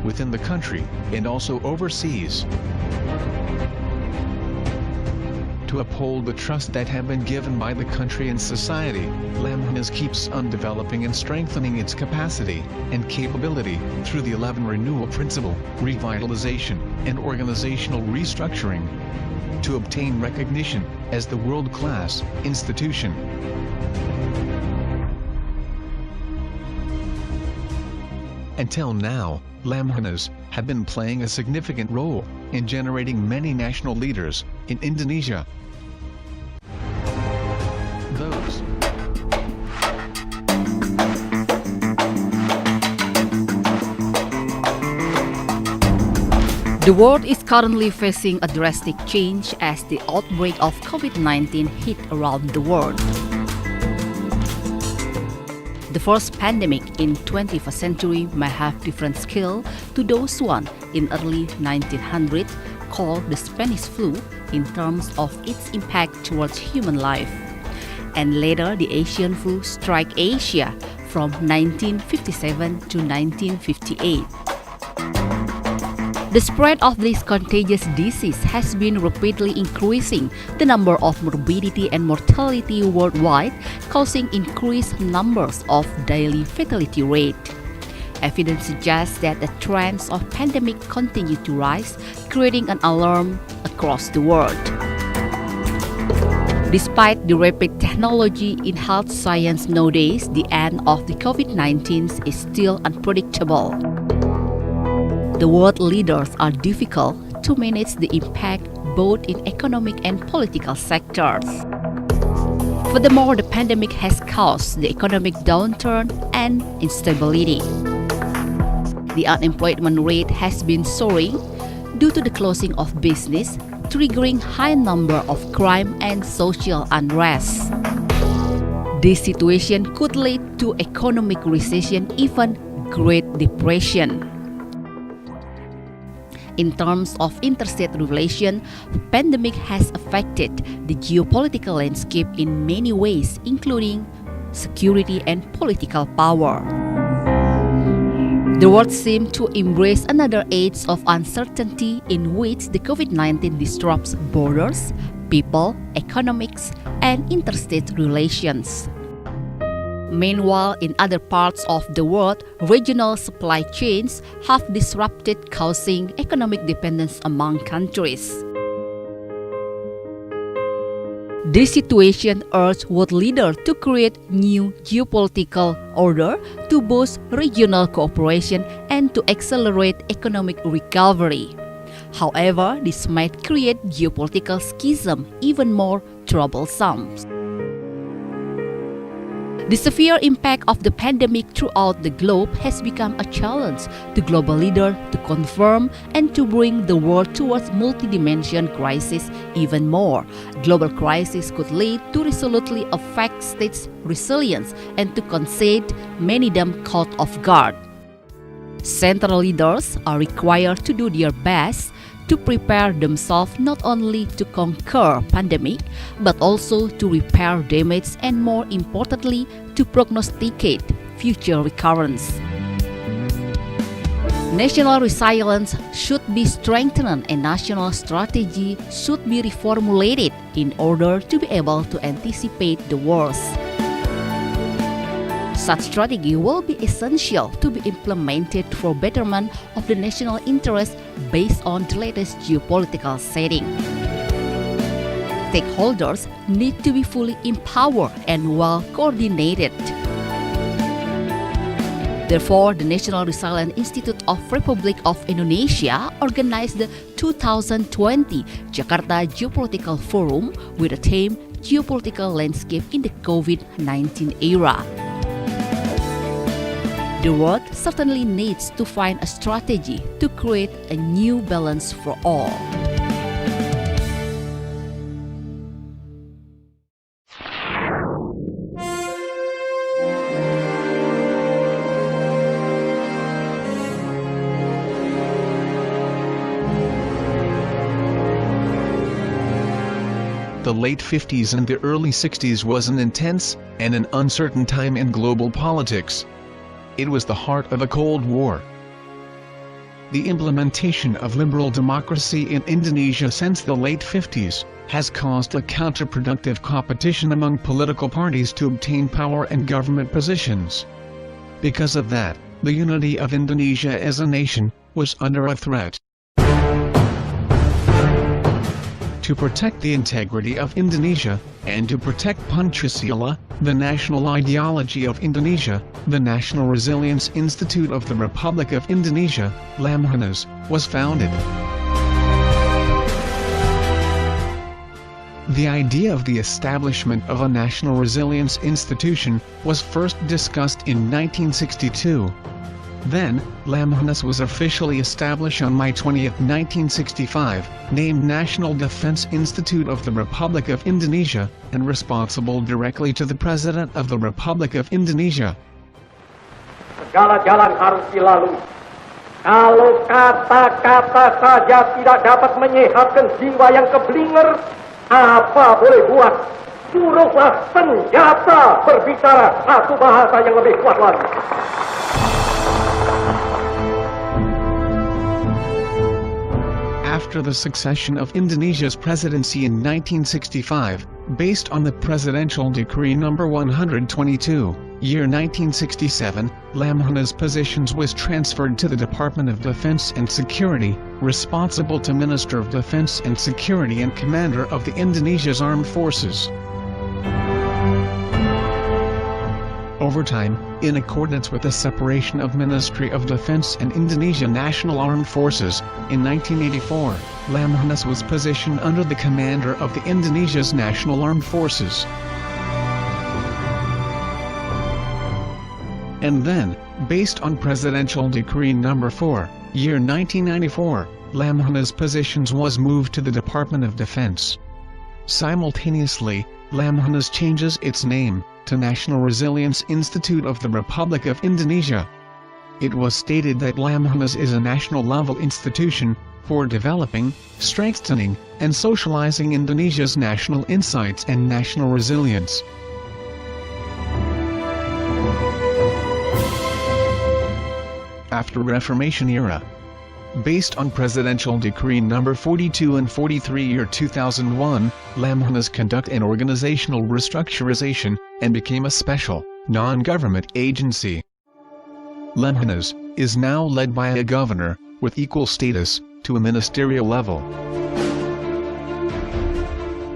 within the country, and also overseas. To uphold the trust that have been given by the country and society, Lemhannas keeps on developing and strengthening its capacity and capability through the 11 renewal principle, revitalization, and organizational restructuring to obtain recognition as the world-class institution. Until now, Lemhannas have been playing a significant role in generating many national leaders in Indonesia. Those The world is currently facing a drastic change as the outbreak of COVID-19 hit around the world. The first pandemic in 21st century may have different scale to those one in early 1900 called the Spanish flu in terms of its impact towards human life. And later the Asian flu struck Asia from 1957 to 1958. The spread of this contagious disease has been rapidly increasing the number of morbidity and mortality worldwide, causing increased numbers of daily fatality rate. Evidence suggests that the trends of pandemic continue to rise, creating an alarm across the world. Despite the rapid technology in health science nowadays, the end of the COVID-19 is still unpredictable. The world leaders are difficult to manage the impact both in economic and political sectors. Furthermore, the pandemic has caused the economic downturn and instability. The unemployment rate has been soaring due to the closing of business, triggering high number of crime and social unrest. This situation could lead to economic recession, even Great Depression. In terms of interstate relation, the pandemic has affected the geopolitical landscape in many ways, including security and political power. The world seems to embrace another age of uncertainty in which the COVID-19 disrupts borders, people, economics, and interstate relations. Meanwhile, in other parts of the world, regional supply chains have disrupted, causing economic dependence among countries. This situation urged world leaders to create new geopolitical order to boost regional cooperation and to accelerate economic recovery. However, this might create geopolitical schism even more troublesome. The severe impact of the pandemic throughout the globe has become a challenge to global leaders to confirm and to bring the world towards multidimensional crisis even more. Global crisis could lead to resolutely affect states' resilience and to concede many them caught off guard. Central leaders are required to do their best to prepare themselves not only to conquer pandemic, but also to repair damage and, more importantly, to prognosticate future recurrence. National resilience should be strengthened and national strategy should be reformulated in order to be able to anticipate the worst. Such strategy will be essential to be implemented for betterment of the national interest based on the latest geopolitical setting. Stakeholders need to be fully empowered and well coordinated. Therefore, the National Resilience Institute of Republic of Indonesia organized the 2020 Jakarta Geopolitical Forum with the theme Geopolitical Landscape in the COVID-19 Era. The world certainly needs to find a strategy to create a new balance for all. The late 50s and the early 60s was an intense and an uncertain time in global politics. It was the heart of a Cold War. the implementation of liberal democracy in Indonesia since the late 50s has caused a counterproductive competition among political parties to obtain power and government positions. Because of that, the unity of Indonesia as a nation was under a threat. To protect the integrity of Indonesia, and to protect Pancasila, the national ideology of Indonesia, the National Resilience Institute of the Republic of Indonesia, Lemhannas, was founded. The idea of the establishment of a National Resilience Institution was first discussed in 1962. Then, Lemhannas was officially established on May 20, 1965, named National Defense Institute of the Republic of Indonesia, and responsible directly to the President of the Republic of Indonesia. Segala jalan harus dilalui. Kalau kata-kata saja tidak dapat menyehatkan jiwa yang keblinger, apa boleh buat? Suruhlah senjata berbicara satu bahasa yang lebih kuat lagi. After the succession of Indonesia's presidency in 1965, based on the Presidential Decree No. 122, year 1967, Lemhannas' positions was transferred to the Department of Defense and Security, responsible to Minister of Defense and Security and Commander of the Indonesia's Armed Forces. Over time, in accordance with the separation of Ministry of Defense and Indonesia National Armed Forces, in 1984, Lemhannas was positioned under the commander of the Indonesia's National Armed Forces. And then, based on Presidential Decree No. 4, year 1994, Lemhannas' positions was moved to the Department of Defense. Simultaneously, Lemhannas changes its name to National Resilience Institute of the Republic of Indonesia. It was stated that Lemhannas is a national-level institution for developing, strengthening, and socializing Indonesia's national insights and national resilience. After Reformation era, based on Presidential Decree No. 42 and 43 year 2001, Lemhannas conduct an organizational restructurization and became a special, non-government agency. Lemhannas is now led by a governor, with equal status to a ministerial level.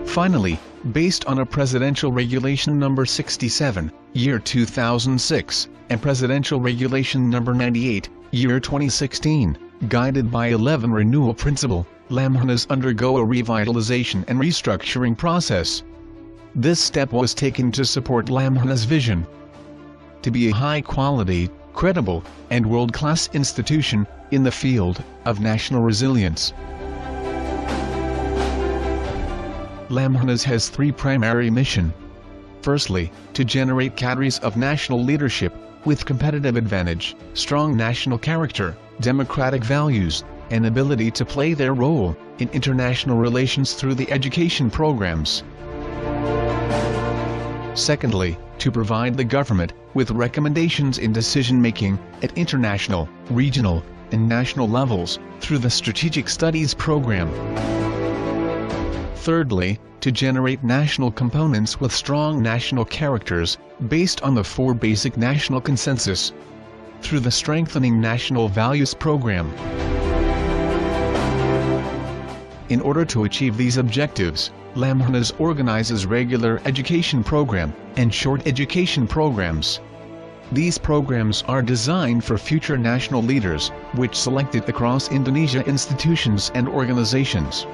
Finally, based on a Presidential Regulation No. 67, year 2006, and Presidential Regulation No. 98, year 2016, guided by 11 renewal principle, Lemhannas undergo a revitalization and restructuring process. This step was taken to support Lemhannas' vision to be a high-quality, credible, and world-class institution in the field of national resilience. Lemhannas has three primary missions. Firstly, to generate cadres of national leadership with competitive advantage, strong national character, democratic values, and ability to play their role in international relations through the education programs. Secondly, to provide the government with recommendations in decision-making at international, regional, and national levels through the Strategic Studies program. Thirdly, to generate national components with strong national characters based on the four basic national consensus through the Strengthening National Values program. In order to achieve these objectives, Lemhannas organizes regular education program and short education programs. These programs are designed for future national leaders, which selected across Indonesia institutions and organizations.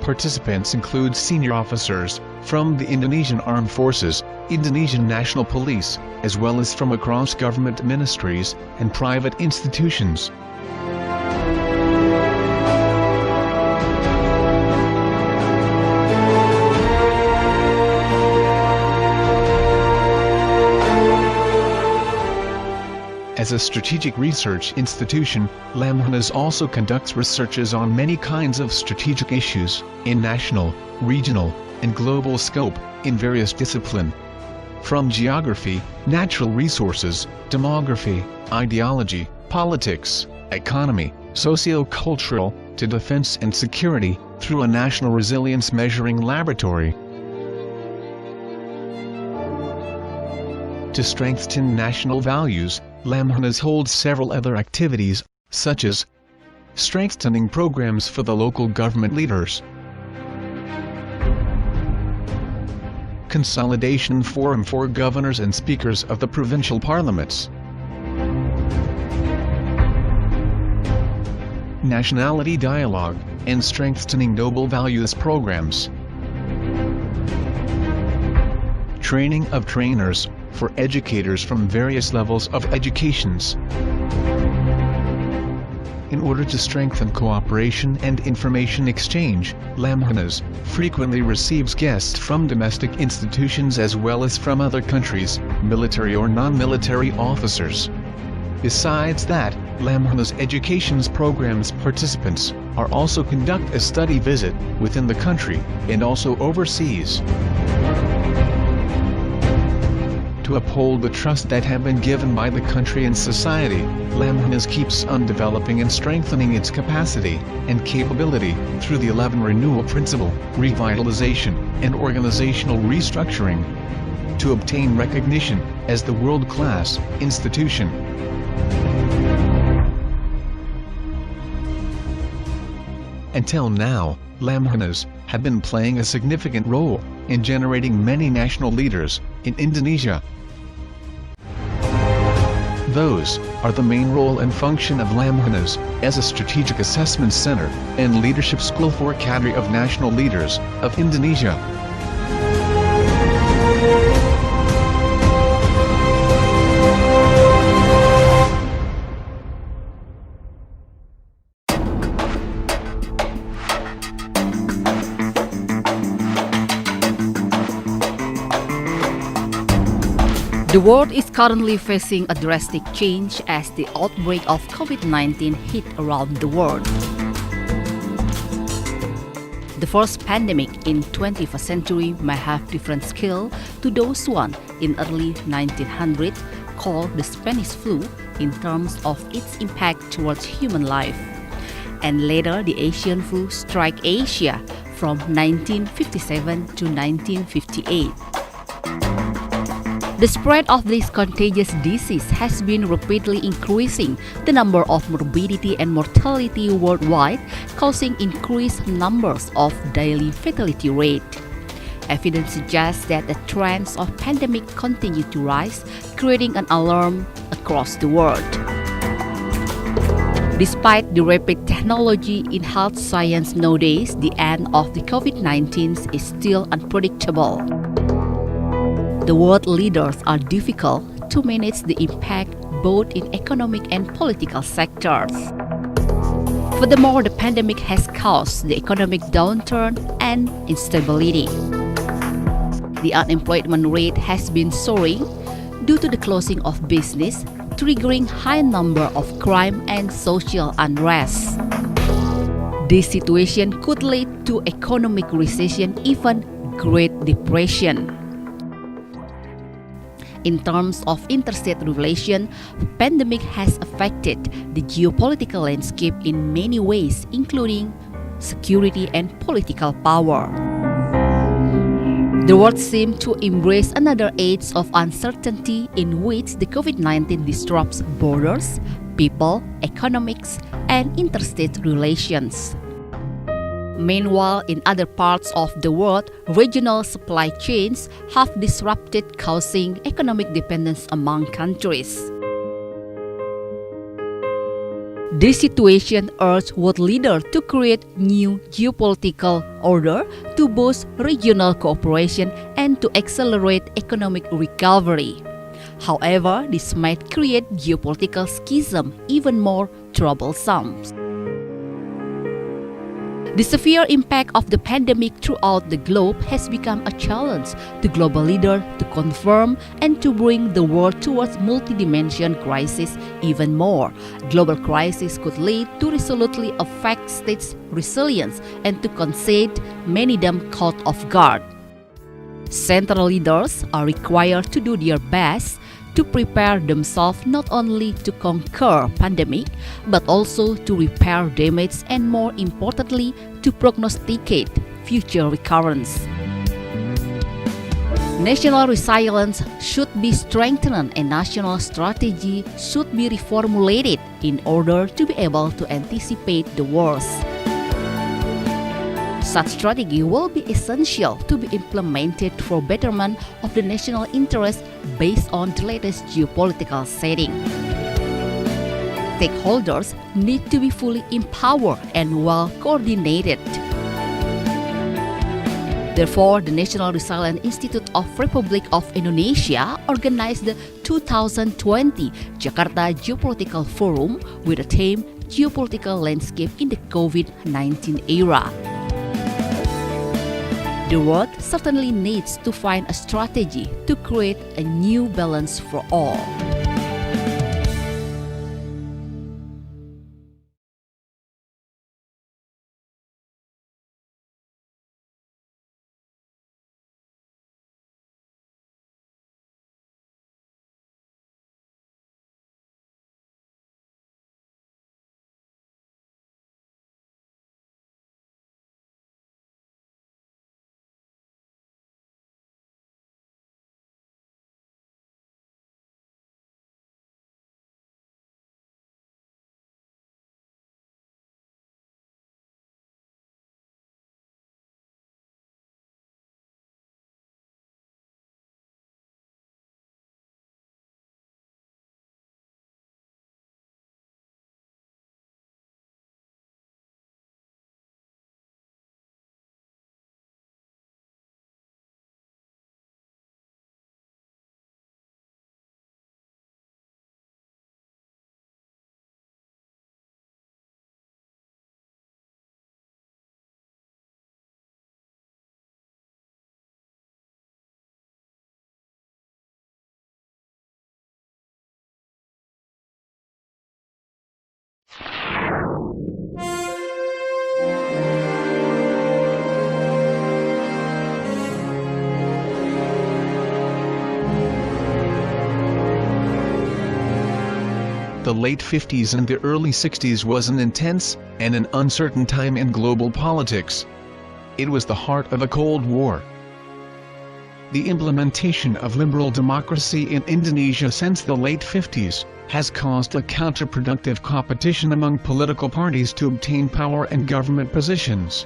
Participants include senior officers from the Indonesian Armed Forces, Indonesian National Police, as well as from across government ministries and private institutions. As a strategic research institution, Lemhannas also conducts researches on many kinds of strategic issues, in national, regional, and global scope, in various disciplines. From geography, natural resources, demography, ideology, politics, economy, socio-cultural, to defense and security, through a national resilience measuring laboratory. To strengthen national values, Lemhannas holds several other activities, such as strengthening programs for the local government leaders, consolidation forum for governors and speakers of the provincial parliaments, nationality dialogue, and strengthening noble values programs, training of trainers, for educators from various levels of educations. In order to strengthen cooperation and information exchange, Lemhannas frequently receives guests from domestic institutions as well as from other countries, military or non-military officers. Besides that, Lemhannas education's programs participants are also conduct a study visit within the country and also overseas. To uphold the trust that have been given by the country and society, Lemhannas keeps on developing and strengthening its capacity and capability through the 11 renewal principle, revitalization, and organizational restructuring to obtain recognition as the world-class institution. Until now, Lemhannas have been playing a significant role in generating many national leaders in Indonesia. Those are the main role and function of Lemhannas as a strategic assessment center and leadership school for cadre of national leaders of Indonesia. The world is currently facing a drastic change as the outbreak of COVID-19 hit around the world. The first pandemic in 21st century may have different scale to those one in early 1900 called the Spanish flu in terms of its impact towards human life. And later the Asian flu struck Asia from 1957 to 1958. The spread of this contagious disease has been rapidly increasing the number of morbidity and mortality worldwide, causing increased numbers of daily fatality rate. Evidence suggests that the trends of pandemic continue to rise, creating an alarm across the world. Despite the rapid technology in health science nowadays, the end of the COVID-19 is still unpredictable. The world leaders are difficult to manage the impact both in economic and political sectors. Furthermore, the pandemic has caused the economic downturn and instability. The unemployment rate has been soaring due to the closing of business, triggering high number of crime and social unrest. This situation could lead to economic recession, even Great Depression. In terms of interstate relation, the pandemic has affected the geopolitical landscape in many ways, including security and political power. The world seems to embrace another age of uncertainty in which the COVID-19 disrupts borders, people, economics, and interstate relations. Meanwhile, in other parts of the world, regional supply chains have disrupted, causing economic dependence among countries. This situation urged world leaders to create new geopolitical order to boost regional cooperation and to accelerate economic recovery. However, this might create geopolitical schism even more troublesome. The severe impact of the pandemic throughout the globe has become a challenge to global leaders to confirm and to bring the world towards multidimensional crisis even more. Global crisis could lead to resolutely affect states' resilience and to concede many them caught off guard. Central leaders are required to do their best to prepare themselves not only to conquer pandemic, but also to repair damage and more importantly, to prognosticate future recurrence. National resilience should be strengthened and national strategy should be reformulated in order to be able to anticipate the worst. Such strategy will be essential to be implemented for betterment of the national interest based on the latest geopolitical setting. Stakeholders need to be fully empowered and well coordinated. Therefore, the National Resilience Institute of Republic of Indonesia organized the 2020 Jakarta Geopolitical Forum with the theme Geopolitical Landscape in the COVID-19 era. The world certainly needs to find a strategy to create a new balance for all. The late 50s and the early 60s was an intense and an uncertain time in global politics. It was the heart of a Cold War. The implementation of liberal democracy in Indonesia since the late 50s has caused a counterproductive competition among political parties to obtain power and government positions.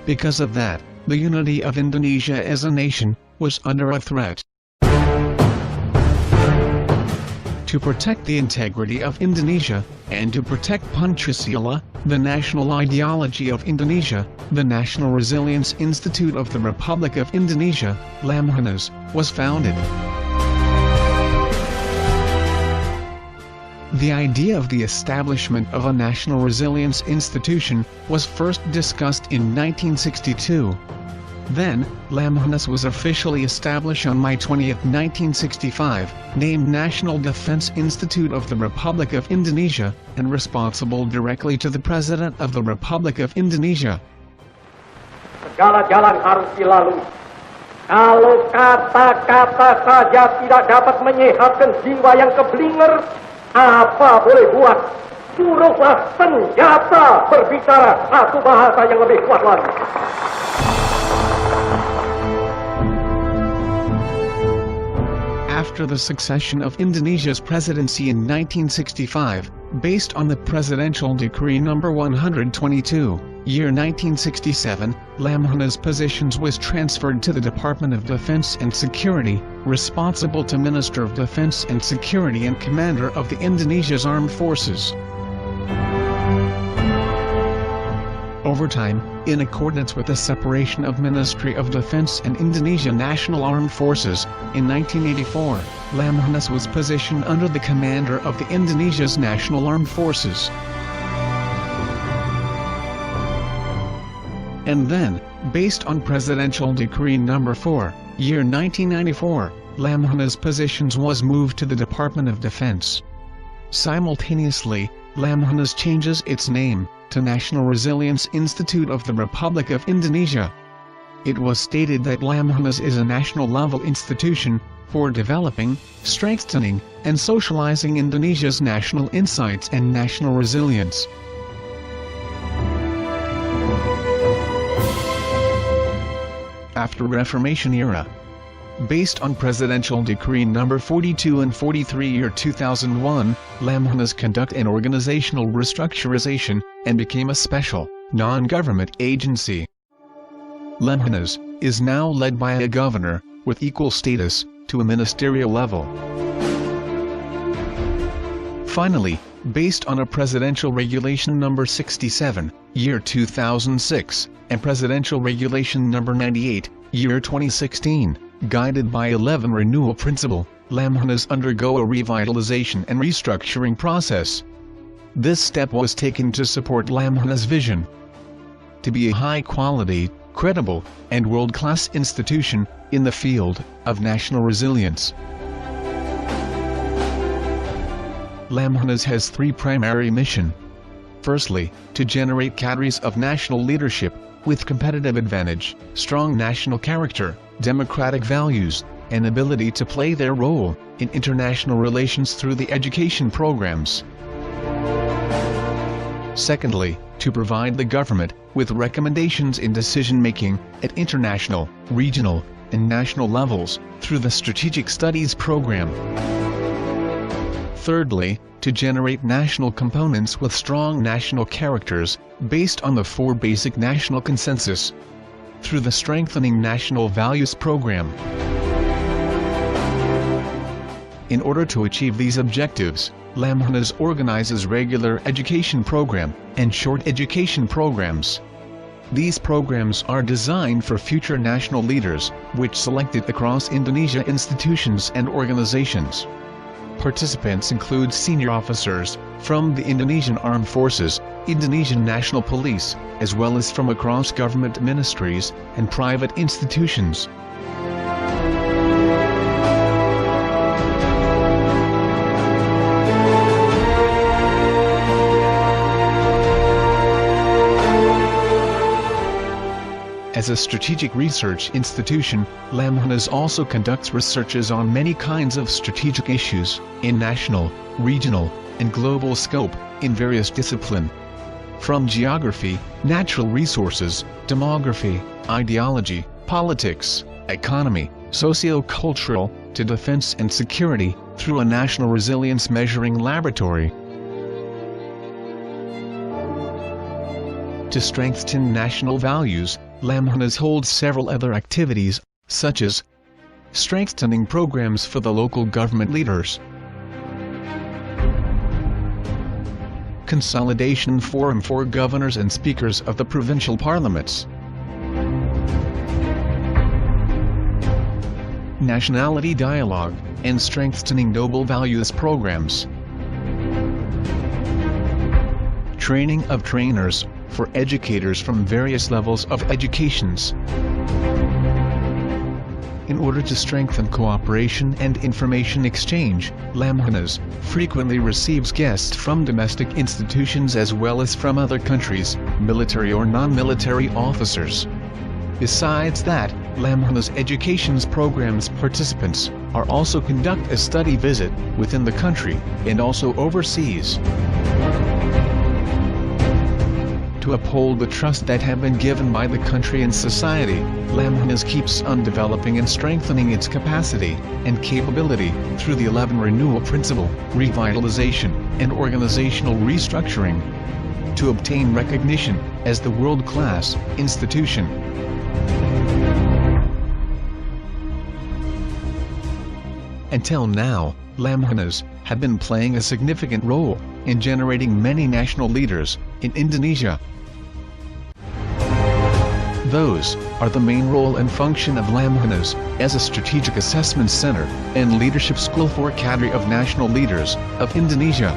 Because of that, the unity of Indonesia as a nation was under a threat. To protect the integrity of Indonesia, and to protect Pancasila, the national ideology of Indonesia, the National Resilience Institute of the Republic of Indonesia, Lemhannas, was founded. The idea of the establishment of a National Resilience Institution was first discussed in 1962. Then, Lemhannas was officially established on May 20, 1965, named National Defense Institute of the Republic of Indonesia, and responsible directly to the President of the Republic of Indonesia. Segala jalan harus dilalui. Kalau kata-kata saja tidak dapat menyehatkan jiwa yang keblinger, apa boleh buat? Suruhlah senjata berbicara satu bahasa yang lebih kuat lagi. After the succession of Indonesia's presidency in 1965, based on the Presidential Decree No. 122, year 1967, Lemhannas' positions was transferred to the Department of Defense and Security, responsible to Minister of Defense and Security and Commander of the Indonesia's Armed Forces. Over time, in accordance with the separation of Ministry of Defense and Indonesia National Armed Forces, in 1984, Lemhannas was positioned under the commander of the Indonesia's National Armed Forces. And then, based on Presidential Decree No. 4, year 1994, Lemhannas' positions was moved to the Department of Defense. Simultaneously, Lemhannas changes its name to National Resilience Institute of the Republic of Indonesia. It was stated that Lemhannas is a national-level institution, for developing, strengthening, and socializing Indonesia's national insights and national resilience. After Reformation era. Based on Presidential Decree No. 42 and 43 year 2001, Lemhannas conduct an organizational restructurization, and became a special, non-government agency. Lemhannas is now led by a governor, with equal status, to a ministerial level. Finally, based on a Presidential Regulation No. 67, year 2006, and Presidential Regulation No. 98, year 2016, guided by 11 renewal principle, Lemhannas undergo a revitalization and restructuring process. This step was taken to support Lemhannas' vision to be a high-quality, credible, and world-class institution in the field of national resilience. Lemhannas has three primary missions. Firstly, to generate cadres of national leadership with competitive advantage, strong national character, democratic values, and ability to play their role in international relations through the education programs. Secondly, to provide the government with recommendations in decision-making at international, regional, and national levels through the Strategic Studies program. Thirdly, to generate national components with strong national characters based on the four basic national consensus through the Strengthening National Values program. In order to achieve these objectives, Lemhannas organizes regular education program and short education programs. These programs are designed for future national leaders, which selected across Indonesia institutions and organizations. Participants include senior officers from the Indonesian Armed Forces, Indonesian National Police, as well as from across government ministries and private institutions. As a strategic research institution, Lemhannas also conducts researches on many kinds of strategic issues, in national, regional, and global scope, in various disciplines. From geography, natural resources, demography, ideology, politics, economy, socio-cultural, to defense and security, through a national resilience measuring laboratory. To strengthen national values, Lemhannas holds several other activities, such as strengthening programs for the local government leaders, consolidation forum for governors and speakers of the provincial parliaments, nationality dialogue, and strengthening noble values programs, training of trainers, for educators from various levels of educations. In order to strengthen cooperation and information exchange, Lemhannas frequently receives guests from domestic institutions as well as from other countries, military or non-military officers. Besides that, Lemhannas education's programs participants are also conduct a study visit within the country and also overseas. To uphold the trust that have been given by the country and society, Lemhannas keeps on developing and strengthening its capacity and capability through the 11 renewal principle, revitalization, and organizational restructuring to obtain recognition as the world-class institution. Until now, Lemhannas have been playing a significant role in generating many national leaders in Indonesia. Those are the main role and function of Lemhannas as a strategic assessment center and leadership school for cadre of national leaders of Indonesia.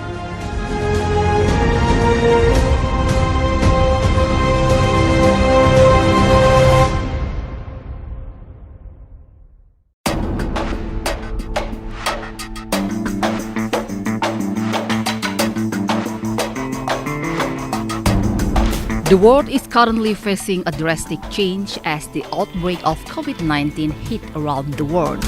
The world is currently facing a drastic change as the outbreak of COVID-19 hit around the world.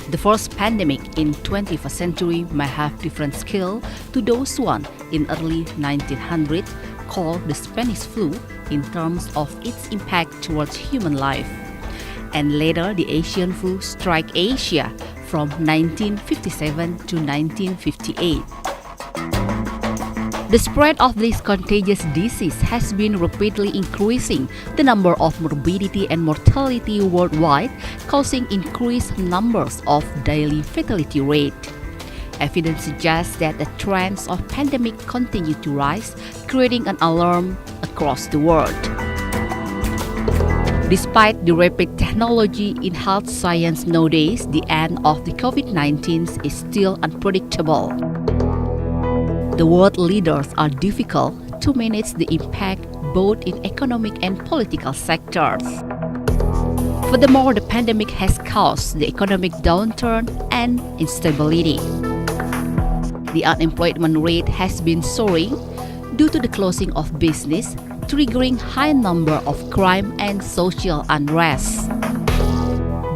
The first pandemic in 21st century may have different scale to those one in early 1900 called the Spanish flu in terms of its impact towards human life. And later the Asian flu struck Asia from 1957 to 1958. The spread of this contagious disease has been rapidly increasing the number of morbidity and mortality worldwide, causing increased numbers of daily fatality rate. Evidence suggests that the trends of pandemic continue to rise, creating an alarm across the world. Despite the rapid technology in health science nowadays, the end of the COVID-19 is still unpredictable. The world leaders are difficult to manage the impact both in economic and political sectors. Furthermore, the pandemic has caused the economic downturn and instability. The unemployment rate has been soaring due to the closing of business, triggering high number of crime and social unrest.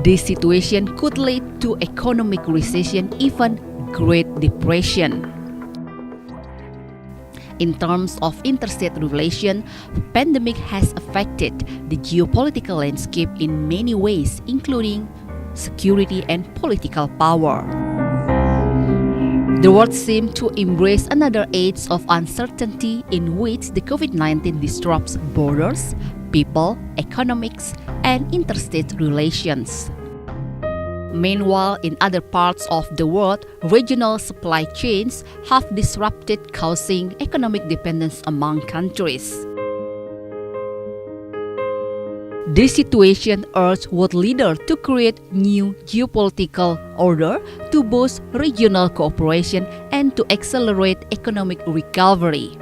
This situation could lead to economic recession, even Great Depression. In terms of interstate relation, the pandemic has affected the geopolitical landscape in many ways, including security and political power. The world seems to embrace another age of uncertainty in which the COVID-19 disrupts borders, people, economics, and interstate relations. Meanwhile, in other parts of the world, regional supply chains have disrupted, causing economic dependence among countries. This situation urged world leaders to create new geopolitical order to boost regional cooperation and to accelerate economic recovery.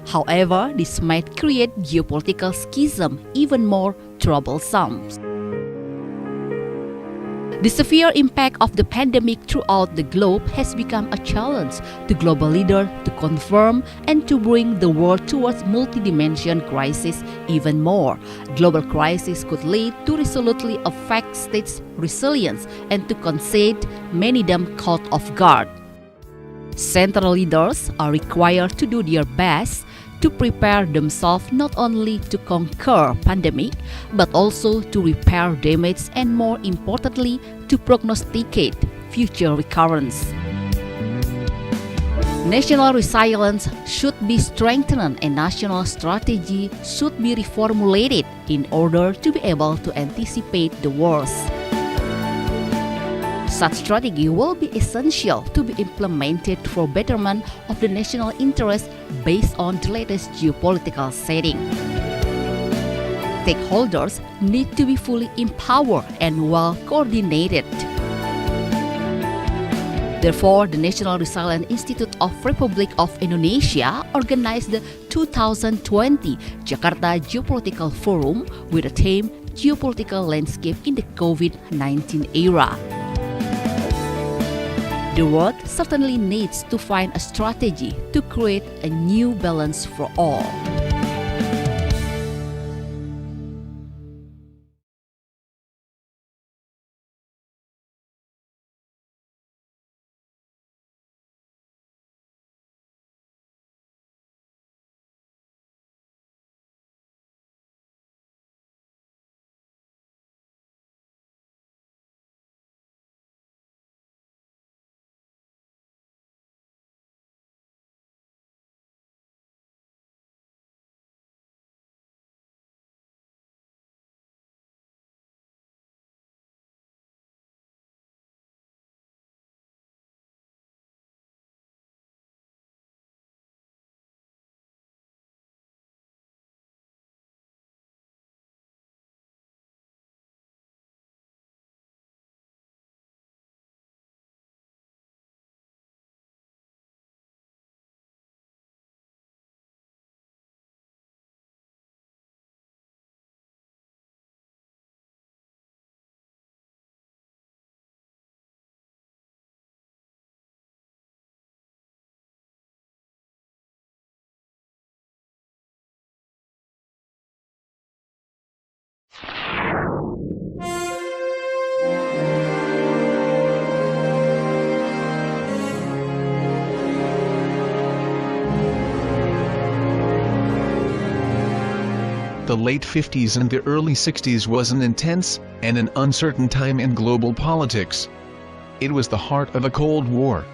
However, this might create geopolitical schism even more troublesome. The severe impact of the pandemic throughout the globe has become a challenge to global leaders to confirm and to bring the world towards multidimensional crisis even more. Global crisis could lead to resolutely affect states' resilience and to concede many them caught off guard. Central leaders are required to do their best to prepare themselves not only to conquer pandemic, but also to repair damage and more importantly, to prognosticate future recurrence. National resilience should be strengthened and national strategy should be reformulated in order to be able to anticipate the worst. Such strategy will be essential to be implemented for betterment of the national interest based on the latest geopolitical setting. Stakeholders need to be fully empowered and well coordinated. Therefore, the National Resilience Institute of Republic of Indonesia organized the 2020 Jakarta Geopolitical Forum with the theme Geopolitical Landscape in the COVID-19 Era. The world certainly needs to find a strategy to create a new balance for all. the late 50s and the early 60s was an intense and an uncertain time in global politics. It was the heart of a Cold War.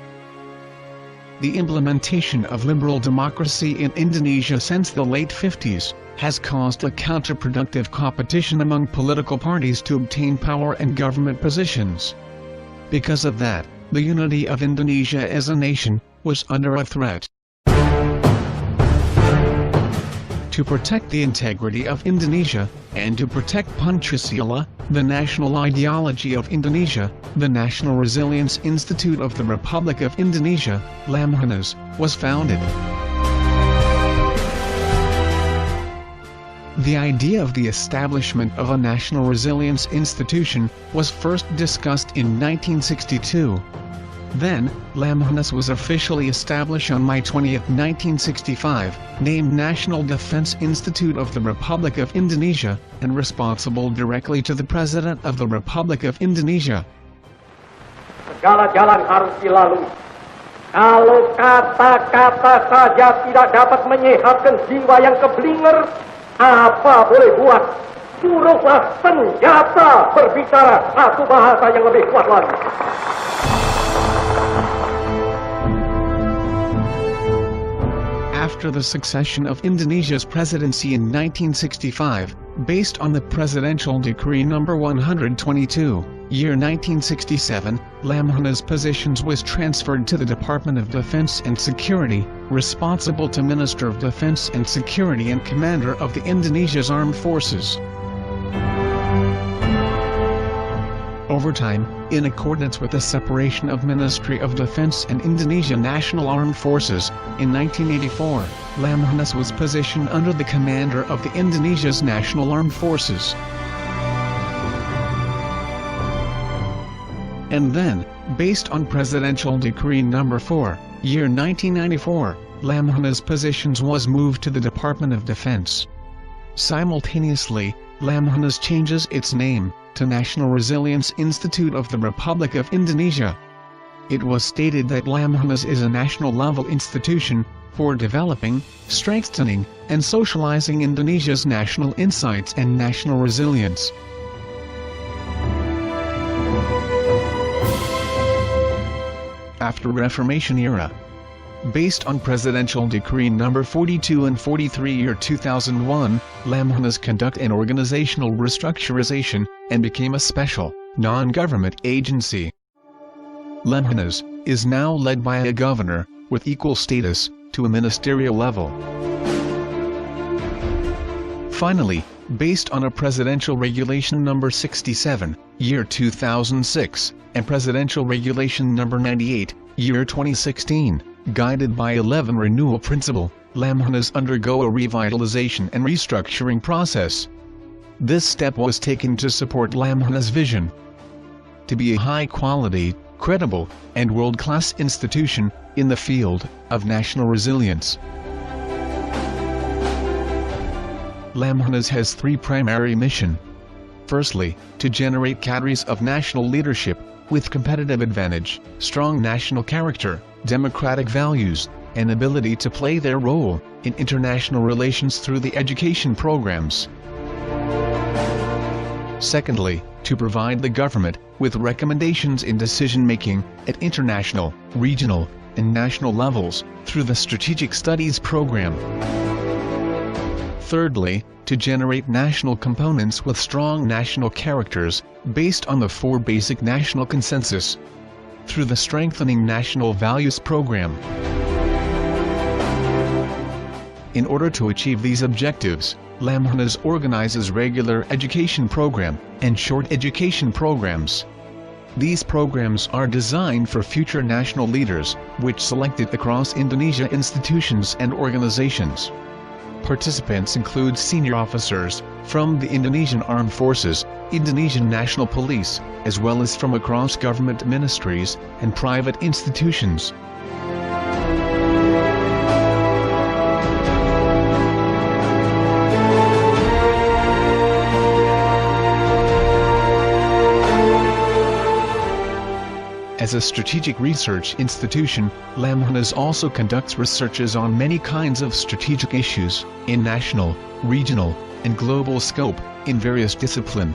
The implementation of liberal democracy in Indonesia since the late 50s has caused a counterproductive competition among political parties to obtain power and government positions. Because of that, the unity of Indonesia as a nation was under a threat. To protect the integrity of Indonesia, and to protect Pancasila, the national ideology of Indonesia, the National Resilience Institute of the Republic of Indonesia, Lemhannas, was founded. The idea of the establishment of a National Resilience Institution was first discussed in 1962. Then, Lemhannas was officially established on May 20, 1965, named National Defense Institute of the Republic of Indonesia, and responsible directly to the President of the Republic of Indonesia. Segala jalan harus dilalui. Kalau kata-kata saja tidak dapat menyehatkan jiwa yang keblinger, apa boleh buat? Suruhlah senjata berbicara satu bahasa yang lebih kuat lagi. After the succession of Indonesia's presidency in 1965, based on the Presidential Decree No. 122, year 1967, Lemhannas' positions was transferred to the Department of Defense and Security, responsible to Minister of Defense and Security and Commander of the Indonesia's Armed Forces. Over time, in accordance with the separation of Ministry of Defense and Indonesia National Armed Forces, in 1984, Lemhannas was positioned under the commander of the Indonesia's National Armed Forces. And then, based on Presidential Decree No. 4, year 1994, Lemhannas' positions was moved to the Department of Defense. Simultaneously, Lemhannas changes its name to National Resilience Institute of the Republic of Indonesia. It was stated that Lemhannas is a national-level institution for developing, strengthening, and socializing Indonesia's national insights and national resilience. After Reformation era, based on Presidential Decree No. 42 and 43 year 2001, Lemhannas conduct an organizational restructurization and became a special, non-government agency. Lemhannas is now led by a governor, with equal status to a ministerial level. Finally, based on a Presidential Regulation No. 67, year 2006, and Presidential Regulation No. 98, year 2016, guided by 11 renewal principle, Lemhannas undergo a revitalization and restructuring process. This step was taken to support Lemhannas' vision to be a high-quality, credible, and world-class institution in the field of national resilience. Lemhannas has three primary missions. Firstly, to generate cadres of national leadership with competitive advantage, strong national character, democratic values, and ability to play their role in international relations through the education programs. Secondly, to provide the government with recommendations in decision-making at international, regional, and national levels through the Strategic Studies program. Thirdly, to generate national components with strong national characters based on the four basic national consensus through the Strengthening National Values program. In order to achieve these objectives, Lemhannas organizes regular education program and short education programs. These programs are designed for future national leaders, which selected across Indonesia institutions and organizations. Participants include senior officers from the Indonesian Armed Forces, Indonesian National Police, as well as from across government ministries and private institutions. As As a strategic research institution, Lemhannas also conducts researches on many kinds of strategic issues, in national, regional, and global scope, in various disciplines.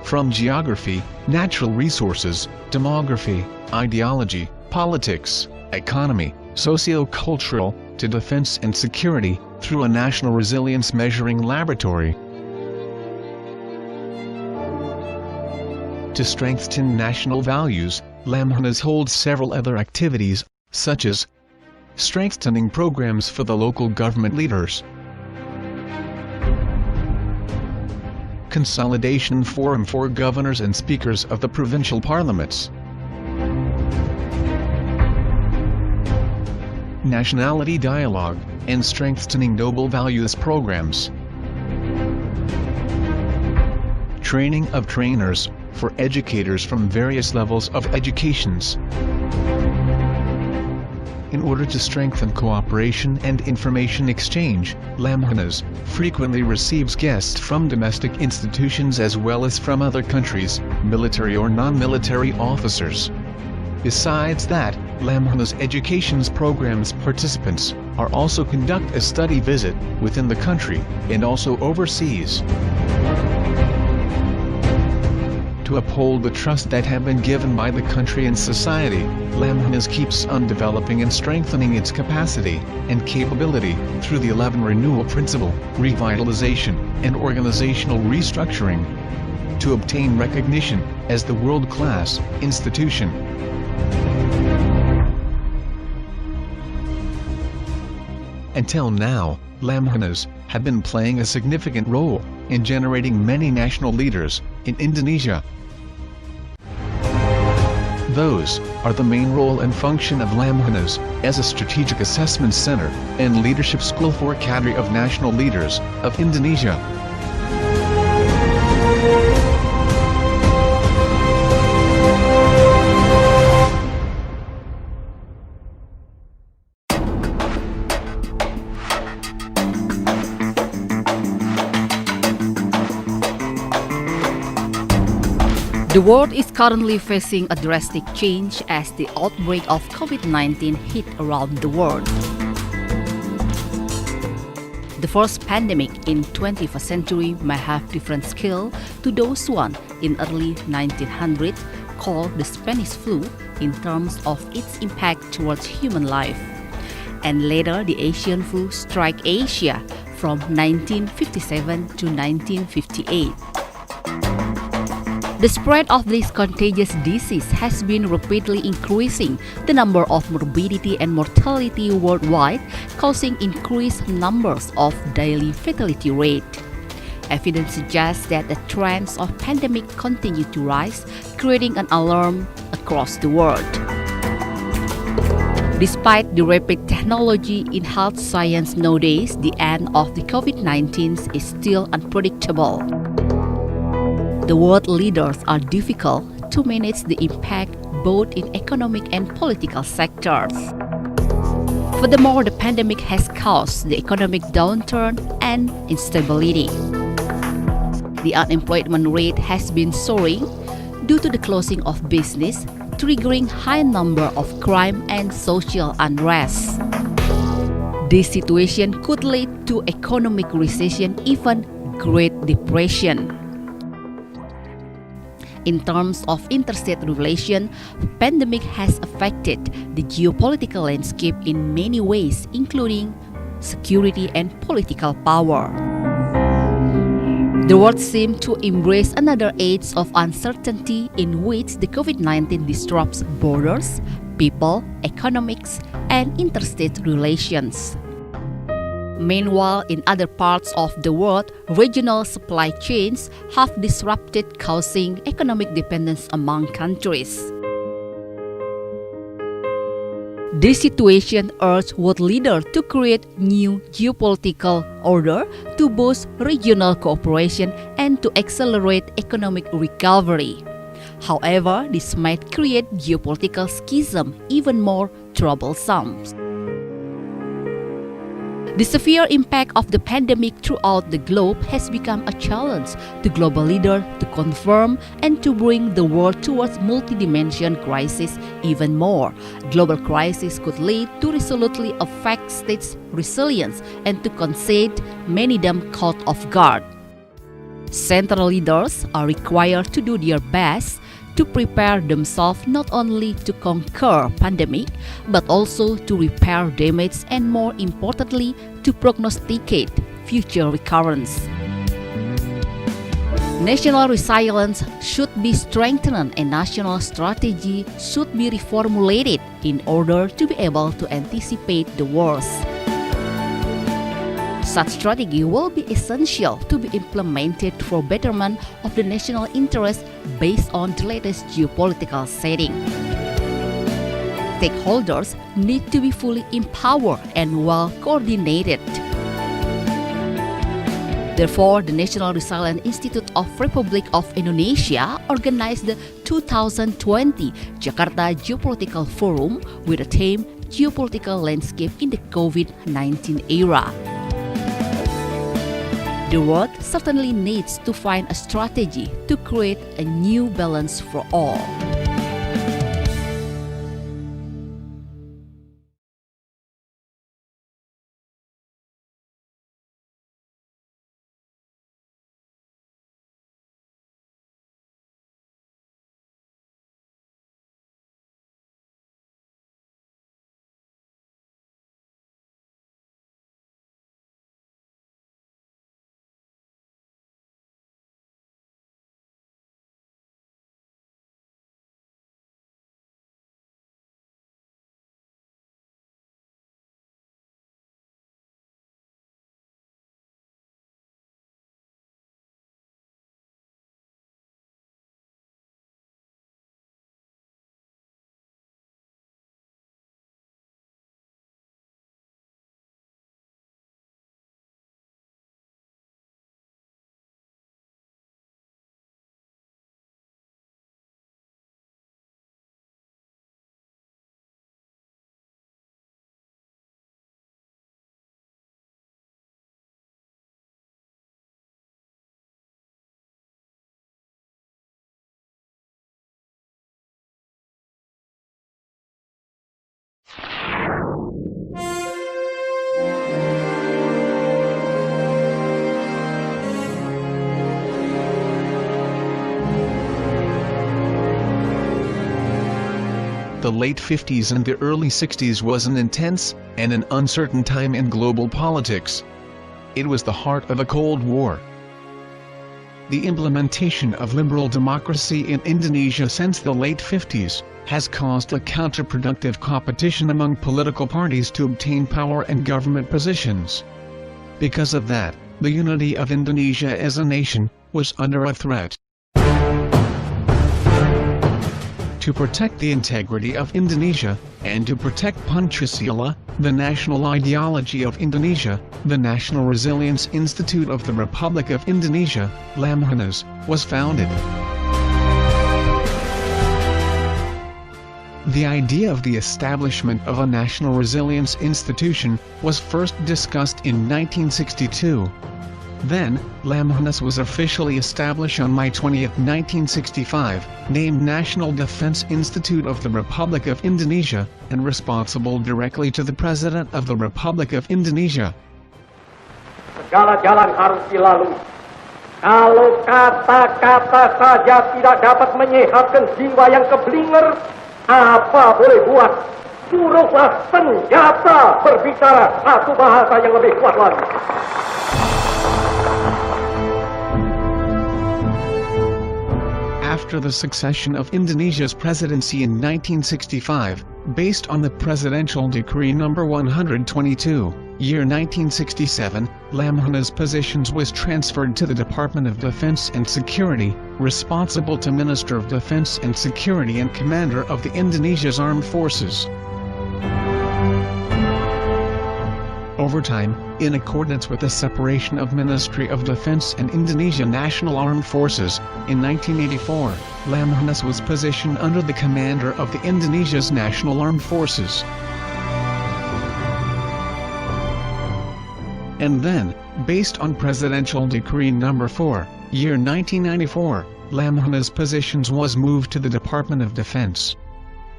From geography, natural resources, demography, ideology, politics, economy, socio-cultural, to defense and security, through a national resilience measuring laboratory. To strengthen national values, Lemhannas holds several other activities, such as strengthening programs for the local government leaders, consolidation forum for governors and speakers of the provincial parliaments, nationality dialogue, and strengthening noble values programs, training of trainers, for educators from various levels of educations. In order to strengthen cooperation and information exchange, Lemhannas frequently receives guests from domestic institutions as well as from other countries, military or non-military officers. Besides that, Lemhannas education's programs participants are also conduct a study visit within the country and also overseas. To uphold the trust that have been given by the country and society, Lemhannas keeps on developing and strengthening its capacity and capability through the 11 renewal principle, revitalization, and organizational restructuring to obtain recognition as the world-class institution. Until now, Lemhannas have been playing a significant role in generating many national leaders in Indonesia. Those are the main role and function of Lemhannas as a strategic assessment center and leadership school for cadre of national leaders of Indonesia. The world is currently facing a drastic change as the outbreak of COVID-19 hit around the world. The first pandemic in 21st century may have different scale to those one in early 1900 called the Spanish flu in terms of its impact towards human life. And later the Asian flu struck Asia from 1957 to 1958. The spread of this contagious disease has been rapidly increasing the number of morbidity and mortality worldwide, causing increased numbers of daily fatality rate. Evidence suggests that the trends of pandemic continue to rise, creating an alarm across the world. Despite the rapid technology in health science nowadays, the end of the COVID-19 is still unpredictable. The world leaders are difficult to manage the impact both in economic and political sectors. Furthermore, the pandemic has caused the economic downturn and instability. The unemployment rate has been soaring due to the closing of business, triggering high number of crime and social unrest. This situation could lead to economic recession, even Great Depression. In terms of interstate relation, the pandemic has affected the geopolitical landscape in many ways, including security and political power. The world seems to embrace another age of uncertainty in which the COVID-19 disrupts borders, people, economics, and interstate relations. Meanwhile, in other parts of the world, regional supply chains have disrupted, causing economic dependence among countries. This situation urged world leaders to create new geopolitical order to boost regional cooperation and to accelerate economic recovery. However, this might create geopolitical schism even more troublesome. The severe impact of the pandemic throughout the globe has become a challenge to global leaders to confirm and to bring the world towards multidimensional crisis even more. Global crisis could lead to resolutely affect states' resilience and to concede many them caught off guard. Central leaders are required to do their best to prepare themselves not only to conquer pandemic, but also to repair damage and more importantly, to prognosticate future recurrence. National resilience should be strengthened and national strategy should be reformulated in order to be able to anticipate the worst. Such strategy will be essential to be implemented for betterment of the national interest based on the latest geopolitical setting. Stakeholders need to be fully empowered and well coordinated. Therefore, the National Resilience Institute of Republic of Indonesia organized the 2020 Jakarta Geopolitical Forum with the theme Geopolitical Landscape in the COVID-19 Era. The world certainly needs to find a strategy to create a new balance for all. The late 50s and the early 60s was an intense and an uncertain time in global politics. It was the heart of a Cold War. The implementation of liberal democracy in Indonesia since the late 50s has caused a counterproductive competition among political parties to obtain power and government positions. Because of that, the unity of Indonesia as a nation was under a threat. To protect the integrity of Indonesia, and to protect Pancasila, the national ideology of Indonesia, the National Resilience Institute of the Republic of Indonesia, Lemhannas, was founded. The idea of the establishment of a National Resilience Institution was first discussed in 1962. Then, Lemhannas was officially established on May 20, 1965, named National Defense Institute of the Republic of Indonesia, and responsible directly to the President of the Republic of Indonesia. Segala jalan harus dilalui. Kalau kata-kata saja tidak dapat menyehatkan jiwa yang keblinger, apa boleh buat? Suruhlah senjata berbicara satu bahasa yang lebih kuat lagi. After the succession of Indonesia's presidency in 1965, based on the Presidential Decree No. 122, year 1967, Lemhannas' positions was transferred to the Department of Defense and Security, responsible to Minister of Defense and Security and Commander of the Indonesia's Armed Forces. Over time, in accordance with the separation of Ministry of Defense and Indonesia National Armed Forces, in 1984, Lemhannas was positioned under the commander of the Indonesia's National Armed Forces. And then, based on Presidential Decree No. 4, year 1994, Lemhannas' positions was moved to the Department of Defense.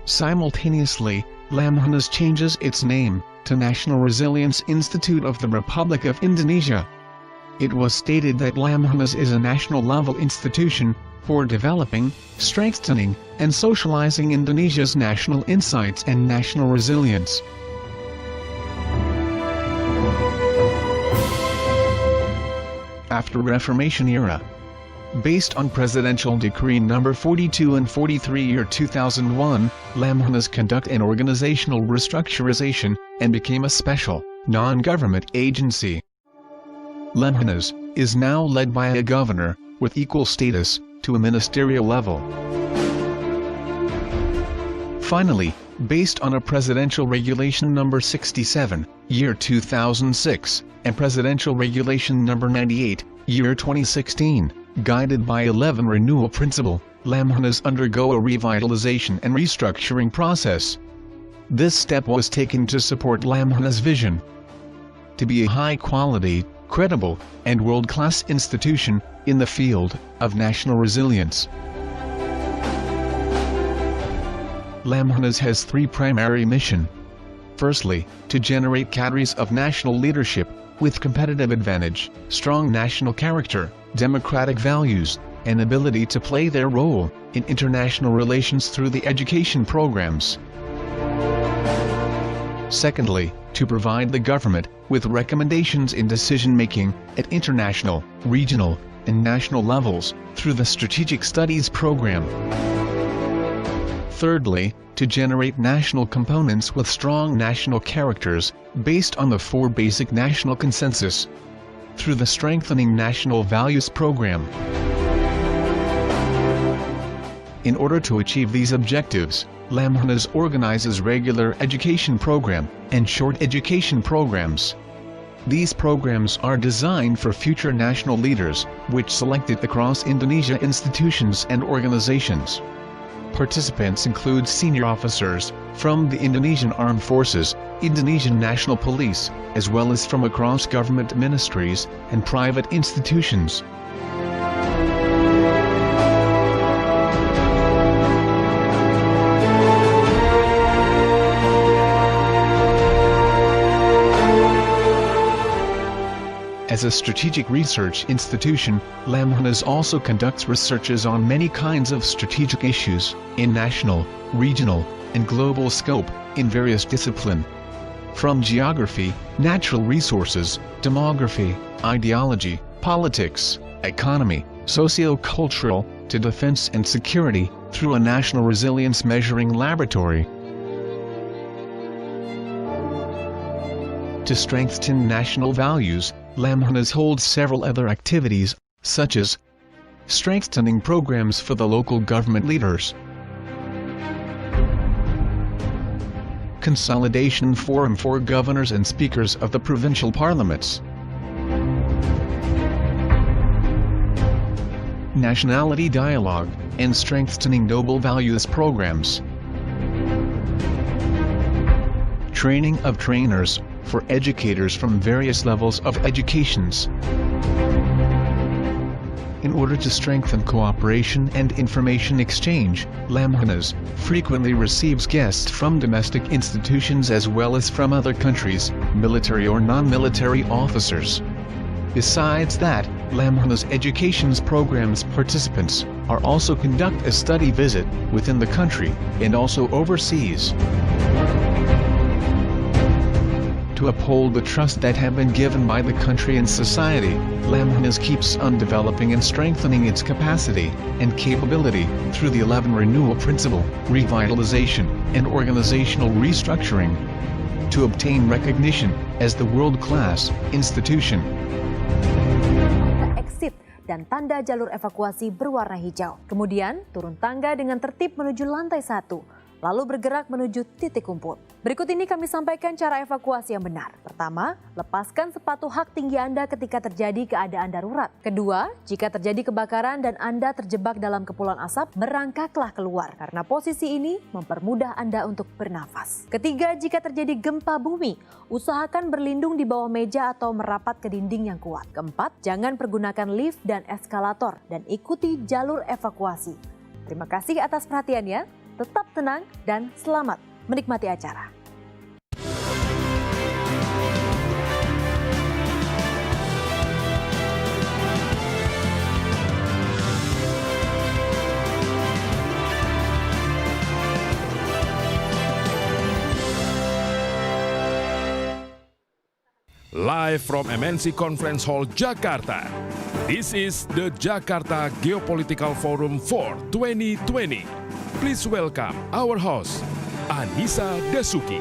Simultaneously, Lemhannas changes its name to National Resilience Institute of the Republic of Indonesia. It was stated that Lemhannas is a national-level institution for developing, strengthening, and socializing Indonesia's national insights and national resilience. After Reformation era. Based on Presidential Decree No. 42 and 43 year 2001, Lemhannas conduct an organizational restructurization and became a special, non-government agency. Lemhannas is now led by a governor, with equal status to a ministerial level. Finally, based on a Presidential Regulation No. 67, year 2006, and Presidential Regulation No. 98, year 2016, guided by 11 renewal principle, Lemhannas undergo a revitalization and restructuring process. This step was taken to support Lemhannas' vision to be a high-quality, credible, and world-class institution in the field of national resilience. Lemhannas has three primary missions. Firstly, to generate cadres of national leadership with competitive advantage, strong national character, democratic values, and ability to play their role in international relations through the education programs. Secondly, to provide the government with recommendations in decision-making at international, regional, and national levels through the Strategic Studies program. Thirdly, to generate national components with strong national characters based on the four basic national consensus through the Strengthening National Values program. In order to achieve these objectives, Lemhannas organizes regular education program and short education programs. These programs are designed for future national leaders, which selected across Indonesia institutions and organizations. Participants include senior officers from the Indonesian Armed Forces, Indonesian National Police, as well as from across government ministries and private institutions. As a strategic research institution, Lemhannas also conducts researches on many kinds of strategic issues, in national, regional, and global scope, in various disciplines. From geography, natural resources, demography, ideology, politics, economy, socio-cultural, to defense and security, through a national resilience measuring laboratory. To strengthen national values, Lemhannas holds several other activities, such as strengthening programs for the local government leaders, consolidation forum for governors and speakers of the provincial parliaments, nationality dialogue, and strengthening noble values programs, training of trainers, for educators from various levels of educations. In order to strengthen cooperation and information exchange, Lemhannas frequently receives guests from domestic institutions as well as from other countries, military or non-military officers. Besides that, Lemhannas education's programs participants are also conduct a study visit within the country and also overseas. To uphold the trust that have been given by the country and society, Lemhannas keeps on developing and strengthening its capacity and capability through the 11 renewal principle, revitalization, and organizational restructuring to obtain recognition as the world-class institution. Exit dan tanda jalur evakuasi berwarna hijau. Kemudian turun tangga dengan tertib menuju lantai 1. lalu bergerak menuju titik kumpul. Berikut ini kami sampaikan cara evakuasi yang benar. Pertama, lepaskan sepatu hak tinggi Anda ketika terjadi keadaan darurat. Kedua, jika terjadi kebakaran dan Anda terjebak dalam kepulan asap, berangkaklah keluar karena posisi ini mempermudah Anda untuk bernafas. Ketiga, jika terjadi gempa bumi, usahakan berlindung di bawah meja atau merapat ke dinding yang kuat. Keempat, jangan pergunakan lift dan eskalator dan ikuti jalur evakuasi. Terima kasih atas perhatiannya, tetap tenang dan selamat menikmati acara. Live from MNC Conference Hall, Jakarta. This is the Jakarta Geopolitical Forum IV 2020. Please welcome our host, Anissa Dasuki.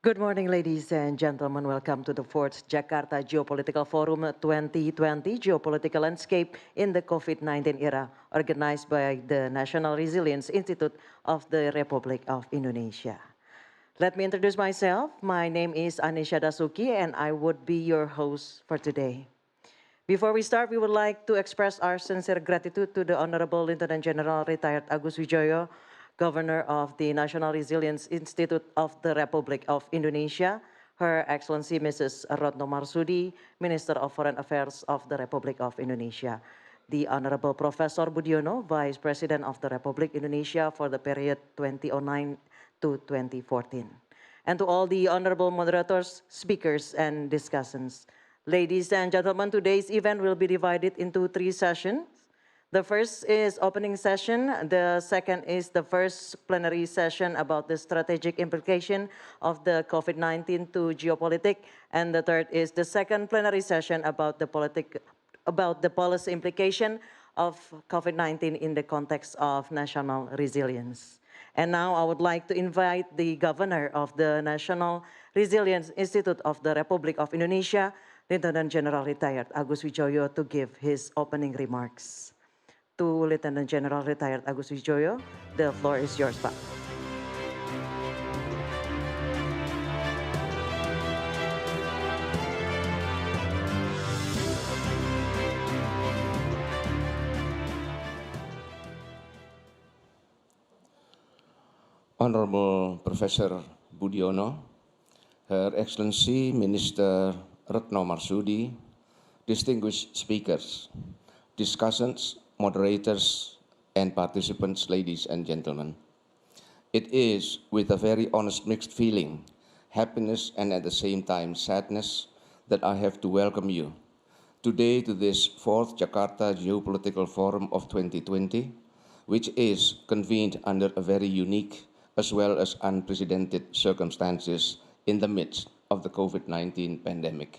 Good morning, ladies and gentlemen. Welcome to the 4th Jakarta Geopolitical Forum 2020, Geopolitical Landscape in the COVID-19 era, organized by the National Resilience Institute of the Republic of Indonesia. Let me introduce myself. My name is Anissa Dasuki, and I would be your host for today. Before we start, we would like to express our sincere gratitude to the Honorable Lieutenant General Retired Agus Wijoyo, Governor of the National Resilience Institute of the Republic of Indonesia, Her Excellency Mrs. Retno Marsudi, Minister of Foreign Affairs of the Republic of Indonesia, the Honorable Professor Budiono, Vice President of the Republic Indonesia for the period 2009 to 2014, and to all the honorable moderators, speakers, and discussants. Ladies and gentlemen, today's event will be divided into 3 sessions. The first is opening session. The second is the first plenary session about the strategic implication of the COVID-19 to geopolitik. And the third is the second plenary session about the policy implication of COVID-19 in the context of national resilience. And now I would like to invite the Governor of the National Resilience Institute of the Republic of Indonesia, Lieutenant General Retired Agus Wijoyo, to give his opening remarks. To Lieutenant General Retired Agus Wijoyo, the floor is yours, Pak. Honorable Professor Budiono, Her Excellency Minister Retno Marsudi, distinguished speakers, discussants, moderators, and participants, ladies and gentlemen. It is with a very honest mixed feeling, happiness, and at the same time sadness that I have to welcome you today to this 4th Jakarta Geopolitical Forum of 2020, which is convened under a very unique as well as unprecedented circumstances in the midst of the COVID-19 pandemic.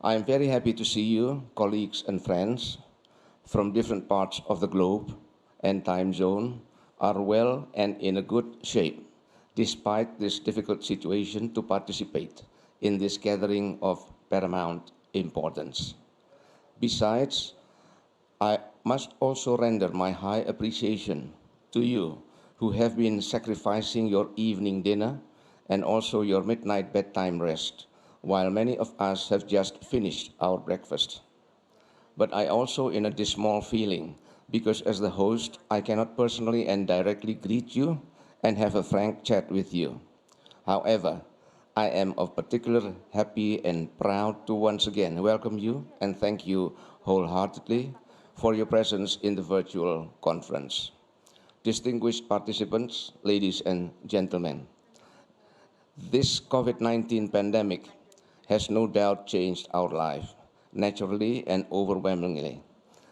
I am very happy to see you, colleagues and friends, from different parts of the globe and time zone are well and in a good shape, despite this difficult situation, to participate in this gathering of paramount importance. Besides, I must also render my high appreciation to you who have been sacrificing your evening dinner and also your midnight bedtime rest, while many of us have just finished our breakfast. But I also in a dismal feeling, because as the host, I cannot personally and directly greet you and have a frank chat with you. However, I am of particular happy and proud to once again welcome you and thank you wholeheartedly for your presence in the virtual conference. Distinguished participants, ladies and gentlemen, this COVID-19 pandemic has no doubt changed our life, naturally and overwhelmingly.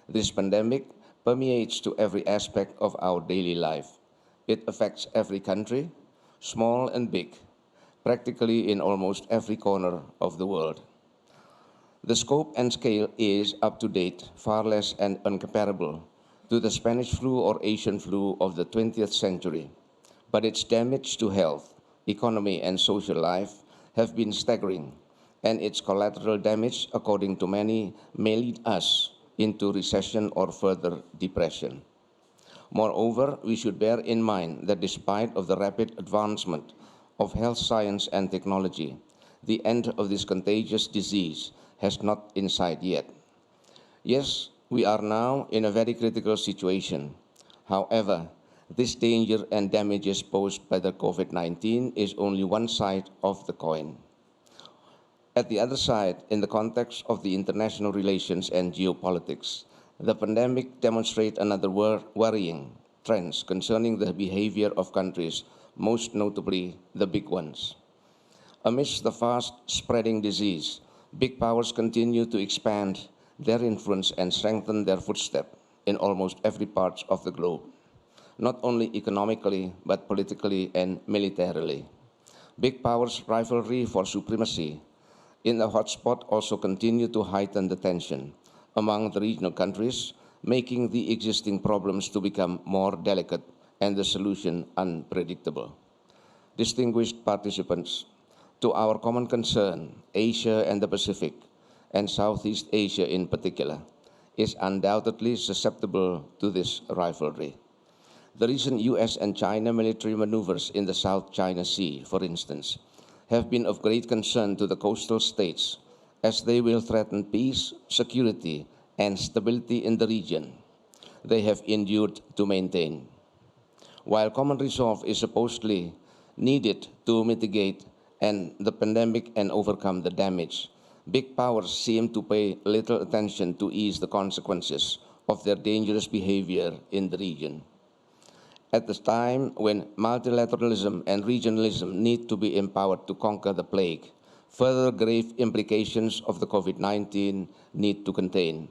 This pandemic permeates to every aspect of our daily life. It affects every country, small and big, practically in almost every corner of the world. The scope and scale is up to date, far less and uncomparable to the Spanish flu or Asian flu of the 20th century, but its damage to health, economy, and social life have been staggering, and its collateral damage, according to many, may lead us into recession or further depression. Moreover, we should bear in mind that despite of the rapid advancement of health science and technology, the end of this contagious disease has not in sight yet. Yes, we are now in a very critical situation. However, this danger and damages posed by the COVID-19 is only one side of the coin. At the other side, in the context of the international relations and geopolitics, the pandemic demonstrates another worrying trends concerning the behavior of countries, most notably the big ones. Amidst the fast-spreading disease, big powers continue to expand their influence and strengthen their footstep in almost every part of the globe, not only economically, but politically and militarily. Big powers' rivalry for supremacy in the hotspot also continue to heighten the tension among the regional countries, making the existing problems to become more delicate and the solution unpredictable. Distinguished participants, to our common concern, Asia and the Pacific, and Southeast Asia in particular, is undoubtedly susceptible to this rivalry. The recent US and China military maneuvers in the South China Sea, for instance, have been of great concern to the coastal states as they will threaten peace, security, and stability in the region they have endured to maintain. While common resolve is supposedly needed to mitigate the pandemic and overcome the damage, big powers seem to pay little attention to ease the consequences of their dangerous behavior in the region. At this time when multilateralism and regionalism need to be empowered to conquer the plague, further grave implications of the COVID-19 need to contain.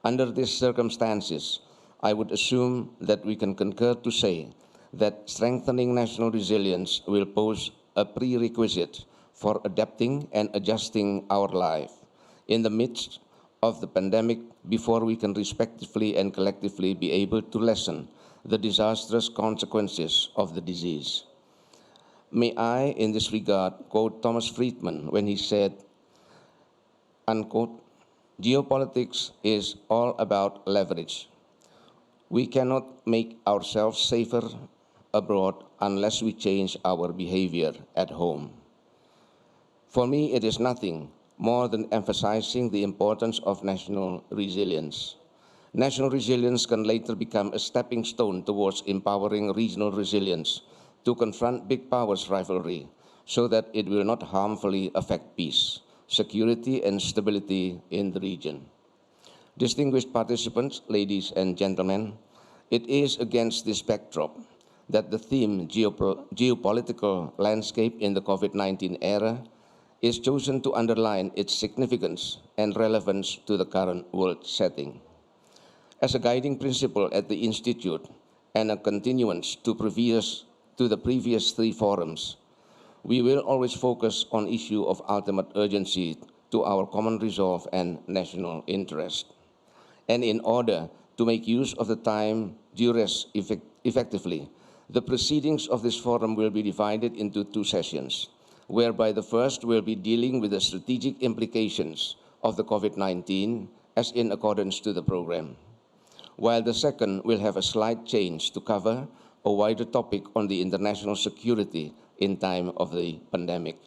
Under these circumstances, I would assume that we can concur to say that strengthening national resilience will pose a prerequisite for adapting and adjusting our life in the midst of the pandemic before we can respectively and collectively be able to lessen the disastrous consequences of the disease. May I, in this regard, quote Thomas Friedman when he said, unquote, "Geopolitics is all about leverage. We cannot make ourselves safer abroad unless we change our behavior at home." For me, it is nothing more than emphasizing the importance of national resilience. National resilience can later become a stepping stone towards empowering regional resilience to confront big powers' rivalry so that it will not harmfully affect peace, security, and stability in the region. Distinguished participants, ladies and gentlemen, it is against this backdrop that the theme geopolitical landscape in the COVID-19 era is chosen to underline its significance and relevance to the current world setting. As a guiding principle at the Institute and a continuance to the previous three forums, we will always focus on issue of ultimate urgency to our common resolve and national interest. And in order to make use of the time duress effectively, the proceedings of this forum will be divided into two sessions, whereby the first will be dealing with the strategic implications of the COVID-19 as in accordance to the program, while the second will have a slight change to cover a wider topic on the international security in time of the pandemic.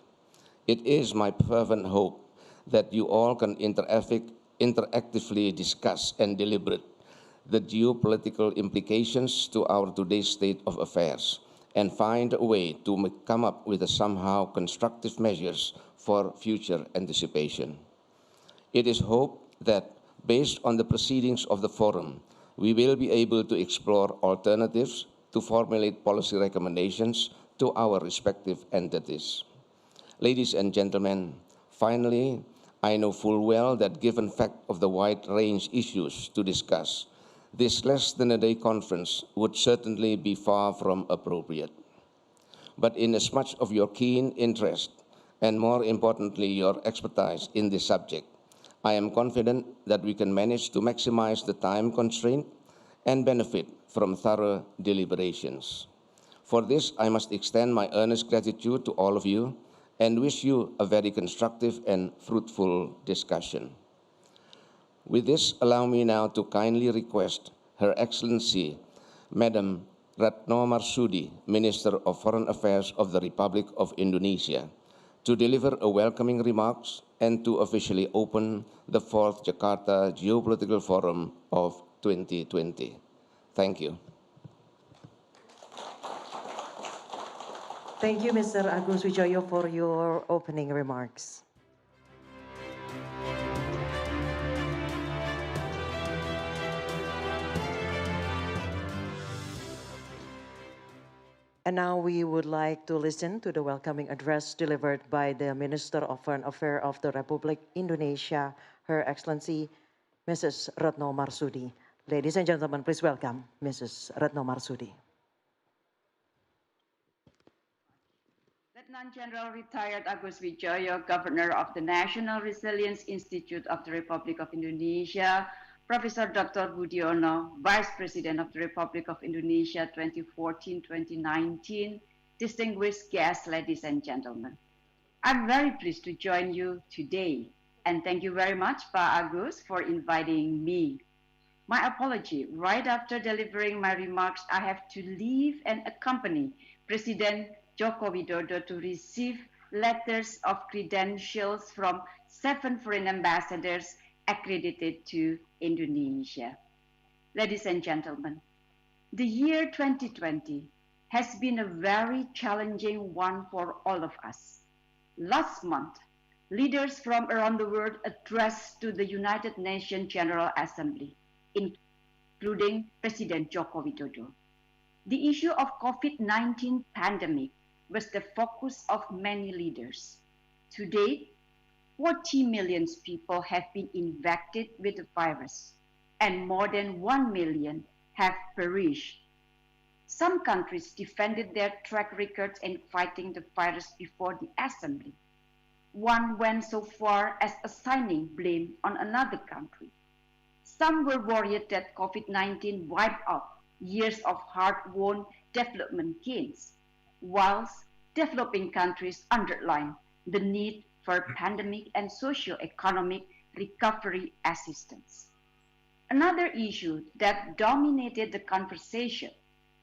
It is my fervent hope that you all can interactively discuss and deliberate the geopolitical implications to our today's state of affairs and find a way to come up with somehow constructive measures for future anticipation. It is hoped that based on the proceedings of the forum, we will be able to explore alternatives to formulate policy recommendations to our respective entities. Ladies and gentlemen, finally, I know full well that given fact of the wide range issues to discuss, this less than a day conference would certainly be far from appropriate. But inasmuch of your keen interest and more importantly your expertise in this subject, I am confident that we can manage to maximize the time constraint and benefit from thorough deliberations. For this, I must extend my earnest gratitude to all of you and wish you a very constructive and fruitful discussion. With this, allow me now to kindly request Her Excellency, Madam Retno Marsudi, Minister of Foreign Affairs of the Republic of Indonesia, to deliver a welcoming remarks and to officially open the 4th Jakarta Geopolitical Forum of 2020. Thank you. Thank you, Mr. Agus Wijoyo, for your opening remarks. And now we would like to listen to the welcoming address delivered by the Minister of Foreign Affairs of the Republic Indonesia, Her Excellency Mrs. Retno Marsudi. Ladies and gentlemen, please welcome Mrs. Retno Marsudi. Lieutenant General Retired Agus Wijoyo, Governor of the National Resilience Institute of the Republic of Indonesia, Professor Dr. Budiono, Vice President of the Republic of Indonesia 2014-2019, distinguished guests, ladies and gentlemen. I'm very pleased to join you today, and thank you very much, Pak Agus, for inviting me. My apology, right after delivering my remarks, I have to leave and accompany President Joko Widodo to receive letters of credentials from 7 foreign ambassadors accredited to Indonesia. Ladies and gentlemen, the year 2020 has been a very challenging one for all of us. Last month, leaders from around the world addressed to the United Nations General Assembly, including President Joko Widodo. The issue of COVID-19 pandemic was the focus of many leaders. Today, 40 million people have been infected with the virus, and more than 1 million have perished. Some countries defended their track records in fighting the virus before the assembly. One went so far as assigning blame on another country. Some were worried that COVID-19 wiped out years of hard-won development gains, whilst developing countries underlined the need for pandemic and socio-economic recovery assistance. Another issue that dominated the conversation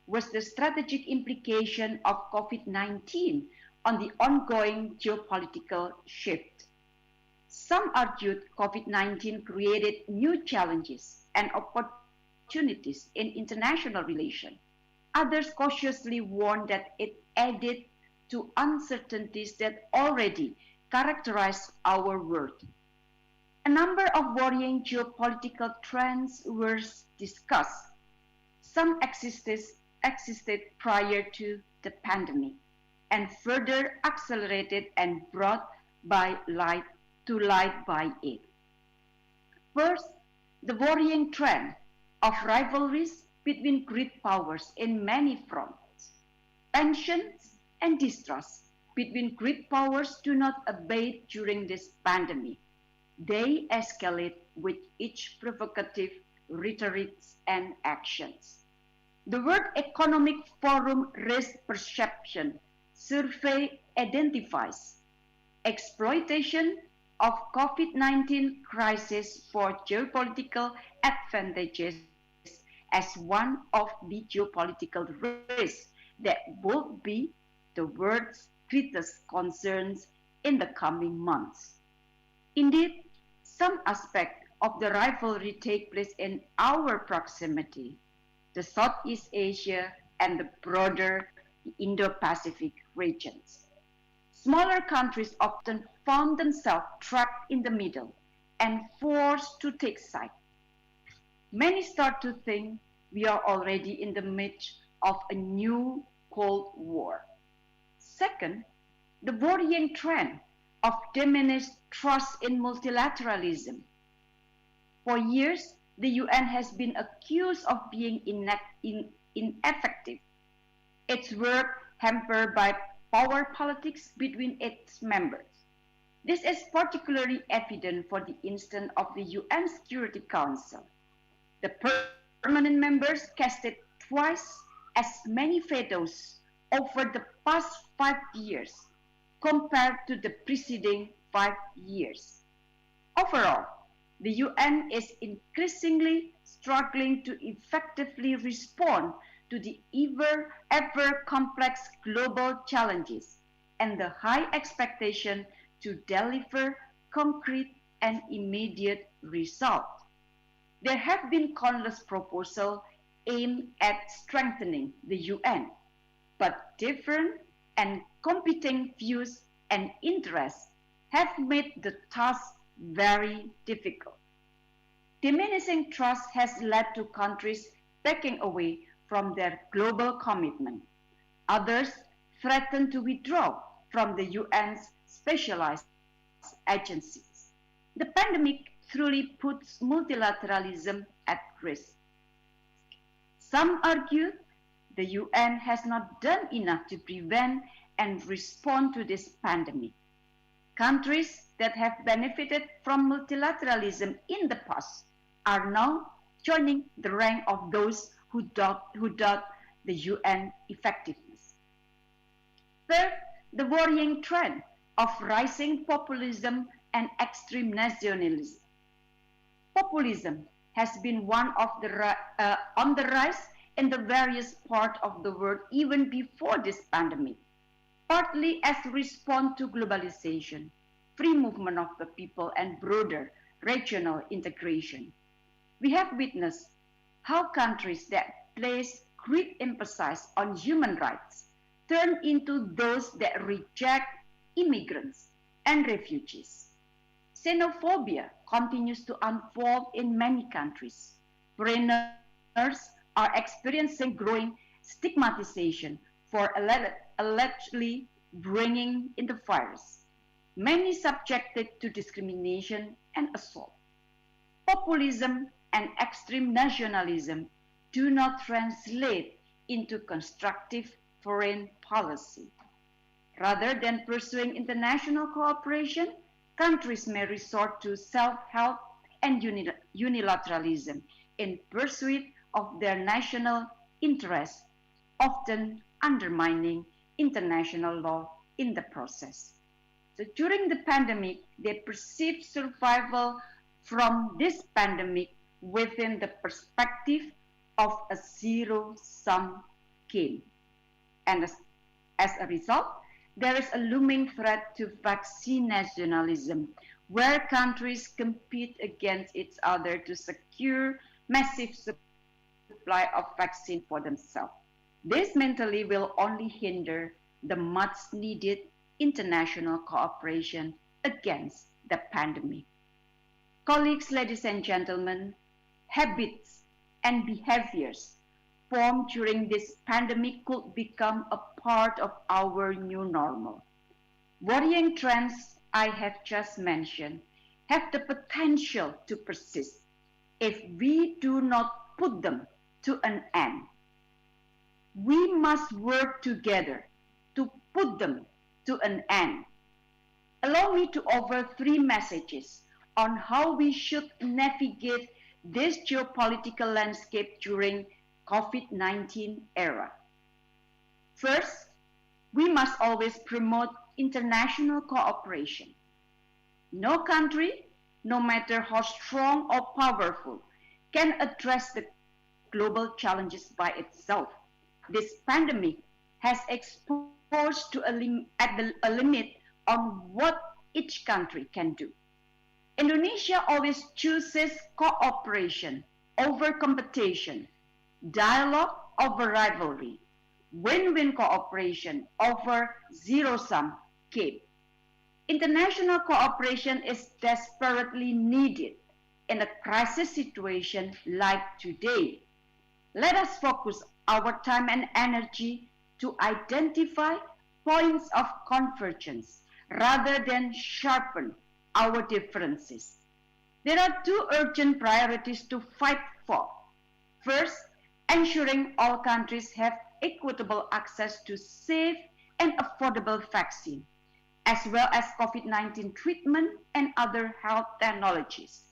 was the strategic implication of COVID-19 on the ongoing geopolitical shift. Some argued COVID-19 created new challenges and opportunities in international relations. Others cautiously warned that it added to uncertainties that already characterize our world. A number of worrying geopolitical trends were discussed. Some existed prior to the pandemic and further accelerated and brought to light by it. First, the worrying trend of rivalries between great powers in many fronts. Tensions and distrust between great powers do not abate during this pandemic. They escalate with each provocative rhetorics and actions. The World Economic Forum Risk Perception Survey identifies exploitation of COVID-19 crisis for geopolitical advantages as one of the geopolitical risks that will be the world's greatest concerns in the coming months. Indeed, some aspects of the rivalry take place in our proximity, the Southeast Asia and the broader Indo-Pacific regions. Smaller countries often found themselves trapped in the middle and forced to take side. Many start to think we are already in the midst of a new Cold War. Second, the worrying trend of diminished trust in multilateralism. For years, the UN has been accused of being ineffective, its work hampered by power politics between its members. This is particularly evident for the instance of the UN Security Council. The permanent members casted twice as many vetoes over the past 5 years compared to the preceding 5 years. Overall, the UN is increasingly struggling to effectively respond to the ever complex global challenges and the high expectation to deliver concrete and immediate results. There have been countless proposals aimed at strengthening the UN, but different and competing views and interests have made the task very difficult. Diminishing trust has led to countries backing away from their global commitment. Others threaten to withdraw from the UN's specialized agencies. The pandemic truly puts multilateralism at risk. Some argue the UN has not done enough to prevent and respond to this pandemic. Countries that have benefited from multilateralism in the past are now joining the rank of those who doubt the UN effectiveness. Third, the worrying trend of rising populism and extreme nationalism. Populism has been on the rise in the various parts of the world even before this pandemic, partly as a response to globalization, free movement of the people, and broader regional integration. We have witnessed how countries that place great emphasis on human rights turn into those that reject immigrants and refugees. Xenophobia continues to unfold in many countries. Foreigners are experiencing growing stigmatization for allegedly bringing in the virus, many subjected to discrimination and assault. Populism and extreme nationalism do not translate into constructive foreign policy. Rather than pursuing international cooperation, countries may resort to self-help and unilateralism in pursuit of their national interests, often undermining international law in the process. So during the pandemic, they perceived survival from this pandemic within the perspective of a zero-sum game. And as a result, there is a looming threat to vaccine nationalism, where countries compete against each other to secure massive supply of vaccine for themselves. This mentally will only hinder the much-needed international cooperation against the pandemic. Colleagues, ladies and gentlemen, habits and behaviors formed during this pandemic could become a part of our new normal. Worrying trends I have just mentioned have the potential to persist if we do not put them to an end. We must work together to put them to an end. Allow me to offer 3 messages on how we should navigate this geopolitical landscape during COVID-19 era. First, we must always promote international cooperation. No country, no matter how strong or powerful, can address the global challenges by itself. This pandemic has exposed to a limit on what each country can do. Indonesia always chooses cooperation over competition, dialogue over rivalry, win-win cooperation over zero-sum game. International cooperation is desperately needed in a crisis situation like today. Let us focus our time and energy to identify points of convergence rather than sharpen our differences. There are 2 urgent priorities to fight for. First, ensuring all countries have equitable access to safe and affordable vaccine, as well as COVID-19 treatment and other health technologies.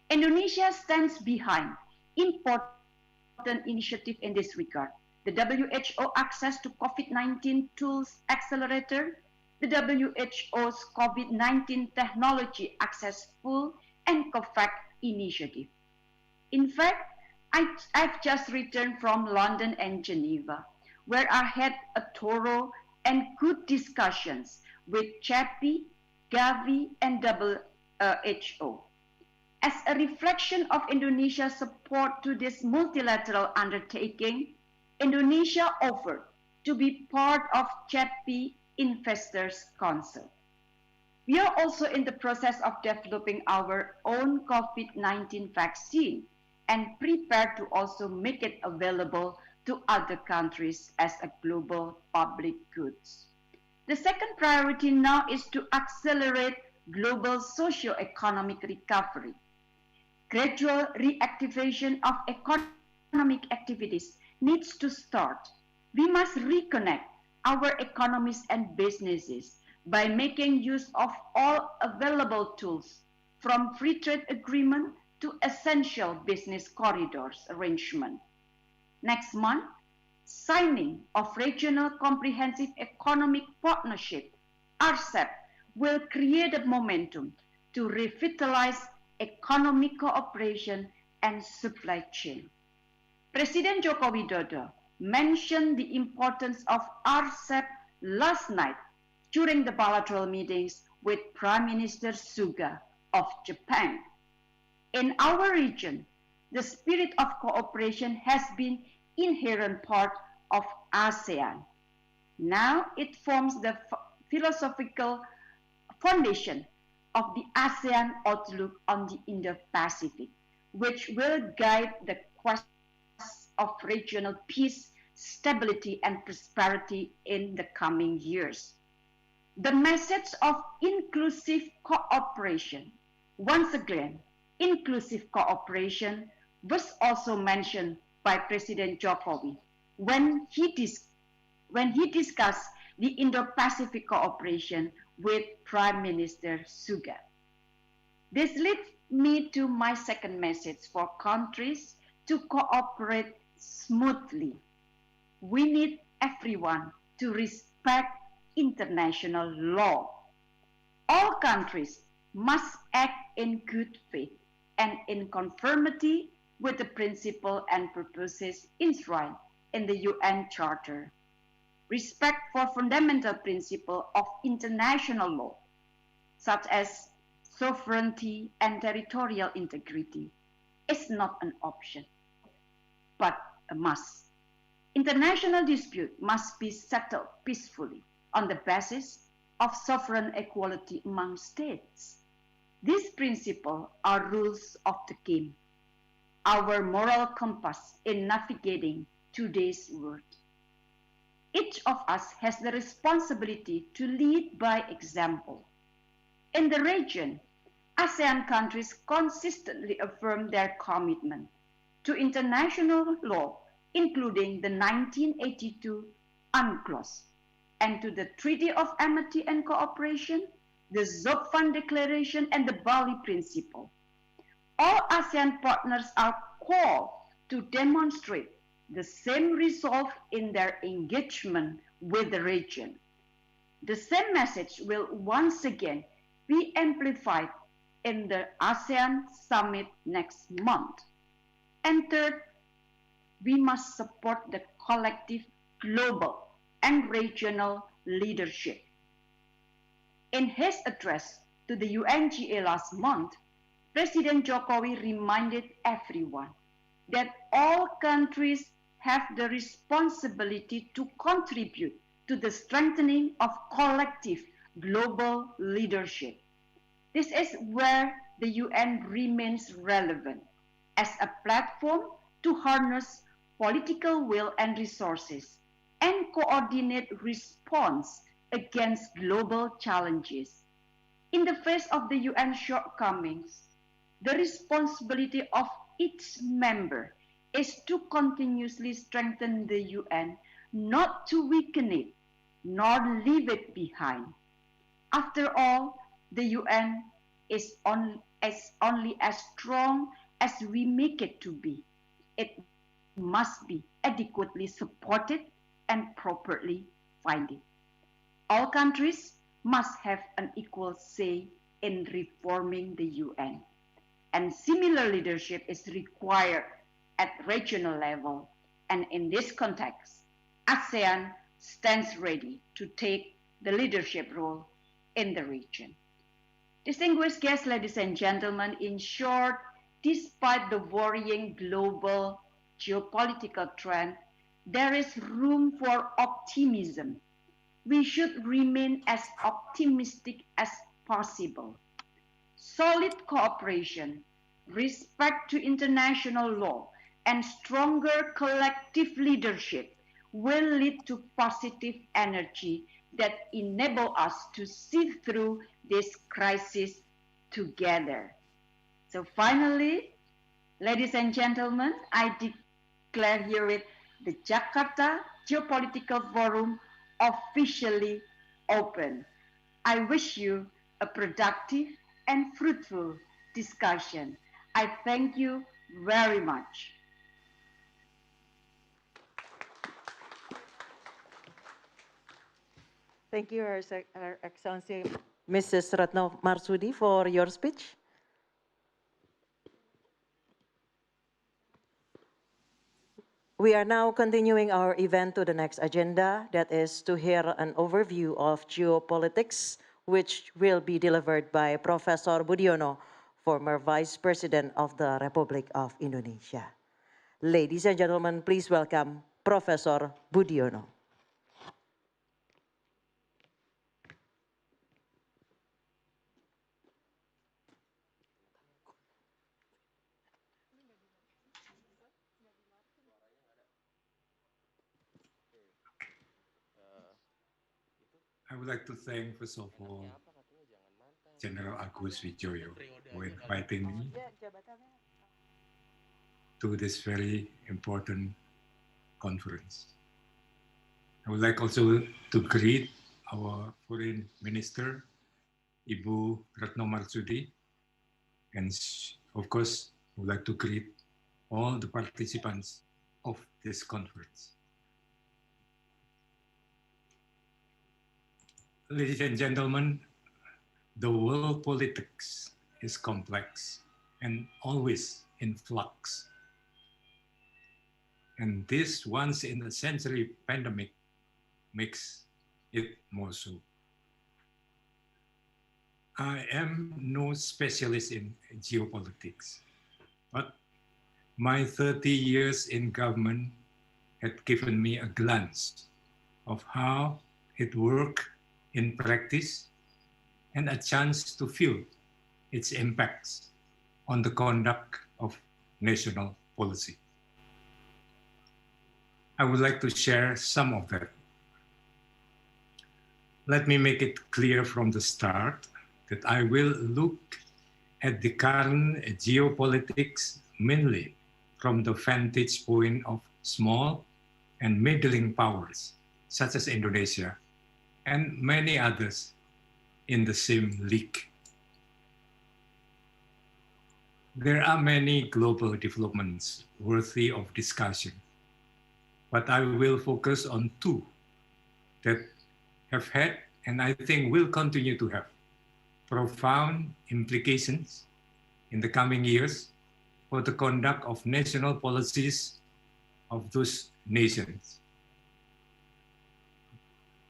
Indonesia stands behind important initiatives in this regard, the WHO Access to COVID-19 Tools Accelerator, the WHO's COVID-19 Technology Access Pool, and COVAX initiative. In fact, I've just returned from London and Geneva, where I had a thorough and good discussions with CEPI, Gavi, and WHO. As a reflection of Indonesia's support to this multilateral undertaking, Indonesia offered to be part of CEPI Investors Council. We are also in the process of developing our own COVID-19 vaccine and prepare to also make it available to other countries as a global public goods. The second priority now is to accelerate global socio-economic recovery. Gradual reactivation of economic activities needs to start. We must reconnect our economies and businesses by making use of all available tools, from free trade agreement to essential business corridors arrangement. Next month, signing of Regional Comprehensive Economic Partnership, RCEP, will create a momentum to revitalize economic cooperation and supply chain. President Joko Widodo mentioned the importance of RCEP last night during the bilateral meetings with Prime Minister Suga of Japan. In our region, the spirit of cooperation has been inherent part of ASEAN. Now it forms the philosophical foundation of the ASEAN outlook on the Indo-Pacific, which will guide the quest of regional peace, stability, and prosperity in the coming years. The message of inclusive cooperation, once again, inclusive cooperation was also mentioned by President Jokowi when he discussed the Indo-Pacific cooperation with Prime Minister Suga. This leads me to my second message for countries to cooperate smoothly. We need everyone to respect international law. All countries must act in good faith and in conformity with the principles and purposes enshrined in the UN Charter. Respect for fundamental principles of international law, such as sovereignty and territorial integrity, is not an option, but a must. International dispute must be settled peacefully on the basis of sovereign equality among states. These principles are rules of the game, our moral compass in navigating today's world. Each of us has the responsibility to lead by example. In the region, ASEAN countries consistently affirm their commitment to international law, including the 1982 UNCLOS, and to the Treaty of Amity and Cooperation, the Zophan Declaration, and the Bali Principle. All ASEAN partners are called to demonstrate the same resolve in their engagement with the region. The same message will once again be amplified in the ASEAN Summit next month. And third, we must support the collective global and regional leadership. In his address to the UNGA last month, President Jokowi reminded everyone that all countries have the responsibility to contribute to the strengthening of collective global leadership. This is where the UN remains relevant as a platform to harness political will and resources and coordinate response against global challenges. In the face of the UN shortcomings, the responsibility of each member is to continuously strengthen the UN, not to weaken it, nor leave it behind. After all, the UN is only as strong as we make it to be. It must be adequately supported and properly funded. All countries must have an equal say in reforming the UN, and similar leadership is required at regional level. And in this context, ASEAN stands ready to take the leadership role in the region. Distinguished guests, ladies and gentlemen, in short, despite the worrying global geopolitical trend, there is room for optimism. We should remain as optimistic as possible. Solid cooperation, respect to international law, and stronger collective leadership will lead to positive energy that enable us to see through this crisis together. So finally, ladies and gentlemen, I declare herewith the Jakarta Geopolitical Forum officially open. I wish you a productive and fruitful discussion. I thank you very much. Thank you, Her Excellency Mrs. Retno Marsudi, for your speech. We are now continuing our event to the next agenda, that is to hear an overview of geopolitics, which will be delivered by Professor Budiono, former Vice President of the Republic of Indonesia. Ladies and gentlemen, please welcome Professor Budiono. I would like to thank, first of all, General Agus Wijoyo for inviting me to this very important conference. I would like also to greet our Foreign Minister, Ibu Retno Marsudi, and of course, I would like to greet all the participants of this conference. Ladies and gentlemen, the world politics is complex and always in flux. And this once-in-a-century pandemic makes it more so. I am no specialist in geopolitics, but my 30 years in government had given me a glance of how it works in practice and a chance to feel its impacts on the conduct of national policy. I would like to share some of that. Let me make it clear from the start that I will look at the current geopolitics mainly from the vantage point of small and middling powers, such as Indonesia, and many others in the same league. There are many global developments worthy of discussion, but I will focus on two that have had, and I think will continue to have, profound implications in the coming years for the conduct of national policies of those nations.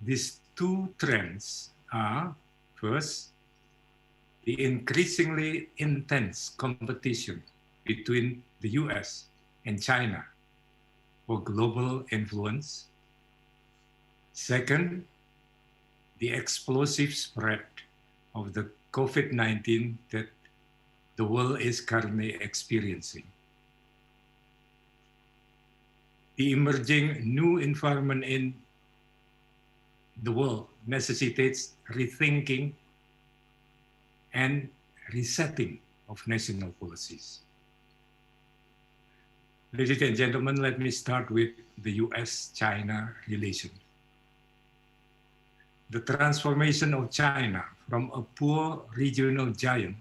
These two trends are, first, the increasingly intense competition between the US and China for global influence. Second, the explosive spread of the COVID-19 that the world is currently experiencing. The emerging new environment in the world necessitates rethinking and resetting of national policies. Ladies and gentlemen, let me start with the US-China relation. The transformation of China from a poor regional giant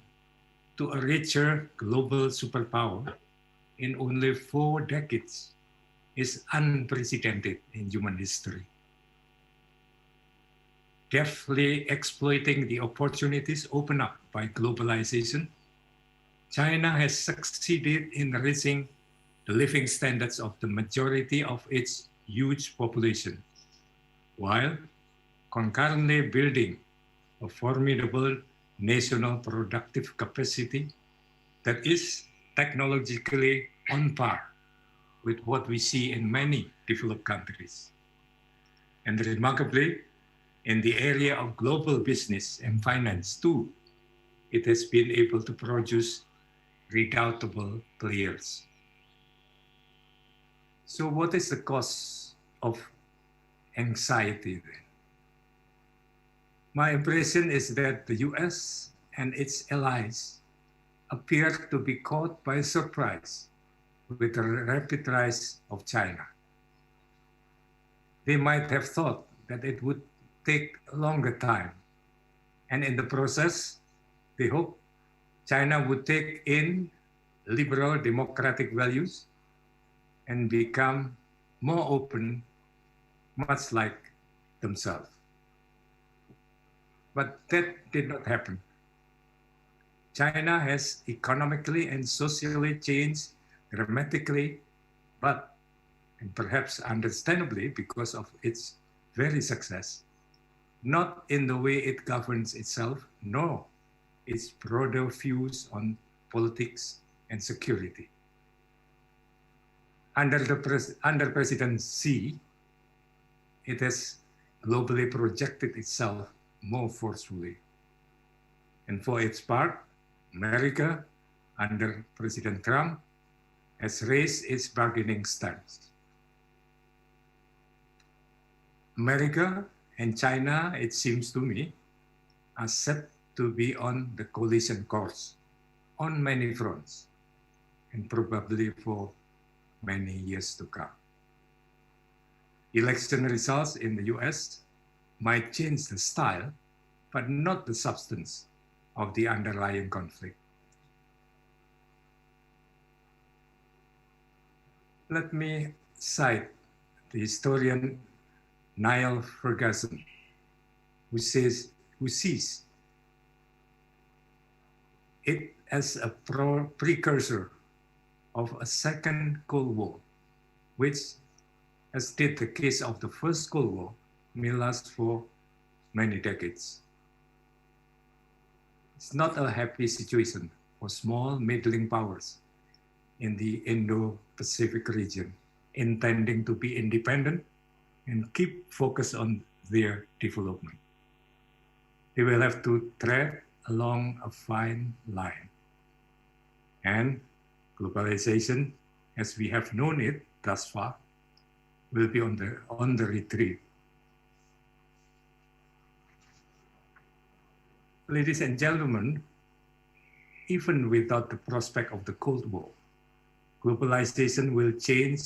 to a richer global superpower in only 4 decades is unprecedented in human history. Deftly exploiting the opportunities opened up by globalization, China has succeeded in raising the living standards of the majority of its huge population, while concurrently building a formidable national productive capacity that is technologically on par with what we see in many developed countries. And remarkably, in the area of global business and finance too, it has been able to produce redoubtable players. So what is the cause of anxiety then? My impression is that the US and its allies appear to be caught by surprise with the rapid rise of China. They might have thought that it would take a longer time, and in the process, they hope China would take in liberal democratic values and become more open, much like themselves. But that did not happen. China has economically and socially changed dramatically, but, and perhaps understandably because of its very success, not in the way it governs itself, nor its broader views on politics and security. Under President Xi, it has globally projected itself more forcefully. And for its part, America, under President Trump, has raised its bargaining stance. America and China, it seems to me, are set to be on the collision course on many fronts, and probably for many years to come. Election results in the US might change the style, but not the substance of the underlying conflict. Let me cite the historian Niall Ferguson, who sees it as a precursor of a second Cold War, which, as did the case of the first Cold War, may last for many decades. It's not a happy situation for small middling powers in the Indo-Pacific region, intending to be independent and keep focus on their development. They will have to tread along a fine line. And globalization, as we have known it thus far, will be on the retreat. Ladies and gentlemen, even without the prospect of the Cold War, globalization will change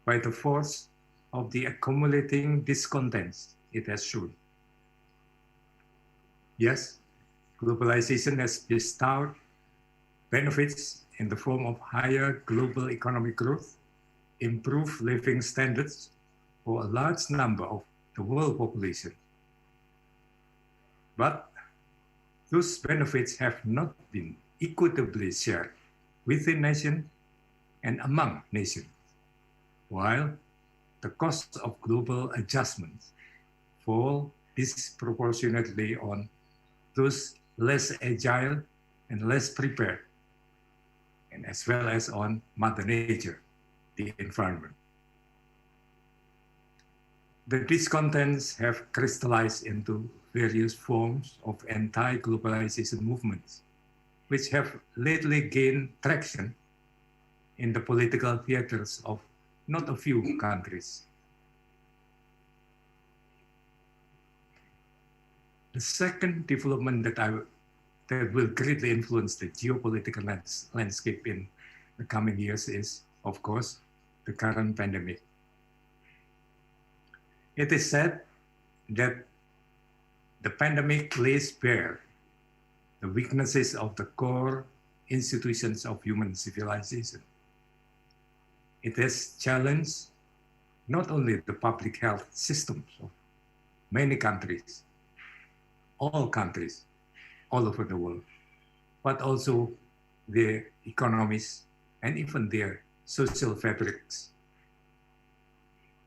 by the force of the accumulating discontents it has shown. Yes, globalization has bestowed benefits in the form of higher global economic growth, improved living standards for a large number of the world population. But those benefits have not been equitably shared within nations and among nations, while the costs of global adjustments fall disproportionately on those less agile and less prepared, and as well as on Mother Nature, the environment. The discontents have crystallized into various forms of anti-globalization movements, which have lately gained traction in the political theaters of not a few countries. The second development that will greatly influence the geopolitical landscape in the coming years is, of course, the current pandemic. It is said that the pandemic lays bare the weaknesses of the core institutions of human civilization. It has challenged not only the public health systems of many countries, all over the world, but also their economies and even their social fabrics.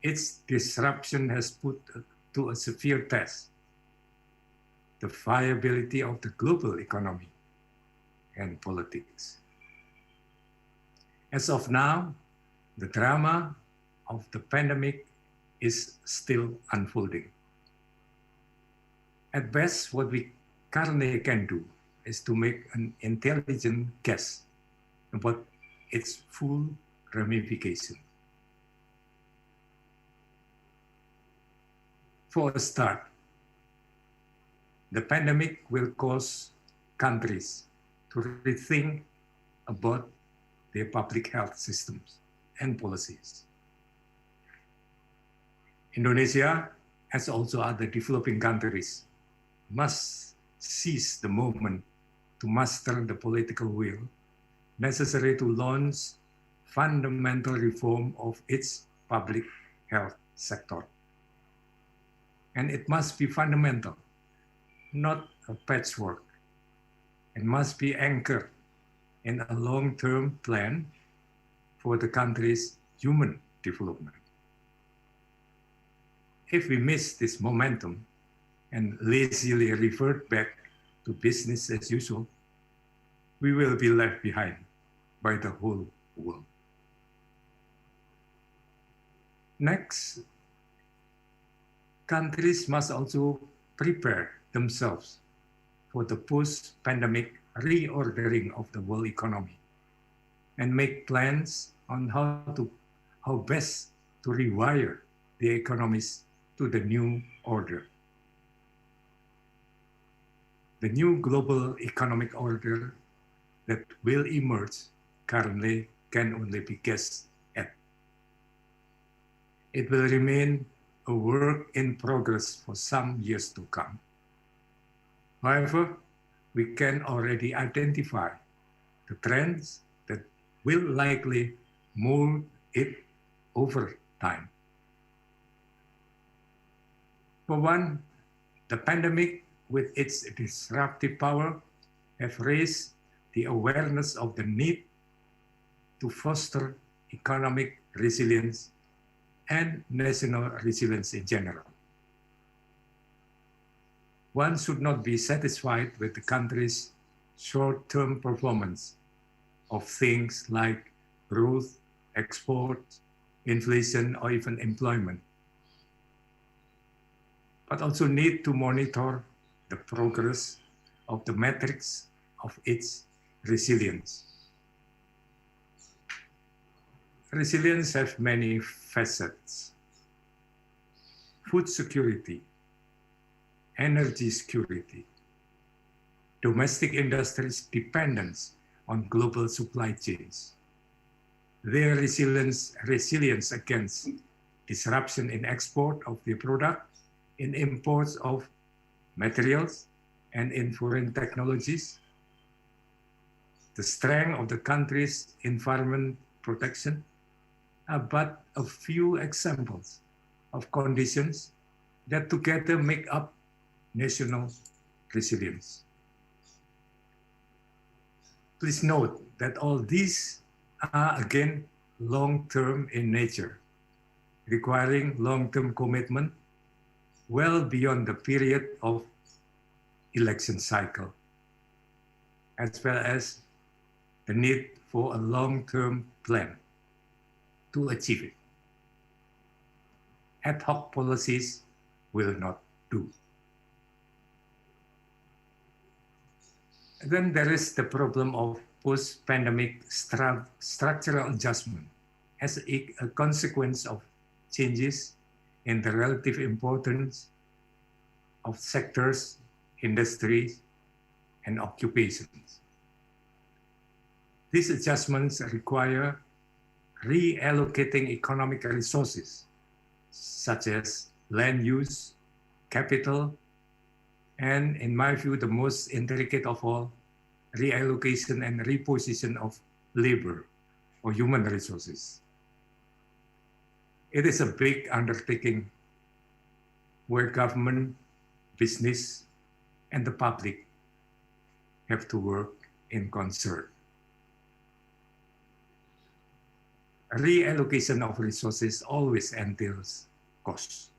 Its disruption has put to a severe test the viability of the global economy and politics. As of now, the drama of the pandemic is still unfolding. At best, what we currently can do is to make an intelligent guess about its full ramifications. For a start, the pandemic will cause countries to rethink about their public health systems and policies. Indonesia, as also other developing countries, must seize the moment to muster the political will necessary to launch fundamental reform of its public health sector. And it must be fundamental, not a patchwork, and must be anchored in a long-term plan for the country's human development. If we miss this momentum and lazily revert back to business as usual, we will be left behind by the whole world. Next, countries must also prepare themselves for the post-pandemic reordering of the world economy and make plans on how best to rewire the economies to the new order. The new global economic order that will emerge currently can only be guessed at. It will remain a work in progress for some years to come. However, we can already identify the trends that will likely mold it over time. For one, the pandemic with its disruptive power have raised the awareness of the need to foster economic resilience and national resilience in general. One should not be satisfied with the country's short-term performance of things like growth, export, inflation, or even employment, but also need to monitor the progress of the metrics of its resilience. Resilience has many facets: food security, energy security, domestic industries' dependence on global supply chains, their resilience against disruption in export of their product, in imports of materials, and in foreign technologies, the strength of the country's environment protection are but a few examples of conditions that together make up national resilience. Please note that all these are again long-term in nature, requiring long-term commitment well beyond the period of election cycle, as well as the need for a long-term plan to achieve it. Ad hoc policies will not do. Then there is the problem of post-pandemic structural adjustment as a consequence of changes in the relative importance of sectors, industries, and occupations. These adjustments require reallocating economic resources, such as land use, capital, and in my view, the most intricate of all, reallocation and reposition of labor or human resources It is a big undertaking where government, business, and the public have to work in concert. Reallocation of resources always entails costs,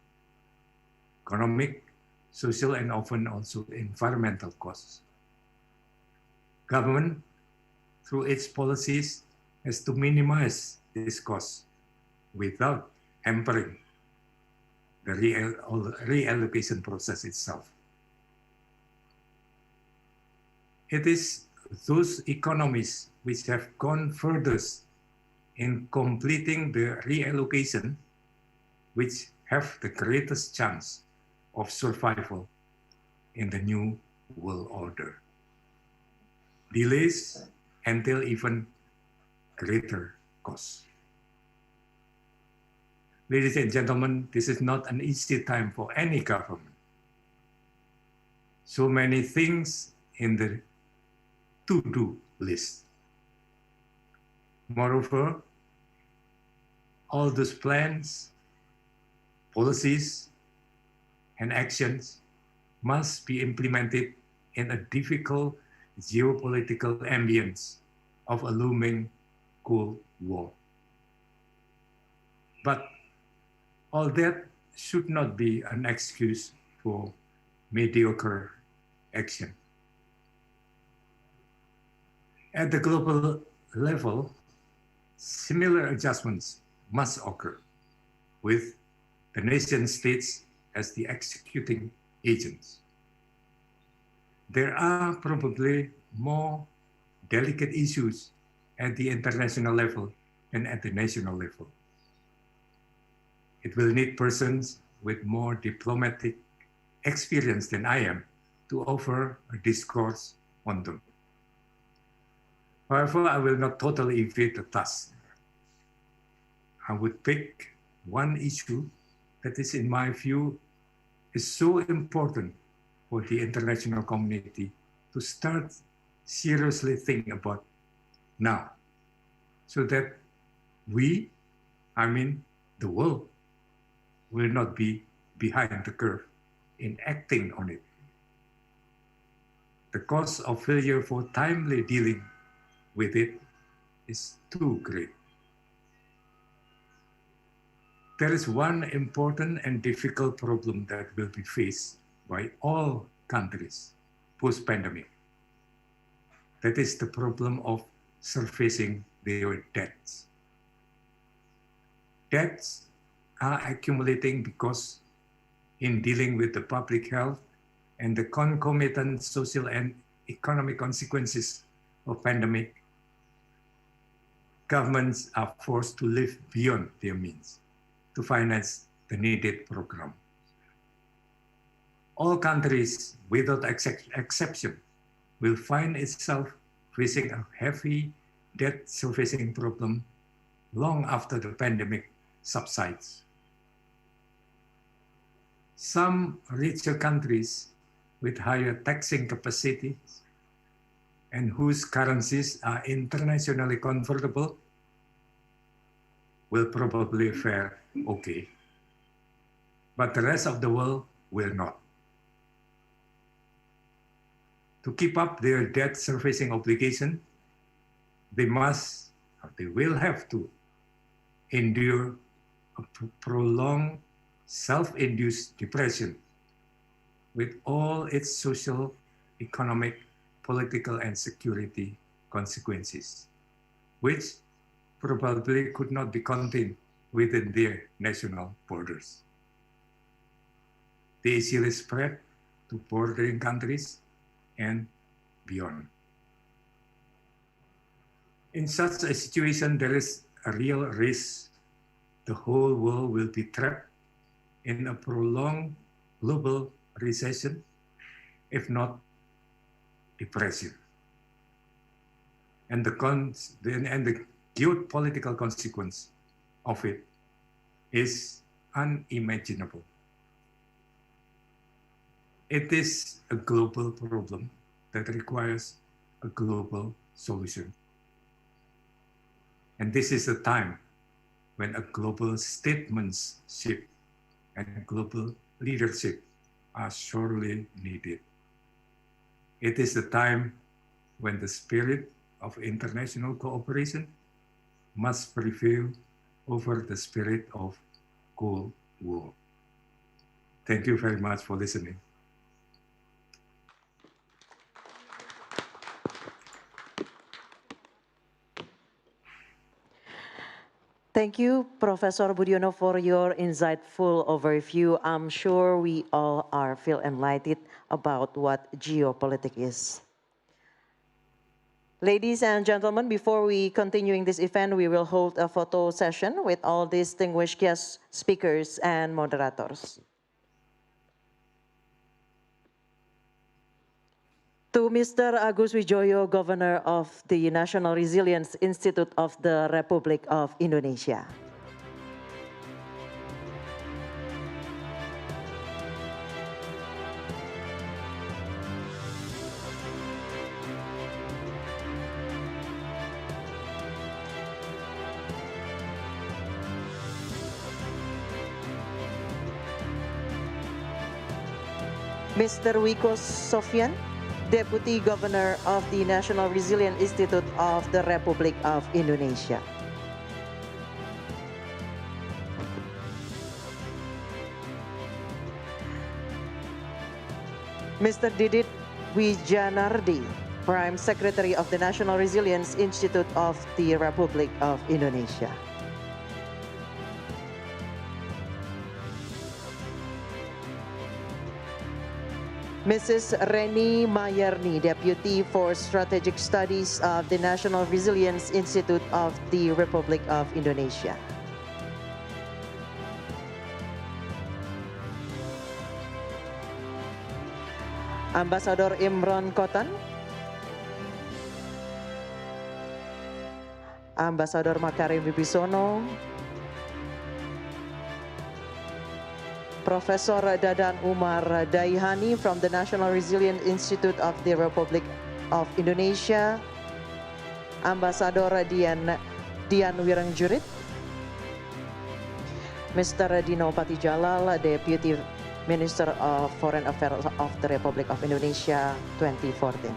economic, social, and often also environmental costs. Government, through its policies, has to minimize these costs without hampering the reallocation process itself. It is those economies which have gone furthest in completing the reallocation which have the greatest chance of survival in the new world order. Delays entail even greater costs. Ladies and gentlemen, this is not an easy time for any government. So many things in the to-do list. Moreover, all those plans, policies, and actions must be implemented in a difficult geopolitical ambience of a looming Cold War. But all that should not be an excuse for mediocre action. At the global level, similar adjustments must occur with the nation states as the executing agents. There are probably more delicate issues at the international level than at the national level. It will need persons with more diplomatic experience than I am to offer a discourse on them. However, I will not totally evade the task. I would pick one issue that is, in my view, is so important for the international community to start seriously thinking about now, so that we, I mean the world, will not be behind the curve in acting on it. The cost of failure for timely dealing with it is too great. There is one important and difficult problem that will be faced by all countries post-pandemic. That is the problem of surfacing their debts. Debts are accumulating because in dealing with the public health and the concomitant social and economic consequences of pandemic, governments are forced to live beyond their means to finance the needed program. All countries, without exception, will find itself facing a heavy debt servicing problem long after the pandemic subsides. Some richer countries with higher taxing capacities and whose currencies are internationally convertible will probably fare okay, but the rest of the world will not. To keep up their debt servicing obligation, they will have to endure a prolonged self-induced depression with all its social, economic, political, and security consequences, which probably could not be contained within their national borders. They easily spread to bordering countries and beyond. In such a situation, there is a real risk the whole world will be trapped in a prolonged global recession, if not depression. And the geopolitical consequence of it is unimaginable. It is a global problem that requires a global solution. And this is the time when a global statesmanship and global leadership are sorely needed. It is the time when the spirit of international cooperation must prevail over the spirit of Cold War. Thank you very much for listening. Thank you, Professor Budiono, for your insightful overview. I'm sure we all feel enlightened about what geopolitics is. Ladies and gentlemen, before we continuing this event, we will hold a photo session with all distinguished guest speakers and moderators. To Mr. Agus Wijoyo, Governor of the National Resilience Institute of the Republic of Indonesia. Mr. Wiko Sofian, Deputy Governor of the National Resilience Institute of the Republic of Indonesia. Mr. Didit Wijanardi, Prime Secretary of the National Resilience Institute of the Republic of Indonesia. Mrs. Reni Mayerni, Deputy for Strategic Studies of the National Resilience Institute of the Republic of Indonesia. Ambassador Imron Kotan, Ambassador Makarim Wibisono, Professor Dadan Umar Daihani from the National Resilience Institute of the Republic of Indonesia, Ambassador Dian Wirangjurit, Mr. Dino Patijalal, Deputy Minister of Foreign Affairs of the Republic of Indonesia 2014.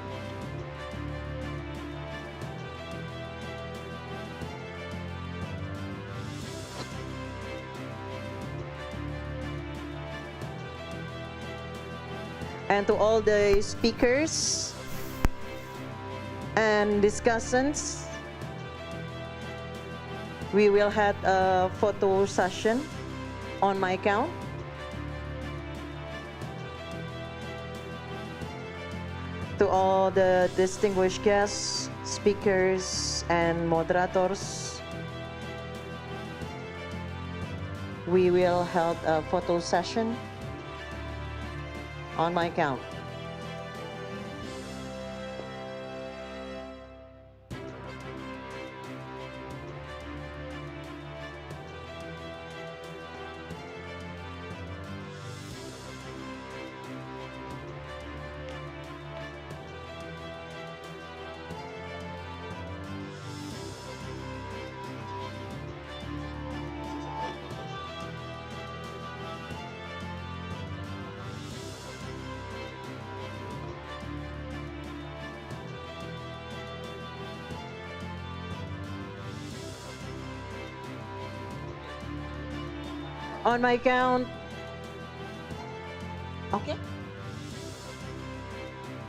And to all the speakers and discussants, we will have a photo session on my count. To all the distinguished guests, speakers, and moderators, we will have a photo session on my count. On my count, okay?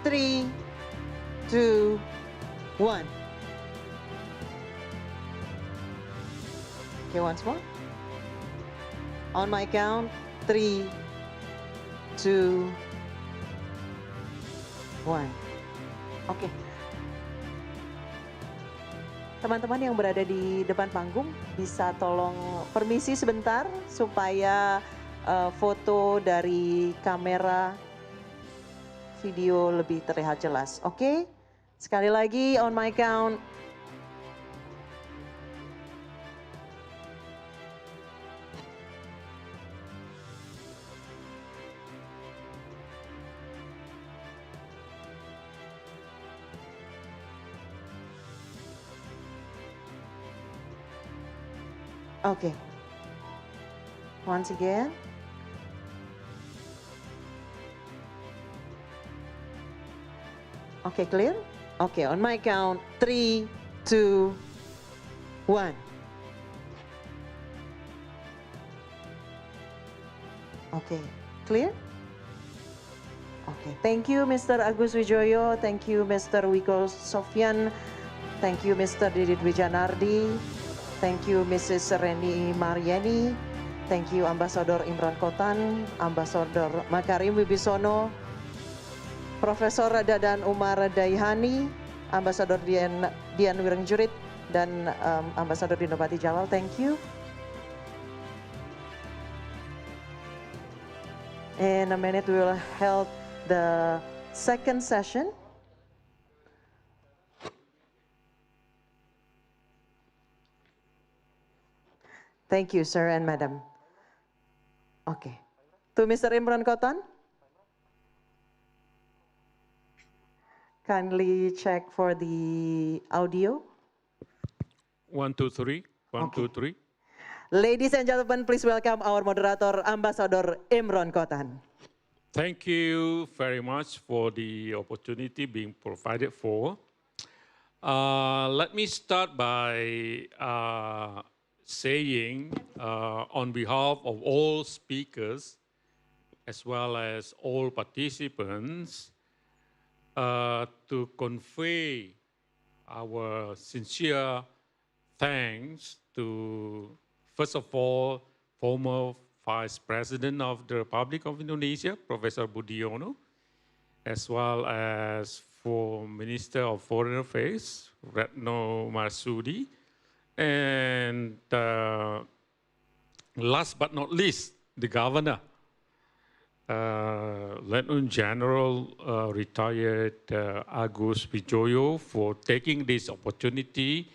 3, 2, 1. Okay, once more. On my count, 3, 2, 1. Okay. Teman-teman yang berada di depan panggung bisa tolong permisi sebentar supaya foto dari kamera video lebih terlihat jelas. Oke? Sekali lagi on my count. Okay. Once again. Okay, clear? Okay, on my count, 3, 2, 1. Okay, clear? Okay, thank you, Mr. Agus Wijoyo. Thank you, Mr. Wiko Sofyan. Thank you, Mr. Didit Wijanardi. Thank you, Mrs. Reni Mariani. Thank you, Ambassador Imran Kotan, Ambassador Makarim Wibisono, Profesor Dadan Umar Daihani, Ambassador Dian Wirengjurit, dan Ambassador Dinopati Jalal. Thank you. In a minute, we will hold the second session. Thank you, sir and madam. Okay. To Mr. Imran Kotan. Kindly check for the audio. 1, 2, 3. 1, 2, 3. Ladies and gentlemen, please welcome our moderator, Ambassador Imran Kotan. Thank you very much for the opportunity being provided for. Let me start by saying on behalf of all speakers, as well as all participants, to convey our sincere thanks to, first of all, former Vice President of the Republic of Indonesia, Professor Budiono, as well as for Minister of Foreign Affairs, Retno Marsudi, and last but not least, the Governor, Lieutenant General retired Agus Wijoyo, for taking this opportunity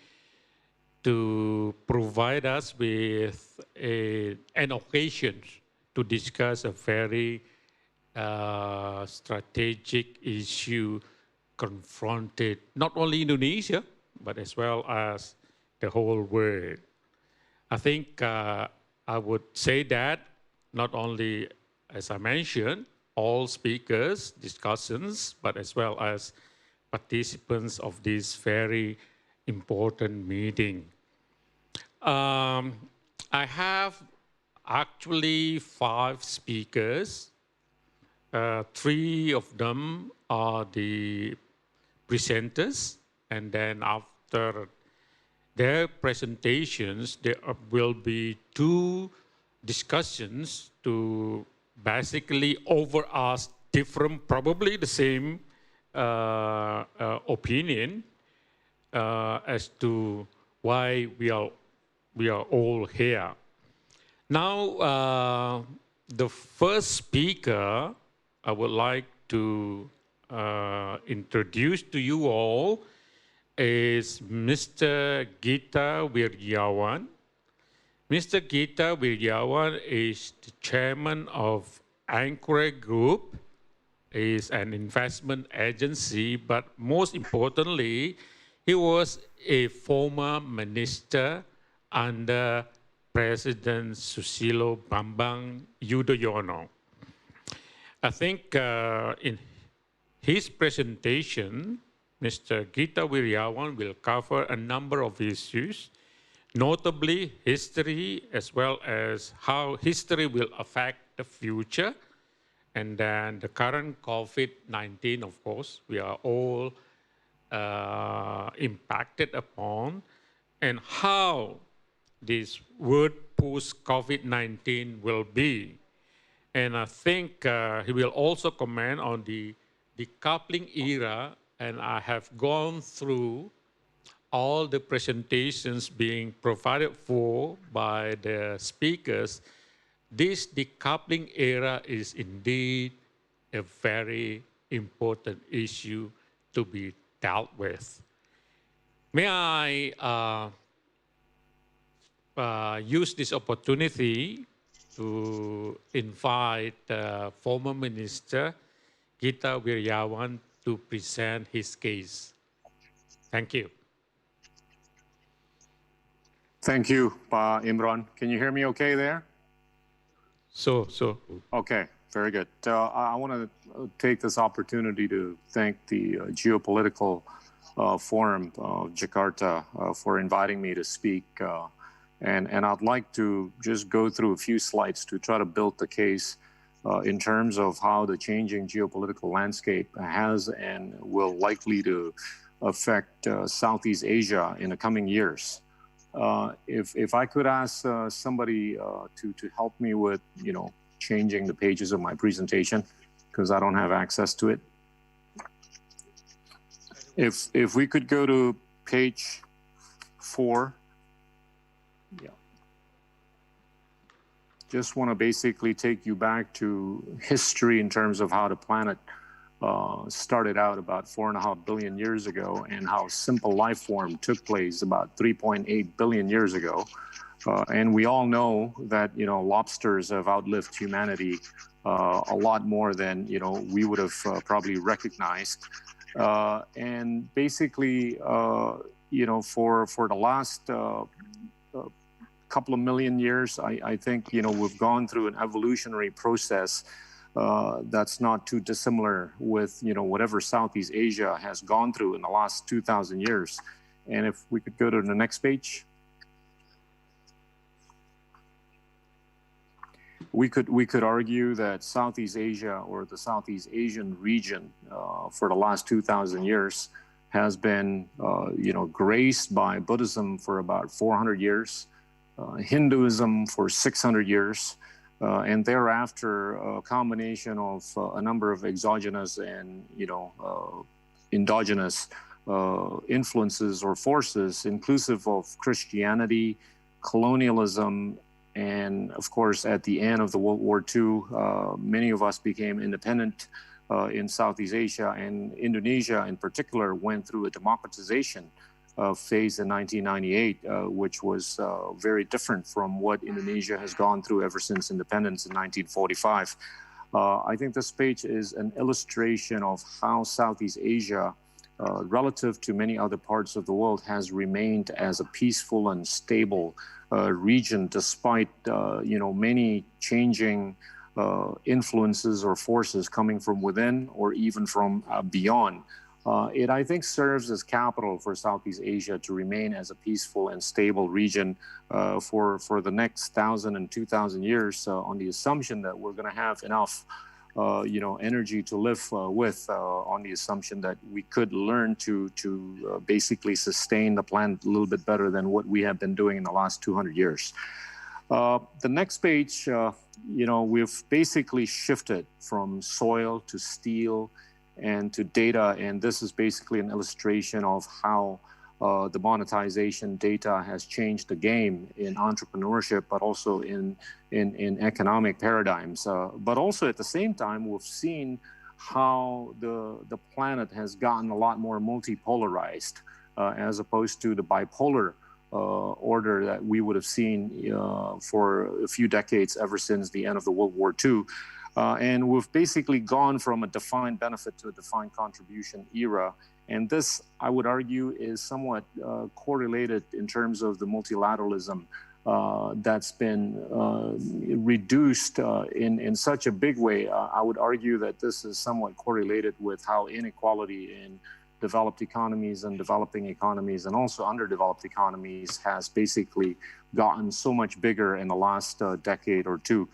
to provide us with an occasion to discuss a very strategic issue confronted not only Indonesia, but as well as the whole world. I think I would say that not only, as I mentioned, all speakers, discussants, but as well as participants of this very important meeting. I have actually 5 speakers. 3 of them are the presenters, and then after their presentations, there will be 2 discussions to basically over-ask different, probably the same opinion as to why we are all here. Now, the first speaker I would like to introduce to you all is Mr. Gita Wirjawan. Mr. Gita Wirjawan is the chairman of Anchor Group, is an investment agency, but most importantly, he was a former minister under President Susilo Bambang Yudhoyono. I think in his presentation, Mr. Gita Wirjawan will cover a number of issues, notably history, as well as how history will affect the future, and then the current COVID-19, of course, we are all impacted upon, and how this world post-COVID-19 will be. And I think he will also comment on the decoupling era, and I have gone through all the presentations being provided for by the speakers. This decoupling era is indeed a very important issue to be dealt with. May I use this opportunity to invite former Minister Gita Wirjawan to present his case. Thank you. Thank you, Pa Imran. Can you hear me okay there? So. Okay, very good. I want to take this opportunity to thank the Geopolitical Forum of Jakarta for inviting me to speak. And I'd like to just go through a few slides to try to build the case in terms of how the changing geopolitical landscape has and will likely to affect Southeast Asia in the coming years. If I could ask somebody to help me with, changing the pages of my presentation, because I don't have access to it. If we could go to page 4. Yeah. Just want to basically take you back to history in terms of how the planet started out about 4.5 billion years ago, and how simple life form took place about 3.8 billion years ago. And we all know that, lobsters have outlived humanity a lot more than, we would have probably recognized. And basically, for the last couple of million years, I think, we've gone through an evolutionary process that's not too dissimilar with, whatever Southeast Asia has gone through in the last 2,000 years. And if we could go to the next page. We could argue that Southeast Asia, or the Southeast Asian region, for the last 2,000 years has been, graced by Buddhism for about 400 years, Hinduism for 600 years, and thereafter a combination of a number of exogenous and, endogenous influences or forces, inclusive of Christianity, colonialism, and of course, at the end of the World War II, many of us became independent in Southeast Asia, and Indonesia in particular went through a democratization phase in 1998, which was very different from what Indonesia has gone through ever since independence in 1945. I think this page is an illustration of how Southeast Asia, relative to many other parts of the world, has remained as a peaceful and stable region, despite many changing influences or forces coming from within or even from beyond. It, I think, serves as capital for Southeast Asia to remain as a peaceful and stable region for the next 1,000 and 2,000 years, on the assumption that we're going to have enough energy to live with, on the assumption that we could learn to basically sustain the planet a little bit better than what we have been doing in the last 200 years. The next page, we've basically shifted from soil to steel and to data, and this is basically an illustration of how the monetization data has changed the game in entrepreneurship, but also in economic paradigms. But also at the same time, we've seen how the planet has gotten a lot more multipolarized, as opposed to the bipolar order that we would have seen for a few decades ever since the end of the World War II. And we've basically gone from a defined benefit to a defined contribution era. And this, I would argue, is somewhat correlated in terms of the multilateralism that's been reduced in such a big way. I would argue that this is somewhat correlated with how inequality in developed economies and developing economies and also underdeveloped economies has basically gotten so much bigger in the last decade or two.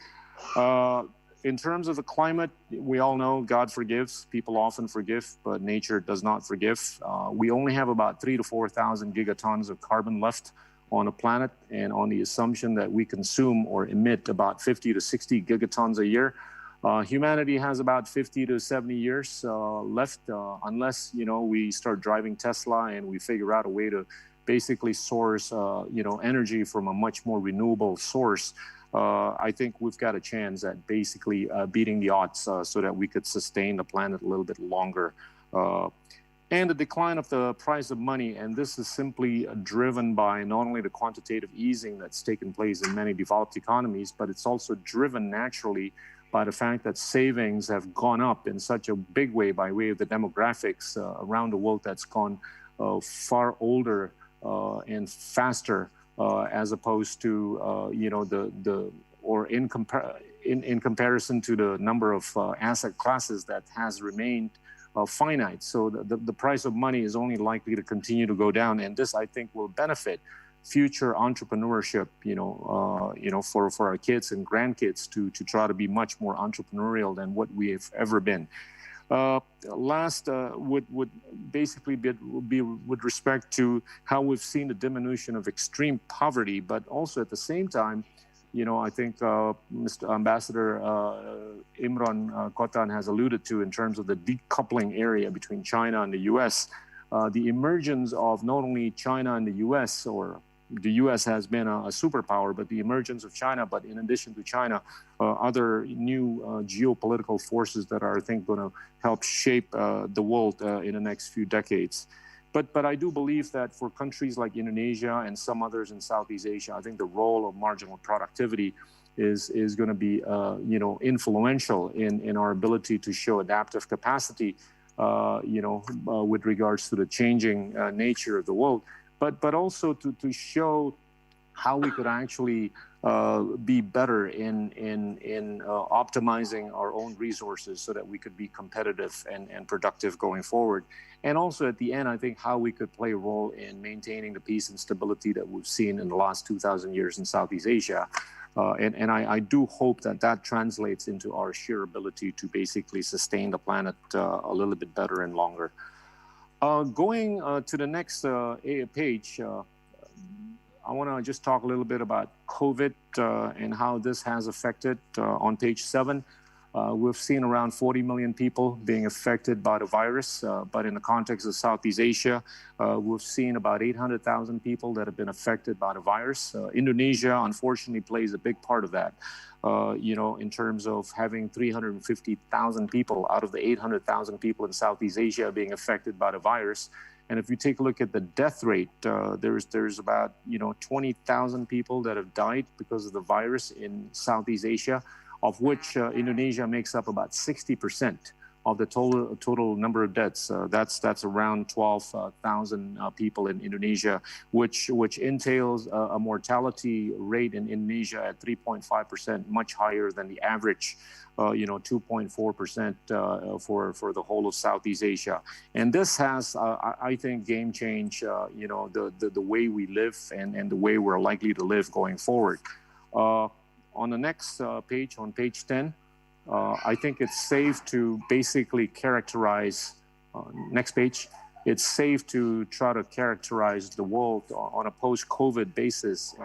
In terms of the climate, we all know God forgives. People often forgive, but nature does not forgive. We only have about 3,000 to 4,000 gigatons of carbon left on the planet, and on the assumption that we consume or emit about 50 to 60 gigatons a year, humanity has about 50 to 70 years left, unless we start driving Tesla and we figure out a way to basically source energy from a much more renewable source. I think we've got a chance at basically beating the odds so that we could sustain the planet a little bit longer. And the decline of the price of money, and this is simply driven by not only the quantitative easing that's taken place in many developed economies, but it's also driven naturally by the fact that savings have gone up in such a big way by way of the demographics around the world that's gone far older and faster as opposed to in comparison to the number of asset classes that has remained finite. So the price of money is only likely to continue to go down, and this, I think, will benefit future entrepreneurship, for our kids and grandkids to try to be much more entrepreneurial than what we have ever been. Last would basically be with respect to how we've seen the diminution of extreme poverty, but also at the same time, I think Mr. Ambassador Imran Kotan has alluded to in terms of the decoupling area between China and the U.S., the emergence of not only China and the U.S., or the U.S. has been a superpower, but the emergence of China, but in addition to China, other new geopolitical forces that are, I think, going to help shape the world in the next few decades. But I do believe that for countries like Indonesia and some others in Southeast Asia, I think the role of marginal productivity is going to be influential in our ability to show adaptive capacity, with regards to the changing nature of the world, but also to show how we could actually be better in optimizing our own resources so that we could be competitive and productive going forward. And also at the end, I think how we could play a role in maintaining the peace and stability that we've seen in the last 2,000 years in Southeast Asia. And I do hope that translates into our sheer ability to basically sustain the planet a little bit better and longer. Going to the next page, I want to just talk a little bit about COVID and how this has affected. On page 7, we've seen around 40 million people being affected by the virus, but in the context of Southeast Asia, we've seen about 800,000 people that have been affected by the virus. Indonesia, unfortunately, plays a big part of that, in terms of having 350,000 people out of the 800,000 people in Southeast Asia being affected by the virus. And if you take a look at the death rate, there's about 20,000 people that have died because of the virus in Southeast Asia, of which Indonesia makes up about 60% of the total number of deaths. That's around 12,000 people in Indonesia, which entails a mortality rate in Indonesia at 3.5%, much higher than the average, 2.4% for the whole of Southeast Asia. And this has, I think, game change, the way we live and the way we're likely to live going forward. On the next page, on page 10, I think it's safe to basically characterize, next page, it's safe to try to characterize the world on a post-COVID basis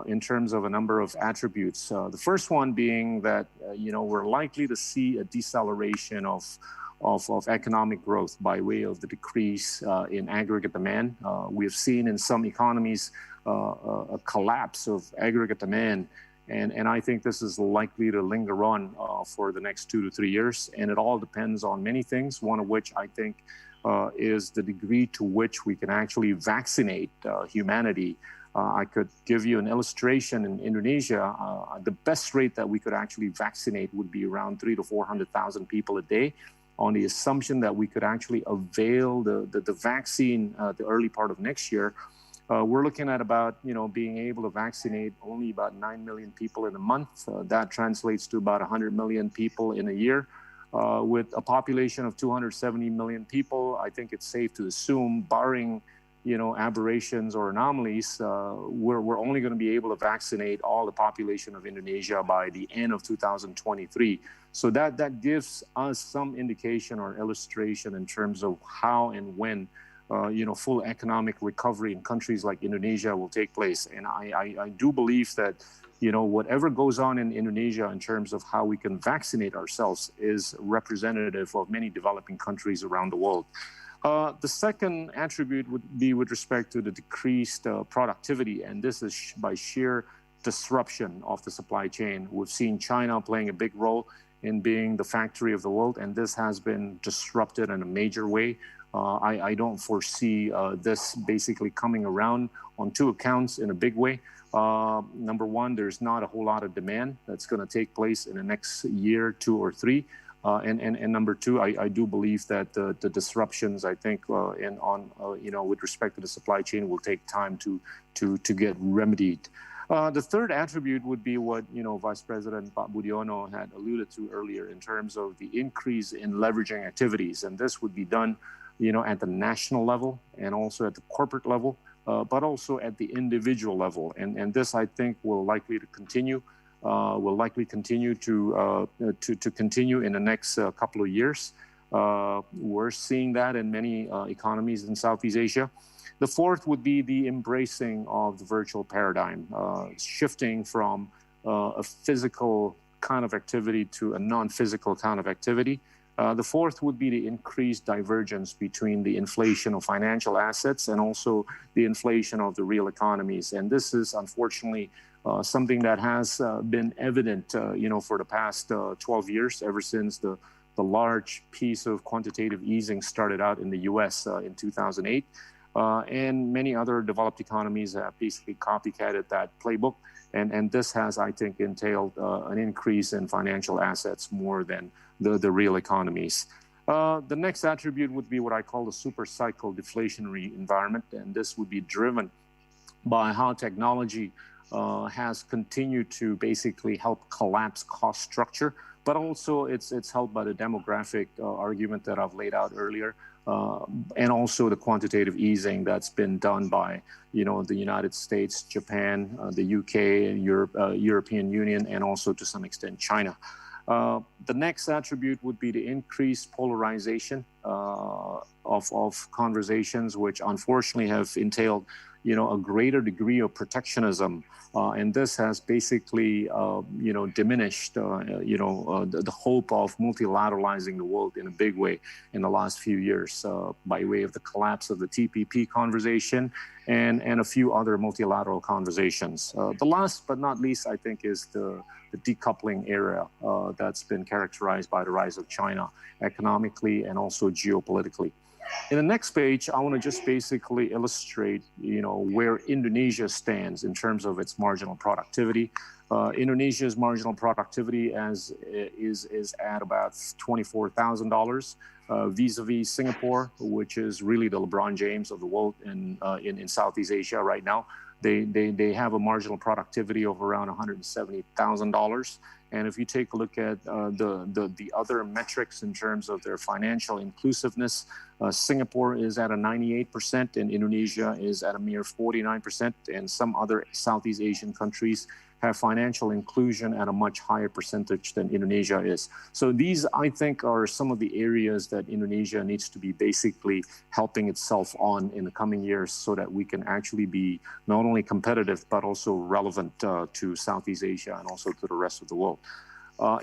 in terms of a number of attributes. The first one being that, we're likely to see a deceleration of economic growth by way of the decrease in aggregate demand. We have seen in some economies a collapse of aggregate demand. And I think this is likely to linger on for the next 2 to 3 years. And it all depends on many things, one of which I think is the degree to which we can actually vaccinate humanity. I could give you an illustration. In Indonesia, the best rate that we could actually vaccinate would be around 300,000 to 400,000 people a day, on the assumption that we could actually avail the vaccine the early part of next year. We're looking at about, being able to vaccinate only about 9 million people in a month. That translates to about 100 million people in a year. With a population of 270 million people, I think it's safe to assume, barring, aberrations or anomalies, we're only going to be able to vaccinate all the population of Indonesia by the end of 2023. So that gives us some indication or illustration in terms of how and when full economic recovery in countries like Indonesia will take place. And I do believe that, whatever goes on in Indonesia in terms of how we can vaccinate ourselves is representative of many developing countries around the world. The second attribute would be with respect to the decreased productivity, and this is by sheer disruption of the supply chain. We've seen China playing a big role in being the factory of the world, and this has been disrupted in a major way. I don't foresee this basically coming around on 2 accounts in a big way. Number one, there's not a whole lot of demand that's going to take place in the next year, 2 or 3. And number two, I do believe that the disruptions, I think, with respect to the supply chain will take time to get remedied. The third attribute would be what Vice President Pak Budiono had alluded to earlier in terms of the increase in leveraging activities, and this would be done, at the national level and also at the corporate level, but also at the individual level, and this I think will likely continue to continue in the next couple of years. We're seeing that in many economies in Southeast Asia. The fourth would be the embracing of the virtual paradigm, shifting from a physical kind of activity to a non-physical kind of activity. The fourth would be the increased divergence between the inflation of financial assets and also the inflation of the real economies. And this is unfortunately something that has been evident, for the past 12 years, ever since the large piece of quantitative easing started out in the US in 2008. And many other developed economies have basically copycatted that playbook. And this has, I think, entailed an increase in financial assets more than the real economies. The next attribute would be what I call the super cycle deflationary environment. And this would be driven by how technology has continued to basically help collapse cost structure, but also it's helped by the demographic argument that I've laid out earlier, and also the quantitative easing that's been done by the United States, Japan, the UK, and European Union, and also to some extent China. The next attribute would be the increased polarization of conversations, which unfortunately have entailed a greater degree of protectionism, and this has basically diminished the hope of multilateralizing the world in a big way in the last few years by way of the collapse of the TPP conversation and a few other multilateral conversations. The last but not least, I think, is the decoupling era that's been characterized by the rise of China economically and also geopolitically. In the next page, I want to just basically illustrate, where Indonesia stands in terms of its marginal productivity. Indonesia's marginal productivity is at about $24,000 vis-a-vis Singapore, which is really the LeBron James of the world in Southeast Asia right now. They have a marginal productivity of around $170,000. And if you take a look at the other metrics in terms of their financial inclusiveness, Singapore is at a 98% and Indonesia is at a mere 49%, and some other Southeast Asian countries have financial inclusion at a much higher percentage than Indonesia is. So these, I think, are some of the areas that Indonesia needs to be basically helping itself on in the coming years so that we can actually be not only competitive, but also relevant to Southeast Asia and also to the rest of the world.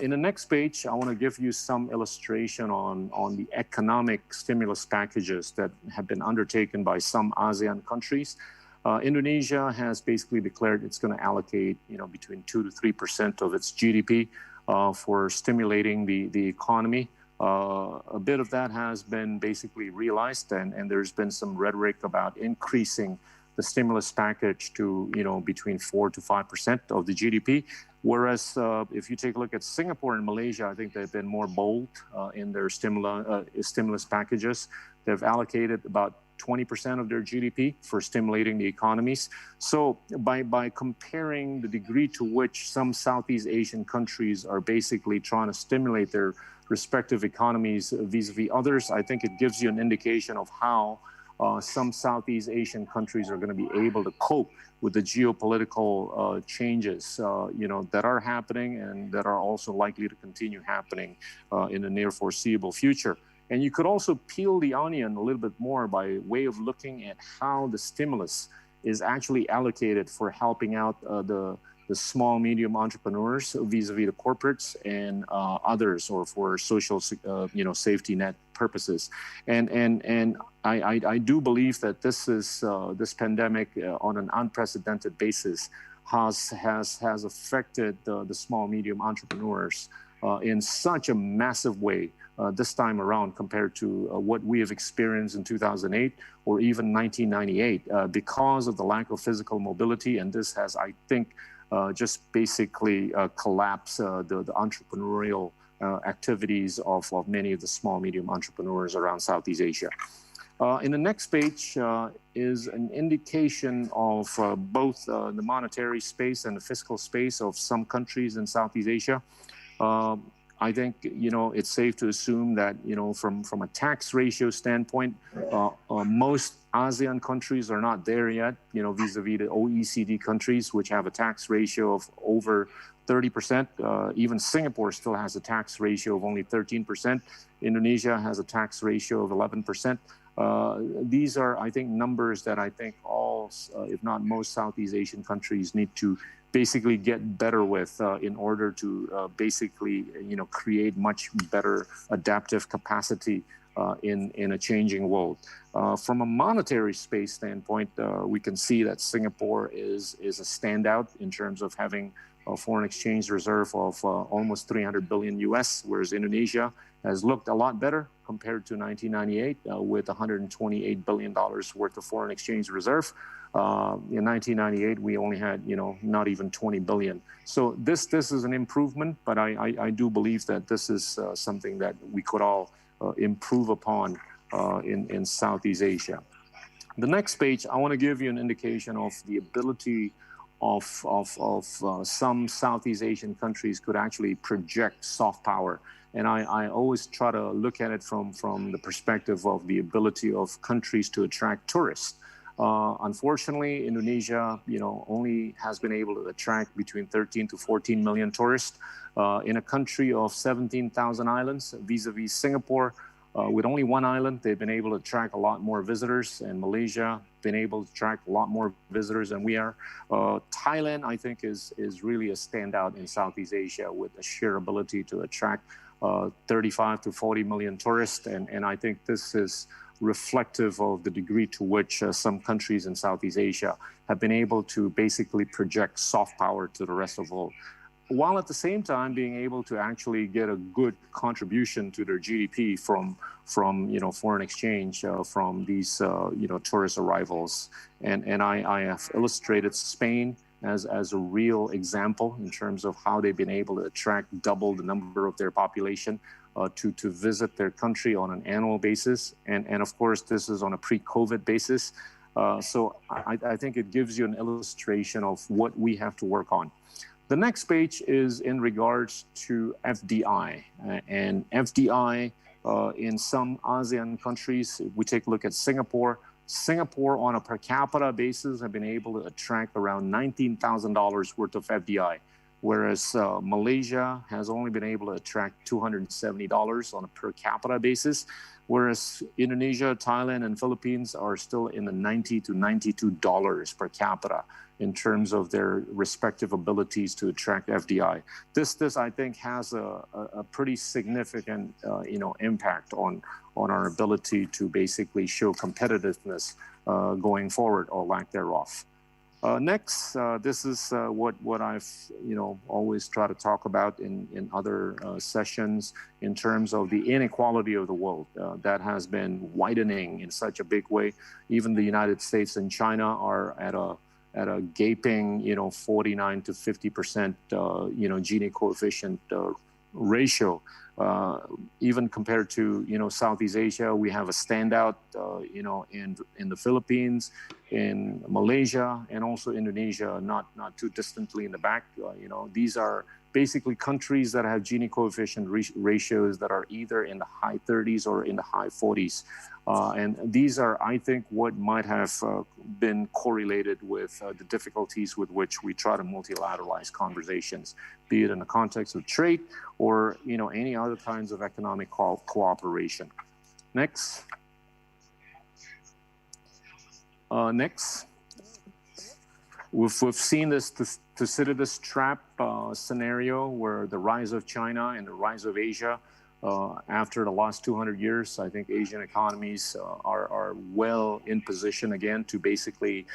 In the next page, I want to give you some illustration on the economic stimulus packages that have been undertaken by some ASEAN countries. Indonesia has basically declared it's going to allocate, between 2 to 3% of its GDP for stimulating the economy. A bit of that has been basically realized, and there's been some rhetoric about increasing the stimulus package to, between 4 to 5% of the GDP. Whereas if you take a look at Singapore and Malaysia, I think they've been more bold in their stimulus packages. They've allocated about 20% of their GDP for stimulating the economies. So by comparing the degree to which some Southeast Asian countries are basically trying to stimulate their respective economies vis-a-vis others, I think it gives you an indication of how some Southeast Asian countries are going to be able to cope with the geopolitical changes, that are happening and that are also likely to continue happening in the near foreseeable future. And you could also peel the onion a little bit more by way of looking at how the stimulus is actually allocated for helping out the small, medium entrepreneurs vis-a-vis the corporates and others, or for social, safety net purposes. And I do believe that this pandemic on an unprecedented basis has affected the small, medium entrepreneurs in such a massive way this time around compared to what we have experienced in 2008 or even 1998 because of the lack of physical mobility. And this has, I think, just basically collapsed the entrepreneurial activities of many of the small, medium entrepreneurs around Southeast Asia. In the next page is an indication of both the monetary space and the fiscal space of some countries in Southeast Asia. I think, it's safe to assume that, from a tax ratio standpoint, most ASEAN countries are not there yet, vis-a-vis the OECD countries, which have a tax ratio of over 30%. Even Singapore still has a tax ratio of only 13%. Indonesia has a tax ratio of 11%. These are, I think, numbers that I think all, if not most, Southeast Asian countries need to basically get better with in order to basically, create much better adaptive capacity in a changing world. From a monetary space standpoint, we can see that Singapore is a standout in terms of having a foreign exchange reserve of almost 300 billion US, whereas Indonesia has looked a lot better compared to 1998 with $128 billion worth of foreign exchange reserve. In 1998, we only had, not even 20 billion. So this is an improvement, but I do believe that this is something that we could all improve upon in Southeast Asia. The next page, I want to give you an indication of the ability of some Southeast Asian countries could actually project soft power. And I always try to look at it from the perspective of the ability of countries to attract tourists. Unfortunately, Indonesia, only has been able to attract between 13 to 14 million tourists in a country of 17,000 islands, vis-a-vis Singapore. With only one island, they've been able to attract a lot more visitors, and Malaysia been able to attract a lot more visitors than we are. Thailand, I think, is really a standout in Southeast Asia with a sheer ability to attract 35 to 40 million tourists, and I think this is reflective of the degree to which some countries in Southeast Asia have been able to basically project soft power to the rest of the world, while at the same time being able to actually get a good contribution to their GDP from foreign exchange from these tourist arrivals. And I have illustrated Spain as a real example in terms of how they've been able to attract double the number of their population to visit their country on an annual basis. And of course, this is on a pre-COVID basis. So I think it gives you an illustration of what we have to work on. The next page is in regards to FDI. And FDI in some ASEAN countries, if we take a look at Singapore, on a per capita basis have been able to attract around $19,000 worth of FDI, whereas Malaysia has only been able to attract $270 on a per capita basis, whereas Indonesia, Thailand, and Philippines are still in the $90 to $92 per capita in terms of their respective abilities to attract FDI. This I think has a pretty significant impact on our ability to basically show competitiveness going forward, or lack thereof. Next, this is what I've always try to talk about in other sessions in terms of the inequality of the world that has been widening in such a big way. Even the United States and China are at a gaping 49 to 50% Gini coefficient ratio. Even compared to Southeast Asia, we have a standout in the Philippines, in Malaysia, and also Indonesia, not too distantly in the back. These are basically countries that have Gini coefficient ratios that are either in the high 30s or in the high 40s. And these are, I think, what might have been correlated with the difficulties with which we try to multilateralize conversations, be it in the context of trade or any other kinds of economic cooperation. Next. Next. We've seen this Thucydides trap scenario where the rise of China and the rise of Asia. After the last 200 years, I think Asian economies are well in position again to basically,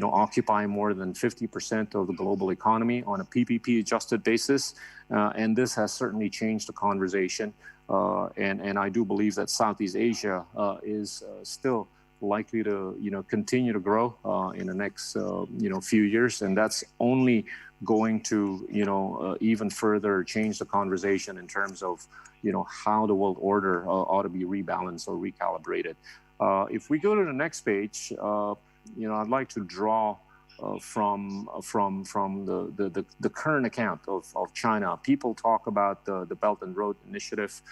occupy more than 50% of the global economy on a PPP adjusted basis. And this has certainly changed the conversation. And I do believe that Southeast Asia is still likely to, continue to grow in the next, few years. And that's only going to, even further change the conversation in terms of, how the world order ought to be rebalanced or recalibrated. If we go to the next page, I'd like to draw from the current account of China. People talk about the Belt and Road Initiative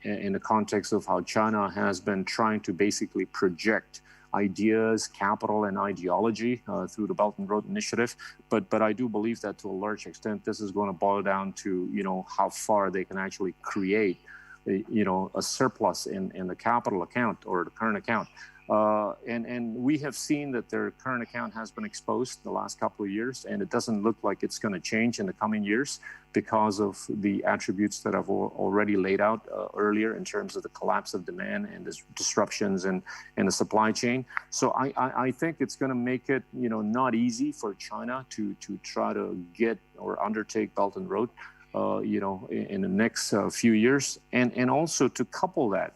in the context of how China has been trying to basically project ideas, capital, and ideology through the Belt and Road Initiative. But I do believe that to a large extent, this is going to boil down to, how far they can actually create, a surplus in the capital account or the current account. And we have seen that their current account has been exposed the last couple of years, and it doesn't look like it's going to change in the coming years because of the attributes that I've already laid out earlier in terms of the collapse of demand and the disruptions in the supply chain. So I think it's going to make it, not easy for China to try to get or undertake Belt and Road, in the next few years, and also to couple that.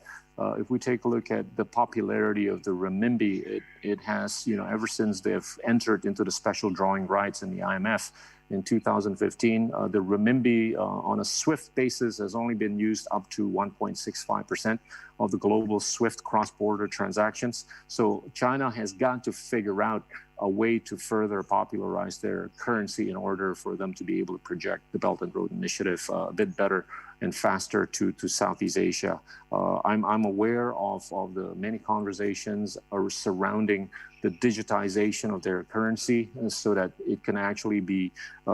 If we take a look at the popularity of the renminbi, it has, ever since they've entered into the special drawing rights in the IMF in 2015, the renminbi on a SWIFT basis has only been used up to 1.65% of the global SWIFT cross-border transactions. So China has got to figure out a way to further popularize their currency in order for them to be able to project the Belt and Road Initiative a bit better and faster to Southeast Asia. I'm aware of the many conversations surrounding the digitization of their currency so that it can actually be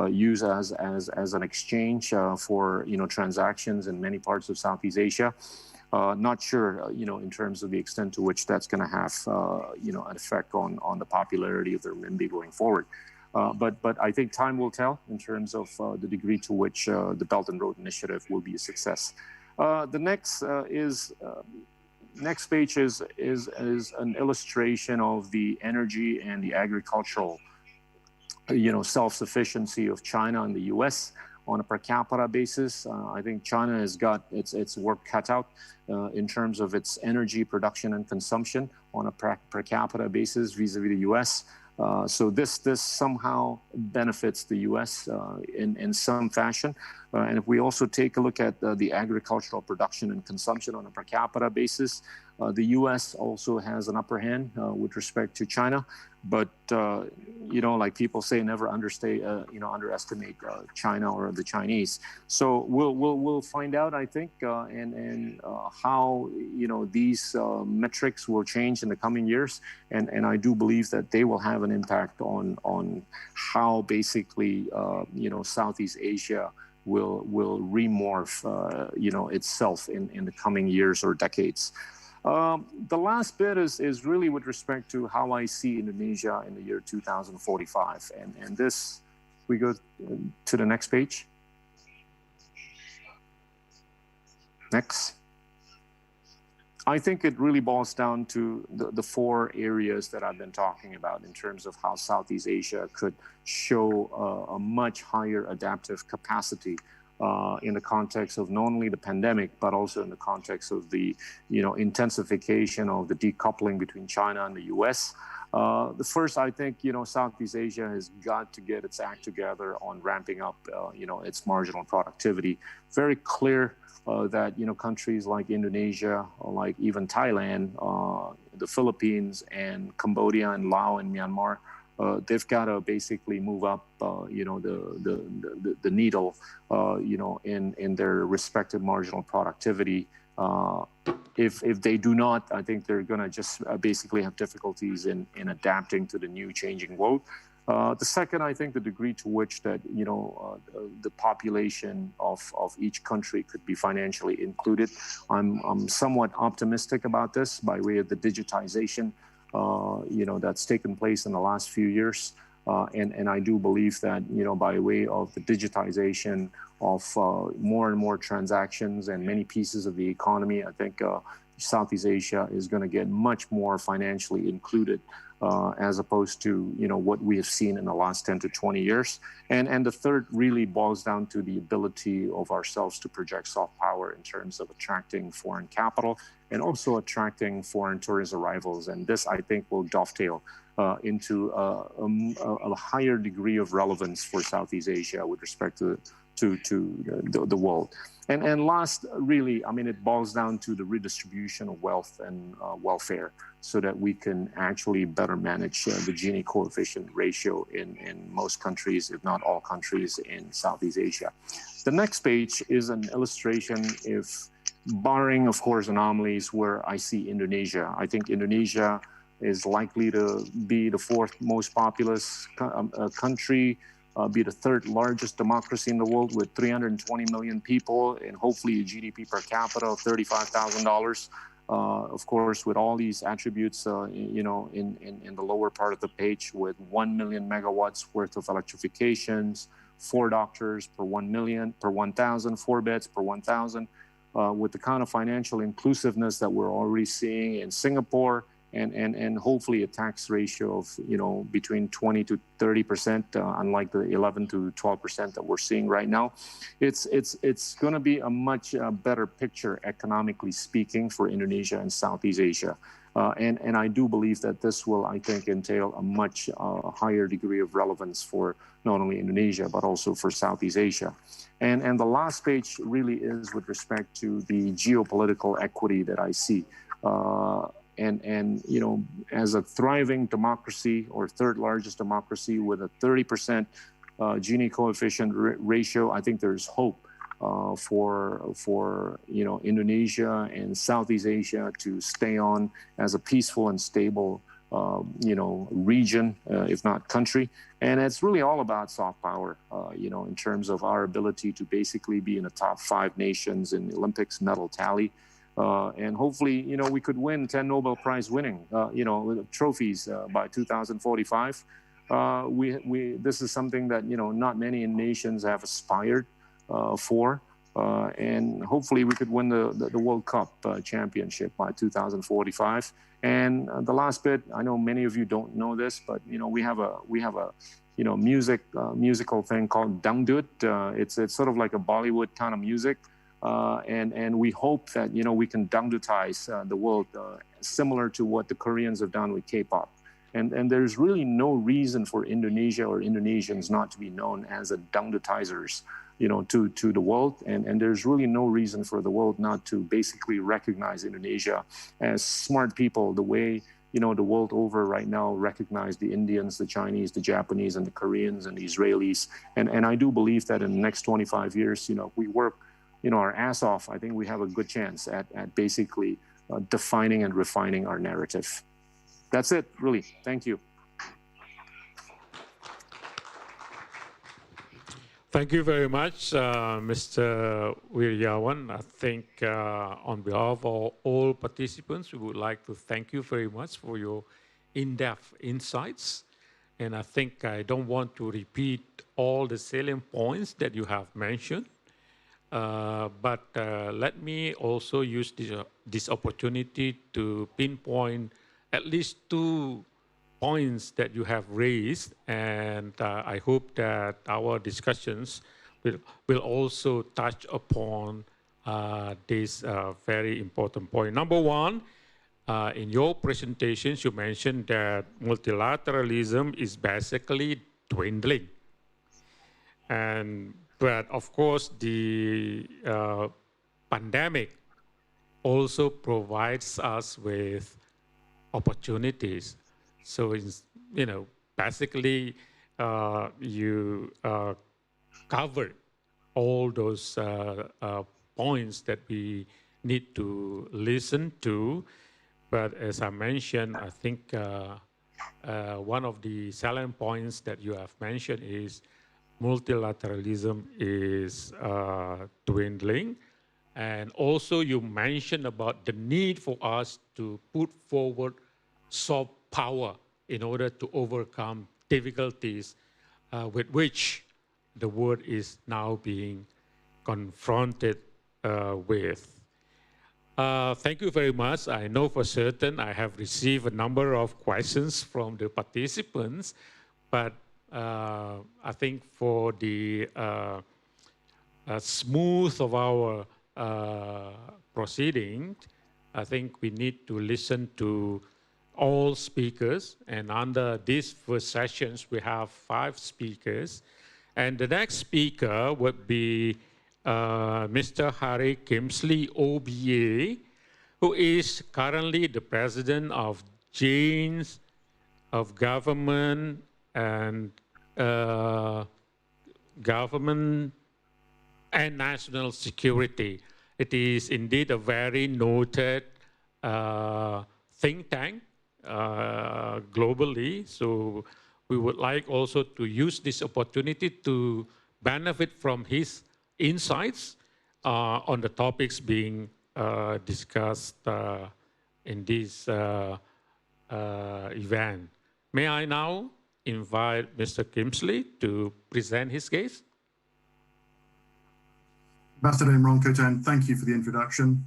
used as an exchange for transactions in many parts of Southeast Asia. Not sure, in terms of the extent to which that's going to have, an effect on the popularity of the renminbi going forward. But I think time will tell in terms of the degree to which the Belt and Road Initiative will be a success. The next page is an illustration of the energy and the agricultural, self-sufficiency of China and the U.S. on a per capita basis. I think China has got its work cut out in terms of its energy production and consumption on a per capita basis vis-a-vis the U.S. So this somehow benefits the U.S. in some fashion. And if we also take a look at the agricultural production and consumption on a per capita basis, the U.S. also has an upper hand with respect to China. But like people say, never underestimate China or the Chinese. So we'll find out, I think, and how these metrics will change in the coming years, and I do believe that they will have an impact on how basically Southeast Asia will remorph itself in the coming years or decades. The last bit is really with respect to how I see Indonesia in the year 2045. And this, we go to the next page. Next. I think it really boils down to the four areas that I've been talking about in terms of how Southeast Asia could show a much higher adaptive capacity in the context of not only the pandemic, but also in the context of the intensification of the decoupling between China and the U.S. The first, I think, Southeast Asia has got to get its act together on ramping up, its marginal productivity. Very clear that, countries like Indonesia, or like even Thailand, the Philippines, and Cambodia, and Laos, and Myanmar, they've got to basically move up, the needle, in their respective marginal productivity. If they do not, I think they're going to just basically have difficulties in adapting to the new changing world. The second, I think, the degree to which that the population of each country could be financially included. I'm somewhat optimistic about this by way of the digitization that's taken place in the last few years. And I do believe that, by way of the digitization of more and more transactions and many pieces of the economy, I think Southeast Asia is going to get much more financially included as opposed to, what we have seen in the last 10 to 20 years. And the third really boils down to the ability of ourselves to project soft power in terms of attracting foreign capital and also attracting foreign tourist arrivals. And this, I think, will dovetail into a higher degree of relevance for Southeast Asia with respect to the world. And last, really, I mean, it boils down to the redistribution of wealth and welfare so that we can actually better manage the Gini coefficient ratio in most countries, if not all countries in Southeast Asia. The next page is an illustration, if barring, of course, anomalies where I see Indonesia. I think Indonesia is likely to be the fourth most populous country, be the third largest democracy in the world with 320 million people and hopefully a GDP per capita of $35,000. Of course, with all these attributes, you know, in the lower part of the page with 1 million megawatts worth of electrifications, 4 doctors per 1 million, per 1,000, 4 beds per 1,000, with the kind of financial inclusiveness that we're already seeing in Singapore, and hopefully a tax ratio of, you know, between 20 to 30%, unlike the 11 to 12% that we're seeing right now. It's going to be a much better picture economically speaking for Indonesia and Southeast Asia. And I do believe that this will, I think, entail a much higher degree of relevance for not only Indonesia, but also for Southeast Asia. And the last page really is with respect to the geopolitical equity that I see. And you know, as a thriving democracy or third largest democracy with a 30% Gini coefficient ratio, I think there's hope for you know, Indonesia and Southeast Asia to stay on as a peaceful and stable you know, region, if not country. And it's really all about soft power, you know, in terms of our ability to basically be in the top 5 nations in the Olympics medal tally. And hopefully, you know, we could win 10 Nobel Prize winning, you know, trophies by 2045. This is something that, you know, not many nations have aspired for. And hopefully we could win the World Cup championship by 2045. And the last bit, I know many of you don't know this, but, you know, we have a you know, musical thing called dangdut. It's sort of like a Bollywood kind of music. And we hope that, you know, we can dangdutize the world similar to what the Koreans have done with K-pop. And there's really no reason for Indonesia or Indonesians not to be known as a dangdutizers, you know, to the world. And there's really no reason for the world not to basically recognize Indonesia as smart people, the way, you know, the world over right now recognize the Indians, the Chinese, the Japanese, and the Koreans, and the Israelis. And I do believe that in the next 25 years, you know, we work, you know, our ass off, I think we have a good chance at basically defining and refining our narrative. That's it, really. Thank you. Thank you very much, Mr. Wiryawan. I think on behalf of all participants, we would like to thank you very much for your in-depth insights. And I think I don't want to repeat all the salient points that you have mentioned. But let me also use this opportunity to pinpoint at least 2 points that you have raised, and I hope that our discussions will also touch upon this very important point. Number 1, in your presentations, you mentioned that multilateralism is basically dwindling. But of course, the pandemic also provides us with opportunities. So, you know, basically, you covered all those points that we need to listen to. But as I mentioned, I think one of the salient points that you have mentioned is multilateralism is dwindling. And also you mentioned about the need for us to put forward soft power in order to overcome difficulties with which the world is now being confronted with. Thank you very much. I know for certain I have received a number of questions from the participants, but I think for the smooth of our proceeding, I think we need to listen to all speakers. And under these first sessions, we have 5 speakers. And the next speaker would be Mr. Harry Kingsley, OBA, who is currently the president of Janes of Government and Government and National Security. It is indeed a very noted think tank globally. So we would like also to use this opportunity to benefit from his insights on the topics being discussed in this event. May I now invite Mr. Kingsley to present his case? Ambassador Imran Khotan, thank you for the introduction.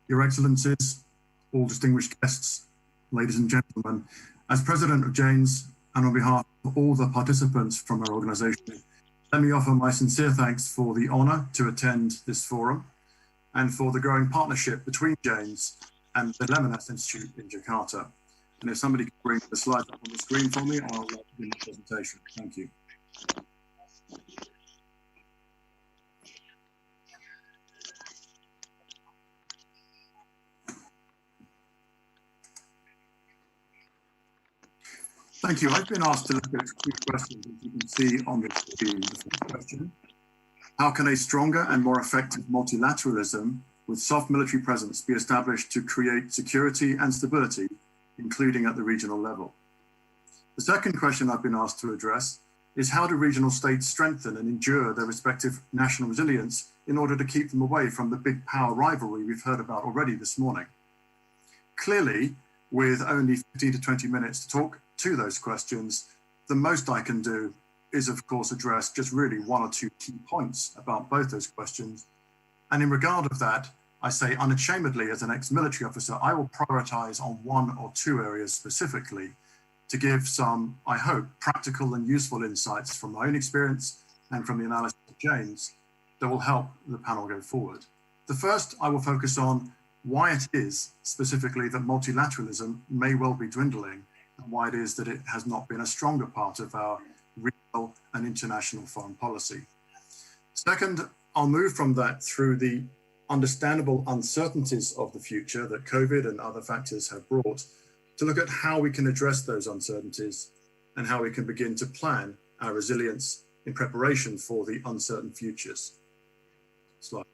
Your Excellencies, all distinguished guests, ladies and gentlemen, as President of Janes and on behalf of all the participants from our organization, let me offer my sincere thanks for the honor to attend this forum and for the growing partnership between Janes and the Lemhannas Institute in Jakarta. And if somebody can bring the slides up on the screen for me, I'll begin the presentation. Thank you. Thank you. I've been asked to look at 2 questions, as you can see on the screen. The first question: how can a stronger and more effective multilateralism with soft military presence be established to create security and stability, including at the regional level? The second question I've been asked to address is how do regional states strengthen and endure their respective national resilience in order to keep them away from the big power rivalry we've heard about already this morning? Clearly, with only 15 to 20 minutes to talk to those questions, the most I can do is, of course, address just really 1 or 2 key points about both those questions. And in regard of that, I say unashamedly, as an ex-military officer, I will prioritize on 1 or 2 areas specifically to give some, I hope, practical and useful insights from my own experience and from the analysis of Janes that will help the panel go forward. The first, I will focus on why it is specifically that multilateralism may well be dwindling and why it is that it has not been a stronger part of our regional and international foreign policy. Second, I'll move from that through the understandable uncertainties of the future that COVID and other factors have brought to look at how we can address those uncertainties and how we can begin to plan our resilience in preparation for the uncertain futures. Slide.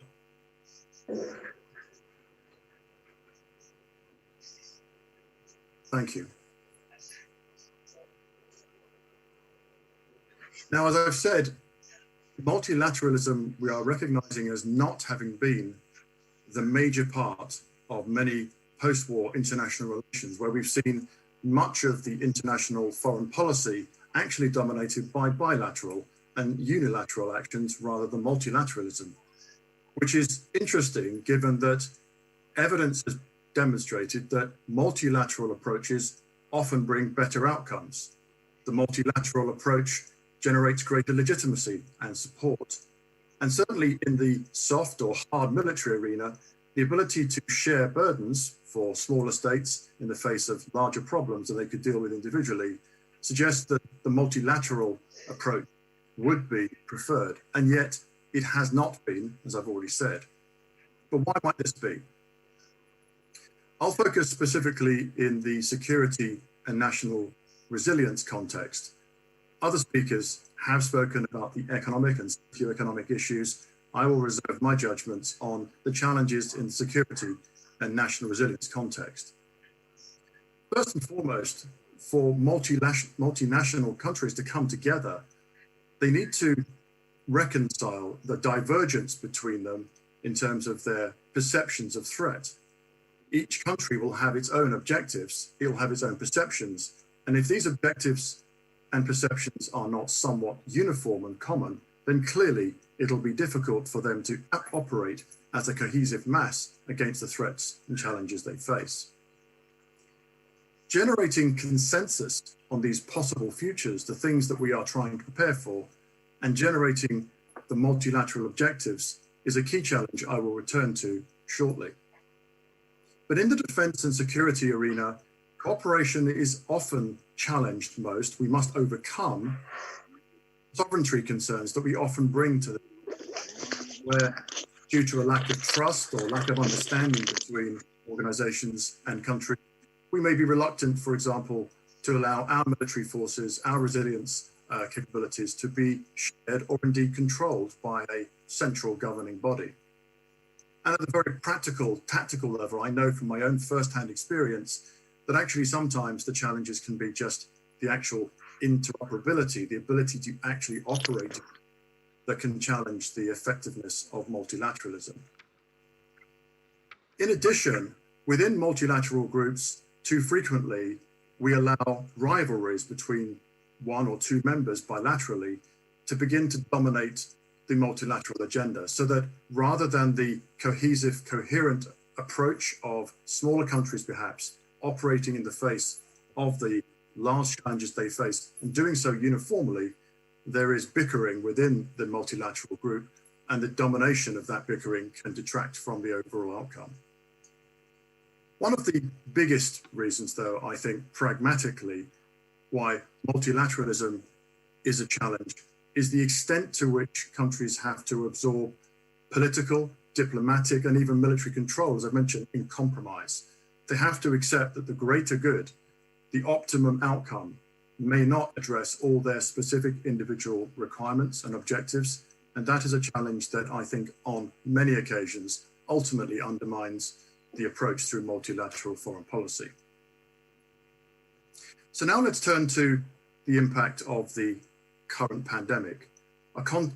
Thank you. Now, as I've said, multilateralism we are recognizing as not having been the major part of many post-war international relations, where we've seen much of the international foreign policy actually dominated by bilateral and unilateral actions rather than multilateralism, which is interesting given that evidence has demonstrated that multilateral approaches often bring better outcomes. The multilateral approach generates greater legitimacy and support. And certainly in the soft or hard military arena, the ability to share burdens for smaller states in the face of larger problems that they could deal with individually suggests that the multilateral approach would be preferred. And yet it has not been, as I've already said. But why might this be? I'll focus specifically in the security and national resilience context. Other speakers have spoken about the economic and socio-economic issues. I will reserve my judgments on the challenges in the security and national resilience context. First and foremost, for multinational countries to come together, they need to reconcile the divergence between them in terms of their perceptions of threat. Each country will have its own objectives, it will have its own perceptions, and if these objectives and perceptions are not somewhat uniform and common, then clearly it'll be difficult for them to operate as a cohesive mass against the threats and challenges they face. Generating consensus on these possible futures, the things that we are trying to prepare for, and generating the multilateral objectives is a key challenge I will return to shortly. But in the defense and security arena, cooperation is often challenged most. We must overcome sovereignty concerns that we often bring to the where, due to a lack of trust or lack of understanding between organizations and countries, we may be reluctant, for example, to allow our military forces, our resilience capabilities to be shared or indeed controlled by a central governing body. And at the very practical, tactical level, I know from my own first-hand experience that actually sometimes the challenges can be just the actual interoperability, the ability to actually operate, that can challenge the effectiveness of multilateralism. In addition, within multilateral groups, too frequently, we allow rivalries between one or two members bilaterally to begin to dominate the multilateral agenda, so that rather than the cohesive, coherent approach of smaller countries perhaps operating in the face of the large challenges they face and doing so uniformly, there is bickering within the multilateral group, and the domination of that bickering can detract from the overall outcome. One of the biggest reasons, though, I think pragmatically, why multilateralism is a challenge is the extent to which countries have to absorb political, diplomatic, and even military control, as I mentioned, in compromise. They have to accept that the greater good, the optimum outcome, may not address all their specific individual requirements and objectives. And that is a challenge that I think on many occasions ultimately undermines the approach through multilateral foreign policy. So now let's turn to the impact of the current pandemic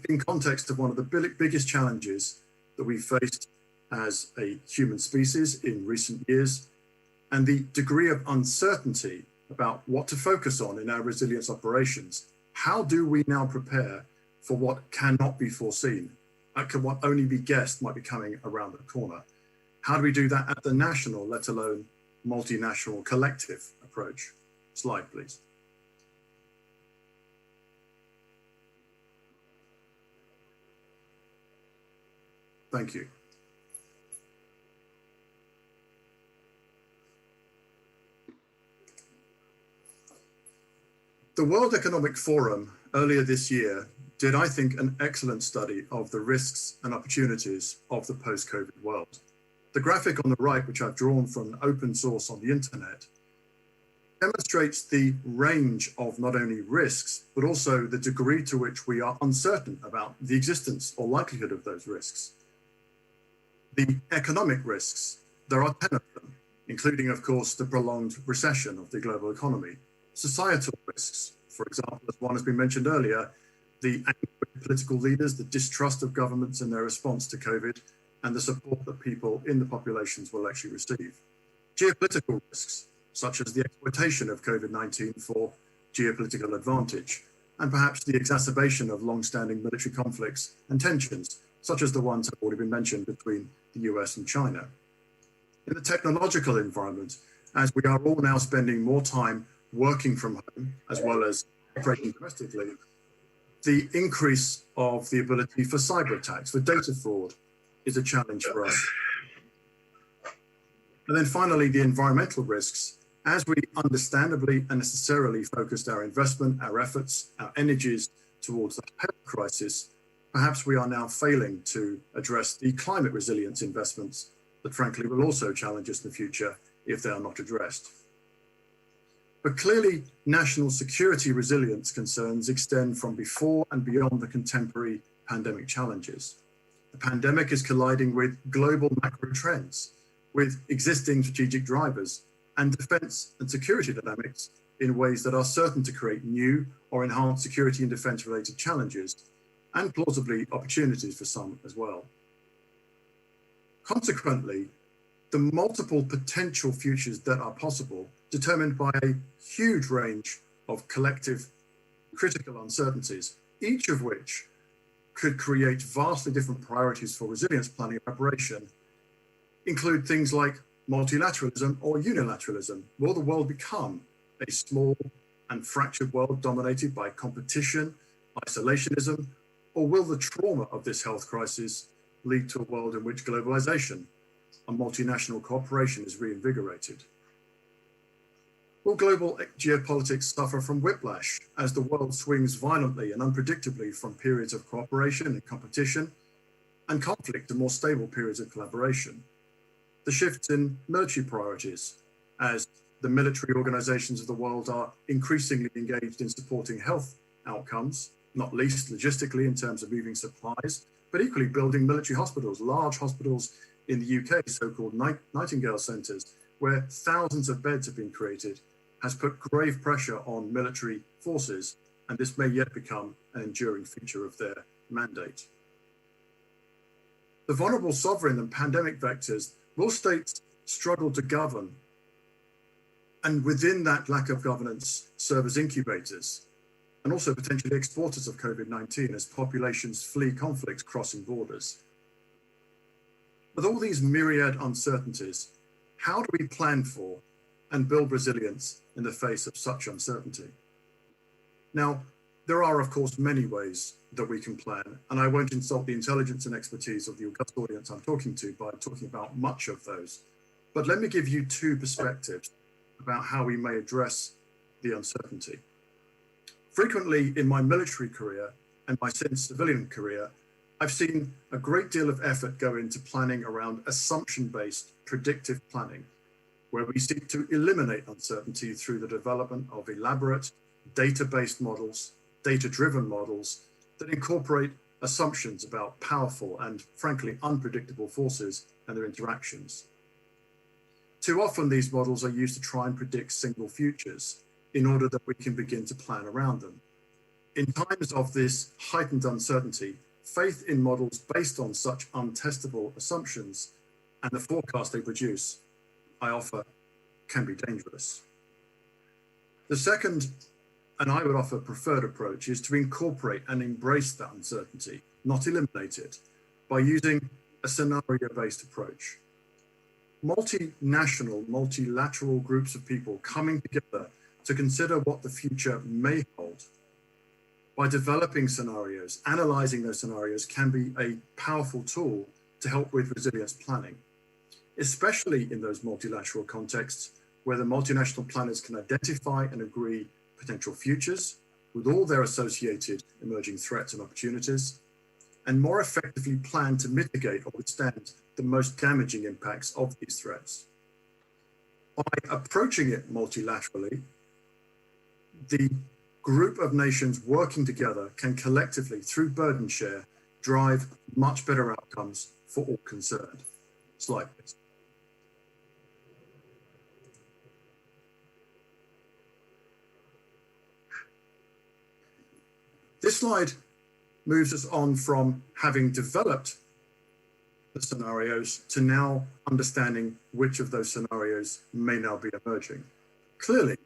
in context of one of the biggest challenges that we've faced as a human species in recent years, and the degree of uncertainty about what to focus on in our resilience operations. How do we now prepare for what cannot be foreseen, what only be guessed might be coming around the corner? How do we do that at the national, let alone multinational collective approach? Slide, please. Thank you. The World Economic Forum earlier this year did, I think, an excellent study of the risks and opportunities of the post-COVID world. The graphic on the right, which I've drawn from an open source on the internet, demonstrates the range of not only risks, but also the degree to which we are uncertain about the existence or likelihood of those risks. The economic risks, there are 10 of them, including, of course, the prolonged recession of the global economy. Societal risks, for example, as one has been mentioned earlier, the anger of political leaders, the distrust of governments in their response to COVID, and the support that people in the populations will actually receive. Geopolitical risks, such as the exploitation of COVID-19 for geopolitical advantage, and perhaps the exacerbation of long-standing military conflicts and tensions, such as the ones that have already been mentioned between the US and China. In the technological environment, as we are all now spending more time working from home, as well as operating domestically, the increase of the ability for cyber attacks, for data fraud, is a challenge for us. And then finally, the environmental risks. As we understandably and necessarily focused our investment, our efforts, our energies towards the health crisis, perhaps we are now failing to address the climate resilience investments that frankly will also challenge us in the future if they are not addressed. But clearly, national security resilience concerns extend from before and beyond the contemporary pandemic challenges. The pandemic is colliding with global macro trends, with existing strategic drivers and defense and security dynamics in ways that are certain to create new or enhanced security and defense related challenges, and plausibly opportunities for some as well. Consequently, the multiple potential futures that are possible, determined by a huge range of collective critical uncertainties, each of which could create vastly different priorities for resilience planning and preparation, include things like multilateralism or unilateralism. Will the world become a small and fractured world dominated by competition, isolationism, or will the trauma of this health crisis lead to a world in which globalization and multinational cooperation is reinvigorated? Will global geopolitics suffer from whiplash as the world swings violently and unpredictably from periods of cooperation and competition and conflict to more stable periods of collaboration? The shifts in military priorities as the military organizations of the world are increasingly engaged in supporting health outcomes, not least logistically in terms of moving supplies, but equally building military hospitals, large hospitals in the UK, so-called Nightingale centres, where thousands of beds have been created, has put grave pressure on military forces, and this may yet become an enduring feature of their mandate. The vulnerable sovereign and pandemic vectors will states struggle to govern, and within that lack of governance serve as incubators and also potentially exporters of COVID-19 as populations flee conflicts crossing borders. With all these myriad uncertainties, how do we plan for and build resilience in the face of such uncertainty? Now, there are, of course, many ways that we can plan, and I won't insult the intelligence and expertise of the august audience I'm talking to by talking about much of those. But let me give you two perspectives about how we may address the uncertainty. Frequently in my military career and my since civilian career, I've seen a great deal of effort go into planning around assumption-based predictive planning, where we seek to eliminate uncertainty through the development of elaborate data-based models, data-driven models that incorporate assumptions about powerful and frankly unpredictable forces and their interactions. Too often these models are used to try and predict single futures in order that we can begin to plan around them. In times of this heightened uncertainty, faith in models based on such untestable assumptions and the forecast they produce, I offer, can be dangerous. The second, and I would offer preferred approach, is to incorporate and embrace that uncertainty, not eliminate it, by using a scenario-based approach. Multinational, multilateral groups of people coming together to consider what the future may hold. By developing scenarios, analyzing those scenarios can be a powerful tool to help with resilience planning, especially in those multilateral contexts where the multinational planners can identify and agree potential futures with all their associated emerging threats and opportunities, and more effectively plan to mitigate or withstand the most damaging impacts of these threats. By approaching it multilaterally, the group of nations working together can collectively, through burden share, drive much better outcomes for all concerned. Slide, please. This slide moves us on from having developed the scenarios to now understanding which of those scenarios may now be emerging. Clearly,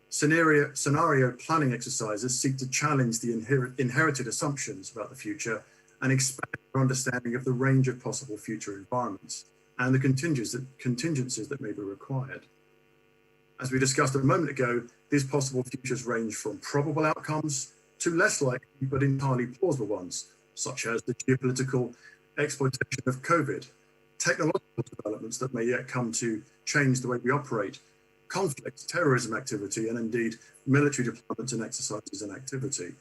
scenario planning exercises seek to challenge the inherited assumptions about the future and expand our understanding of the range of possible future environments and the contingencies that may be required. As we discussed a moment ago, these possible futures range from probable outcomes to less likely but entirely plausible ones, such as the geopolitical exploitation of COVID, technological developments that may yet come to change the way we operate, conflicts, terrorism activity, and indeed military deployments and exercises and activity.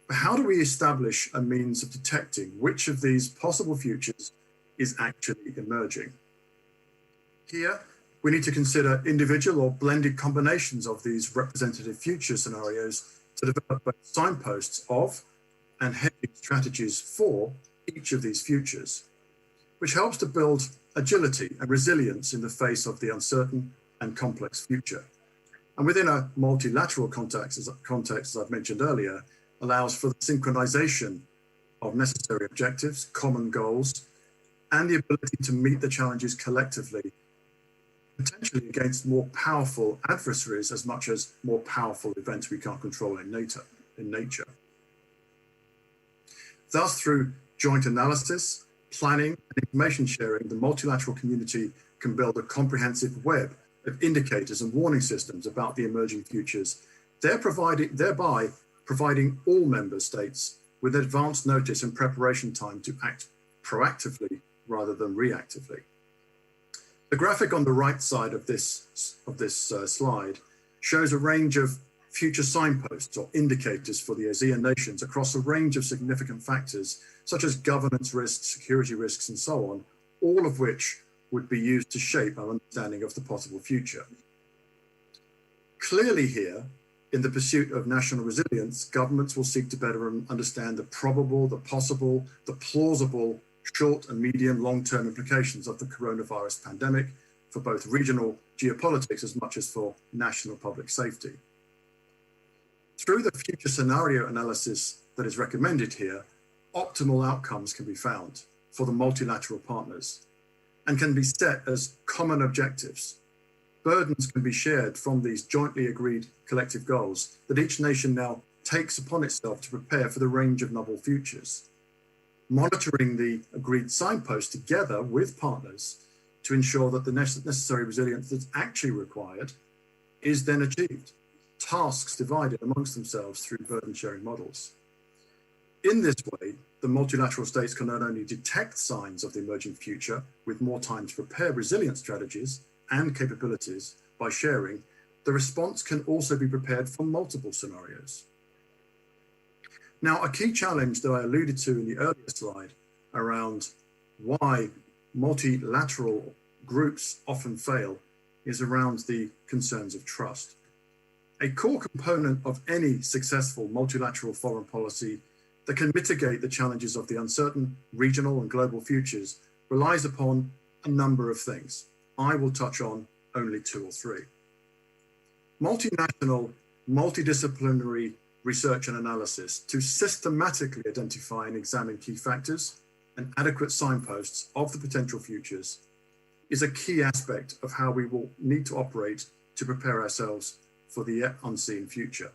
But how do we establish a means of detecting which of these possible futures is actually emerging? Here, we need to consider individual or blended combinations of these representative future scenarios to develop both signposts of and hedging strategies for each of these futures, which helps to build agility and resilience in the face of the uncertain and complex future. And within a multilateral context, as I've mentioned earlier, allows for the synchronization of necessary objectives, common goals, and the ability to meet the challenges collectively, potentially against more powerful adversaries as much as more powerful events we can't control in nature. Thus, through joint analysis, planning, and information sharing, the multilateral community can build a comprehensive web of indicators and warning systems about the emerging futures, thereby providing all member states with advance notice and preparation time to act proactively rather than reactively. The graphic on the right side of this slide shows a range of future signposts or indicators for the ASEAN nations across a range of significant factors, such as governance risks, security risks, and so on, all of which would be used to shape our understanding of the possible future. Clearly here, in the pursuit of national resilience, governments will seek to better understand the probable, the possible, the plausible short and medium long-term implications of the coronavirus pandemic for both regional geopolitics as much as for national public safety. Through the future scenario analysis that is recommended here, optimal outcomes can be found for the multilateral partners and can be set as common objectives. Burdens can be shared from these jointly agreed collective goals that each nation now takes upon itself to prepare for the range of novel futures. Monitoring the agreed signposts together with partners to ensure that the necessary resilience that's actually required is then achieved. Tasks divided amongst themselves through burden sharing models. In this way, the multilateral states can not only detect signs of the emerging future with more time to prepare resilient strategies and capabilities by sharing, the response can also be prepared for multiple scenarios. Now, a key challenge that I alluded to in the earlier slide around why multilateral groups often fail is around the concerns of trust. A core component of any successful multilateral foreign policy that can mitigate the challenges of the uncertain regional and global futures relies upon a number of things. I will touch on only 2 or 3. Multinational, multidisciplinary research and analysis to systematically identify and examine key factors and adequate signposts of the potential futures is a key aspect of how we will need to operate to prepare ourselves for the yet unseen future.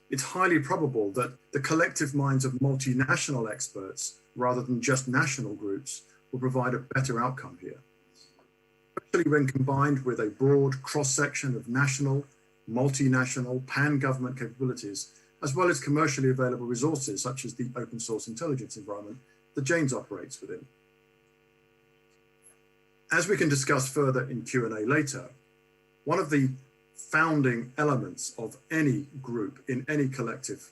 It's highly probable that the collective minds of multinational experts, rather than just national groups, will provide a better outcome here, especially when combined with a broad cross-section of national, multinational, pan-government capabilities, as well as commercially available resources such as the open source intelligence environment that James operates within. As we can discuss further in Q&A later, one of the founding elements of any group in any collective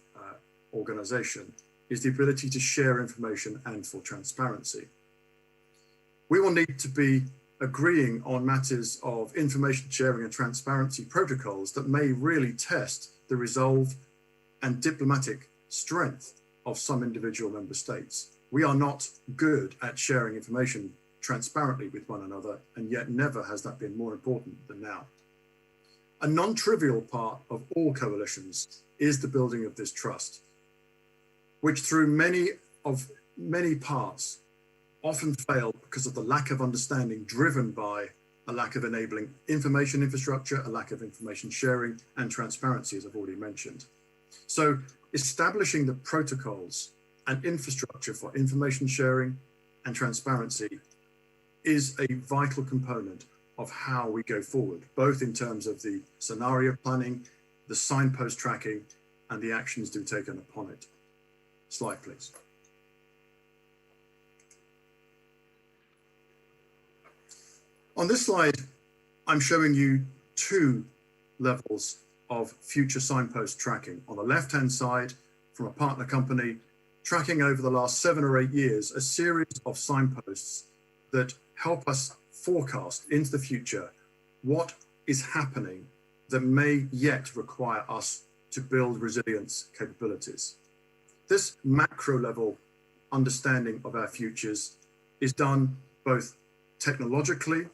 organization is the ability to share information and for transparency. We will need to be agreeing on matters of information sharing and transparency protocols that may really test the resolve and diplomatic strength of some individual member states. We are not good at sharing information transparently with one another, and yet never has that been more important than now. A non-trivial part of all coalitions is the building of this trust, which through many parts often fail because of the lack of understanding driven by a lack of enabling information infrastructure, a lack of information sharing and transparency, as I've already mentioned. So establishing the protocols and infrastructure for information sharing and transparency is a vital component of how we go forward, both in terms of the scenario planning, the signpost tracking, and the actions to be taken upon it. Slide, please. On this slide, I'm showing you 2 levels of future signpost tracking. On the left-hand side, from a partner company, tracking over the last 7 or 8 years, a series of signposts that help us forecast into the future what is happening that may yet require us to build resilience capabilities. This macro level understanding of our futures is done both technologically,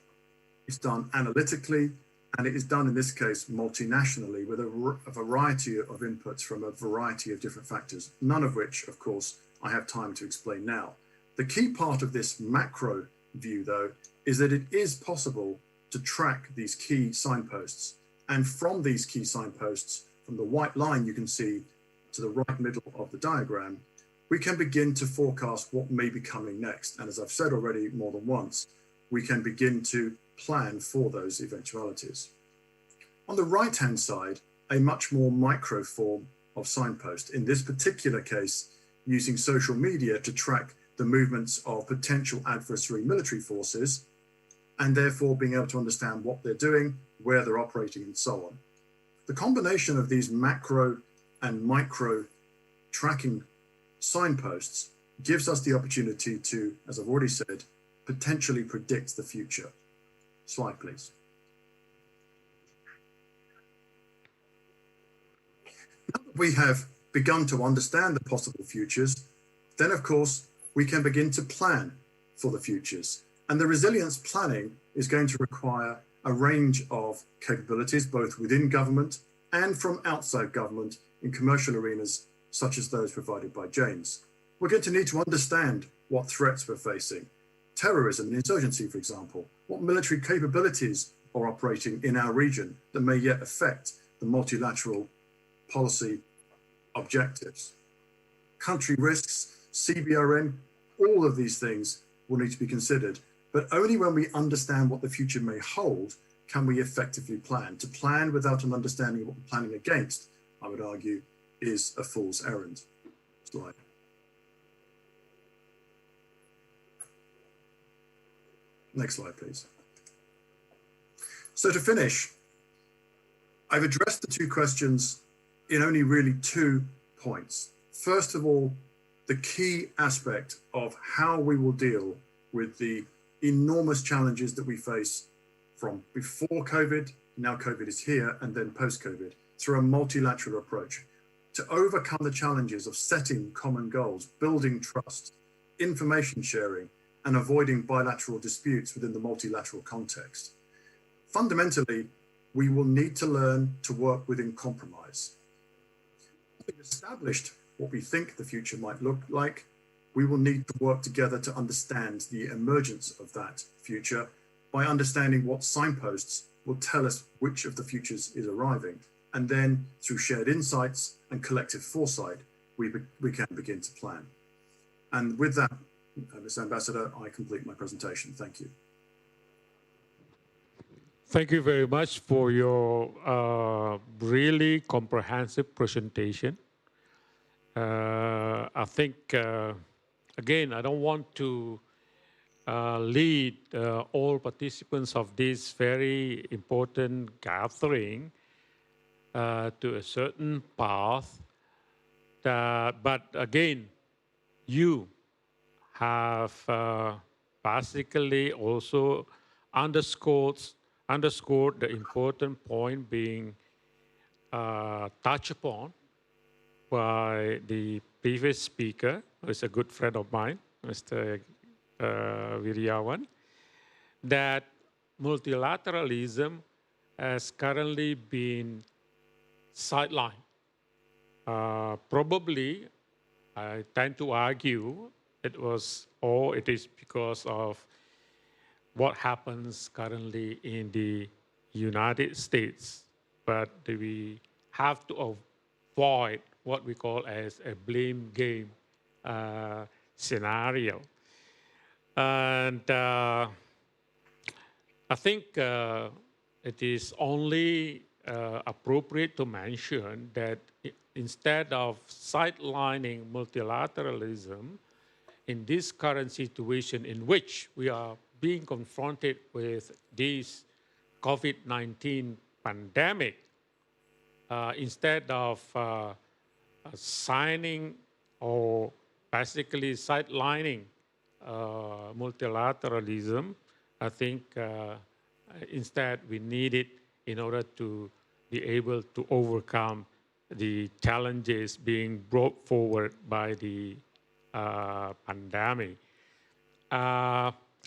it's done analytically, and it is done in this case multinationally with a variety of inputs from a variety of different factors, none of which, of course, I have time to explain now. The key part of this macro view, though, is that it is possible to track these key signposts. And from these key signposts, from the white line you can see to the right middle of the diagram, we can begin to forecast what may be coming next. And as I've said already more than once, we can begin to plan for those eventualities. On the right-hand side, a much more micro form of signpost, in this particular case, using social media to track the movements of potential adversary military forces and therefore being able to understand what they're doing, where they're operating, and so on. The combination of these macro and micro tracking signposts gives us the opportunity to, as I've already said, potentially predict the future. Slide, please. Now that we have begun to understand the possible futures, then of course we can begin to plan for the futures. And the resilience planning is going to require a range of capabilities, both within government and from outside government in commercial arenas, such as those provided by James. We're going to need to understand what threats we're facing, terrorism and insurgency, for example, what military capabilities are operating in our region that may yet affect the multilateral policy objectives. Country risks, CBRN, all of these things will need to be considered, but only when we understand what the future may hold can we effectively plan. To plan without an understanding of what we're planning against, I would argue, is a fool's errand. Slide. Next slide, please. So to finish, I've addressed the two questions in only really 2 points. First of all, the key aspect of how we will deal with the enormous challenges that we face from before COVID, now COVID is here, and then post-COVID, through a multilateral approach to overcome the challenges of setting common goals, building trust, information sharing, and avoiding bilateral disputes within the multilateral context. Fundamentally, we will need to learn to work within compromise. We've established what we think the future might look like. We will need to work together to understand the emergence of that future by understanding what signposts will tell us which of the futures is arriving. And then through shared insights and collective foresight, we can begin to plan. And with that, Mr. Ambassador, I complete my presentation. Thank you. Thank you very much for your really comprehensive presentation. I think, again, I don't want to lead all participants of this very important gathering to a certain path. But again, you have basically also underscored the important point being touched upon by the previous speaker, who is a good friend of mine, Mr. Wiryawan, that multilateralism has currently been sidelined. Probably, I tend to argue it is because of what happens currently in the United States. But we have to avoid what we call as a blame game scenario. And I think it is only appropriate to mention that instead of sidelining multilateralism in this current situation in which we are being confronted with this COVID-19 pandemic, instead of signing or basically sidelining multilateralism, I think instead we need it in order to be able to overcome the challenges being brought forward by the pandemic.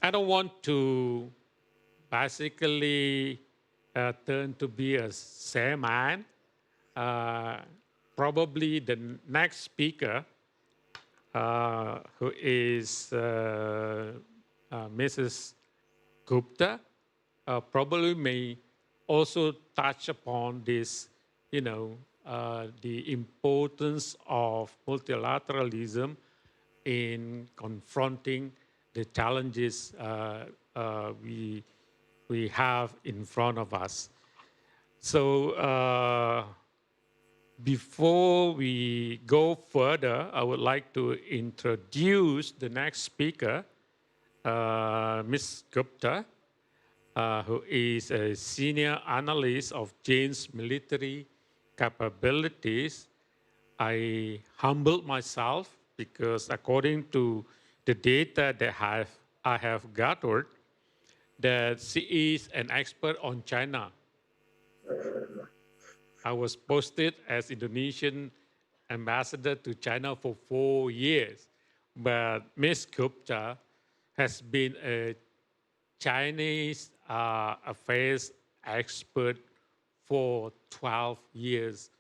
I don't want to basically turn to be a seaman. Probably the next speaker, who is Mrs. Gupta, probably may also touch upon this, the importance of multilateralism in confronting the challenges we have in front of us. So before we go further, I would like to introduce the next speaker, Ms. Gupta. who is a senior analyst of Jane's military capabilities, I humbled myself because according to the data that I have gathered, that she is an expert on China. I was posted as Indonesian ambassador to China for 4 years, but Ms. Gupta has been a Chinese affairs expert for 12 years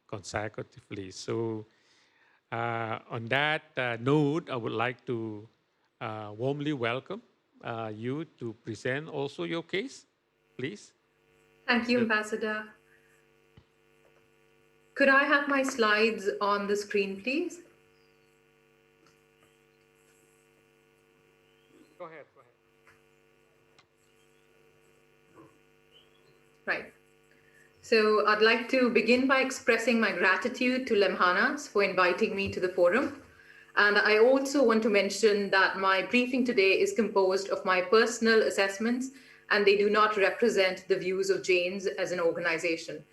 consecutively. So on that note, I would like to warmly welcome you to present also your case, please. Thank you, Ambassador. Could I have my slides on the screen, please? Go ahead. Right. So I'd like to begin by expressing my gratitude to Lemhannas for inviting me to the forum. And I also want to mention that my briefing today is composed of my personal assessments, and they do not represent the views of Jane's as an organization.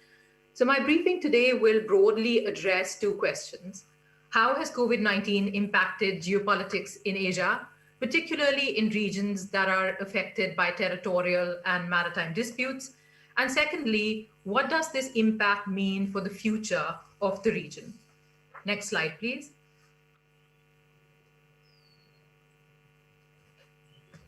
So my briefing today will broadly address two questions. How has COVID-19 impacted geopolitics in Asia, particularly in regions that are affected by territorial and maritime disputes? And secondly, what does this impact mean for the future of the region? Next slide, please.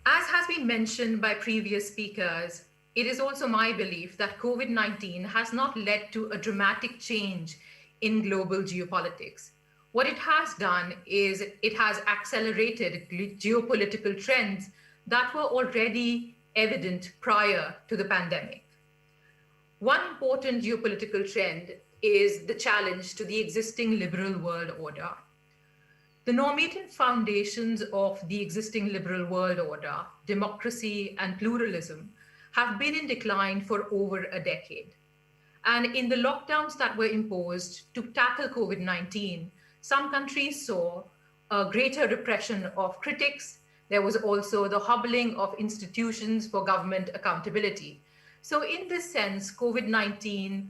As has been mentioned by previous speakers, it is also my belief that COVID-19 has not led to a dramatic change in global geopolitics. What it has done is it has accelerated geopolitical trends that were already evident prior to the pandemic. One important geopolitical trend is the challenge to the existing liberal world order. The normative foundations of the existing liberal world order, democracy and pluralism, have been in decline for over a decade. And in the lockdowns that were imposed to tackle COVID-19, some countries saw a greater repression of critics. There was also the hobbling of institutions for government accountability. So in this sense, COVID-19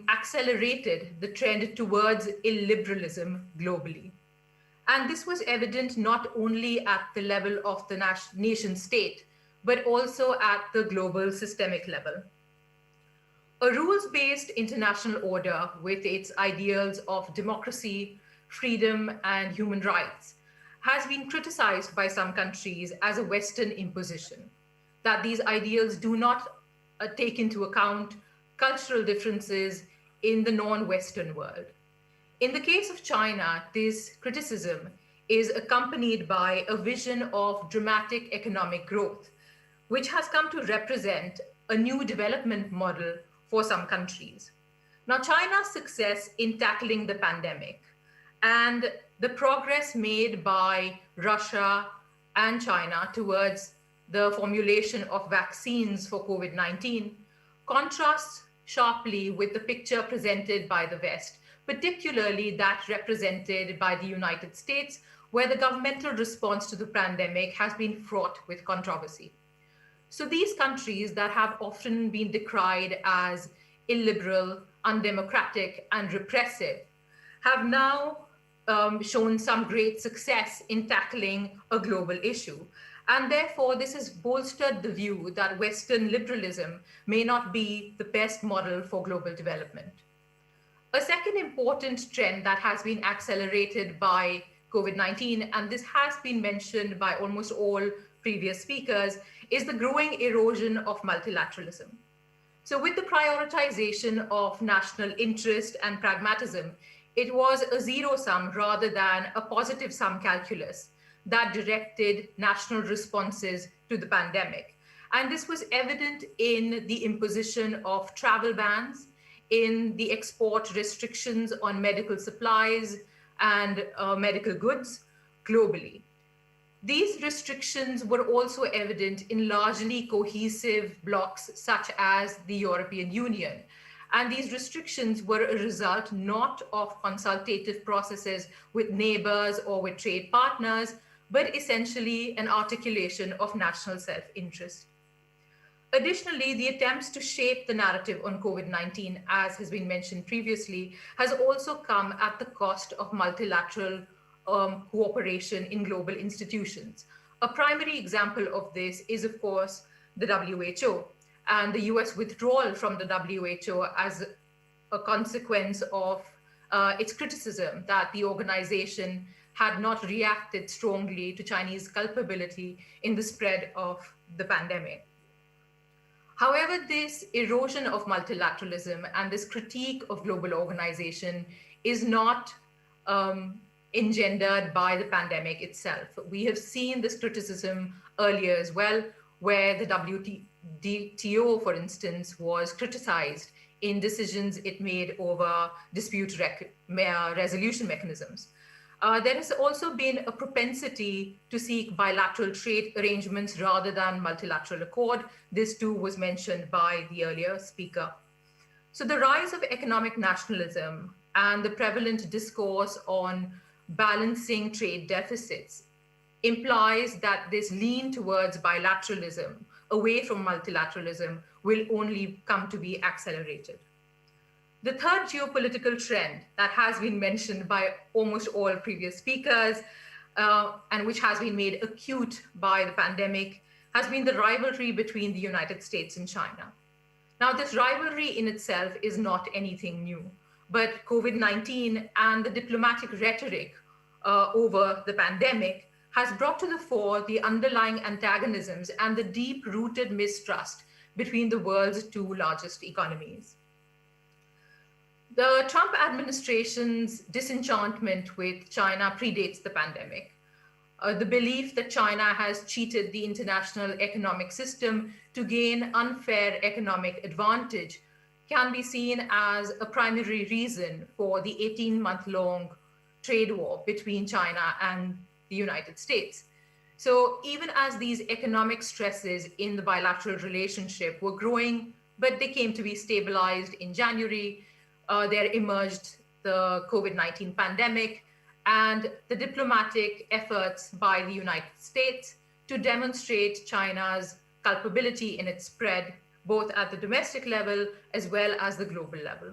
accelerated the trend towards illiberalism globally. And this was evident not only at the level of the nation state, but also at the global systemic level. A rules-based international order with its ideals of democracy, freedom, and human rights has been criticized by some countries as a Western imposition, that these ideals do not take into account cultural differences in the non-Western world. In the case of China, this criticism is accompanied by a vision of dramatic economic growth, which has come to represent a new development model for some countries. Now, China's success in tackling the pandemic and the progress made by Russia and China towards the formulation of vaccines for COVID-19 contrasts sharply with the picture presented by the West, particularly that represented by the United States, where the governmental response to the pandemic has been fraught with controversy. So these countries that have often been decried as illiberal, undemocratic, and repressive have now shown some great success in tackling a global issue. And therefore, this has bolstered the view that Western liberalism may not be the best model for global development. A second important trend that has been accelerated by COVID-19, and this has been mentioned by almost all previous speakers, is the growing erosion of multilateralism. So with the prioritization of national interest and pragmatism, it was a zero-sum rather than a positive-sum calculus that directed national responses to the pandemic. And this was evident in the imposition of travel bans, in the export restrictions on medical supplies and medical goods globally. These restrictions were also evident in largely cohesive blocs such as the European Union. And these restrictions were a result not of consultative processes with neighbors or with trade partners, but essentially an articulation of national self-interest. Additionally, the attempts to shape the narrative on COVID-19, as has been mentioned previously, has also come at the cost of multilateral cooperation in global institutions. A primary example of this is, of course, the WHO and the US withdrawal from the WHO as a consequence of its criticism that the organization had not reacted strongly to Chinese culpability in the spread of the pandemic. However, this erosion of multilateralism and this critique of global organization is not engendered by the pandemic itself. We have seen this criticism earlier as well, where the WTO, for instance, was criticized in decisions it made over dispute resolution mechanisms. There has also been a propensity to seek bilateral trade arrangements rather than multilateral accord. This too was mentioned by the earlier speaker. So the rise of economic nationalism and the prevalent discourse on balancing trade deficits implies that this lean towards bilateralism away from multilateralism will only come to be accelerated. The third geopolitical trend that has been mentioned by almost all previous speakers and which has been made acute by the pandemic has been the rivalry between the United States and China. Now, this rivalry in itself is not anything new, but COVID-19 and the diplomatic rhetoric over the pandemic has brought to the fore the underlying antagonisms and the deep-rooted mistrust between the world's two largest economies. The Trump administration's disenchantment with China predates the pandemic. The belief that China has cheated the international economic system to gain unfair economic advantage can be seen as a primary reason for the 18-month-long trade war between China and the United States. So even as these economic stresses in the bilateral relationship were growing, but they came to be stabilized in January, there emerged the COVID-19 pandemic and the diplomatic efforts by the United States to demonstrate China's culpability in its spread, both at the domestic level as well as the global level.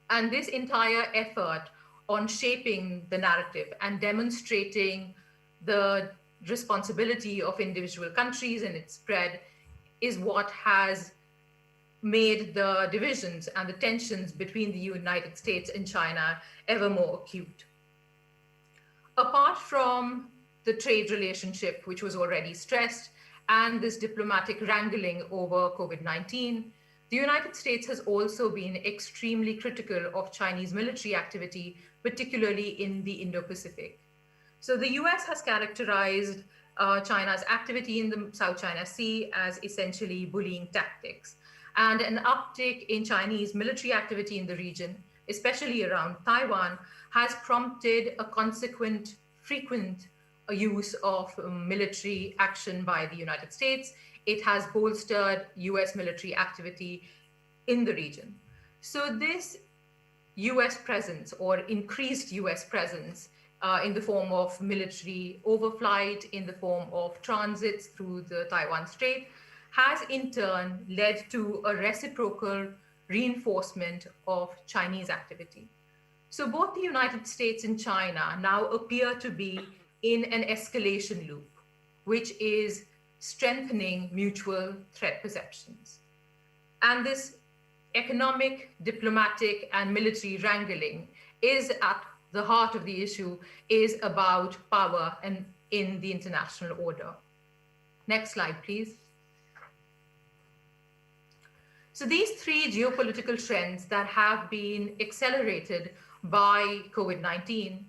And this entire effort on shaping the narrative and demonstrating the responsibility of individual countries in its spread is what has made the divisions and the tensions between the United States and China ever more acute. Apart from the trade relationship, which was already stressed, and this diplomatic wrangling over COVID-19, the United States has also been extremely critical of Chinese military activity, particularly in the Indo-Pacific. So the US has characterized China's activity in the South China Sea as essentially bullying tactics. And an uptick in Chinese military activity in the region, especially around Taiwan, has prompted a consequent frequent use of military action by the United States. It has bolstered US military activity in the region. So this US presence or increased US presence in the form of military overflight, in the form of transits through the Taiwan Strait, has in turn led to a reciprocal reinforcement of Chinese activity. So both the United States and China now appear to be in an escalation loop, which is strengthening mutual threat perceptions. And this economic, diplomatic, and military wrangling is at the heart of the issue, is about power and in the international order. Next slide, please. So these three geopolitical trends that have been accelerated by COVID-19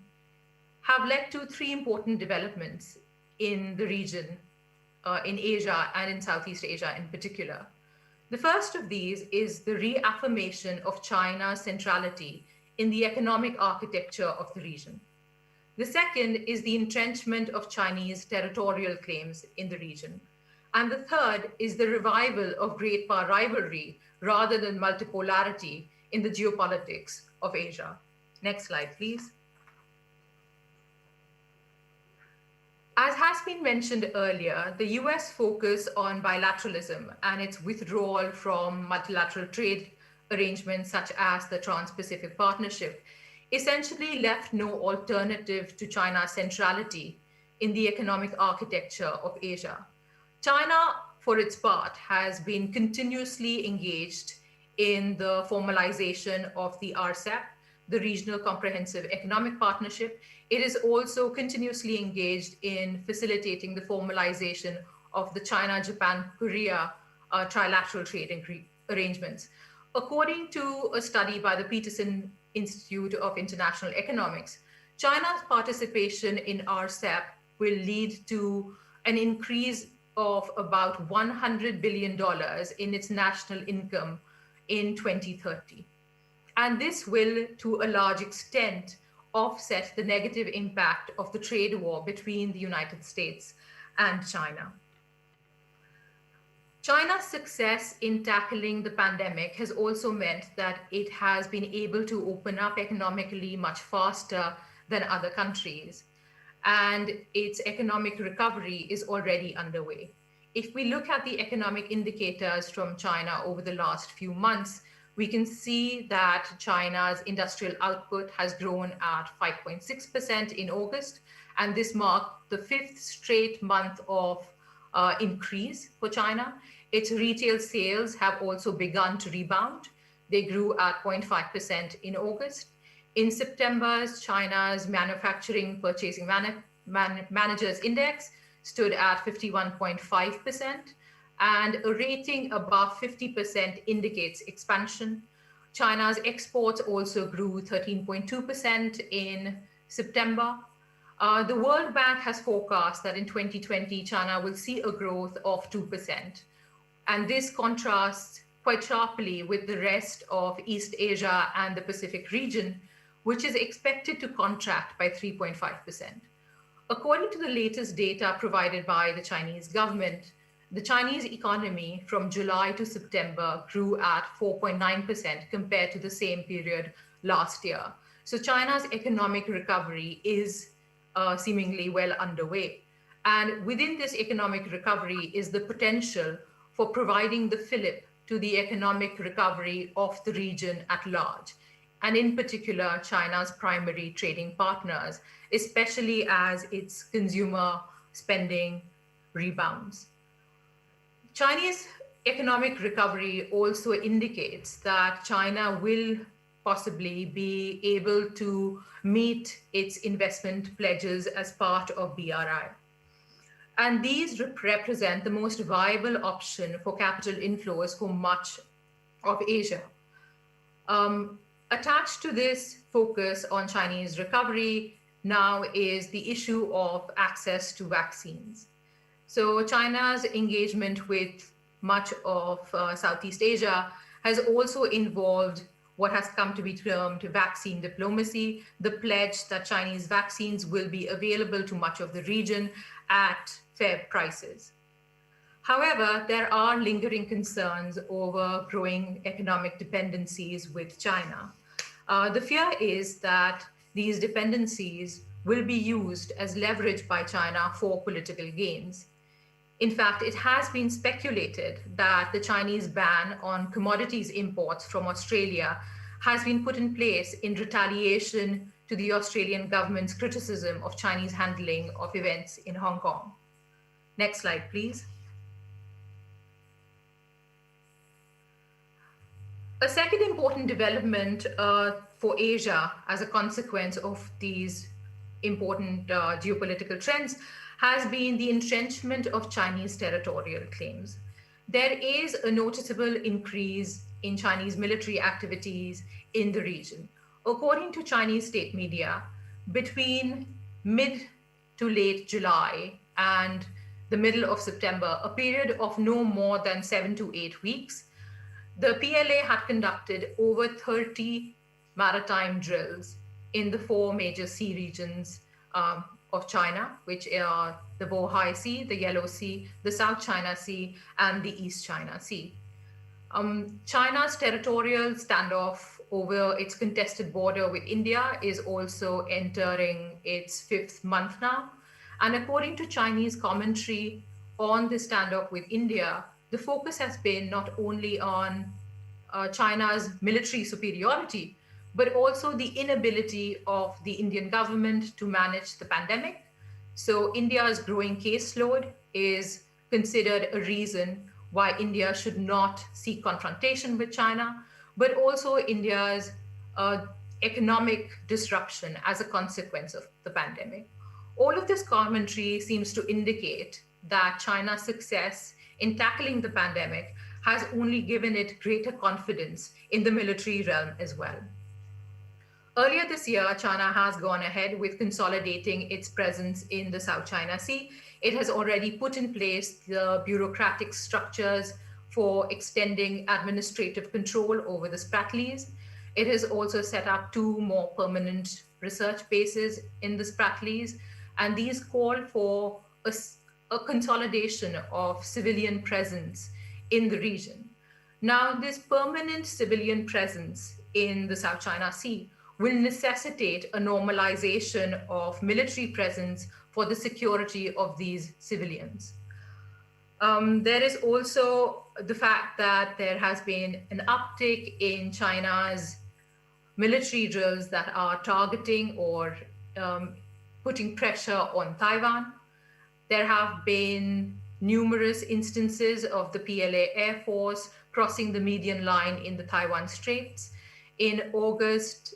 have led to three important developments in the region, in Asia and in Southeast Asia in particular. The first of these is the reaffirmation of China's centrality in the economic architecture of the region. The second is the entrenchment of Chinese territorial claims in the region. And the third is the revival of great power rivalry rather than multipolarity in the geopolitics of Asia. Next slide, please. As has been mentioned earlier, the US focus on bilateralism and its withdrawal from multilateral trade arrangements such as the Trans-Pacific Partnership essentially left no alternative to China's centrality in the economic architecture of Asia. China, for its part, has been continuously engaged in the formalization of the RCEP, the Regional Comprehensive Economic Partnership. It is also continuously engaged in facilitating the formalization of the China, Japan, Korea trilateral trade arrangements. According to a study by the Peterson Institute of International Economics, China's participation in RCEP will lead to an increase of about $100 billion in its national income in 2030. And this will, to a large extent, offset the negative impact of the trade war between the United States and China. China's success in tackling the pandemic has also meant that it has been able to open up economically much faster than other countries, and its economic recovery is already underway. If we look at the economic indicators from China over the last few months, we can see that China's industrial output has grown at 5.6% in August, and this marked the 5th straight month of increase for China. Its retail sales have also begun to rebound. They grew at 0.5% in August. In September, China's manufacturing purchasing managers index stood at 51.5%. And a rating above 50% indicates expansion. China's exports also grew 13.2% in September. The World Bank has forecast that in 2020, China will see a growth of 2%. And this contrasts quite sharply with the rest of East Asia and the Pacific region, which is expected to contract by 3.5%. According to the latest data provided by the Chinese government, the Chinese economy from July to September grew at 4.9% compared to the same period last year. So China's economic recovery is seemingly well underway. And within this economic recovery is the potential for providing the fillip to the economic recovery of the region at large, and in particular, China's primary trading partners, especially as its consumer spending rebounds. Chinese economic recovery also indicates that China will possibly be able to meet its investment pledges as part of BRI. And these represent the most viable option for capital inflows for much of Asia. Attached to this focus on Chinese recovery now is the issue of access to vaccines. So China's engagement with much of Southeast Asia has also involved what has come to be termed vaccine diplomacy, the pledge that Chinese vaccines will be available to much of the region at fair prices. However, there are lingering concerns over growing economic dependencies with China. The fear is that these dependencies will be used as leverage by China for political gains. In fact, it has been speculated that the Chinese ban on commodities imports from Australia has been put in place in retaliation to the Australian government's criticism of Chinese handling of events in Hong Kong. Next slide, please. A second important development for Asia as a consequence of these important geopolitical trends has been the entrenchment of Chinese territorial claims. There is a noticeable increase in Chinese military activities in the region. According to Chinese state media, between mid to late July and the middle of September, a period of no more than 7 to 8 weeks, the PLA had conducted over 30 maritime drills in the 4 major sea regions of China, which are the Bohai Sea, the Yellow Sea, the South China Sea, and the East China Sea. China's territorial standoff over its contested border with India is also entering its 5th month now. And according to Chinese commentary on the standoff with India, the focus has been not only on China's military superiority, but also the inability of the Indian government to manage the pandemic. So India's growing caseload is considered a reason why India should not seek confrontation with China, but also India's economic disruption as a consequence of the pandemic. All of this commentary seems to indicate that China's success in tackling the pandemic has only given it greater confidence in the military realm as well. Earlier this year, China has gone ahead with consolidating its presence in the South China Sea. It has already put in place the bureaucratic structures for extending administrative control over the Spratlys. It has also set up 2 more permanent research bases in the Spratlys, and these call for a consolidation of civilian presence in the region. Now, this permanent civilian presence in the South China Sea will necessitate a normalization of military presence for the security of these civilians. There is also the fact that there has been an uptick in China's military drills that are targeting or putting pressure on Taiwan. There have been numerous instances of the PLA Air Force crossing the median line in the Taiwan Straits. In August,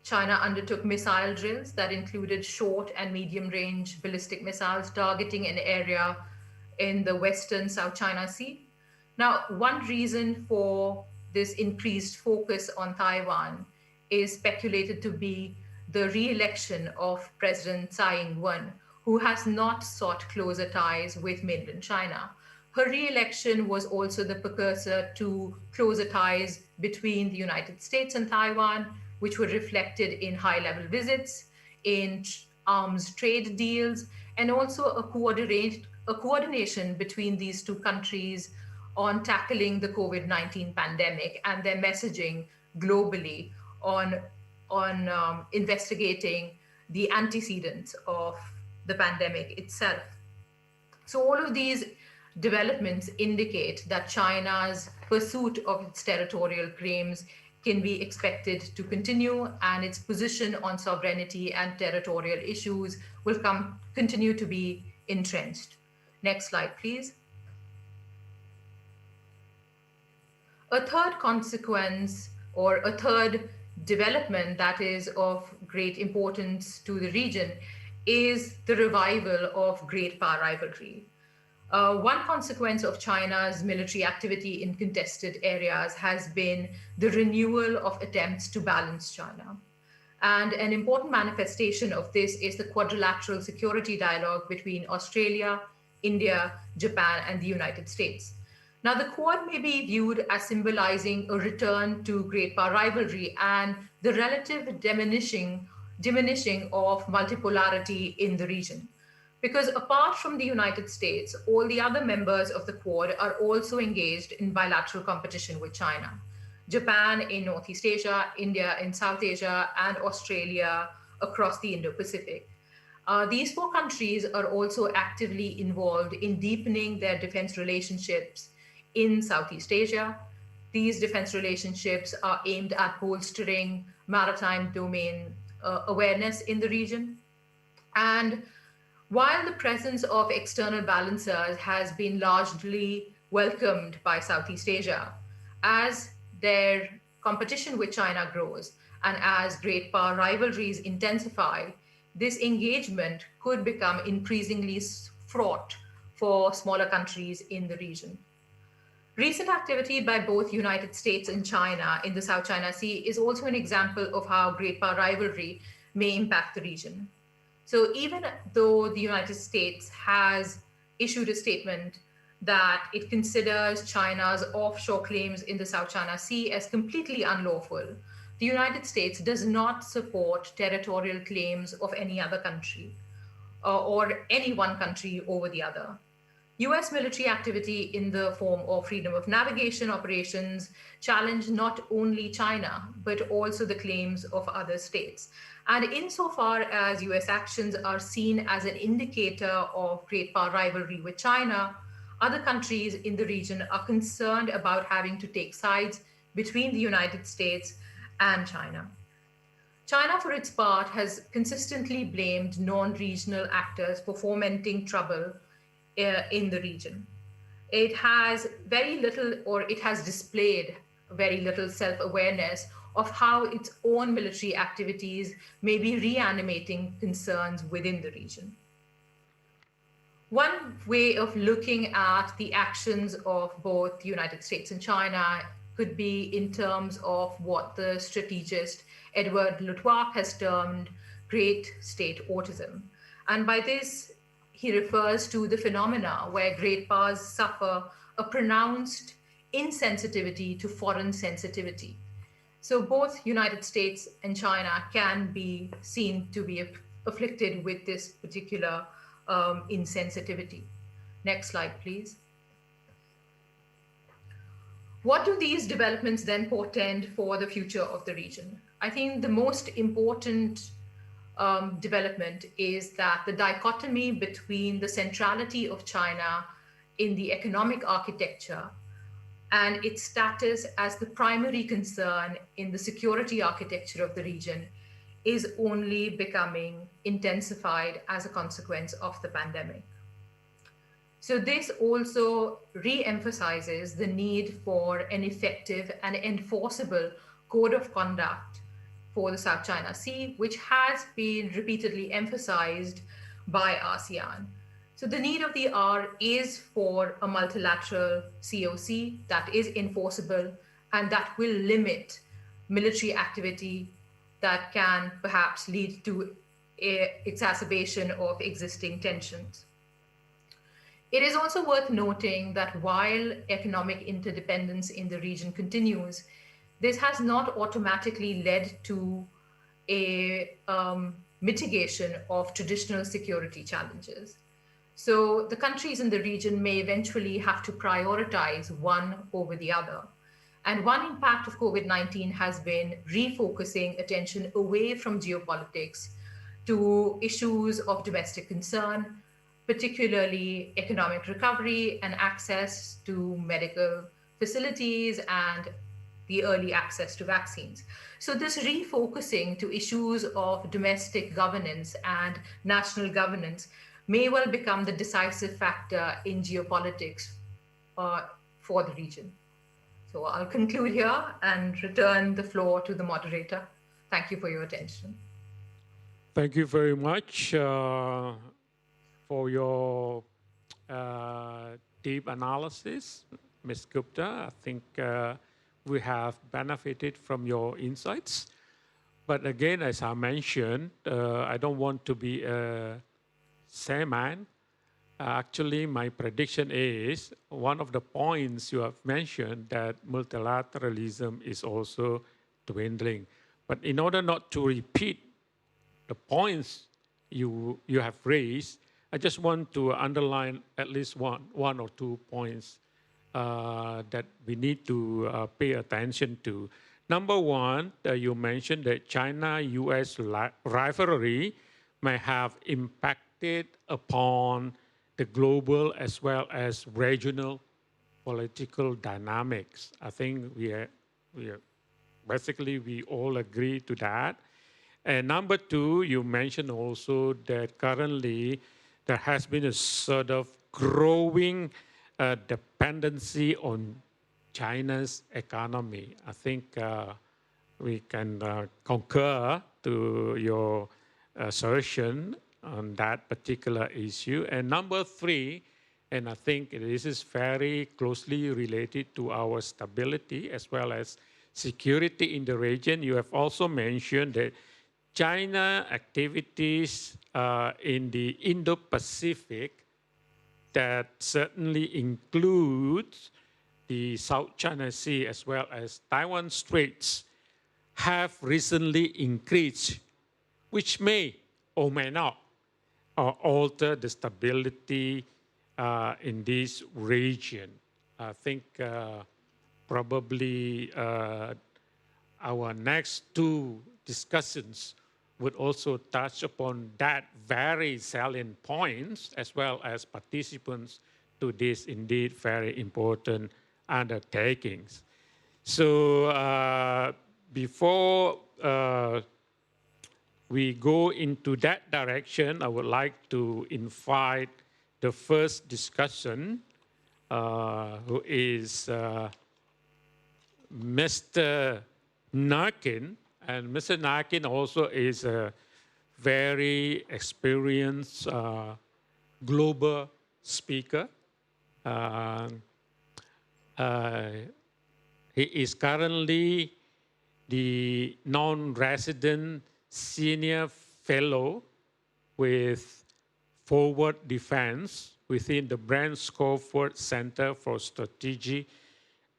China undertook missile drills that included short and medium-range ballistic missiles targeting an area in the western South China Sea. Now, one reason for this increased focus on Taiwan is speculated to be the re-election of President Tsai Ing-wen, who has not sought closer ties with mainland China. Her re-election was also the precursor to closer ties between the United States and Taiwan, which were reflected in high-level visits, in arms trade deals, and also a coordination between these 2 countries on tackling the COVID-19 pandemic and their messaging globally on investigating the antecedents of the pandemic itself. So all of these developments indicate that China's pursuit of its territorial claims can be expected to continue, and its position on sovereignty and territorial issues will continue to be entrenched. Next slide, please. A third consequence, or a third development that is of great importance to the region, is the revival of great power rivalry. One consequence of China's military activity in contested areas has been the renewal of attempts to balance China. And an important manifestation of this is the quadrilateral security dialogue between Australia, India, Japan, and the United States. Now, the Quad may be viewed as symbolizing a return to great power rivalry and the relative diminishing of multipolarity in the region. Because apart from the United States, all the other members of the Quad are also engaged in bilateral competition with China. Japan in Northeast Asia, India in South Asia, and Australia across the Indo-Pacific. These 4 countries are also actively involved in deepening their defense relationships in Southeast Asia. These defense relationships are aimed at bolstering maritime domain awareness in the region. And while the presence of external balancers has been largely welcomed by Southeast Asia, as their competition with China grows and as great power rivalries intensify, this engagement could become increasingly fraught for smaller countries in the region. Recent activity by both United States and China in the South China Sea is also an example of how great power rivalry may impact the region. So even though the United States has issued a statement that it considers China's offshore claims in the South China Sea as completely unlawful, the United States does not support territorial claims of any other country or any one country over the other. US military activity in the form of freedom of navigation operations challenge not only China, but also the claims of other states. And insofar as US actions are seen as an indicator of great power rivalry with China, other countries in the region are concerned about having to take sides between the United States and China. China, for its part, has consistently blamed non-regional actors for fomenting trouble in the region. It has very little, or it has displayed very little self-awareness of how its own military activities may be reanimating concerns within the region. One way of looking at the actions of both the United States and China could be in terms of what the strategist Edward Luttwak has termed great state autism. And by this, he refers to the phenomena where great powers suffer a pronounced insensitivity to foreign sensitivity. So both United States and China can be seen to be afflicted with this particular insensitivity. Next slide, please. What do these developments then portend for the future of the region? I think the most important development is that the dichotomy between the centrality of China in the economic architecture and its status as the primary concern in the security architecture of the region is only becoming intensified as a consequence of the pandemic. So this also re-emphasizes the need for an effective and enforceable code of conduct for the South China Sea, which has been repeatedly emphasized by ASEAN. So the need of the hour is for a multilateral COC that is enforceable and that will limit military activity that can perhaps lead to an exacerbation of existing tensions. It is also worth noting that while economic interdependence in the region continues, this has not automatically led to a mitigation of traditional security challenges. So the countries in the region may eventually have to prioritize one over the other. And one impact of COVID-19 has been refocusing attention away from geopolitics to issues of domestic concern, particularly economic recovery and access to medical facilities and the early access to vaccines. So this refocusing to issues of domestic governance and national governance may well become the decisive factor in geopolitics for the region. So I'll conclude here and return the floor to the moderator. Thank you for your attention. Thank you very much for your deep analysis, Ms. Gupta. I think we have benefited from your insights. But again, as I mentioned, I don't want to be a seaman. Actually, my prediction is one of the points you have mentioned that multilateralism is also dwindling. But in order not to repeat the points you have raised, I just want to underline at least one or two points that we need to pay attention to. Number one, you mentioned that China-US rivalry may have impacted upon the global as well as regional political dynamics. I think we all agree to that. And number two, you mentioned also that currently there has been a sort of growing dependency on China's economy. I think we can concur to your assertion on that particular issue. And number three, and I think this is very closely related to our stability as well as security in the region. You have also mentioned that China activities in the Indo-Pacific that certainly includes the South China Sea as well as Taiwan Straits have recently increased, which may or may not alter the stability in this region. I think probably our next two discussions would also touch upon that very salient points as well as participants to this indeed very important undertakings. So before we go into that direction, I would like to invite the first discussion, who is Mr. Narkin. And Mr. Narkin also is a very experienced global speaker. He is currently the non-resident senior fellow with Forward Defense within the Branscomford Center for Strategy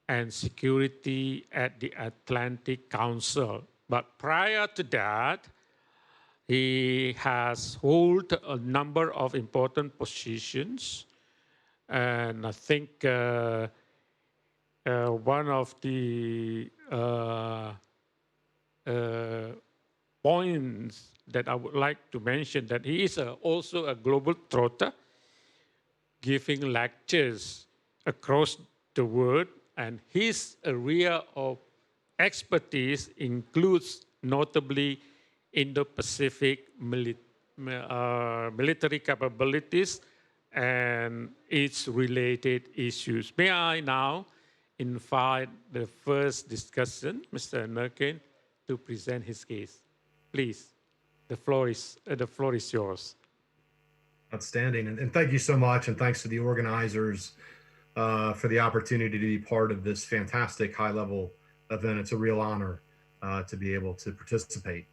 and Security at the Atlantic Council. But prior to that, he has held a number of important positions. And I think one of the points that I would like to mention that he is also a global trotter, giving lectures across the world, and his area of expertise includes notably Indo-Pacific military capabilities and its related issues. May I now invite the first discussion, Mr. Narkin, to present his case. Please, the floor is yours. Outstanding, and thank you so much, and thanks to the organizers for the opportunity to be part of this fantastic high-level event. It's a real honor to be able to participate.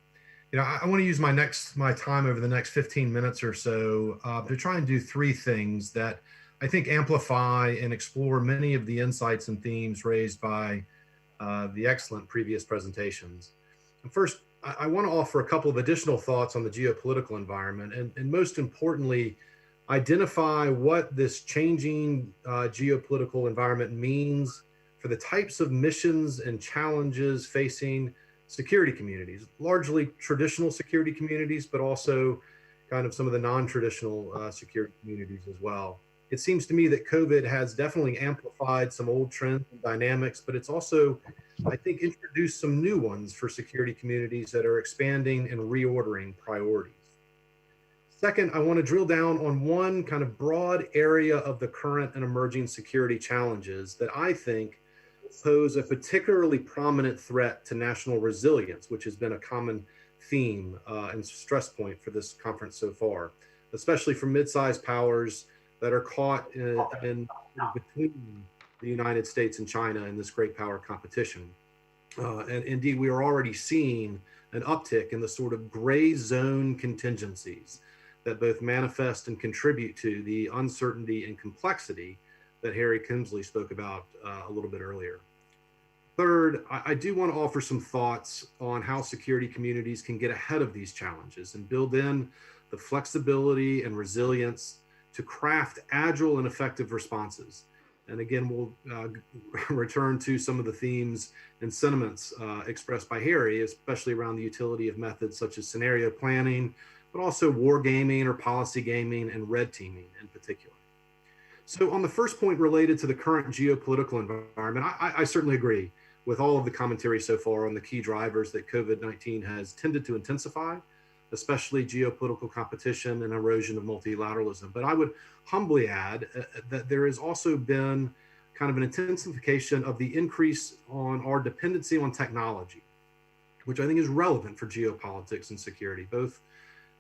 You know, I want to use my time over the next 15 minutes or so to try and do three things that I think amplify and explore many of the insights and themes raised by the excellent previous presentations. And first, I want to offer a couple of additional thoughts on the geopolitical environment, and most importantly, identify what this changing geopolitical environment means for the types of missions and challenges facing security communities, largely traditional security communities, but also kind of some of the non-traditional security communities as well. It seems to me that COVID has definitely amplified some old trends and dynamics, but it's also, I think, introduced some new ones for security communities that are expanding and reordering priorities. Second, I want to drill down on one kind of broad area of the current and emerging security challenges that I think pose a particularly prominent threat to national resilience, which has been a common theme and stress point for this conference so far, especially for mid-sized powers that are caught in between the United States and China in this great power competition. And indeed, we are already seeing an uptick in the sort of gray zone contingencies that both manifest and contribute to the uncertainty and complexity that Harry Kinsley spoke about a little bit earlier. Third, I do want to offer some thoughts on how security communities can get ahead of these challenges and build in the flexibility and resilience to craft agile and effective responses. And again, we'll return to some of the themes and sentiments expressed by Harry, especially around the utility of methods such as scenario planning, but also war gaming or policy gaming and red teaming in particular. So on the first point related to the current geopolitical environment, I certainly agree with all of the commentary so far on the key drivers that COVID-19 has tended to intensify, especially geopolitical competition and erosion of multilateralism. But I would humbly add that there has also been kind of an intensification of the increase on our dependency on technology, which I think is relevant for geopolitics and security, both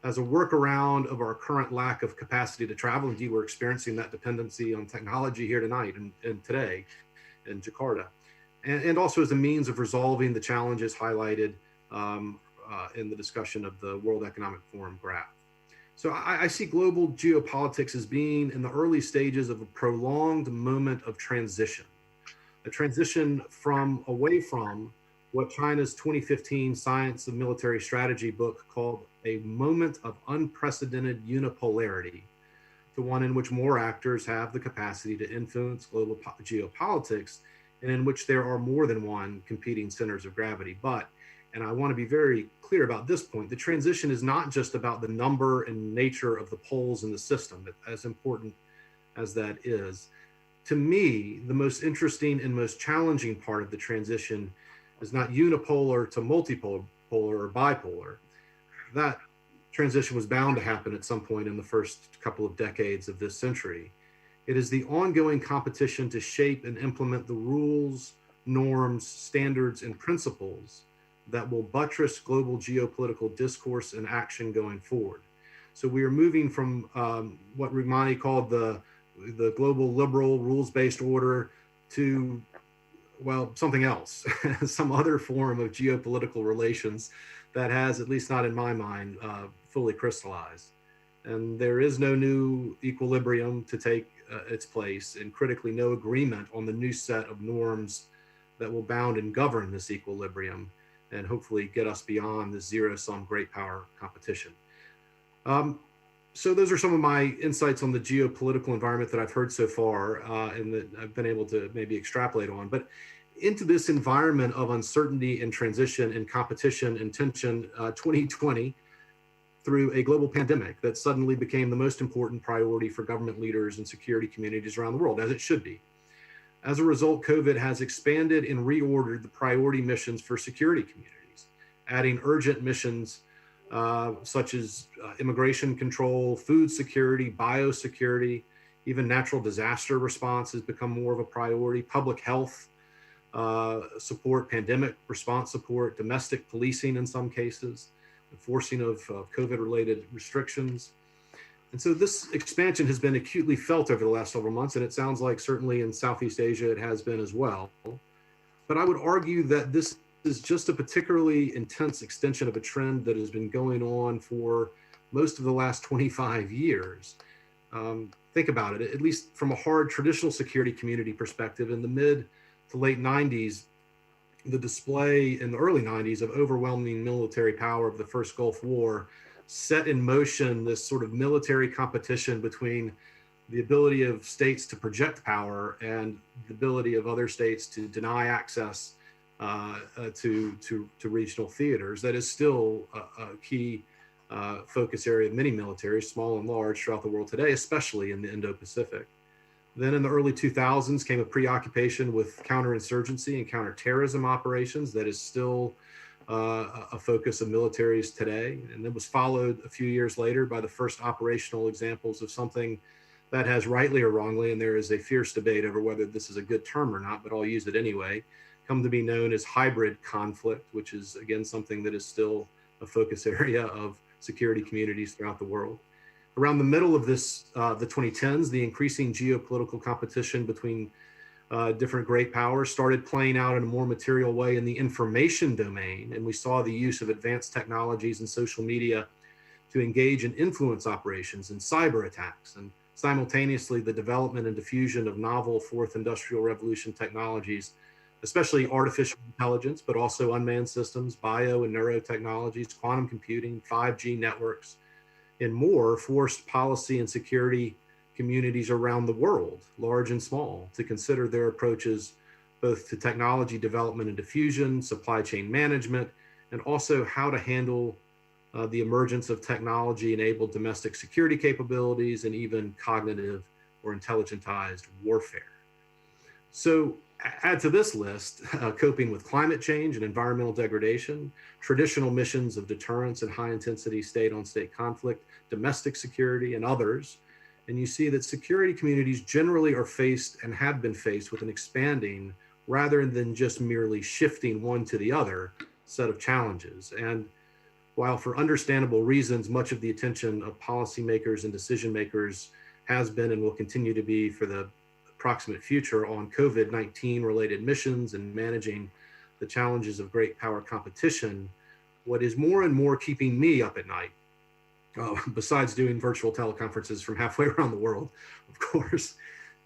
as a workaround of our current lack of capacity to travel. Indeed, we're experiencing that dependency on technology here tonight and today in Jakarta, and also as a means of resolving the challenges highlighted in the discussion of the World Economic Forum graph. So I see global geopolitics as being in the early stages of a prolonged moment of transition, a transition away from what China's 2015 Science of Military Strategy book called a moment of unprecedented unipolarity, to one in which more actors have the capacity to influence global geopolitics and in which there are more than one competing centers of gravity. But And I want to be very clear about this point. The transition is not just about the number and nature of the poles in the system, as important as that is. To me, the most interesting and most challenging part of the transition is not unipolar to multipolar or bipolar. That transition was bound to happen at some point in the first couple of decades of this century. It is the ongoing competition to shape and implement the rules, norms, standards, and principles that will buttress global geopolitical discourse and action going forward. So we are moving from what Romani called the global liberal rules-based order to, well, something else, some other form of geopolitical relations that has, at least not in my mind, fully crystallized. And there is no new equilibrium to take its place, and critically no agreement on the new set of norms that will bound and govern this equilibrium and hopefully get us beyond the zero-sum great power competition. So those are some of my insights on the geopolitical environment that I've heard so far and that I've been able to maybe extrapolate on. But into this environment of uncertainty and transition and competition and tension, 2020 through a global pandemic that suddenly became the most important priority for government leaders and security communities around the world, as it should be. As a result, COVID has expanded and reordered the priority missions for security communities, adding urgent missions such as immigration control, food security, biosecurity, even natural disaster response has become more of a priority, public health support, pandemic response support, domestic policing in some cases, enforcing of COVID-related restrictions. And so this expansion has been acutely felt over the last several months, and it sounds like certainly in Southeast Asia it has been as well. But I would argue that this is just a particularly intense extension of a trend that has been going on for most of the last 25 years. Think about it, at least from a hard traditional security community perspective, in the mid to late 90s, the display in the early 90s of overwhelming military power of the first Gulf War set in motion this sort of military competition between the ability of states to project power and the ability of other states to deny access to regional theaters. That is still a key focus area of many militaries, small and large, throughout the world today, especially in the Indo-Pacific. Then in the early 2000s came a preoccupation with counterinsurgency and counterterrorism operations that is still a focus of militaries today. And it was followed a few years later by the first operational examples of something that has, rightly or wrongly, and there is a fierce debate over whether this is a good term or not, but I'll use it anyway, come to be known as hybrid conflict, which is, again, something that is still a focus area of security communities throughout the world. Around the middle of this, the 2010s, the increasing geopolitical competition between different great powers started playing out in a more material way in the information domain. And we saw the use of advanced technologies and social media to engage in influence operations and cyber attacks, and simultaneously the development and diffusion of novel fourth industrial revolution technologies, especially artificial intelligence, but also unmanned systems, bio and neurotechnologies, quantum computing, 5G networks, and more, forced policy and security communities around the world, large and small, to consider their approaches both to technology development and diffusion, supply chain management, and also how to handle the emergence of technology-enabled domestic security capabilities and even cognitive or intelligentized warfare. So add to this list, coping with climate change and environmental degradation, traditional missions of deterrence and high-intensity state-on-state conflict, domestic security, and others. And you see that security communities generally are faced and have been faced with an expanding, rather than just merely shifting one to the other, set of challenges. And while for understandable reasons, much of the attention of policymakers and decision makers has been and will continue to be for the approximate future on COVID-19 related missions and managing the challenges of great power competition, what is more and more keeping me up at night, besides doing virtual teleconferences from halfway around the world, of course,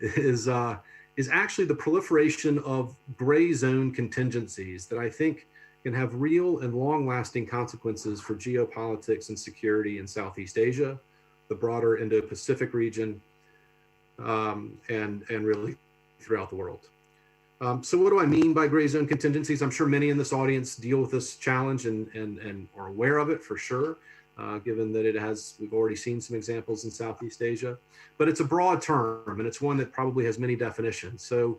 is actually the proliferation of gray zone contingencies that I think can have real and long-lasting consequences for geopolitics and security in Southeast Asia, the broader Indo-Pacific region, and really throughout the world. So what do I mean by gray zone contingencies? I'm sure many in this audience deal with this challenge and are aware of it for sure, given that we've already seen some examples in Southeast Asia, but it's a broad term and it's one that probably has many definitions. So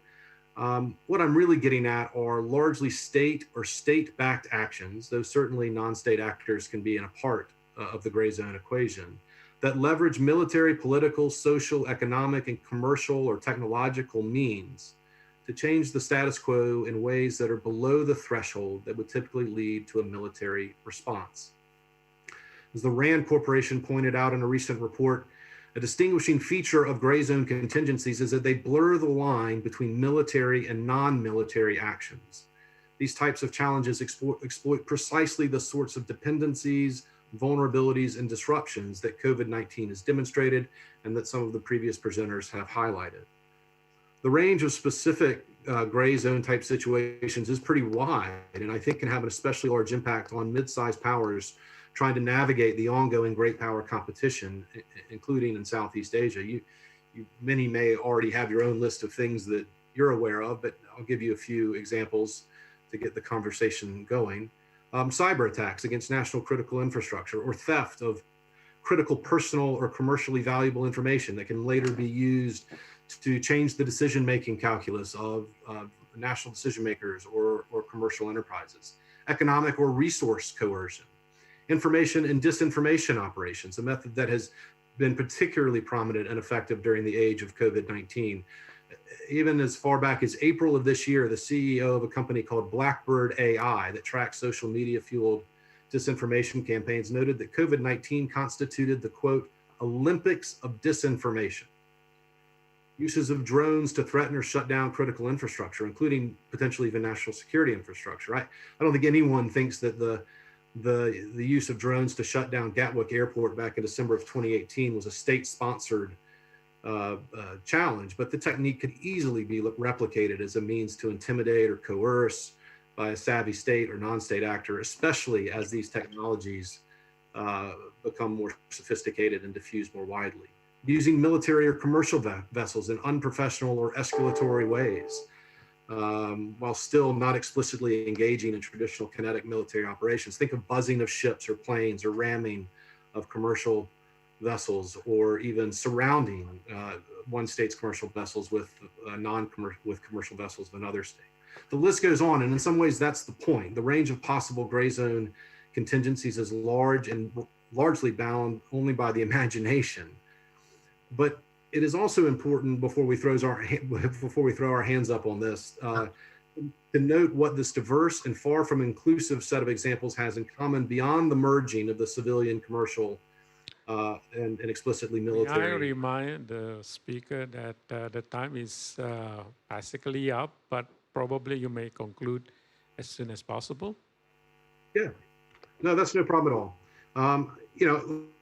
what I'm really getting at are largely state or state-backed actions, though certainly non-state actors can be in a part of the gray zone equation, that leverage military, political, social, economic, and commercial or technological means to change the status quo in ways that are below the threshold that would typically lead to a military response. As the RAND Corporation pointed out in a recent report, a distinguishing feature of gray zone contingencies is that they blur the line between military and non-military actions. These types of challenges exploit precisely the sorts of dependencies, vulnerabilities, and disruptions that COVID-19 has demonstrated and that some of the previous presenters have highlighted. The range of specific gray zone type situations is pretty wide, and I think can have an especially large impact on mid-sized powers trying to navigate the ongoing great power competition, including in Southeast Asia. Many may already have your own list of things that you're aware of, but I'll give you a few examples to get the conversation going. Cyber attacks against national critical infrastructure, or theft of critical personal or commercially valuable information that can later be used to change the decision-making calculus of national decision makers or commercial enterprises. Economic or resource coercion. Information and disinformation operations, a method that has been particularly prominent and effective during the age of COVID-19. Even as far back as April of this year, the CEO of a company called Blackbird AI that tracks social media fueled disinformation campaigns noted that COVID-19 constituted the, quote, Olympics of disinformation. Uses of drones to threaten or shut down critical infrastructure, including potentially even national security infrastructure. I don't think anyone thinks that the use of drones to shut down Gatwick Airport back in December of 2018 was a state-sponsored challenge, but the technique could easily be replicated as a means to intimidate or coerce by a savvy state or non-state actor, especially as these technologies become more sophisticated and diffused more widely. Using military or commercial vessels in unprofessional or escalatory ways, while still not explicitly engaging in traditional kinetic military operations. Think of buzzing of ships or planes or ramming of commercial vessels, or even surrounding one state's commercial vessels with commercial vessels of another state. The list goes on, and in some ways that's the point. The range of possible gray zone contingencies is large and largely bound only by the imagination. But it is also important before we throw our hands up on this to note what this diverse and far from inclusive set of examples has in common beyond the merging of the civilian, commercial, and explicitly military. May I remind the speaker that the time is basically up, but probably you may conclude as soon as possible. Yeah, no, that's no problem at all.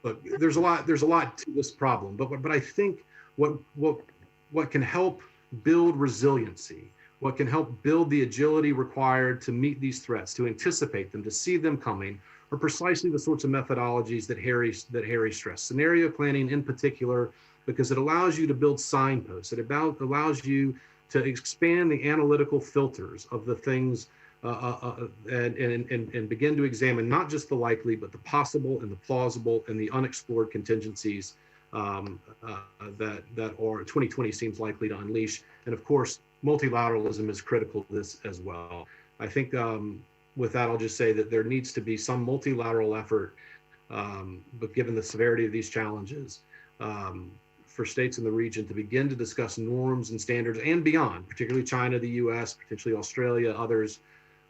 Look, there's a lot to this problem, but I think what can help build resiliency, what can help build the agility required to meet these threats, to anticipate them, to see them coming, are precisely the sorts of methodologies that Harry stressed. Scenario planning in particular, because it allows you to build signposts. It allows you to expand the analytical filters of the things and begin to examine not just the likely, but the possible and the plausible and the unexplored contingencies that 2020 seems likely to unleash. And of course, multilateralism is critical to this as well. I think with that, I'll just say that there needs to be some multilateral effort, but given the severity of these challenges, for states in the region to begin to discuss norms and standards and beyond, particularly China, the US, potentially Australia, others,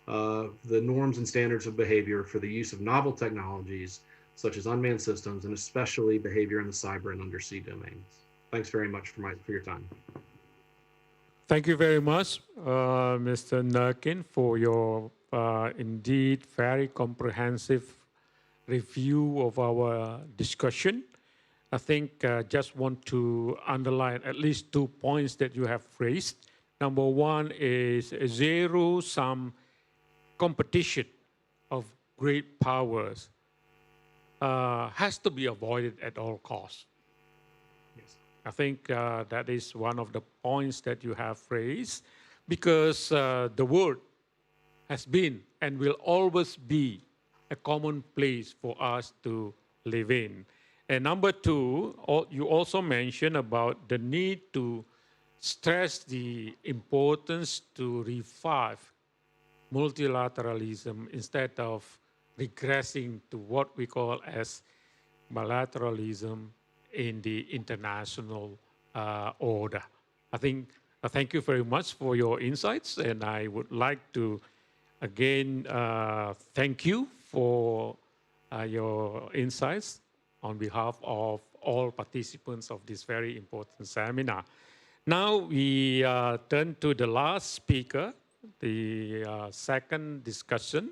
the norms and standards of behavior for the use of novel technologies, such as unmanned systems, and especially behavior in the cyber and undersea domains. Thanks very much for your time. Thank you very much, Mr. Nurkin, for your indeed very comprehensive review of our discussion. I think just want to underline at least 2 points that you have raised. Number one is zero-sum competition of great powers has to be avoided at all costs. Yes. I think that is one of the points that you have raised. because the world has been and will always be a common place for us to live in. And number two, you also mentioned about the need to stress the importance to revive multilateralism instead of regressing to what we call as bilateralism in the international order. I think, thank you very much for your insights, and I would like to again thank you for your insights on behalf of all participants of this very important seminar. Now we turn to the last speaker, the second discussion,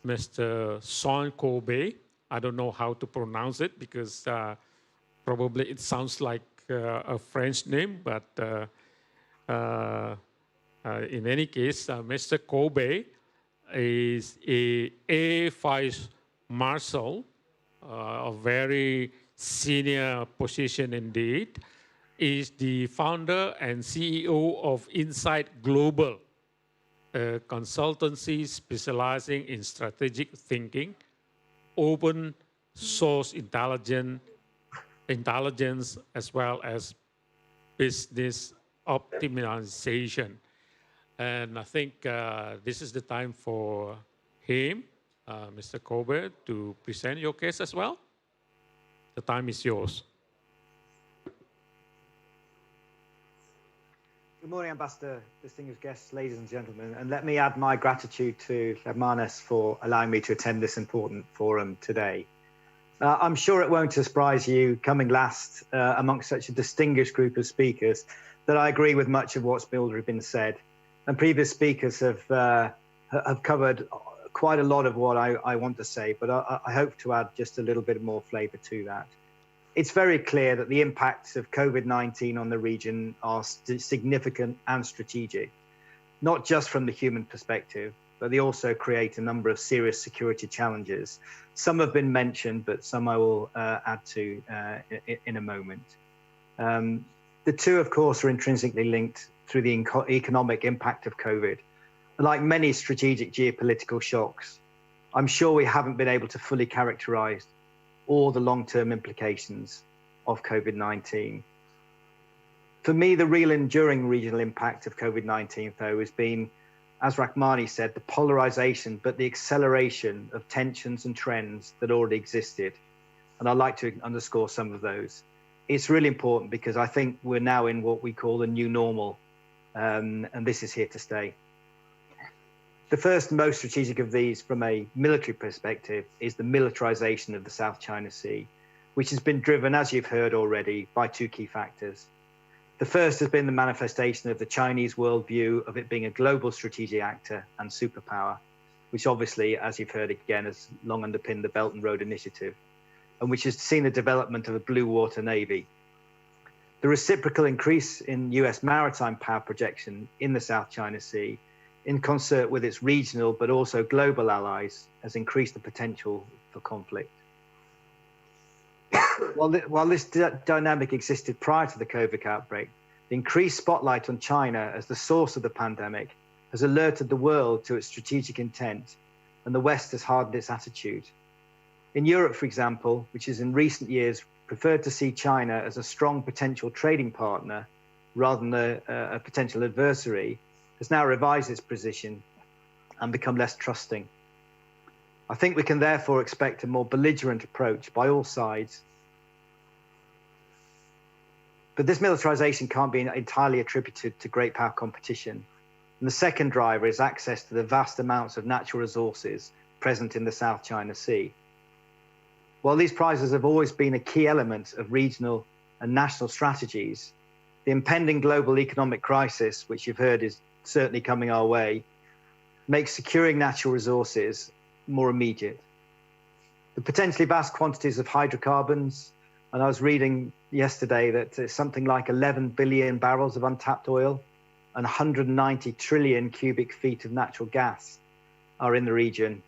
Mr. Sean Kobe. I don't know how to pronounce it because probably it sounds like a French name, but in any case, Mr. Kobe is a Air Vice Marshal, a very senior position indeed, is the founder and CEO of Insight Global, a consultancy specializing in strategic thinking, open source intelligence, as well as business optimization. And I think this is the time for him, Mr. Oktober, to present your case as well. The time is yours. Good morning, Ambassador, distinguished guests, ladies and gentlemen, and let me add my gratitude to Lemhannas for allowing me to attend this important forum today. I'm sure it won't surprise you, coming last amongst such a distinguished group of speakers, that I agree with much of what's already been said. And previous speakers have covered quite a lot of what I want to say, but I hope to add just a little bit more flavor to that. It's very clear that the impacts of COVID-19 on the region are significant and strategic, not just from the human perspective, but they also create a number of serious security challenges. Some have been mentioned, but some I will add to in a moment. The two, of course, are intrinsically linked through the economic impact of COVID. Like many strategic geopolitical shocks, I'm sure we haven't been able to fully characterize all the long-term implications of COVID-19. For me, the real enduring regional impact of COVID-19, though, has been, as Rahmani said, the polarization, but the acceleration of tensions and trends that already existed. And I'd like to underscore some of those. It's really important because I think we're now in what we call the new normal, and this is here to stay. The first and most strategic of these from a military perspective is the militarization of the South China Sea, which has been driven, as you've heard already, by two key factors. The first has been the manifestation of the Chinese worldview of it being a global strategic actor and superpower, which obviously, as you've heard again, has long underpinned the Belt and Road Initiative, and which has seen the development of a blue water navy. The reciprocal increase in US maritime power projection in the South China Sea, in concert with its regional but also global allies, has increased the potential for conflict. While this dynamic existed prior to the COVID outbreak, the increased spotlight on China as the source of the pandemic has alerted the world to its strategic intent, and the West has hardened its attitude. In Europe, for example, which has in recent years preferred to see China as a strong potential trading partner rather than a potential adversary, has now revised its position and become less trusting. I think we can therefore expect a more belligerent approach by all sides. But this militarization can't be entirely attributed to great power competition. And the second driver is access to the vast amounts of natural resources present in the South China Sea. While these prizes have always been a key element of regional and national strategies, the impending global economic crisis, which you've heard is certainly coming our way, makes securing natural resources more immediate. The potentially vast quantities of hydrocarbons, and I was reading yesterday that something like 11 billion barrels of untapped oil and 190 trillion cubic feet of natural gas are in the region.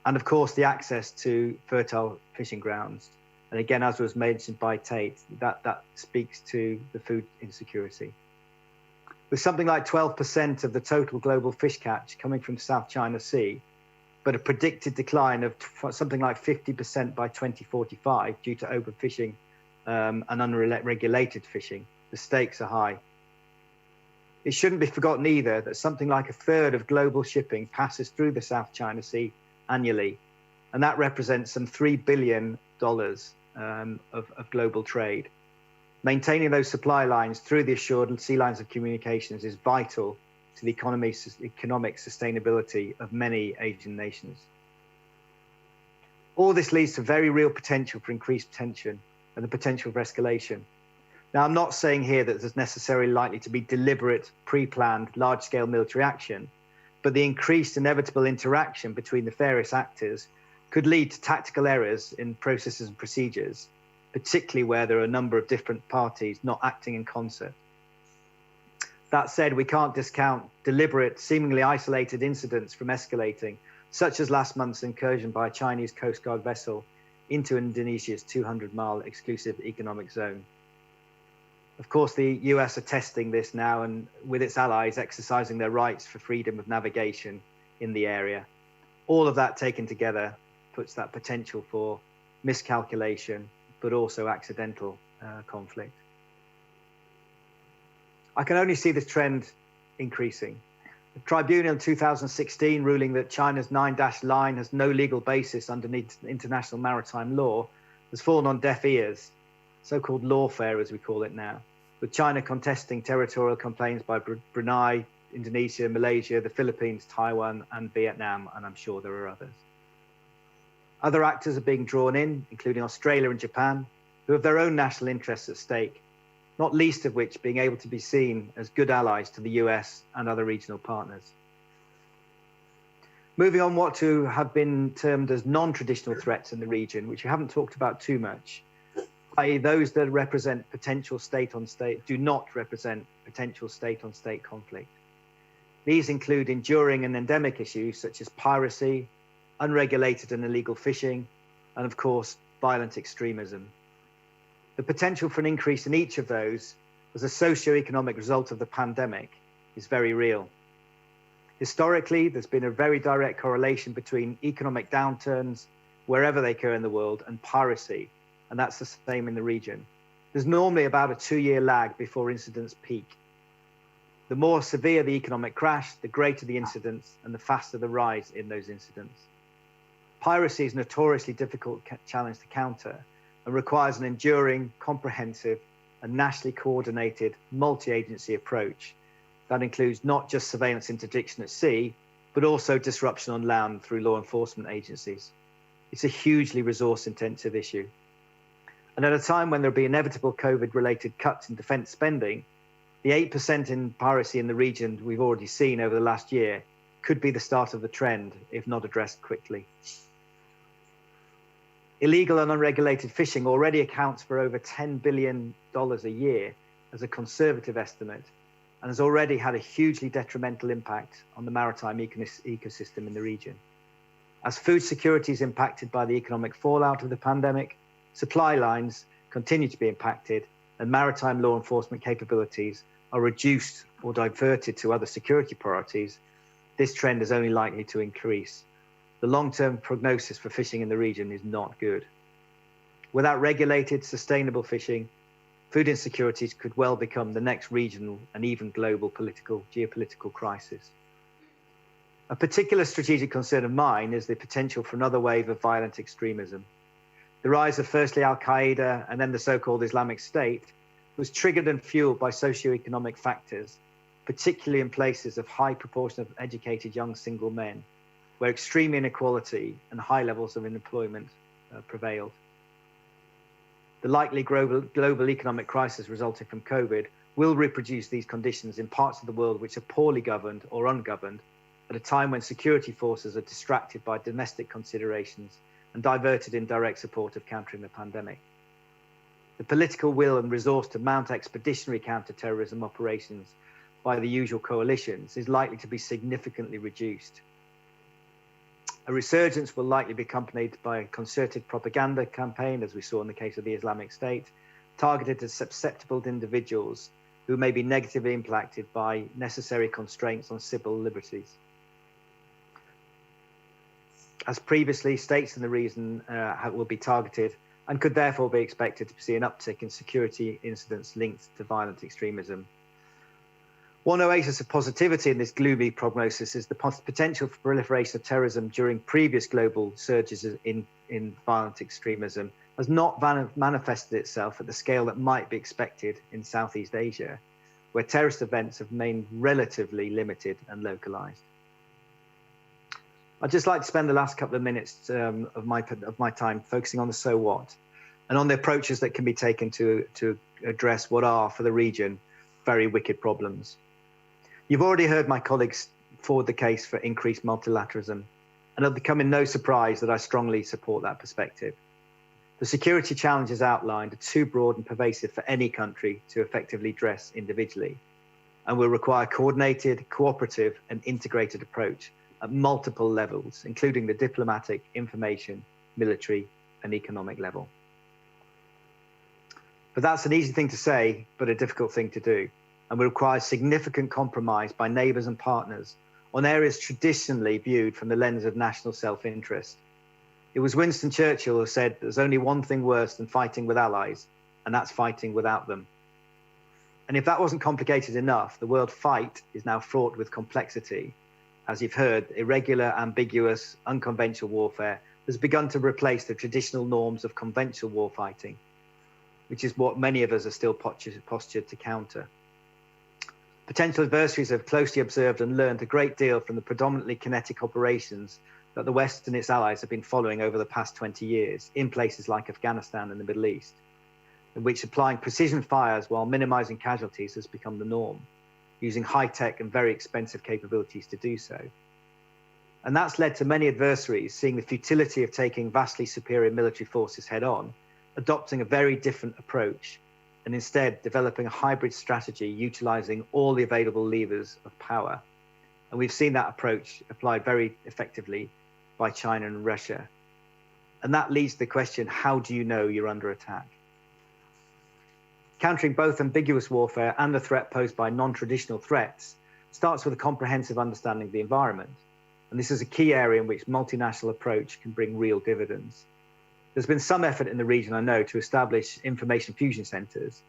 And of course, the access to fertile fishing grounds. And again, as was mentioned by Tate, that speaks to the food insecurity. With something like 12% of the total global fish catch coming from the South China Sea, but a predicted decline of something like 50% by 2045 due to overfishing and unregulated fishing, the stakes are high. It shouldn't be forgotten either that something like a third of global shipping passes through the South China Sea annually, and that represents some $3 billion of global trade. Maintaining those supply lines through the assured sea lines of communications is vital to the economic sustainability of many Asian nations. All this leads to very real potential for increased tension and the potential for escalation. Now, I'm not saying here that there's necessarily likely to be deliberate, pre-planned, large-scale military action, but the increased inevitable interaction between the various actors could lead to tactical errors in processes and procedures, particularly where there are a number of different parties not acting in concert. That said, we can't discount deliberate, seemingly isolated incidents from escalating, such as last month's incursion by a Chinese Coast Guard vessel into Indonesia's 200-mile exclusive economic zone. Of course, the US are testing this now, and with its allies exercising their rights for freedom of navigation in the area. All of that taken together puts that potential for miscalculation, but also accidental conflict. I can only see this trend increasing. The tribunal in 2016 ruling that China's 9-dash line has no legal basis underneath international maritime law has fallen on deaf ears, so-called lawfare as we call it now, with China contesting territorial complaints by Brunei, Indonesia, Malaysia, the Philippines, Taiwan, and Vietnam, and I'm sure there are others. Other actors are being drawn in, including Australia and Japan, who have their own national interests at stake, not least of which being able to be seen as good allies to the US and other regional partners. Moving on, what to have been termed as non-traditional threats in the region, which we haven't talked about too much, i.e. those that represent potential state-on-state, do not represent potential state-on-state conflict. These include enduring and endemic issues such as piracy, unregulated and illegal fishing, and of course, violent extremism. The potential for an increase in each of those as a socio-economic result of the pandemic is very real. Historically, there's been a very direct correlation between economic downturns, wherever they occur in the world, and piracy, and that's the same in the region. There's normally about a 2-year lag before incidents peak. The more severe the economic crash, the greater the incidents and the faster the rise in those incidents. Piracy is a notoriously difficult challenge to counter and requires an enduring, comprehensive, and nationally coordinated multi-agency approach that includes not just surveillance interdiction at sea, but also disruption on land through law enforcement agencies. It's a hugely resource-intensive issue. And at a time when there'll be inevitable COVID-related cuts in defense spending, the 8% in piracy in the region we've already seen over the last year could be the start of the trend if not addressed quickly. Illegal and unregulated fishing already accounts for over $10 billion a year as a conservative estimate, and has already had a hugely detrimental impact on the maritime ecosystem in the region. As food security is impacted by the economic fallout of the pandemic, supply lines continue to be impacted, and maritime law enforcement capabilities are reduced or diverted to other security priorities. This trend is only likely to increase. The long-term prognosis for fishing in the region is not good. Without regulated, sustainable fishing, food insecurities could well become the next regional and even global geopolitical crisis. A particular strategic concern of mine is the potential for another wave of violent extremism. The rise of firstly Al-Qaeda and then the so-called Islamic State was triggered and fueled by socioeconomic factors, particularly in places of high proportion of educated young single men, where extreme inequality and high levels of unemployment prevailed. The likely global economic crisis resulting from COVID will reproduce these conditions in parts of the world which are poorly governed or ungoverned at a time when security forces are distracted by domestic considerations and diverted in direct support of countering the pandemic. The political will and resource to mount expeditionary counter-terrorism operations by the usual coalitions is likely to be significantly reduced. A resurgence will likely be accompanied by a concerted propaganda campaign, as we saw in the case of the Islamic State, targeted at susceptible individuals who may be negatively impacted by necessary constraints on civil liberties. As previously, states in the region will be targeted and could therefore be expected to see an uptick in security incidents linked to violent extremism. One oasis of positivity in this gloomy prognosis is the potential for proliferation of terrorism during previous global surges in violent extremism has not manifested itself at the scale that might be expected in Southeast Asia, where terrorist events have remained relatively limited and localized. I'd just like to spend the last couple of minutes of my time focusing on the so what and on the approaches that can be taken to address what are, for the region, very wicked problems. You've already heard my colleagues forward the case for increased multilateralism, and it'll become in no surprise that I strongly support that perspective. The security challenges outlined are too broad and pervasive for any country to effectively address individually, and will require a coordinated, cooperative, and integrated approach at multiple levels, including the diplomatic, information, military, and economic level. But that's an easy thing to say, but a difficult thing to do, and will require significant compromise by neighbours and partners on areas traditionally viewed from the lens of national self-interest. It was Winston Churchill who said, "There's only one thing worse than fighting with allies, and that's fighting without them." And if that wasn't complicated enough, the word fight is now fraught with complexity. As you've heard, irregular, ambiguous, unconventional warfare has begun to replace the traditional norms of conventional warfighting, which is what many of us are still postured to counter. Potential adversaries have closely observed and learned a great deal from the predominantly kinetic operations that the West and its allies have been following over the past 20 years in places like Afghanistan and the Middle East, in which applying precision fires while minimizing casualties has become the norm, using high-tech and very expensive capabilities to do so. And that's led to many adversaries seeing the futility of taking vastly superior military forces head-on, adopting a very different approach, and instead developing a hybrid strategy utilizing all the available levers of power. And we've seen that approach applied very effectively by China and Russia. And that leads to the question, how do you know you're under attack? Countering both ambiguous warfare and the threat posed by non-traditional threats starts with a comprehensive understanding of the environment. And this is a key area in which multinational approach can bring real dividends. There's been some effort in the region, I know, to establish information fusion centers,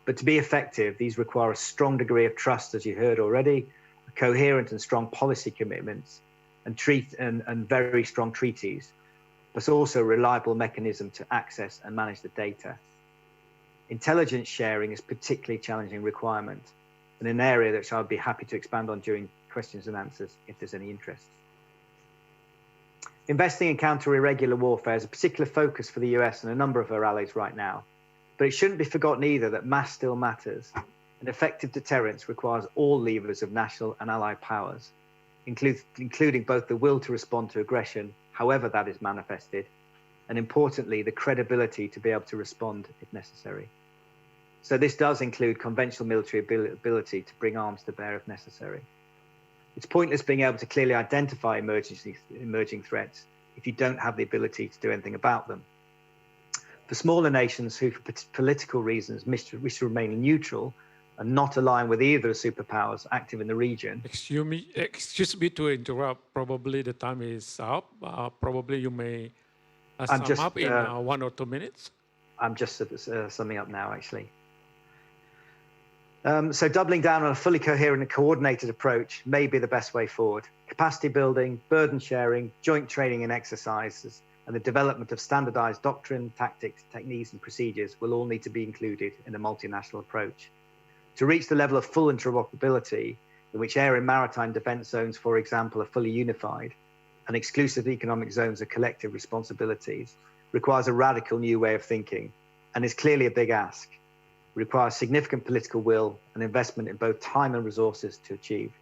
but to be effective, these require a strong degree of trust, as you heard already, coherent and strong policy commitments, and very strong treaties, but also a reliable mechanism to access and manage the data. Intelligence sharing is a particularly challenging requirement, and an area that I'll be happy to expand on during questions and answers if there's any interest. Investing in counter-irregular warfare is a particular focus for the US and a number of our allies right now, but it shouldn't be forgotten either that mass still matters, and effective deterrence requires all levers of national and allied powers, including both the will to respond to aggression, however that is manifested, and importantly, the credibility to be able to respond if necessary. So this does include conventional military ability to bring arms to bear if necessary. It's pointless being able to clearly identify emerging threats if you don't have the ability to do anything about them. For smaller nations who, for political reasons, wish to remain neutral and not align with either of the superpowers active in the region. Excuse me to interrupt. Probably the time is up. Probably you may sum up in 1 or 2 minutes. I'm just summing up now, actually. So doubling down on a fully coherent and coordinated approach may be the best way forward. Capacity building, burden sharing, joint training and exercises, and the development of standardized doctrine, tactics, techniques, and procedures will all need to be included in a multinational approach. To reach the level of full interoperability, in which air and maritime defense zones, for example, are fully unified, and exclusive economic zones are collective responsibilities, requires a radical new way of thinking, and is clearly a big ask. Requires significant political will and investment in both time and resources to achieve.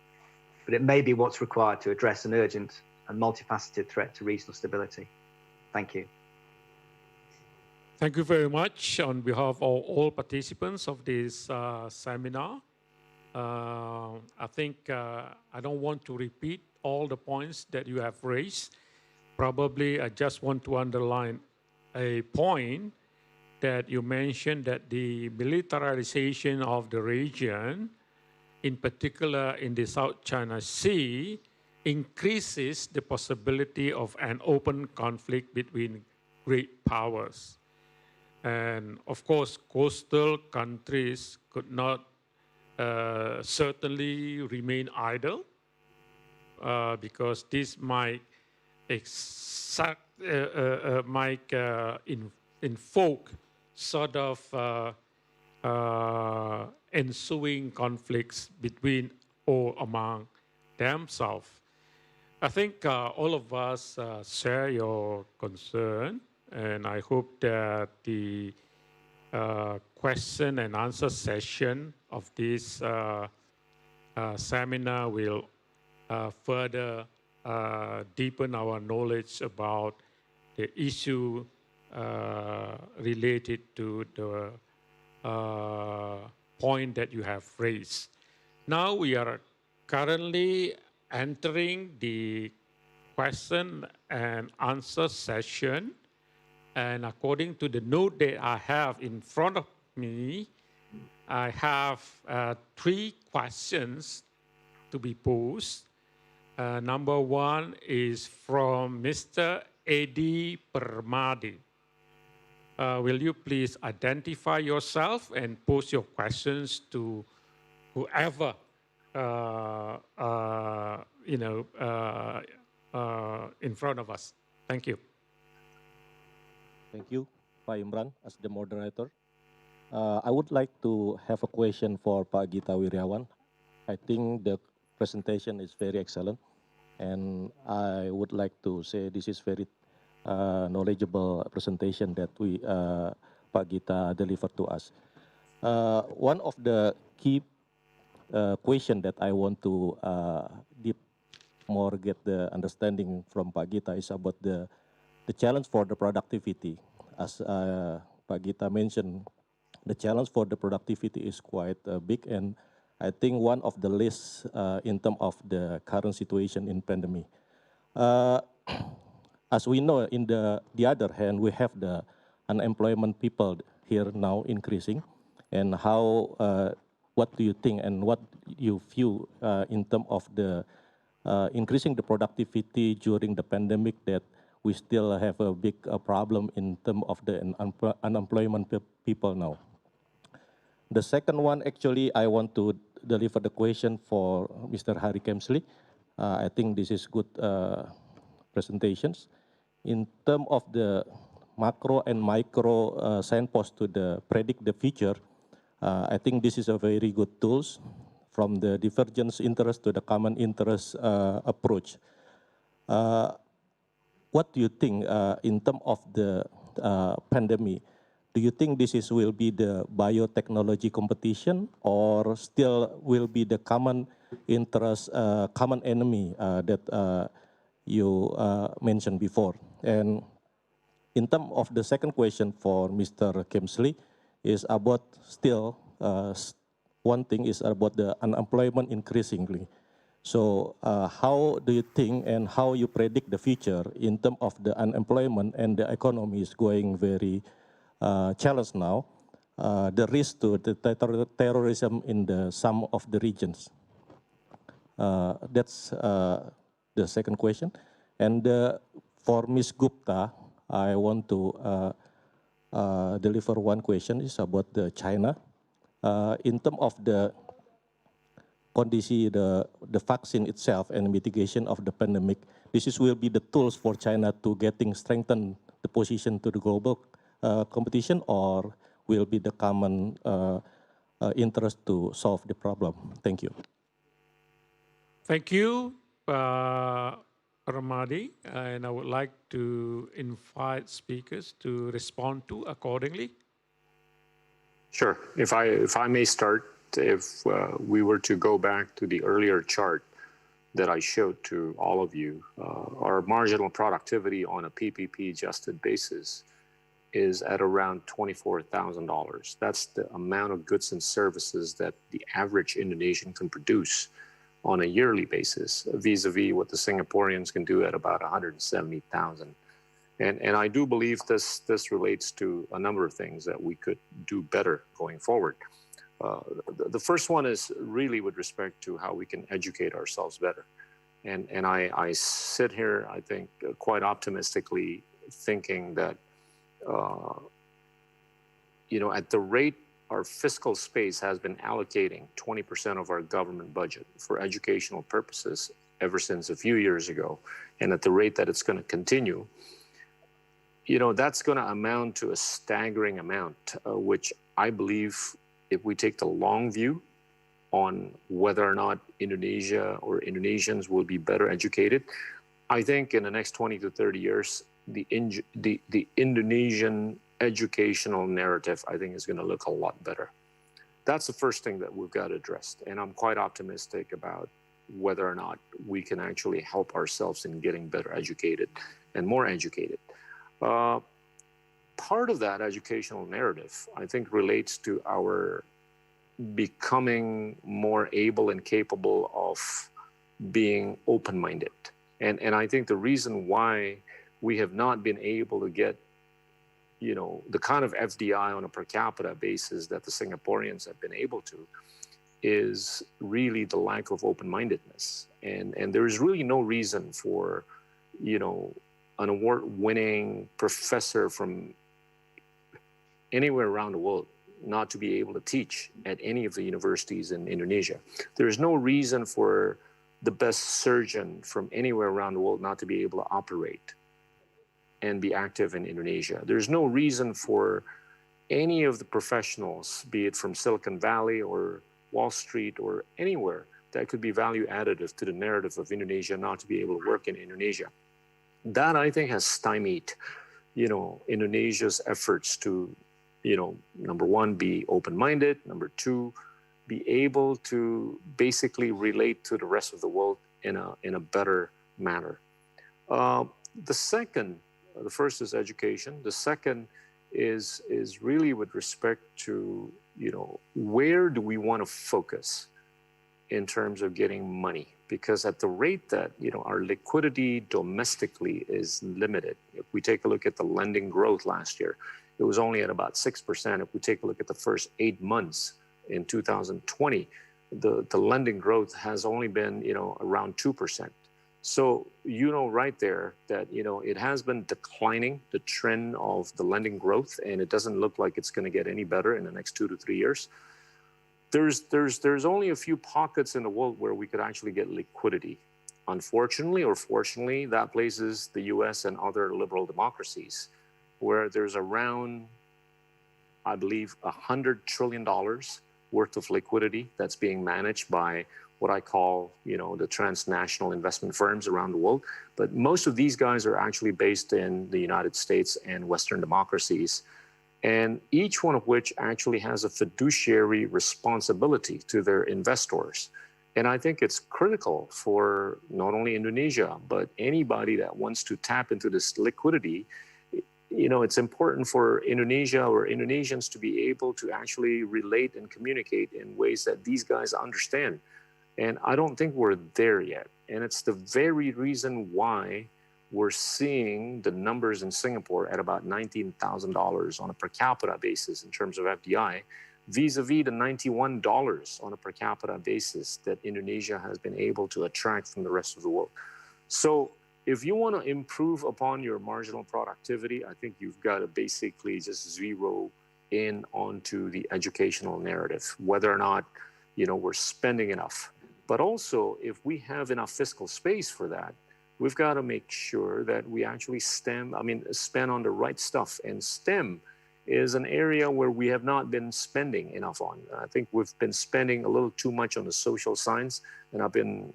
But it may be what's required to address an urgent and multifaceted threat to regional stability. Thank you. Thank you very much on behalf of all participants of this seminar. I think I don't want to repeat all the points that you have raised. Probably I just want to underline a point that you mentioned that the militarization of the region, in particular in the South China Sea, increases the possibility of an open conflict between great powers. And of course, coastal countries could not certainly remain idle because this might invoke sort of ensuing conflicts between or among themselves. I think all of us share your concern, and I hope that the question and answer session of this seminar will further deepen our knowledge about the issue related to the point that you have raised. Now we are currently entering the question and answer session. And according to the note that I have in front of me, I have 3 questions to be posed. Number 1 is from Mr. Edi Permadi. Will you please identify yourself and pose your questions to whoever in front of us? Thank you. Thank you, Pak Imran, as the moderator. I would like to have a question for Pak Gita Wirjawan. I think the presentation is very excellent, and I would like to say this is very knowledgeable presentation that Pak Gita delivered to us. One of the key question that I want to get the understanding from Pak Gita is about the challenge for the productivity. As Pak Gita mentioned, the challenge for the productivity is quite big, and I think one of the least in terms of the current situation in pandemic. As we know, in the other hand, we have the unemployment people here now increasing, and how, what do you think and what you view in terms of the increasing the productivity during the pandemic, that we still have a big problem in terms of the unemployment people now. The second one, actually, I want to deliver the question for Mr. Hari Kemsley. I think this is good presentations. In terms of the macro and micro signpost to predict the future, I think this is a very good tools from the divergence interest to the common interest approach. What do you think in terms of the pandemic? Do you think this will be the biotechnology competition, or still will be the common interest, common enemy that you mentioned before? And in terms of the second question for Mr. Kemsley is about still, one thing is about the unemployment increasingly. So how do you think and how you predict the future in terms of the unemployment, and the economy is going very challenged now, the risk to the terrorism in some of the regions? That's the second question. And for Ms. Gupta, I want to deliver one question. Is about the China. In terms of the condition, the vaccine itself and mitigation of the pandemic, will be the tools for China to strengthen the position to the global competition, or will be the common interest to solve the problem? Thank you. Thank you, Ramadi, and I would like to invite speakers to respond to accordingly. Sure. If I may start, if we were to go back to the earlier chart that I showed to all of you, our marginal productivity on a PPP adjusted basis is at around $24,000. That's the amount of goods and services that the average Indonesian can produce on a yearly basis, vis-a-vis what the Singaporeans can do at about 170,000. And I do believe this relates to a number of things that we could do better going forward. The first one is really with respect to how we can educate ourselves better. And I sit here, I think, quite optimistically thinking that, at the rate our fiscal space has been allocating 20% of our government budget for educational purposes ever since a few years ago, and at the rate that it's going to continue, that's going to amount to a staggering amount, which I believe, if we take the long view on whether or not Indonesia or Indonesians will be better educated, I think in the next 20 to 30 years, the Indonesian educational narrative, I think, is going to look a lot better. That's the first thing that we've got addressed. And I'm quite optimistic about whether or not we can actually help ourselves in getting better educated and more educated. Part of that educational narrative, I think, relates to our becoming more able and capable of being open-minded. And I think the reason why we have not been able to get, the kind of FDI on a per capita basis that the Singaporeans have been able to is really the lack of open-mindedness. And there is really no reason for, an award-winning professor from anywhere around the world not to be able to teach at any of the universities in Indonesia. There is no reason for the best surgeon from anywhere around the world not to be able to operate and be active in Indonesia. There's no reason for any of the professionals, be it from Silicon Valley or Wall Street or anywhere, that could be value additive to the narrative of Indonesia not to be able to work in Indonesia. That, I think, has stymied, Indonesia's efforts to, number one, be open-minded, number two, be able to basically relate to the rest of the world in a better manner. The first is education. The second is really with respect to, where do we want to focus in terms of getting money? Because at the rate that, our liquidity domestically is limited, if we take a look at the lending growth last year, it was only at about 6%. If we take a look at the first 8 months in 2020, the lending growth has only been, around 2%. So, right there that, it has been declining, the trend of the lending growth, and it doesn't look like it's going to get any better in the next 2 to 3 years. There's only a few pockets in the world where we could actually get liquidity. Unfortunately or fortunately, that places the US and other liberal democracies, where there's around, I believe, $100 trillion worth of liquidity that's being managed by what I call, the transnational investment firms around the world. But most of these guys are actually based in the United States and Western democracies, and each one of which actually has a fiduciary responsibility to their investors. And I think it's critical for not only Indonesia, but anybody that wants to tap into this liquidity. It's important for Indonesia or Indonesians to be able to actually relate and communicate in ways that these guys understand. And I don't think we're there yet. And it's the very reason why we're seeing the numbers in Singapore at about $19,000 on a per capita basis in terms of FDI, vis-a-vis the $91 on a per capita basis that Indonesia has been able to attract from the rest of the world. So if you want to improve upon your marginal productivity, I think you've got to basically just zero in onto the educational narrative, whether or not, we're spending enough. But also, if we have enough fiscal space for that, we've got to make sure that we actually spend on the right stuff. And STEM is an area where we have not been spending enough on. I think we've been spending a little too much on the social science. And I've been,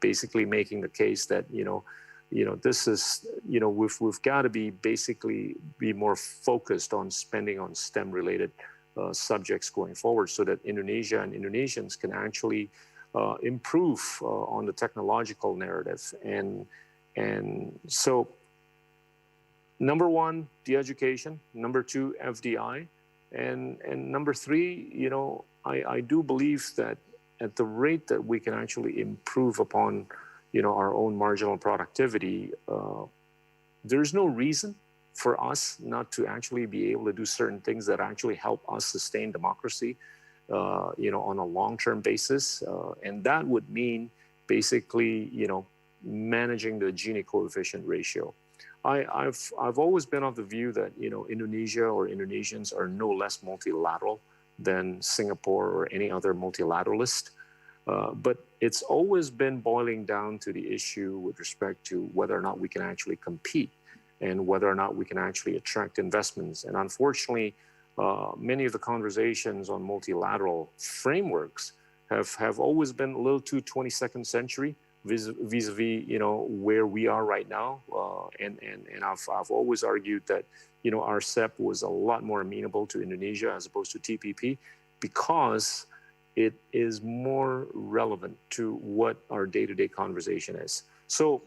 basically making the case that, this is, we've got to be more focused on spending on STEM related subjects going forward, so that Indonesia and Indonesians can actually improve on the technological narrative. And so, number one, the education. Number two, FDI. And number three, I do believe that at the rate that we can actually improve upon, our own marginal productivity, there's no reason for us not to actually be able to do certain things that actually help us sustain democracy, on a long-term basis. And that would mean basically, managing the Gini coefficient ratio. I've always been of the view that, Indonesia or Indonesians are no less multilateral than Singapore or any other multilateralist. But it's always been boiling down to the issue with respect to whether or not we can actually compete and whether or not we can actually attract investments. And unfortunately, many of the conversations on multilateral frameworks have always been a little too 22nd century vis-a-vis, where we are right now. And I've always argued that, our CEP was a lot more amenable to Indonesia as opposed to TPP because it is more relevant to what our day-to-day conversation is. So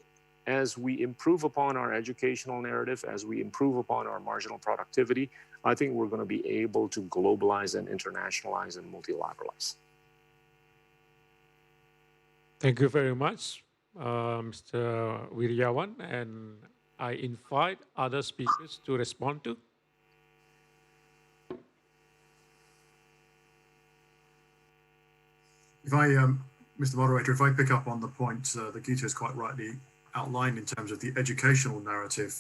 as we improve upon our educational narrative, as we improve upon our marginal productivity, I think we're going to be able to globalize and internationalize and multilateralize. Thank you very much, Mr. Wiryawan, and I invite other speakers to respond to. If I, Mr. Moderator, if I pick up on the point that Gita has quite rightly outlined in terms of the educational narrative,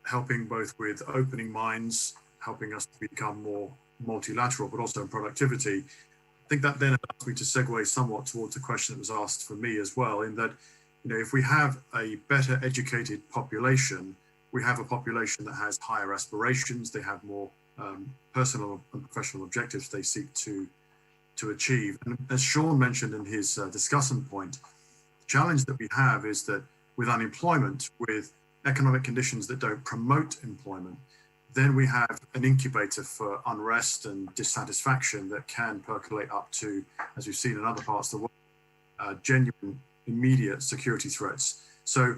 helping both with opening minds, helping us to become more multilateral, but also in productivity, I think that then allows me to segue somewhat towards the question that was asked for me as well, in that, if we have a better educated population, we have a population that has higher aspirations, they have more personal and professional objectives they seek to achieve. And as Sean mentioned in his discussion point, the challenge that we have is that with unemployment, with economic conditions that don't promote employment, then we have an incubator for unrest and dissatisfaction that can percolate up to, as we've seen in other parts of the world, genuine immediate security threats. So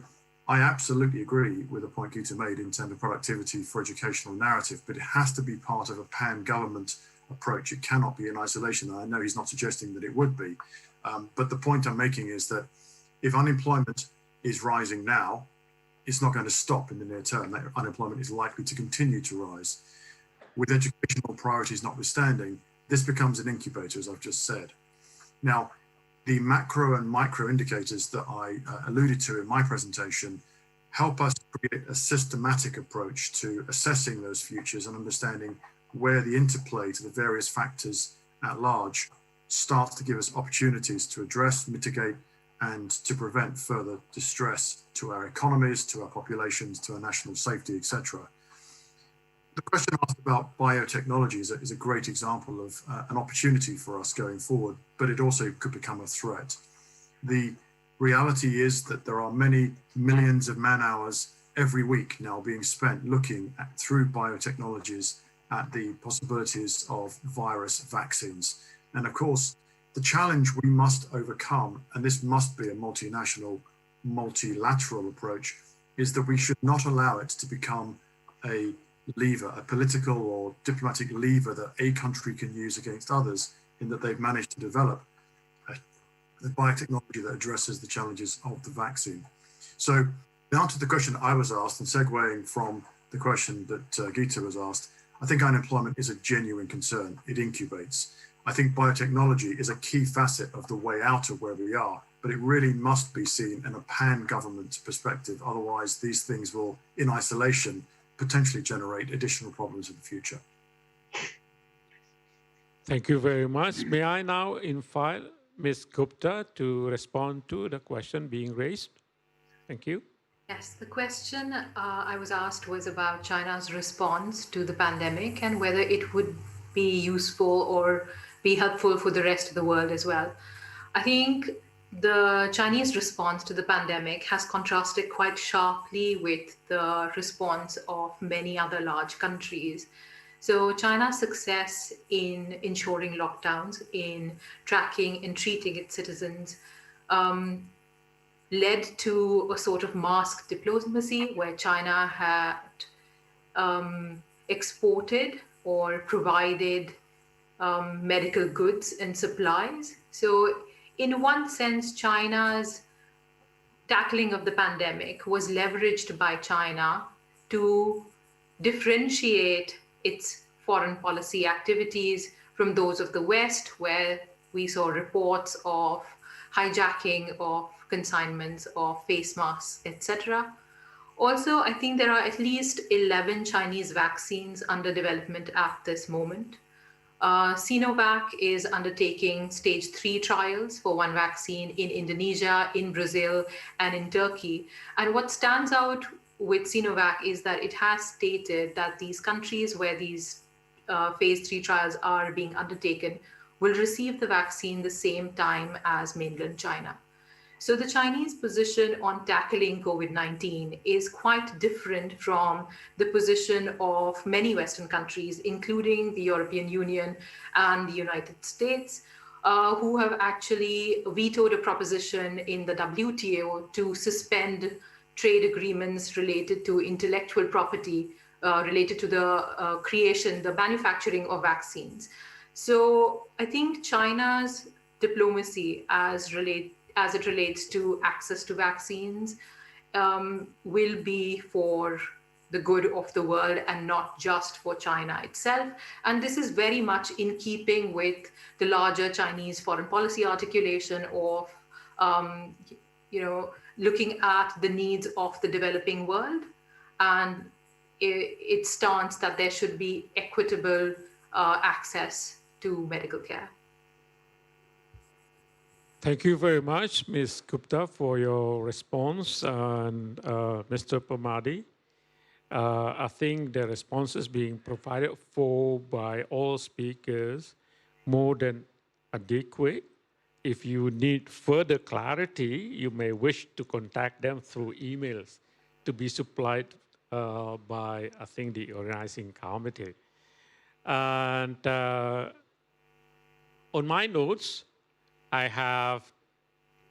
I absolutely agree with the point Gita made in terms of productivity for educational narrative, but it has to be part of a pan-government approach. It cannot be in isolation. I know he's not suggesting that it would be, but the point I'm making is that if unemployment is rising now, it's not going to stop in the near term. That unemployment is likely to continue to rise. With educational priorities notwithstanding, this becomes an incubator, as I've just said. Now, the macro and micro indicators that I alluded to in my presentation help us create a systematic approach to assessing those futures and understanding where the interplay to the various factors at large starts to give us opportunities to address, mitigate, and to prevent further distress to our economies, to our populations, to our national safety, etc. The question asked about biotechnology is a great example of an opportunity for us going forward, but it also could become a threat. The reality is that there are many millions of man-hours every week now being spent looking at, through biotechnologies, at the possibilities of virus vaccines. And of course, the challenge we must overcome, and this must be a multinational, multilateral approach, is that we should not allow it to become a lever, a political or diplomatic lever that a country can use against others, in that they've managed to develop the biotechnology that addresses the challenges of the vaccine. So the answer to the question I was asked, and segueing from the question that Gita was asked, I think unemployment is a genuine concern. It incubates. I think biotechnology is a key facet of the way out of where we are, but it really must be seen in a pan-government perspective. Otherwise, these things will, in isolation, potentially generate additional problems in the future. Thank you very much. May I now invite Ms. Gupta to respond to the question being raised? Thank you. Yes, the question I was asked was about China's response to the pandemic and whether it would be useful or be helpful for the rest of the world as well. I think the Chinese response to the pandemic has contrasted quite sharply with the response of many other large countries. So China's success in ensuring lockdowns, in tracking and treating its citizens, led to a sort of mask diplomacy where China had exported or provided medical goods and supplies. So in one sense, China's tackling of the pandemic was leveraged by China to differentiate its foreign policy activities from those of the West, where we saw reports of hijacking of consignments of face masks, etc. Also, I think there are at least 11 Chinese vaccines under development at this moment. Sinovac is undertaking stage 3 trials for one vaccine in Indonesia, in Brazil, and in Turkey. And what stands out with Sinovac is that it has stated that these countries where these phase 3 trials are being undertaken will receive the vaccine the same time as mainland China. So the Chinese position on tackling COVID-19 is quite different from the position of many Western countries, including the European Union and the United States, who have actually vetoed a proposition in the WTO to suspend trade agreements related to intellectual property, related to the creation, the manufacturing of vaccines. So I think China's diplomacy as it relates to access to vaccines will be for the good of the world and not just for China itself. And this is very much in keeping with the larger Chinese foreign policy articulation of, looking at the needs of the developing world and its stance that there should be equitable access to medical care. Thank you very much, Ms. Gupta, for your response, and Mr. Permadi. I think the responses being provided for by all speakers more than adequate. If you need further clarity, you may wish to contact them through emails to be supplied by, I think, the organizing committee. And on my notes, I have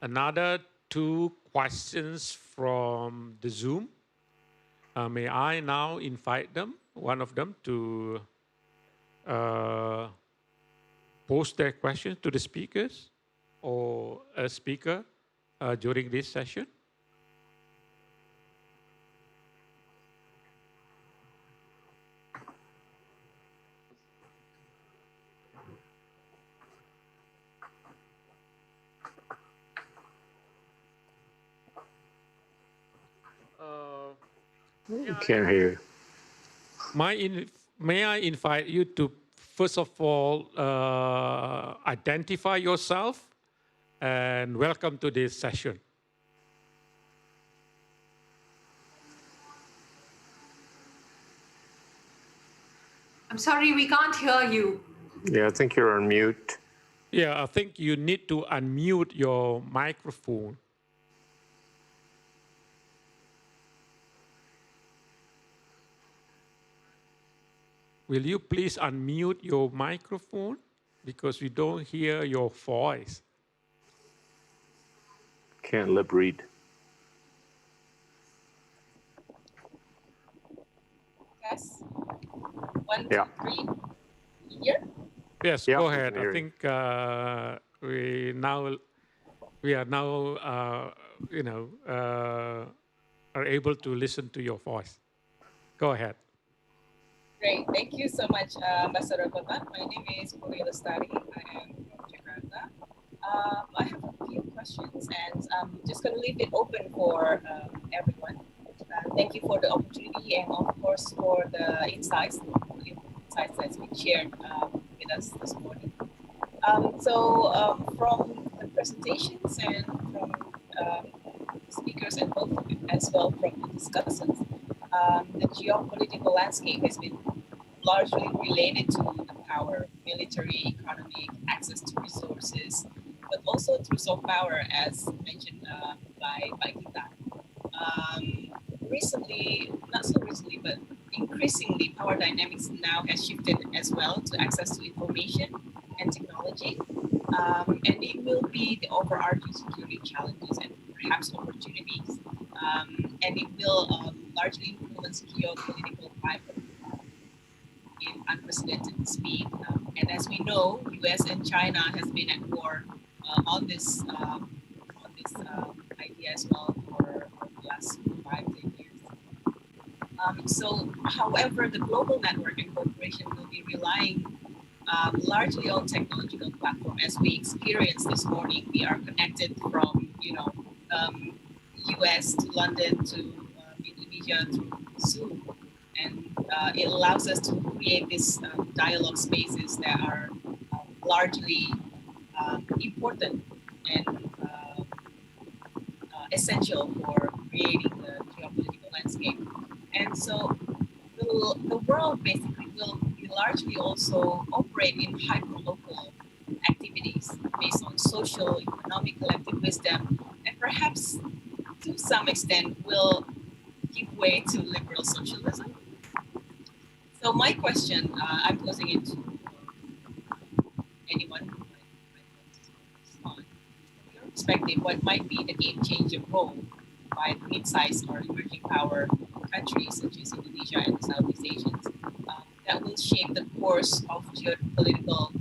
another 2 questions from the Zoom. May I now invite them, one of them, to post their questions to the speakers or a speaker during this session? Can't hear you. May I invite you to, first of all, identify yourself and welcome to this session. I'm sorry, we can't hear you. Yeah, I think you're on mute. Yeah, I think you need to unmute your microphone. Will you please unmute your microphone because we don't hear your voice? Can't lip read. Yes. 1, 2, 3. Here? Yes, Yeah, go ahead. I hear you. think we are now are able to listen to your voice. Go ahead. Great. Thank you so much, Ambassador Kota. My name is Puri Lestari. I am from Jakarta. I have a few questions, and I'm just going to leave it open for everyone. Thank you for the opportunity and, of course, for the insights that's been shared with us this morning. From the presentations and from speakers and both as well from the discussants, the geopolitical landscape has been largely related to the power, military, economic, access to resources, but also through soft power, as mentioned by Gita. Recently, not so recently, but increasingly, power dynamics now has shifted as well to access to information and technology, and it will be the overarching security challenges and perhaps opportunities, and it will largely influence geopolitical climate in unprecedented speed. And as we know, US and China has been at war on this idea as well for the last 5-10 years. So, however, the global network and cooperation will be relying largely on technological platform. As we experienced this morning, we are connected from US to London to Indonesia through Zoom, and it allows us to create these dialogue spaces that are largely important and essential for creating the geopolitical landscape. And so the world basically will largely also operate in hyper-local activities based on social, economic, collective wisdom, and perhaps to some extent will give way to liberal socialism. So my question, I'm posing it to anyone who might respond. From your perspective, what might be the game-changer role by mid-sized or emerging power countries such as Indonesia and the Southeast Asians that will shape the course of geopolitical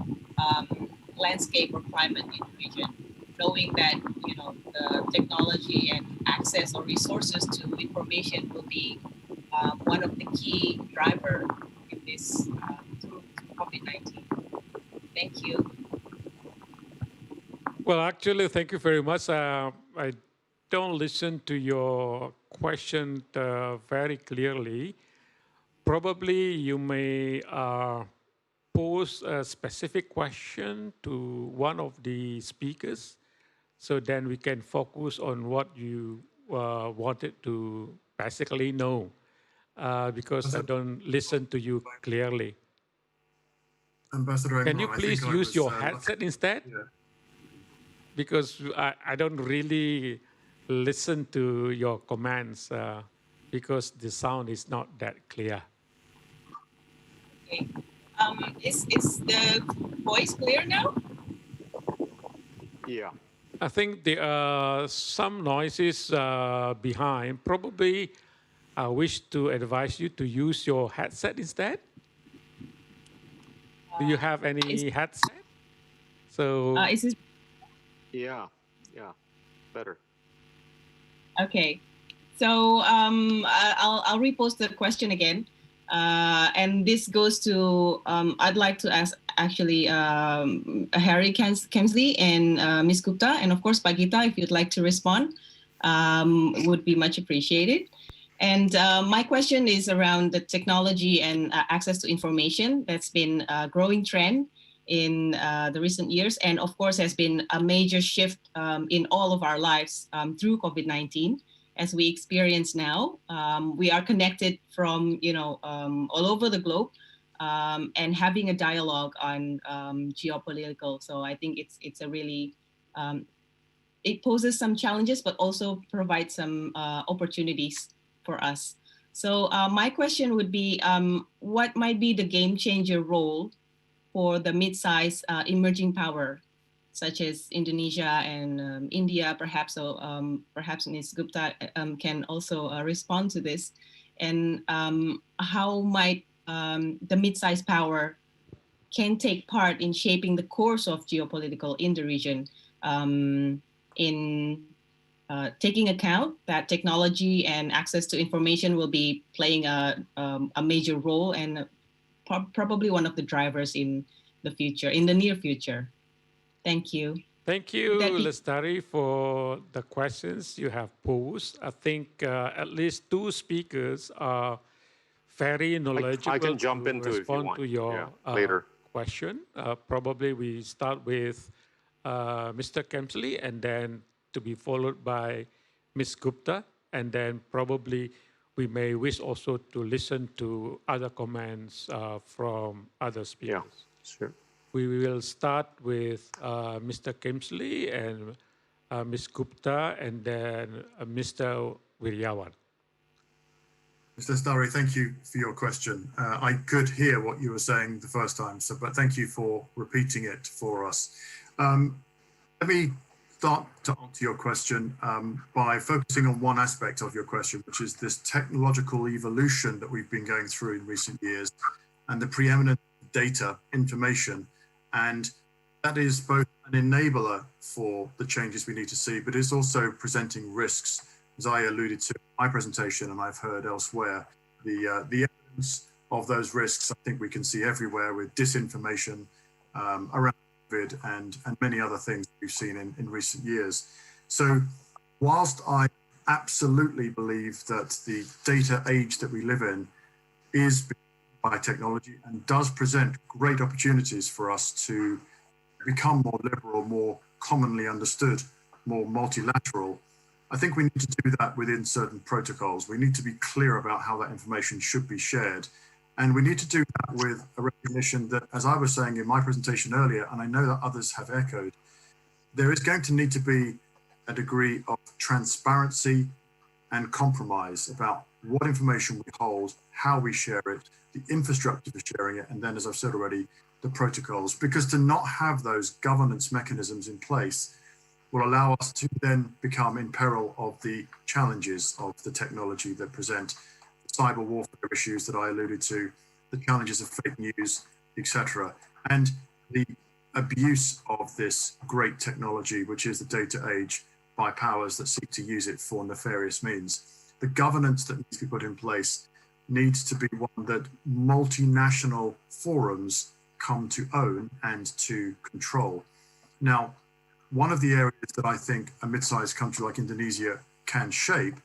landscape or climate in the region, knowing that the technology and access or resources to information will be one of the key driver in this through COVID-19. Thank you. Well, actually, thank you very much. I don't listen to your question very clearly. Probably you may pose a specific question to one of the speakers, so then we can focus on what you wanted to basically know, because I don't listen to you clearly. Ambassador, can you please use your headset instead? Yeah. Because I don't really listen to your comments because the sound is not that clear. Okay. Is the voice clear now? Yeah. I think there are some noises behind. Probably I wish to advise you to use your headset instead. Do you have any headset? So is this? Yeah. Better. Okay. So I'll repost the question again. And this goes to, I'd like to ask actually Harry Kemsley and Ms. Gupta, and of course, Pagita, if you'd like to respond, would be much appreciated. And my question is around the technology and access to information. That's been a growing trend in the recent years, and of course has been a major shift in all of our lives through COVID-19. As we experience now, we are connected from all over the globe and having a dialogue on geopolitical. So I think it's a really it poses some challenges, but also provides some opportunities for us. So my question would be, what might be the game changer role for the mid-sized emerging power, such as Indonesia and India, perhaps? So perhaps Ms. Gupta can also respond to this. And how might the mid-sized power can take part in shaping the course of geopolitical in the region, in taking account that technology and access to information will be playing a major role and probably one of the drivers in the future, in the near future. Thank you. Thank you, Lestari, for the questions you have posed. I think at least two speakers are very knowledgeable. I can jump to into respond if you want. to your later. question. Probably we start with Mr. Kemsley, and then to be followed by Ms. Gupta, and then probably we may wish also to listen to other comments from other speakers. Yeah, sure. We will start with Mr. Kemsley and Ms. Gupta, and then Mr. Wiryawan. Mr. Lestari, thank you for your question. I could hear what you were saying the first time, but thank you for repeating it for us. Let me start to answer your question by focusing on one aspect of your question, which is this technological evolution that we've been going through in recent years and the preeminent data, information, and that is both an enabler for the changes we need to see, but it's also presenting risks, as I alluded to in my presentation and I've heard elsewhere. The evidence of those risks, I think we can see everywhere with disinformation around COVID and many other things we've seen in recent years. So whilst I absolutely believe that the data age that we live in is by technology and does present great opportunities for us to become more liberal, more commonly understood, more multilateral, I think we need to do that within certain protocols. We need to be clear about how that information should be shared. And we need to do that with a recognition that, as I was saying in my presentation earlier, and I know that others have echoed, there is going to need to be a degree of transparency and compromise about what information we hold, how we share it, the infrastructure for sharing it, and then, as I've said already, the protocols. Because to not have those governance mechanisms in place will allow us to then become in peril of the challenges of the technology that present cyber warfare issues that I alluded to, the challenges of fake news, etc., and the abuse of this great technology, which is the data age, by powers that seek to use it for nefarious means. The governance that needs to be put in place needs to be one that multinational forums come to own and to control. Now, one of the areas that I think a mid-sized country like Indonesia can shape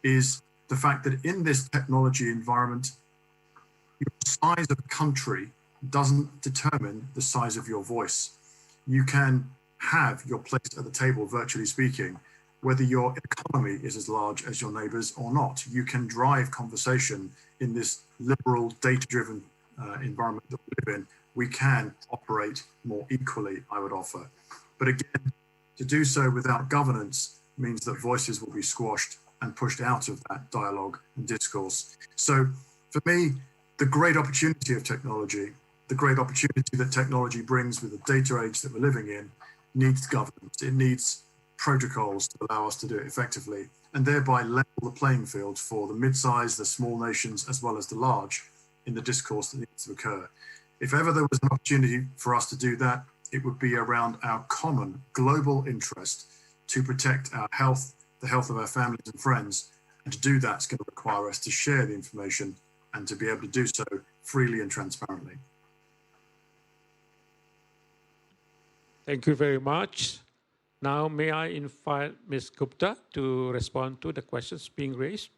is the fact that in this technology environment, your size of country doesn't determine the size of your voice. You can have your place at the table, virtually speaking, whether your economy is as large as your neighbors or not. You can drive conversation in this liberal, data-driven environment that we live in. We can operate more equally, I would offer. But again, to do so without governance means that voices will be squashed and pushed out of that dialogue and discourse. So for me, the great opportunity of technology, the great opportunity that technology brings with the data age that we're living in, needs governance. It needs protocols to allow us to do it effectively and thereby level the playing field for the mid-sized, the small nations, as well as the large in the discourse that needs to occur. If ever there was an opportunity for us to do that, it would be around our common global interest to protect our health, the health of our families and friends. And to do that, it's going to require us to share the information and to be able to do so freely and transparently. Thank you very much. Now, may I invite Ms. Gupta to respond to the questions being raised?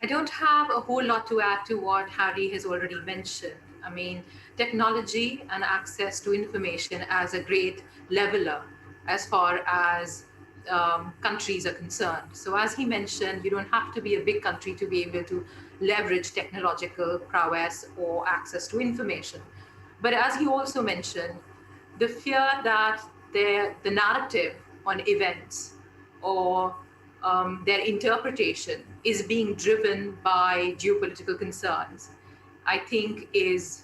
I don't have a whole lot to add to what Harry has already mentioned. I mean, technology and access to information as a great leveler as far as countries are concerned. So as he mentioned, you don't have to be a big country to be able to leverage technological prowess or access to information. But as he also mentioned, the fear that the narrative on events or their interpretation is being driven by geopolitical concerns, I think is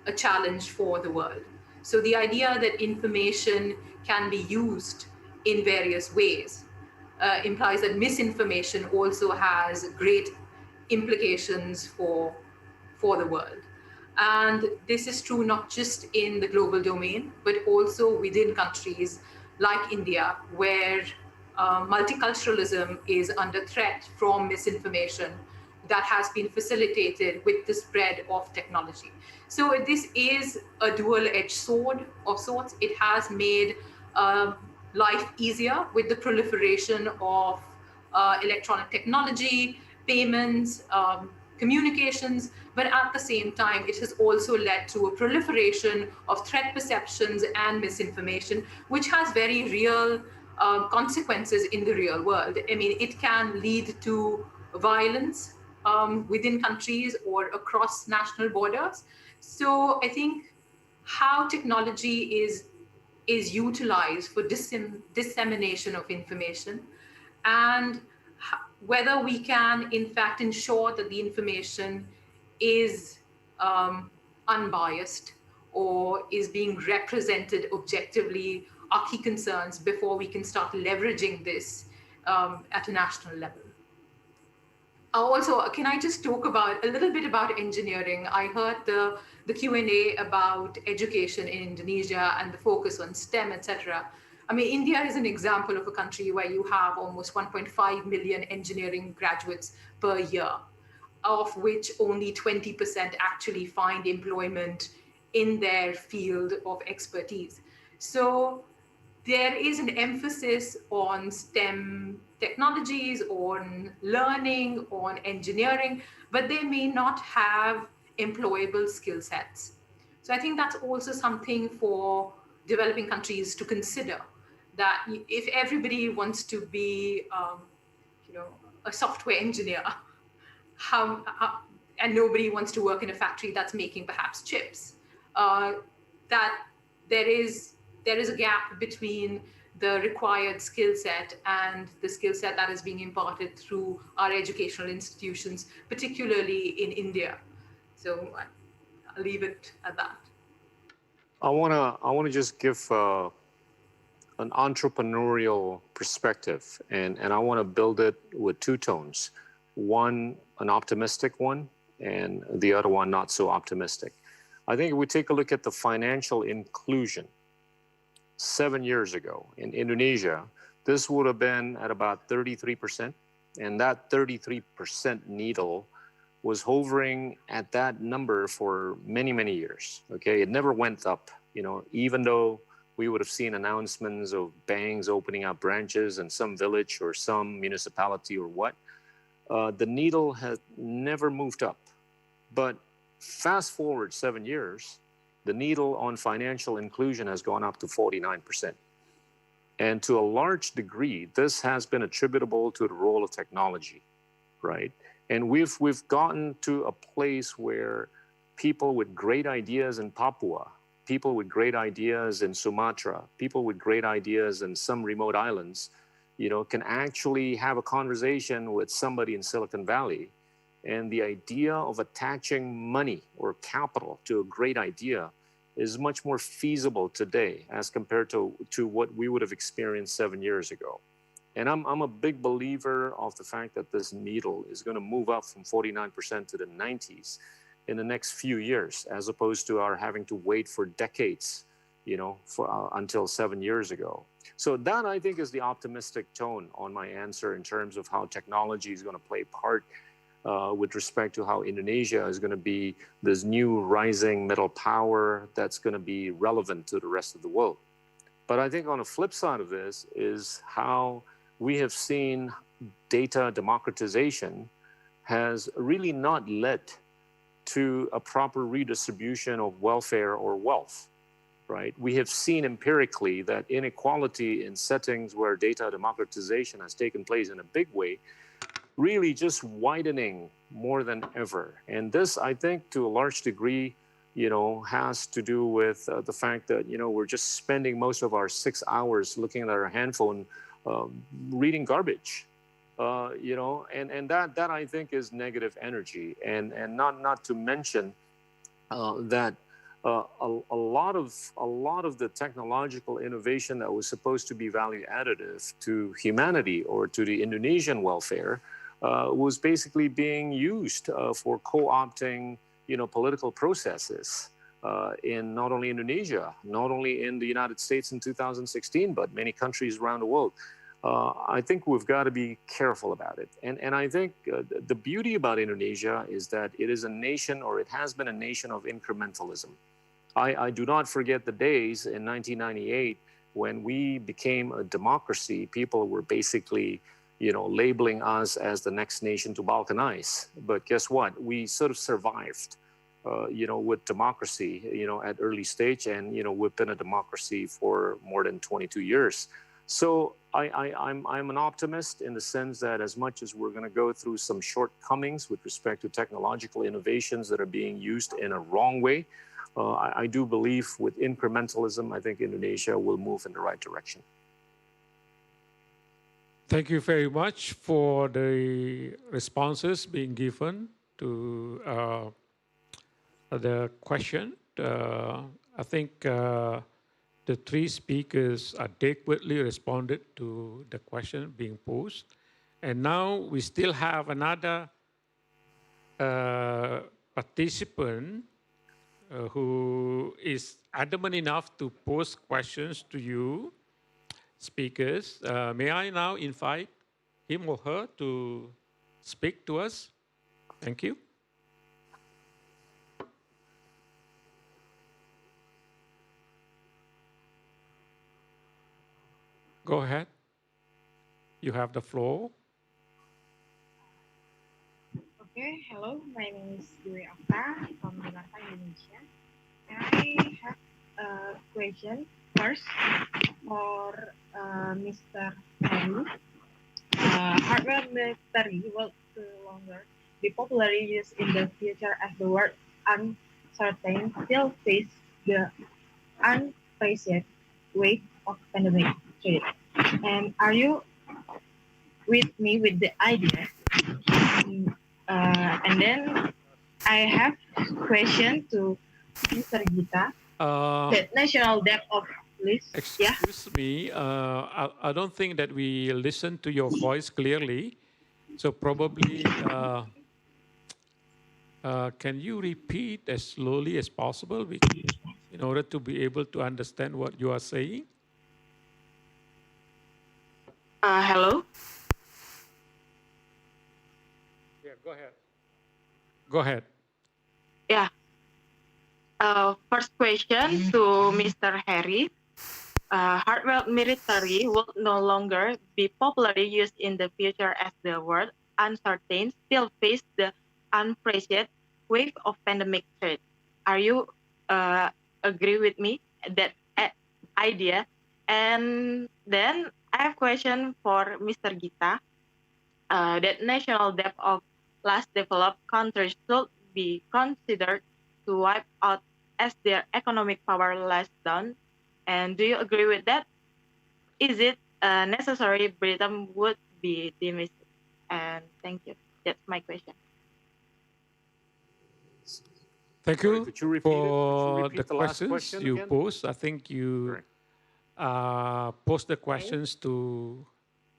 a challenge for the world. So the idea that information can be used in various ways implies that misinformation also has great implications for the world. And this is true not just in the global domain, but also within countries like India, where multiculturalism is under threat from misinformation that has been facilitated with the spread of technology. So this is a dual-edged sword of sorts. It has made life easier with the proliferation of electronic technology, payments, communications, but at the same time, it has also led to a proliferation of threat perceptions and misinformation, which has very real consequences in the real world. I mean, it can lead to violence within countries or across national borders. So I think how technology is utilized for dissemination of information, and whether we can in fact ensure that the information is unbiased or is being represented objectively are key concerns before we can start leveraging this at a national level. Also, can I just talk about a little bit about engineering? I heard the Q&A about education in Indonesia and the focus on STEM, etc. I mean, India is an example of a country where you have almost 1.5 million engineering graduates per year, of which only 20% actually find employment in their field of expertise. So there is an emphasis on STEM technologies, on learning, on engineering, but they may not have employable skill sets. So I think that's also something for developing countries to consider, that if everybody wants to be, a software engineer, and nobody wants to work in a factory that's making perhaps chips, that there is a gap between the required skill set and the skill set that is being imparted through our educational institutions, particularly in India. So I'll leave it at that. I wanna just give an entrepreneurial perspective, and I want to build it with two tones. One, an optimistic one, and the other one not so optimistic. I think if we take a look at the financial inclusion 7 years ago in Indonesia, this would have been at about 33%, and that 33% needle was hovering at that number for many, many years. Okay, it never went up, even though we would have seen announcements of banks opening up branches in some village or some municipality or what. The needle has never moved up. But fast forward 7 years, the needle on financial inclusion has gone up to 49%. And to a large degree, this has been attributable to the role of technology, right? And we've gotten to a place where people with great ideas in Papua, people with great ideas in Sumatra, people with great ideas in some remote islands, can actually have a conversation with somebody in Silicon Valley. And the idea of attaching money or capital to a great idea is much more feasible today as compared to what we would have experienced 7 years ago. And I'm a big believer of the fact that this needle is going to move up from 49% to the 90s in the next few years, as opposed to our having to wait for decades, until 7 years ago. So that, I think, is the optimistic tone on my answer in terms of how technology is going to play part with respect to how Indonesia is going to be this new rising middle power that's going to be relevant to the rest of the world. But I think on the flip side of this is how we have seen data democratization has really not led to a proper redistribution of welfare or wealth, right? We have seen empirically that inequality in settings where data democratization has taken place in a big way really just widening more than ever. And this, I think, to a large degree, has to do with the fact that, we're just spending most of our 6 hours looking at our handphone, reading garbage, and that I think is negative energy. And not to mention that a lot of the technological innovation that was supposed to be value additive to humanity or to the Indonesian welfare was basically being used for co-opting, political processes in not only Indonesia, not only in the United States in 2016, but many countries around the world. I think we've got to be careful about it. And I think the beauty about Indonesia is that it is a nation, or it has been a nation, of incrementalism. I do not forget the days in 1998 when we became a democracy. People were basically, labeling us as the next nation to balkanize. But guess what? We sort of survived, with democracy, at early stage, and, we've been a democracy for more than 22 years. So I'm an optimist in the sense that as much as we're going to go through some shortcomings with respect to technological innovations that are being used in a wrong way, I do believe with incrementalism, I think Indonesia will move in the right direction. Thank you very much for the responses being given to the question. I think the three speakers adequately responded to the question being posed. And now we still have another participant who is adamant enough to pose questions to you, speakers. May I now invite him or her to speak to us? Thank you. Go ahead. You have the floor. Okay, hello. My name is Dwi Okta from Jakarta, Indonesia. I have a question first for Mr. Rabu. Hardware military will no longer be popularly used in the future as the world uncertain still face the unprecedented wave of pandemic threat. And are you with me with the idea? And then I have question to Mr. Gita. The national debt of list. Excuse me, I don't think that we listen to your voice clearly. So probably, can you repeat as slowly as possible in order to be able to understand what you are saying? Hello? Yeah, go ahead. Go ahead. Yeah. First question to Mr. Harry. Hardware military will no longer be popularly used in the future as the world uncertain still face the unprecedented wave of pandemic threat. Are you agree with me that idea? And then I have question for Mr. Gita. That national debt of less developed countries should be considered to wipe out as their economic power lies down. And do you agree with that? Is it necessary Britain would be dismissed? And thank you. That's my question. Thank you for the questions you again? posed. I think you posed the questions to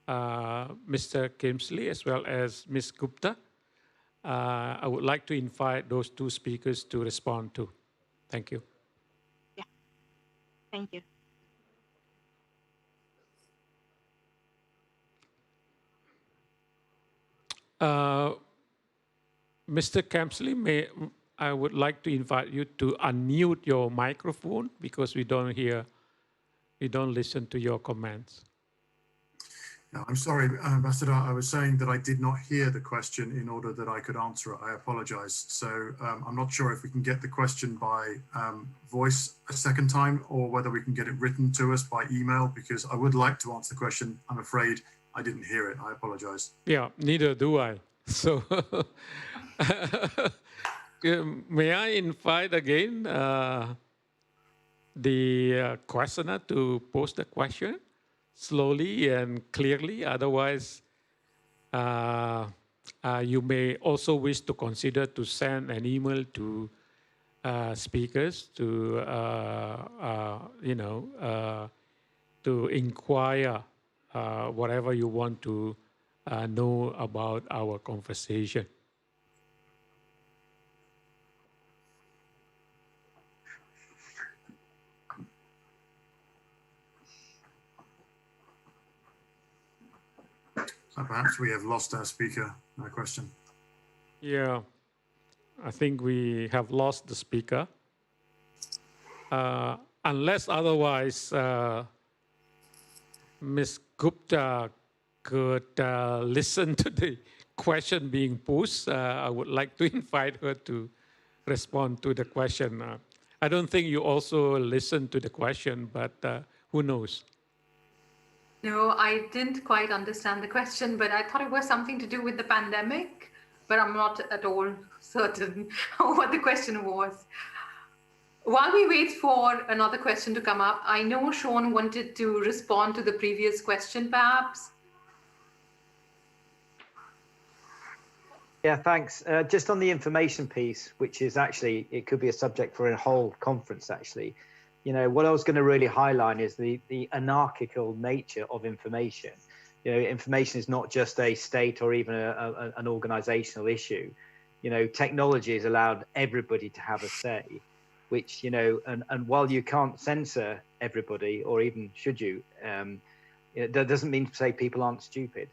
Mr. Kemsley as well as Ms. Gupta. I would like to invite those two speakers to respond to. Thank you. Yeah. Thank you. Mr. Kemsley, I would like to invite you to unmute your microphone because we don't listen to your comments. No, I'm sorry, Ambassador. I was saying that I did not hear the question in order that I could answer it. I apologize. So I'm not sure if we can get the question by voice a second time or whether we can get it written to us by email, because I would like to answer the question. I'm afraid I didn't hear it. I apologize. Yeah, neither do I. So may I invite again the questioner to pose the question slowly and clearly. Otherwise, you may also wish to consider to send an email to speakers to, to inquire whatever you want to know about our conversation. Perhaps we have lost our speaker. No question. Yeah, I think we have lost the speaker. Unless otherwise, Ms. Gupta could listen to the question being posed. I would like to invite her to respond to the question. I don't think you also listened to the question, but who knows? No, I didn't quite understand the question, but I thought it was something to do with the pandemic, but I'm not at all certain what the question was. While we wait for another question to come up, I know Sean wanted to respond to the previous question, perhaps. Yeah, thanks. Just on the information piece, which is actually, it could be a subject for a whole conference, actually. You know, what I was going to really highlight is the anarchical nature of information. You know, information is not just a state or even an organizational issue. technology has allowed everybody to have a say, which, and while you can't censor everybody, or even should you, that doesn't mean to say people aren't stupid.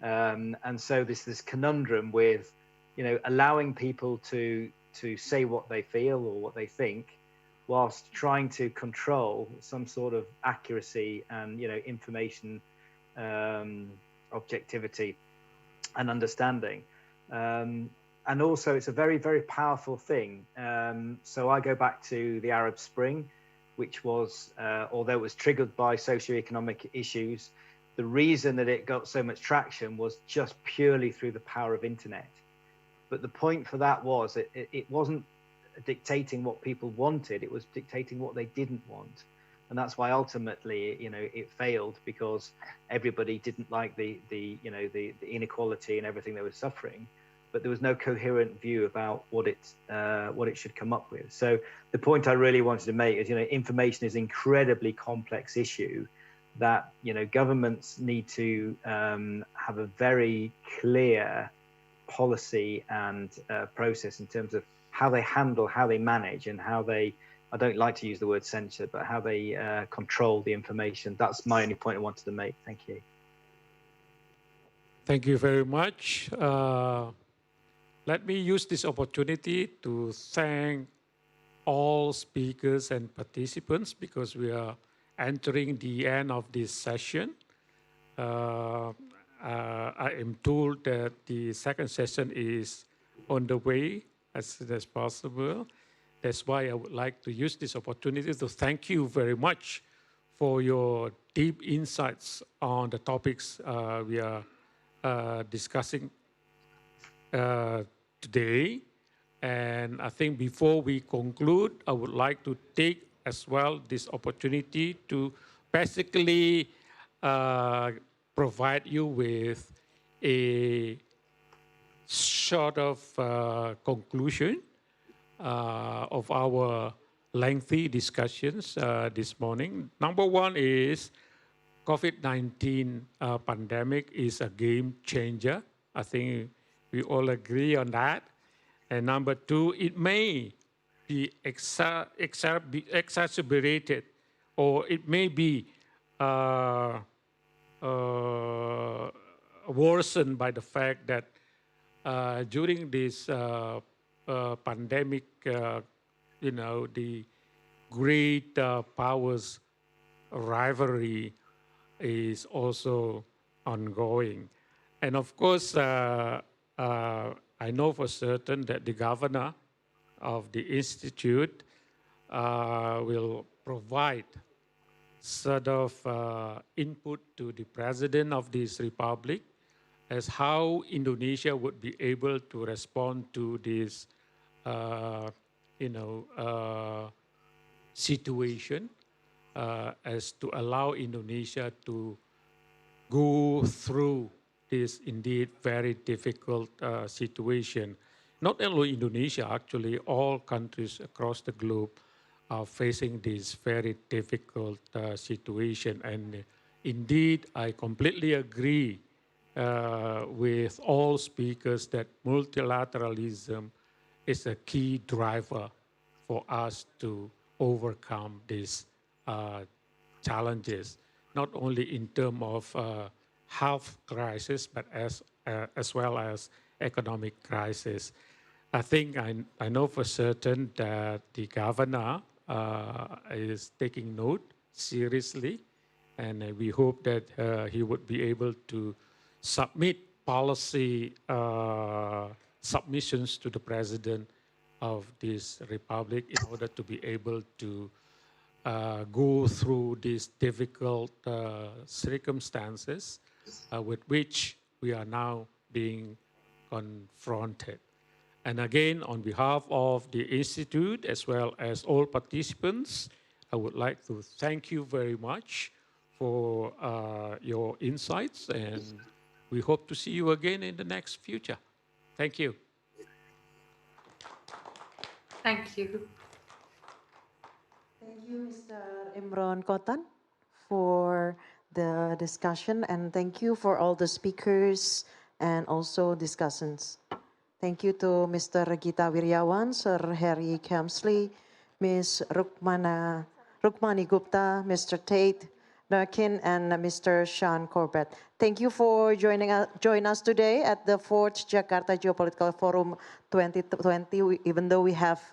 And so this conundrum with, allowing people to say what they feel or what they think, whilst trying to control some sort of accuracy and, information objectivity and understanding. And also it's a very, very powerful thing. So I go back to the Arab Spring, which was, although it was triggered by socioeconomic issues, the reason that it got so much traction was just purely through the power of internet. But the point for that was it wasn't dictating what people wanted, it was dictating what they didn't want. And that's why ultimately, it failed, because everybody didn't like the inequality and everything they were suffering, but there was no coherent view about what it should come up with. So the point I really wanted to make is, information is an incredibly complex issue that, governments need to have a very clear policy and process in terms of how they handle, how they manage, and how they, I don't like to use the word censor, but how they control the information. That's my only point I wanted to make. Thank you. Thank you very much. Let me use this opportunity to thank all speakers and participants, because we are entering the end of this session. I am told that the second session is on the way as soon as possible. That's why I would like to use this opportunity to thank you very much for your deep insights on the topics we are discussing today. And I think before we conclude, I would like to take as well this opportunity to basically provide you with a sort of conclusion of our lengthy discussions this morning. Number one is COVID-19 pandemic is a game changer. I think we all agree on that. And number two, it may be exacerbated, or it may be worsened by the fact that during this pandemic, the great powers rivalry is also ongoing. And of course, I know for certain that the governor of the institute will provide sort of input to the president of this republic as how Indonesia would be able to respond to this, situation, as to allow Indonesia to go through this indeed very difficult situation. Not only Indonesia, actually, all countries across the globe are facing this very difficult situation. And indeed, I completely agree with all speakers that multilateralism is a key driver for us to overcome these challenges, not only in terms of health crisis, but as well as economic crisis. I think I know for certain that the governor is taking note seriously, and we hope that he would be able to submit policy submissions to the president of this republic in order to be able to go through these difficult circumstances with which we are now being confronted. And again, on behalf of the Institute, as well as all participants, I would like to thank you very much for your insights, and we hope to see you again in the next future. Thank you. Thank you. Thank you, Mr. Imran Kotan, for the discussion, and thank you for all the speakers and also discussants. Thank you to Mr. Gita Wiryawan, Sir Harry Kemsley, Ms. Rukmani Gupta, Mr. Tate Narkin, and Mr. Sean Corbett. Thank you for joining us today at the 4th Jakarta Geopolitical Forum 2020, even though we have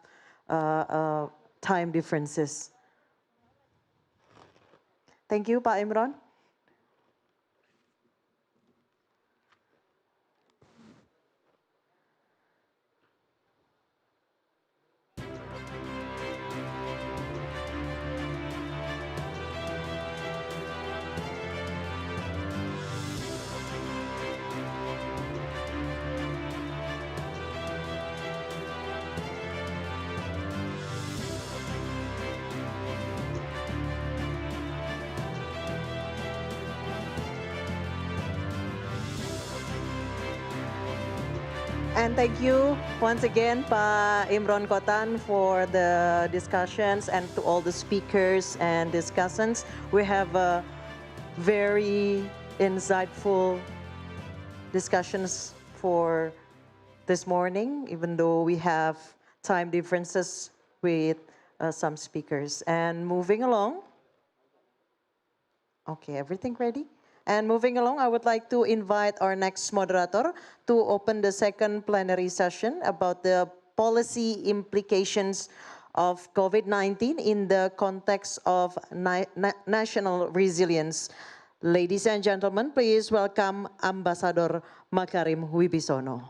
time differences. Thank you, Pak Imran. And thank you once again, Pak Imron Kotan, for the discussions, and to all the speakers and discussants. We have a very insightful discussions for this morning, even though we have time differences with some speakers. And moving along, okay, everything ready? And moving along, I would like to invite our next moderator to open the second plenary session about the policy implications of COVID-19 in the context of national resilience. Ladies and gentlemen, please welcome Ambassador Makarim Wibisono.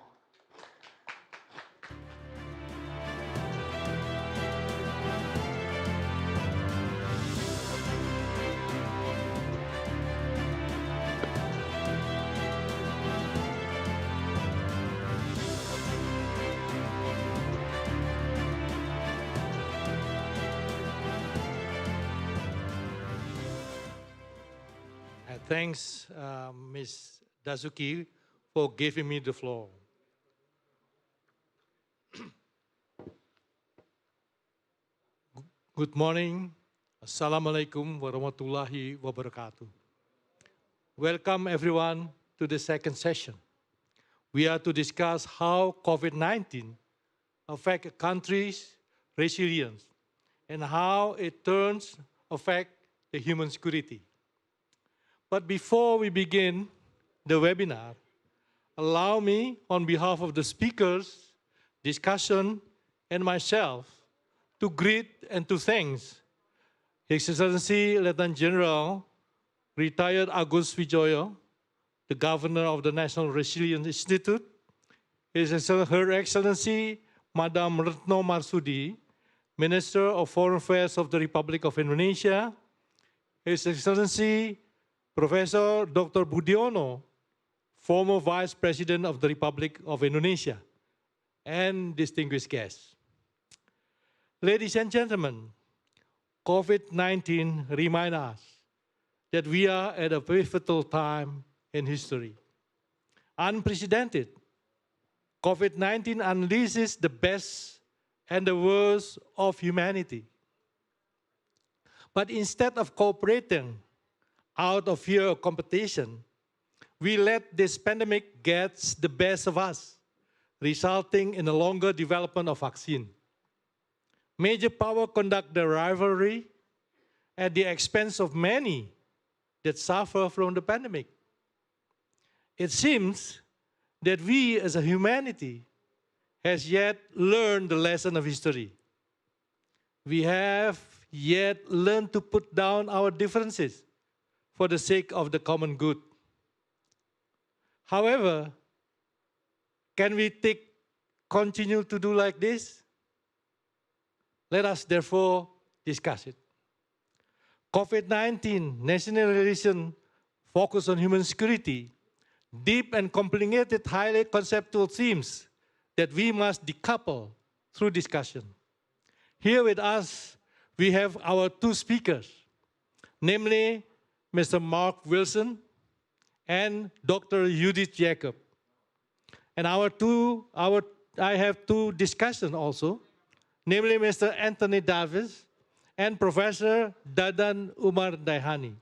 Thanks, Ms. Dazuki, for giving me the floor. Good morning. Assalamualaikum warahmatullahi wabarakatuh. Welcome everyone to the second session. We are to discuss how COVID-19 affects a country's resilience and how it turns affect the human security. But before we begin the webinar, allow me, on behalf of the speakers, discussion, and myself, to greet and to thank His Excellency Lieutenant General retired Agus Wijoyo, the Governor of the National Resilience Institute, Her Excellency Madam Retno Marsudi, Minister of Foreign Affairs of the Republic of Indonesia, His Excellency Professor Dr. Budiono, former Vice President of the Republic of Indonesia, and distinguished guests. Ladies and gentlemen, COVID-19 reminds us that we are at a pivotal time in history. Unprecedented, COVID-19 unleashes the best and the worst of humanity. But instead of cooperating out of fear of competition, we let this pandemic get the best of us, resulting in a longer development of vaccine. Major power conduct the rivalry at the expense of many that suffer from the pandemic. It seems that we as a humanity has yet learned the lesson of history. We have yet learned to put down our differences for the sake of the common good. However, can we continue to do like this? Let us therefore discuss it. COVID-19 national relation focus on human security, deep and complicated, highly conceptual themes that we must decouple through discussion. Here with us, we have our two speakers, namely Mr. Mark Wilson and Dr. Judith Jacob. And I have two discussants also, namely Mr. Anthony Davis and Professor Dadan Umar Daihani.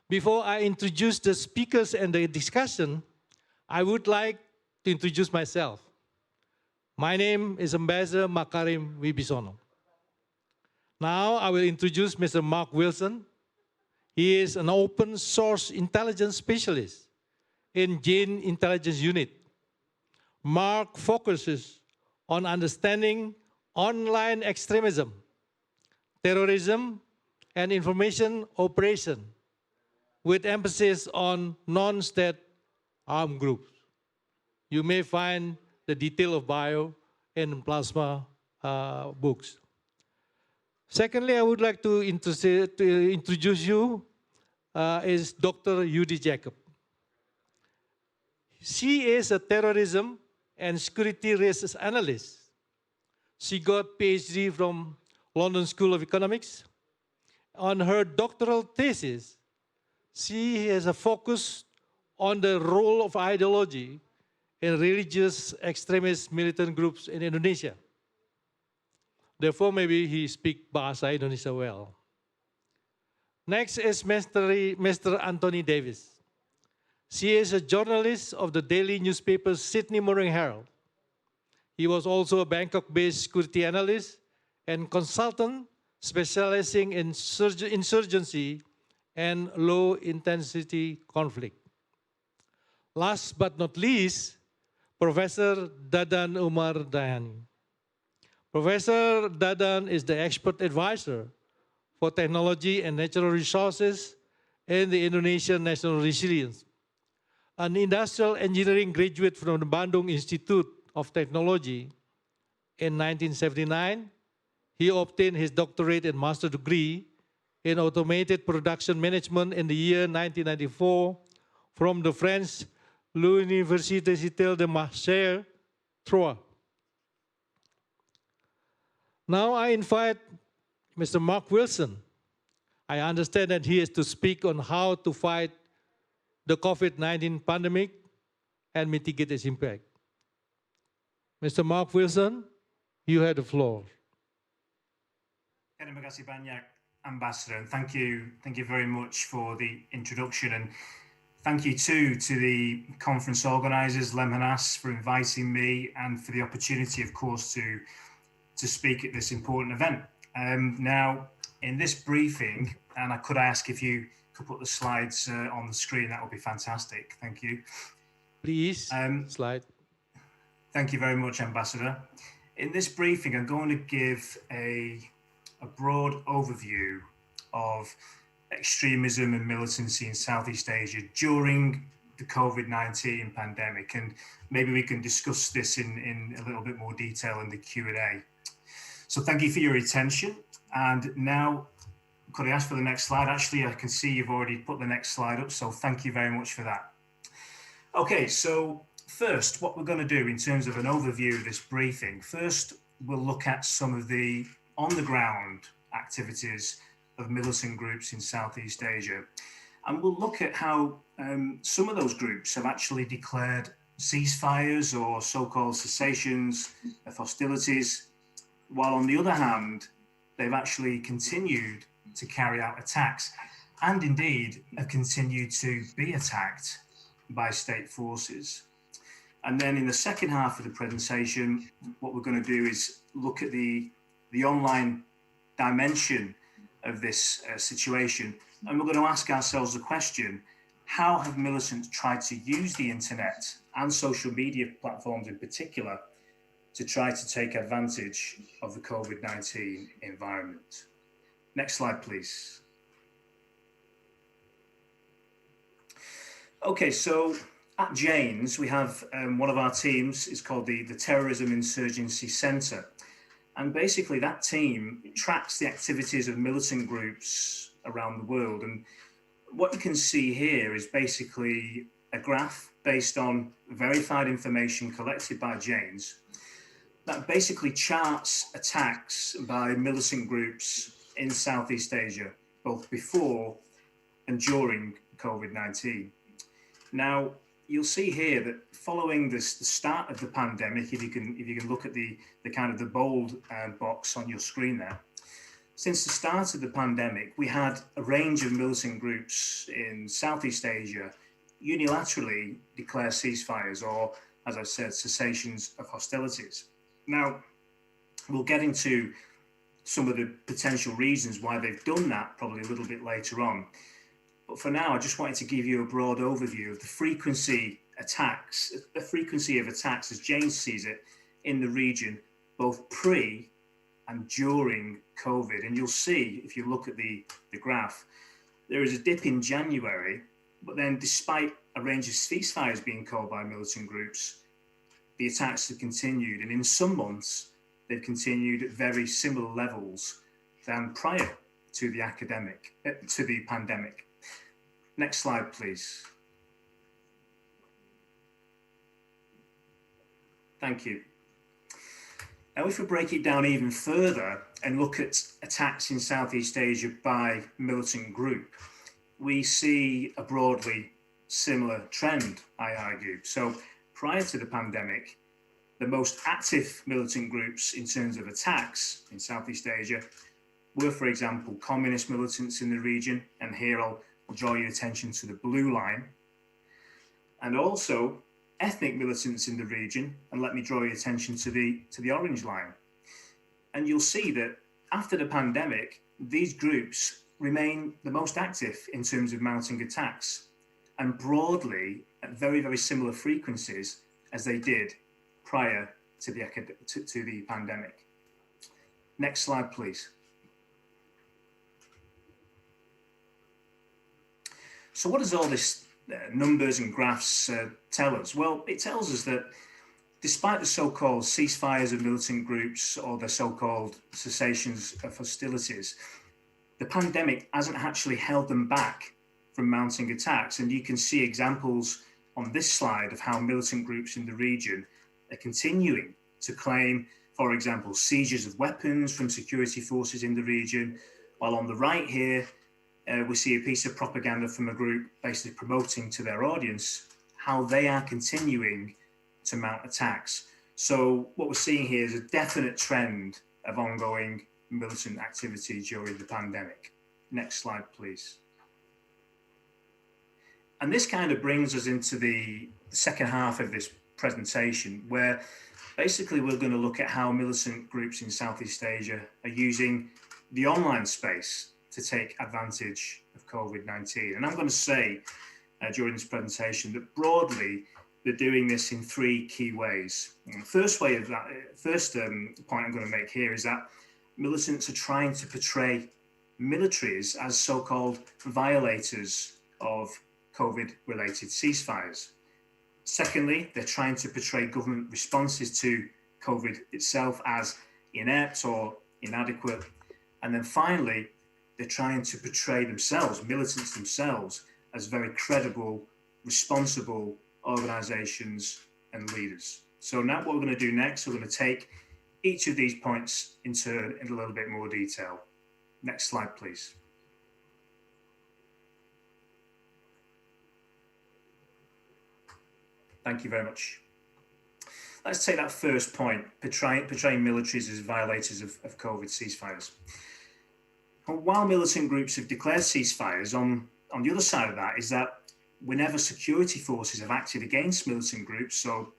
Before I introduce the speakers and the discussion, I would like to introduce myself. My name is Ambassador Makarim Wibisono. Now I will introduce Mr. Mark Wilson. He is an open source intelligence specialist in Gene Intelligence Unit. Mark focuses on understanding online extremism, terrorism, and information operation, with emphasis on non-state armed groups. You may find the detail of bio in plasma books. Secondly, I would like to introduce you is Dr. Judy Jacob. She is a terrorism and security risks analyst. She got PhD from London School of Economics. On her doctoral thesis, she has a focus on the role of ideology in religious extremist militant groups in Indonesia. Therefore, maybe he speaks Bahasa Indonesia well. Next is Mr. Anthony Davis. She is a journalist of the daily newspaper Sydney Morning Herald. He was also a Bangkok-based security analyst and consultant specializing in insurgency and low-intensity conflict. Last but not least, Professor Dadan Umar Dayani. Professor Dadan is the expert advisor for technology and natural resources in the Indonesian National Resilience. An industrial engineering graduate from the Bandung Institute of Technology in 1979, he obtained his doctorate and master's degree in automated production management in the year 1994 from the French L'Université de Marseille, Troyes. Now I invite Mr. Mark Wilson. I understand that he is to speak on how to fight the COVID-19 pandemic and mitigate its impact. Mr. Mark Wilson, you have the floor. Terima kasih banyak, Ambassador, and thank you very much for the introduction, and thank you too to the conference organisers, Lemhannas, for inviting me and for the opportunity, of course, to speak at this important event. Now, in this briefing, and I could ask if you could put the slides on the screen, that would be fantastic. Thank you. Please, slide. Thank you very much, Ambassador. In this briefing, I'm going to give a broad overview of extremism and militancy in Southeast Asia during the COVID-19 pandemic, and maybe we can discuss this in a little bit more detail in the Q&A. So thank you for your attention, and now could I ask for the next slide? Actually, I can see you've already put the next slide up, so thank you very much for that. Okay, so first, what we're going to do in terms of an overview of this briefing, first we'll look at some of the on-the-ground activities of militant groups in Southeast Asia. And we'll look at how some of those groups have actually declared ceasefires or so-called cessations of hostilities, while on the other hand, they've actually continued to carry out attacks and indeed have continued to be attacked by state forces. And then in the second half of the presentation, what we're going to do is look at the online dimension of this situation. And we're going to ask ourselves the question, how have militants tried to use the internet and social media platforms in particular to try to take advantage of the COVID-19 environment? Next slide, please. Okay, so at Jane's, we have one of our teams is called the Terrorism Insurgency Centre. And basically that team tracks the activities of militant groups around the world. And what you can see here is basically a graph based on verified information collected by Jane's that basically charts attacks by militant groups in Southeast Asia, both before and during COVID-19. Now, you'll see here that following the start of the pandemic, if you can look at the kind of the bold box on your screen there, since the start of the pandemic, we had a range of militant groups in Southeast Asia unilaterally declare ceasefires or as I said, cessations of hostilities. Now, we'll get into some of the potential reasons why they've done that probably a little bit later on. But for now, I just wanted to give you a broad overview of the frequency of attacks as James sees it in the region, both pre and during COVID. And you'll see, if you look at the graph, there is a dip in January, but then despite a range of ceasefires being called by militant groups, the attacks have continued. And in some months, they've continued at very similar levels than prior to the pandemic. Next slide, please. Thank you. Now, if we break it down even further and look at attacks in Southeast Asia by militant group, we see a broadly similar trend, I argue. So prior to the pandemic, the most active militant groups in terms of attacks in Southeast Asia were, for example, communist militants in the region, and here I'll draw your attention to the blue line, and also ethnic militants in the region, and let me draw your attention to the orange line. And you'll see that after the pandemic, these groups remain the most active in terms of mounting attacks, and broadly at very, very similar frequencies as they did prior to the pandemic. Next slide, please. So what does all this numbers and graphs tell us? Well, it tells us that despite the so-called ceasefires of militant groups or the so-called cessations of hostilities, the pandemic hasn't actually held them back from mounting attacks. And you can see examples on this slide of how militant groups in the region are continuing to claim, for example, seizures of weapons from security forces in the region, while on the right here, we see a piece of propaganda from a group basically promoting to their audience how they are continuing to mount attacks. So what we're seeing here is a definite trend of ongoing militant activity during the pandemic. Next slide, please. And this kind of brings us into the second half of this presentation, where basically we're going to look at how militant groups in Southeast Asia are using the online space to take advantage of COVID-19. And I'm going to say during this presentation that broadly they're doing this in three key ways. And the first point I'm going to make here is that militants are trying to portray militaries as so-called violators of COVID-related ceasefires. Secondly, they're trying to portray government responses to COVID itself as inept or inadequate. And then finally, they're trying to portray themselves, militants themselves, as very credible, responsible organizations and leaders. So now what we're going to do next, we're going to take each of these points in turn in a little bit more detail. Next slide, please. Thank you very much. Let's take that first point, portraying militaries as violators of COVID ceasefires. And while militant groups have declared ceasefires, on the other side of that is that whenever security forces have acted against militant groups, so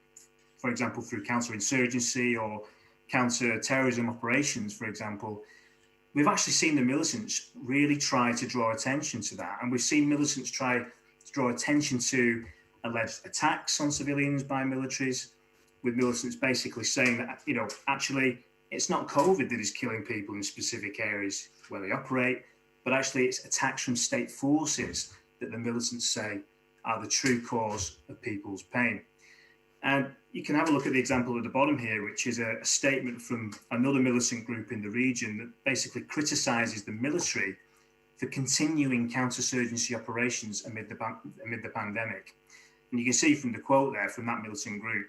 for example, through counterinsurgency or counter-terrorism operations, for example, we've actually seen the militants really try to draw attention to that. And we've seen militants try to draw attention to alleged attacks on civilians by militaries, with militants basically saying that, you know, actually it's not COVID that is killing people in specific areas where they operate, but actually it's attacks from state forces that the militants say are the true cause of people's pain. And you can have a look at the example at the bottom here, which is a statement from another militant group in the region that basically criticizes the military for continuing counterinsurgency operations amid the pandemic. And you can see from the quote there from that militant group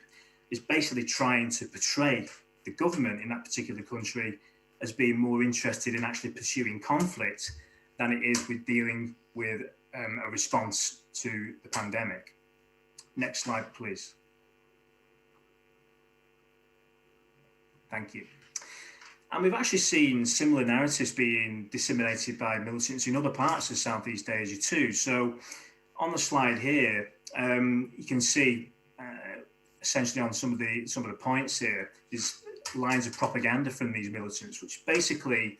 is basically trying to portray the government in that particular country as being more interested in actually pursuing conflict than it is with dealing with a response to the pandemic. Next slide, please. Thank you. And we've actually seen similar narratives being disseminated by militants in other parts of Southeast Asia too. So on the slide here, you can see essentially on some of the points here is lines of propaganda from these militants, which basically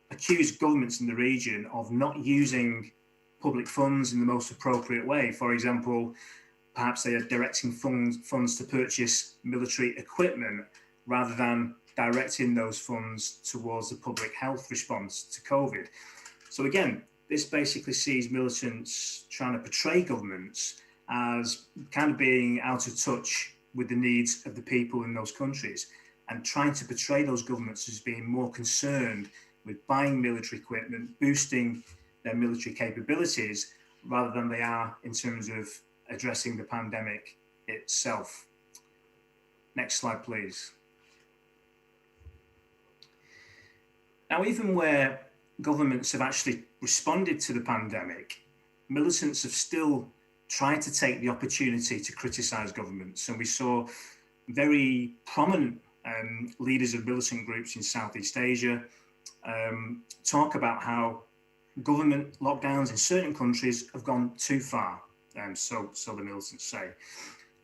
accuse governments in the region of not using public funds in the most appropriate way. For example, perhaps they are directing funds to purchase military equipment rather than directing those funds towards the public health response to COVID. So again, this basically sees militants trying to portray governments as kind of being out of touch with the needs of the people in those countries, and trying to portray those governments as being more concerned with buying military equipment, boosting their military capabilities, rather than they are in terms of addressing the pandemic itself. Next slide, please. Now, even where governments have actually responded to the pandemic, militants have still tried to take the opportunity to criticize governments. And we saw very prominent leaders of militant groups in Southeast Asia talk about how government lockdowns in certain countries have gone too far, so the militants say,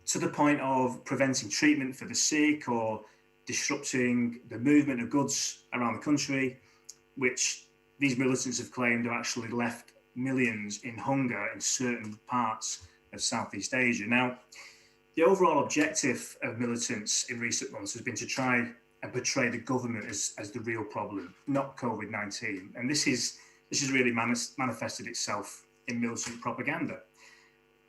to the point of preventing treatment for the sick or disrupting the movement of goods around the country, which these militants have claimed have actually left millions in hunger in certain parts of Southeast Asia. Now, the overall objective of militants in recent months has been to try and portray the government as the real problem, not COVID-19. And this has really manifested itself in militant propaganda.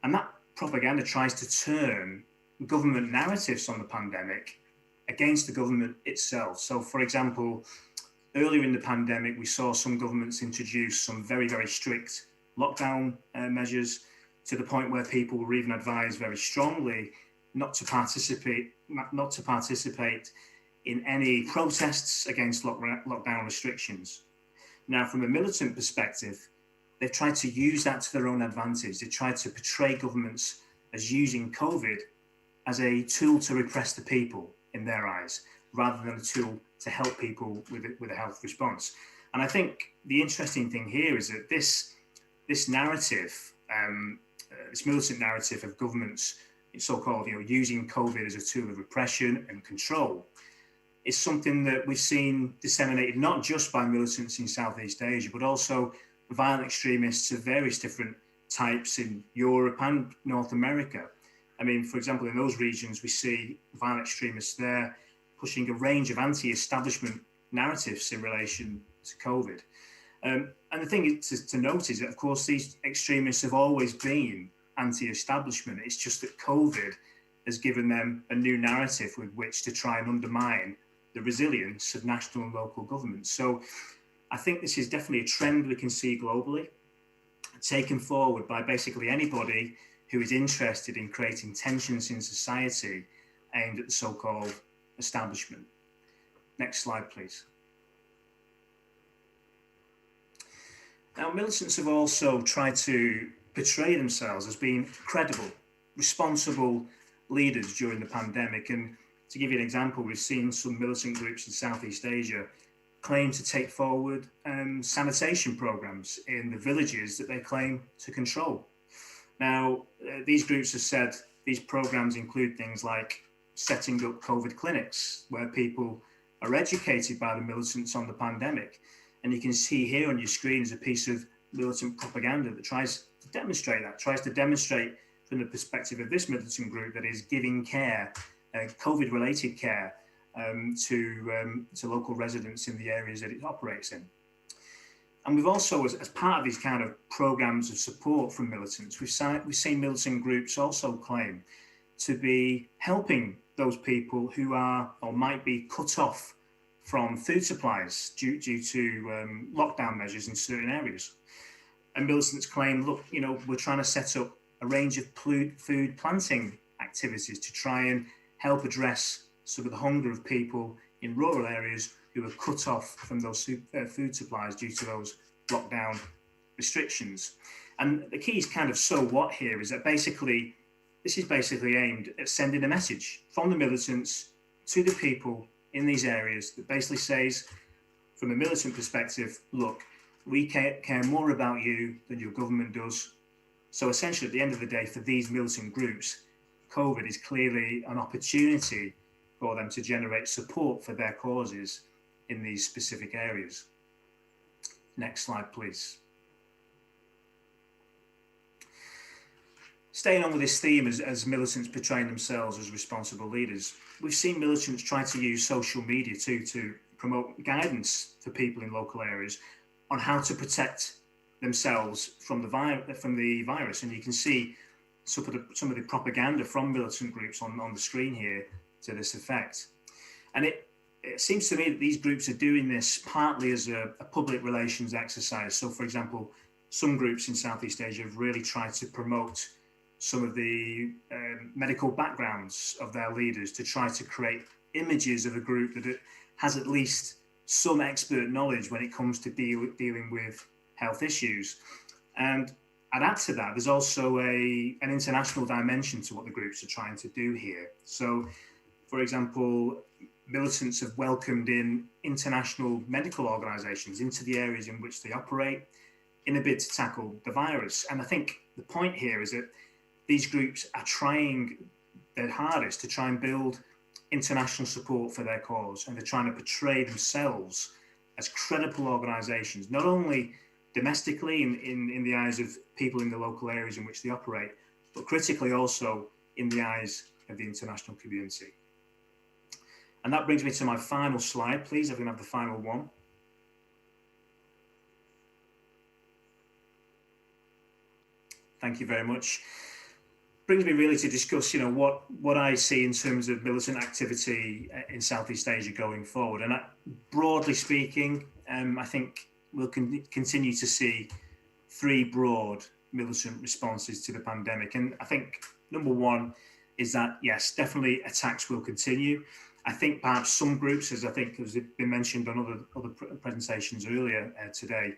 And that propaganda tries to turn government narratives on the pandemic against the government itself. So, for example, earlier in the pandemic, we saw some governments introduce some very, very strict lockdown measures, to the point where people were even advised very strongly not to participate in any protests against lockdown restrictions. Now, from a militant perspective, they've tried to use that to their own advantage. They tried to portray governments as using COVID as a tool to repress the people in their eyes, rather than a tool to help people with a health response. And I think the interesting thing here is that this narrative, this militant narrative of governments, so-called, using COVID as a tool of repression and control, is something that we've seen disseminated not just by militants in Southeast Asia, but also violent extremists of various different types in Europe and North America. I mean, for example, in those regions, we see violent extremists there pushing a range of anti-establishment narratives in relation to COVID. And the thing to note is that, of course, these extremists have always been anti-establishment. It's just that COVID has given them a new narrative with which to try and undermine the resilience of national and local governments. So I think this is definitely a trend we can see globally, taken forward by basically anybody who is interested in creating tensions in society aimed at the so-called establishment. Next slide, please. Now, militants have also tried to portray themselves as being credible, responsible leaders during the pandemic. And to give you an example, we've seen some militant groups in Southeast Asia claim to take forward sanitation programs in the villages that they claim to control. Now, these groups have said these programs include things like setting up COVID clinics where people are educated by the militants on the pandemic. And you can see here on your screen is a piece of militant propaganda that tries to demonstrate that, tries to demonstrate from the perspective of this militant group that is giving care, COVID-related care, to local residents in the areas that it operates in. And we've also, as part of these kind of programs of support from militants, we've seen militant groups also claim to be helping those people who are or might be cut off from food supplies due to lockdown measures in certain areas. And militants claim, look, we're trying to set up a range of food planting activities to try and help address some of the hunger of people in rural areas who are cut off from those food supplies due to those lockdown restrictions. And the key is kind of so what here is that basically, this is basically aimed at sending a message from the militants to the people in these areas that basically says, from a militant perspective, look, we care more about you than your government does. So essentially, at the end of the day, for these militant groups, COVID is clearly an opportunity for them to generate support for their causes in these specific areas. Next slide, please. Staying on with this theme as militants portraying themselves as responsible leaders, we've seen militants try to use social media too to promote guidance for people in local areas on how to protect themselves from the virus. And you can see some of the propaganda from militant groups on the screen here to this effect. And it seems to me that these groups are doing this partly as a public relations exercise. So, for example, some groups in Southeast Asia have really tried to promote some of the medical backgrounds of their leaders to try to create images of a group that has at least some expert knowledge when it comes to dealing with health issues. And I'd add to that, there's also an international dimension to what the groups are trying to do here. So, for example, militants have welcomed in international medical organizations into the areas in which they operate in a bid to tackle the virus. And I think the point here is that these groups are trying their hardest to try and build international support for their cause, and they're trying to portray themselves as credible organizations, not only domestically in the eyes of people in the local areas in which they operate, but critically also in the eyes of the international community. And that brings me to my final slide, please. I'm going to have the final one. Thank you very much. Brings me really to discuss, what I see in terms of militant activity in Southeast Asia going forward. And broadly speaking, I think we'll continue to see three broad militant responses to the pandemic. And I think number one is that, yes, definitely attacks will continue. I think perhaps some groups, as I think has been mentioned on other presentations earlier today,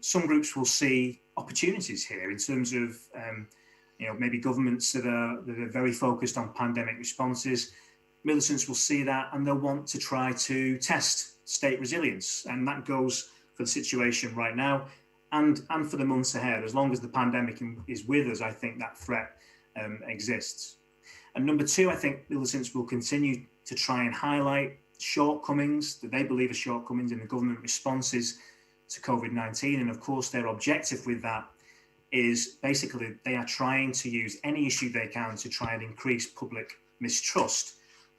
some groups will see opportunities here in terms of maybe governments that are very focused on pandemic responses. Militants will see that and they'll want to try to test state resilience. And that goes for the situation right now and for the months ahead. As long as the pandemic is with us, I think that threat exists. And number two, I think militants will continue to try and highlight shortcomings that they believe are shortcomings in the government responses to COVID-19. And of course, their objective with that is basically they are trying to use any issue they can to try and increase public mistrust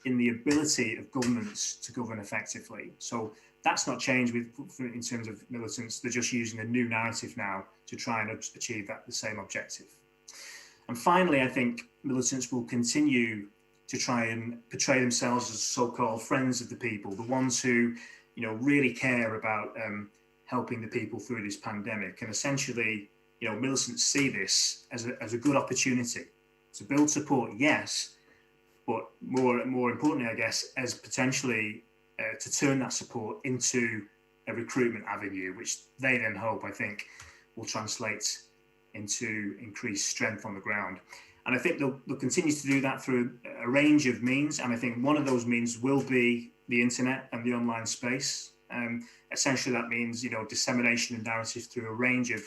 in the ability of governments to govern effectively. So that's not changed in terms of militants. They're just using a new narrative now to try and achieve the same objective. And finally, I think militants will continue to try and portray themselves as so-called friends of the people, the ones who, really care about helping the people through this pandemic. And essentially, militants see this as a good opportunity to build support, yes, but more importantly, I guess, as potentially to turn that support into a recruitment avenue, which they then hope, I think, will translate into increased strength on the ground. And I think they'll continue to do that through a range of means. And I think one of those means will be the internet and the online space. Essentially, that means, dissemination of narratives through a range of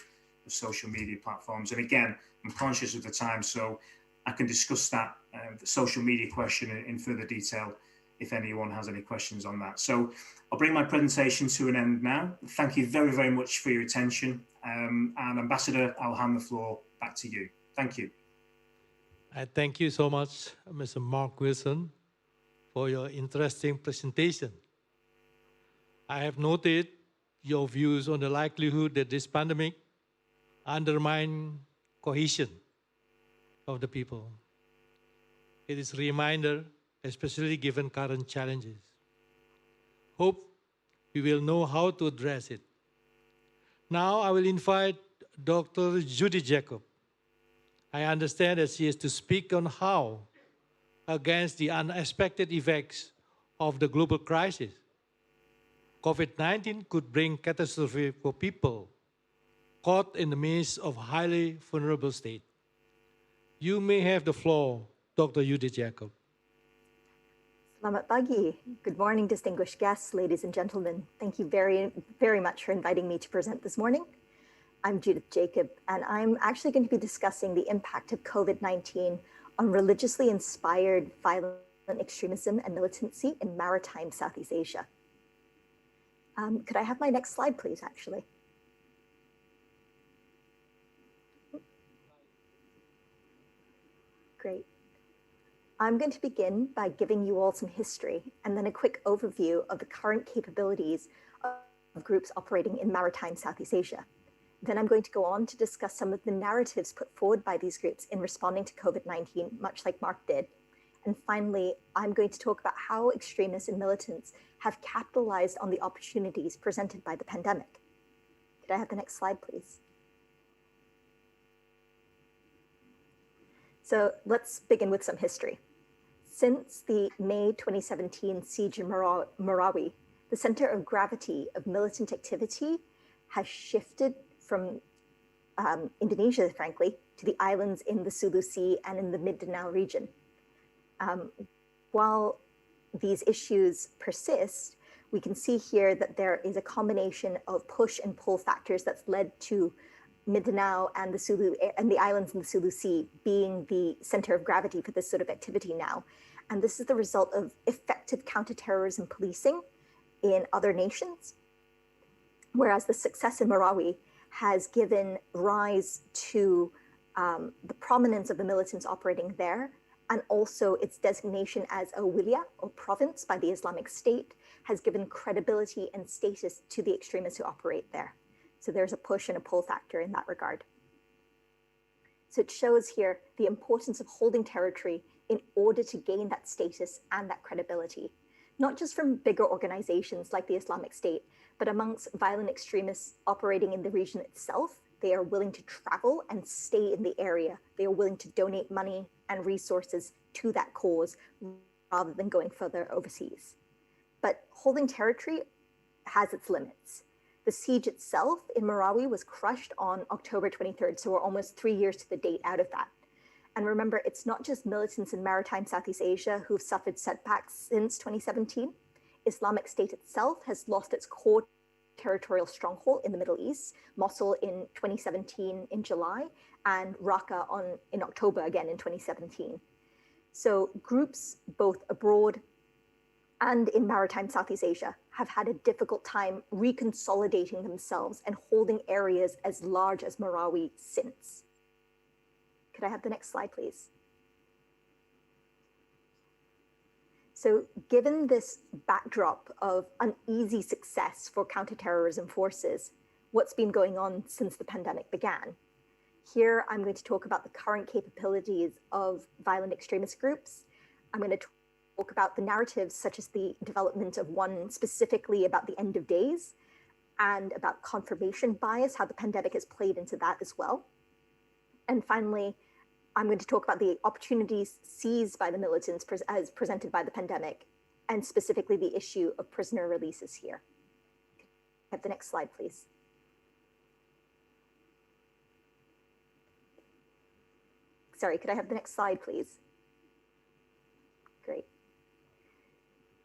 social media platforms. And again, I'm conscious of the time, so I can discuss that the social media question in further detail if anyone has any questions on that. So I'll bring my presentation to an end now. Thank you very, very much for your attention. And Ambassador, I'll hand the floor back to you. Thank you. Thank you so much, Mr. Mark Wilson, for your interesting presentation. I have noted your views on the likelihood that this pandemic undermine cohesion of the people. It is a reminder, especially given current challenges. Hope we will know how to address it. Now I will invite Dr. Judy Jacob. I understand that she is to speak on how, against the unexpected effects of the global crisis, COVID-19 could bring catastrophe for people caught in the midst of highly vulnerable state. You may have the floor, Dr. Judy Jacob. Selamat pagi. Good morning, distinguished guests, ladies and gentlemen. Thank you very, very much for inviting me to present this morning. I'm Judith Jacob, and I'm actually going to be discussing the impact of COVID-19 on religiously inspired violent extremism and militancy in maritime Southeast Asia. Could I have my next slide, please, actually? Great. I'm going to begin by giving you all some history and then a quick overview of the current capabilities of groups operating in maritime Southeast Asia. Then I'm going to go on to discuss some of the narratives put forward by these groups in responding to COVID-19, much like Mark did. And finally, I'm going to talk about how extremists and militants have capitalized on the opportunities presented by the pandemic. Could I have the next slide, please? So let's begin with some history. Since the May 2017 siege in Marawi, the center of gravity of militant activity has shifted from Indonesia, frankly, to the islands in the Sulu Sea and in the Mindanao region. While these issues persist, we can see here that there is a combination of push and pull factors that's led to Mindanao and the islands in the Sulu Sea being the center of gravity for this sort of activity now. And this is the result of effective counterterrorism policing in other nations, whereas the success in Marawi has given rise to the prominence of the militants operating there, and also its designation as a wilayah or province by the Islamic State has given credibility and status to the extremists who operate there. So there's a push and a pull factor in that regard. So it shows here the importance of holding territory in order to gain that status and that credibility, not just from bigger organizations like the Islamic State, but amongst violent extremists operating in the region itself. They are willing to travel and stay in the area. They are willing to donate money and resources to that cause rather than going further overseas. But holding territory has its limits. The siege itself in Marawi was crushed on October 23rd, so we're almost 3 years to the date out of that. And remember, it's not just militants in maritime Southeast Asia who've suffered setbacks since 2017. Islamic State itself has lost its core territorial stronghold in the Middle East, Mosul in 2017 in July, and Raqqa in October again in 2017. So groups both abroad and in maritime Southeast Asia have had a difficult time reconsolidating themselves and holding areas as large as Marawi since. Could I have the next slide, please? So given this backdrop of uneasy success for counterterrorism forces, what's been going on since the pandemic began? Here, I'm going to talk about the current capabilities of violent extremist groups. I'm going to talk about the narratives, such as the development of one specifically about the end of days, and about confirmation bias, how the pandemic has played into that as well. And finally, I'm going to talk about the opportunities seized by the militants as presented by the pandemic, and specifically the issue of prisoner releases here. Have the next slide, please. Sorry, could I have the next slide, please? Great.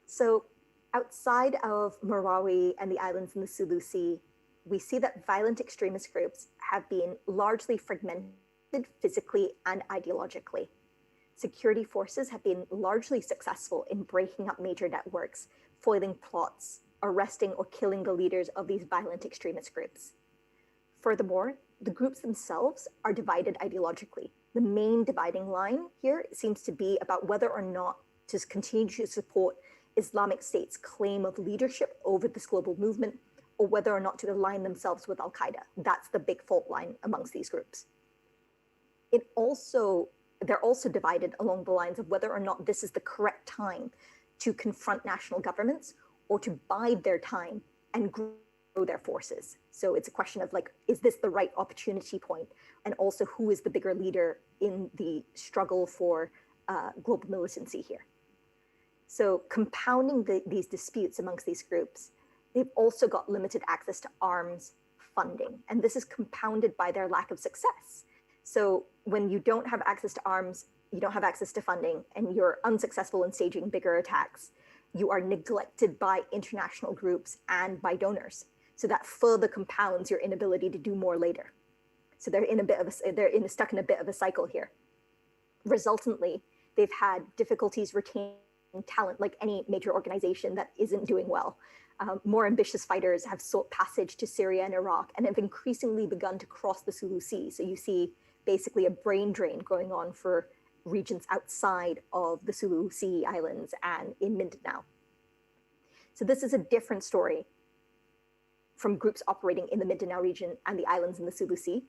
So outside of Marawi and the islands in the Sulu Sea, we see that violent extremist groups have been largely fragmented physically and ideologically. Security forces have been largely successful in breaking up major networks, foiling plots, arresting or killing the leaders of these violent extremist groups. Furthermore, the groups themselves are divided ideologically. The main dividing line here seems to be about whether or not to continue to support Islamic State's claim of leadership over this global movement, or whether or not to align themselves with Al-Qaeda. That's the big fault line amongst these groups. They're also divided along the lines of whether or not this is the correct time to confront national governments or to bide their time and grow their forces. So it's a question of like, is this the right opportunity point? And also, who is the bigger leader in the struggle for global militancy here? So compounding these disputes amongst these groups, they've also got limited access to arms funding. And this is compounded by their lack of success. So when you don't have access to arms, you don't have access to funding, and you're unsuccessful in staging bigger attacks, you are neglected by international groups and by donors. So that further compounds your inability to do more later. So they're stuck in a bit of a cycle here. Resultantly, they've had difficulties retaining talent, like any major organization that isn't doing well. More ambitious fighters have sought passage to Syria and Iraq and have increasingly begun to cross the Sulu Sea. So you see basically a brain drain going on for regions outside of the Sulu Sea islands and in Mindanao. So this is a different story from groups operating in the Mindanao region and the islands in the Sulu Sea.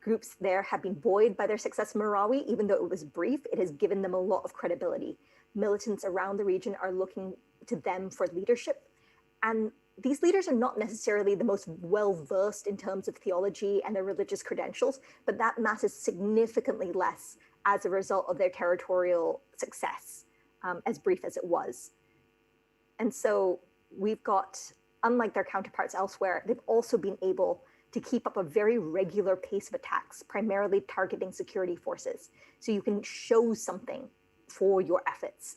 Groups there have been buoyed by their success in Marawi. Even though it was brief, it has given them a lot of credibility. Militants around the region are looking to them for leadership. And these leaders are not necessarily the most well-versed in terms of theology and their religious credentials, but that matters significantly less as a result of their territorial success, as brief as it was. And so we've got, unlike their counterparts elsewhere, they've also been able to keep up a very regular pace of attacks, primarily targeting security forces. So you can show something for your efforts,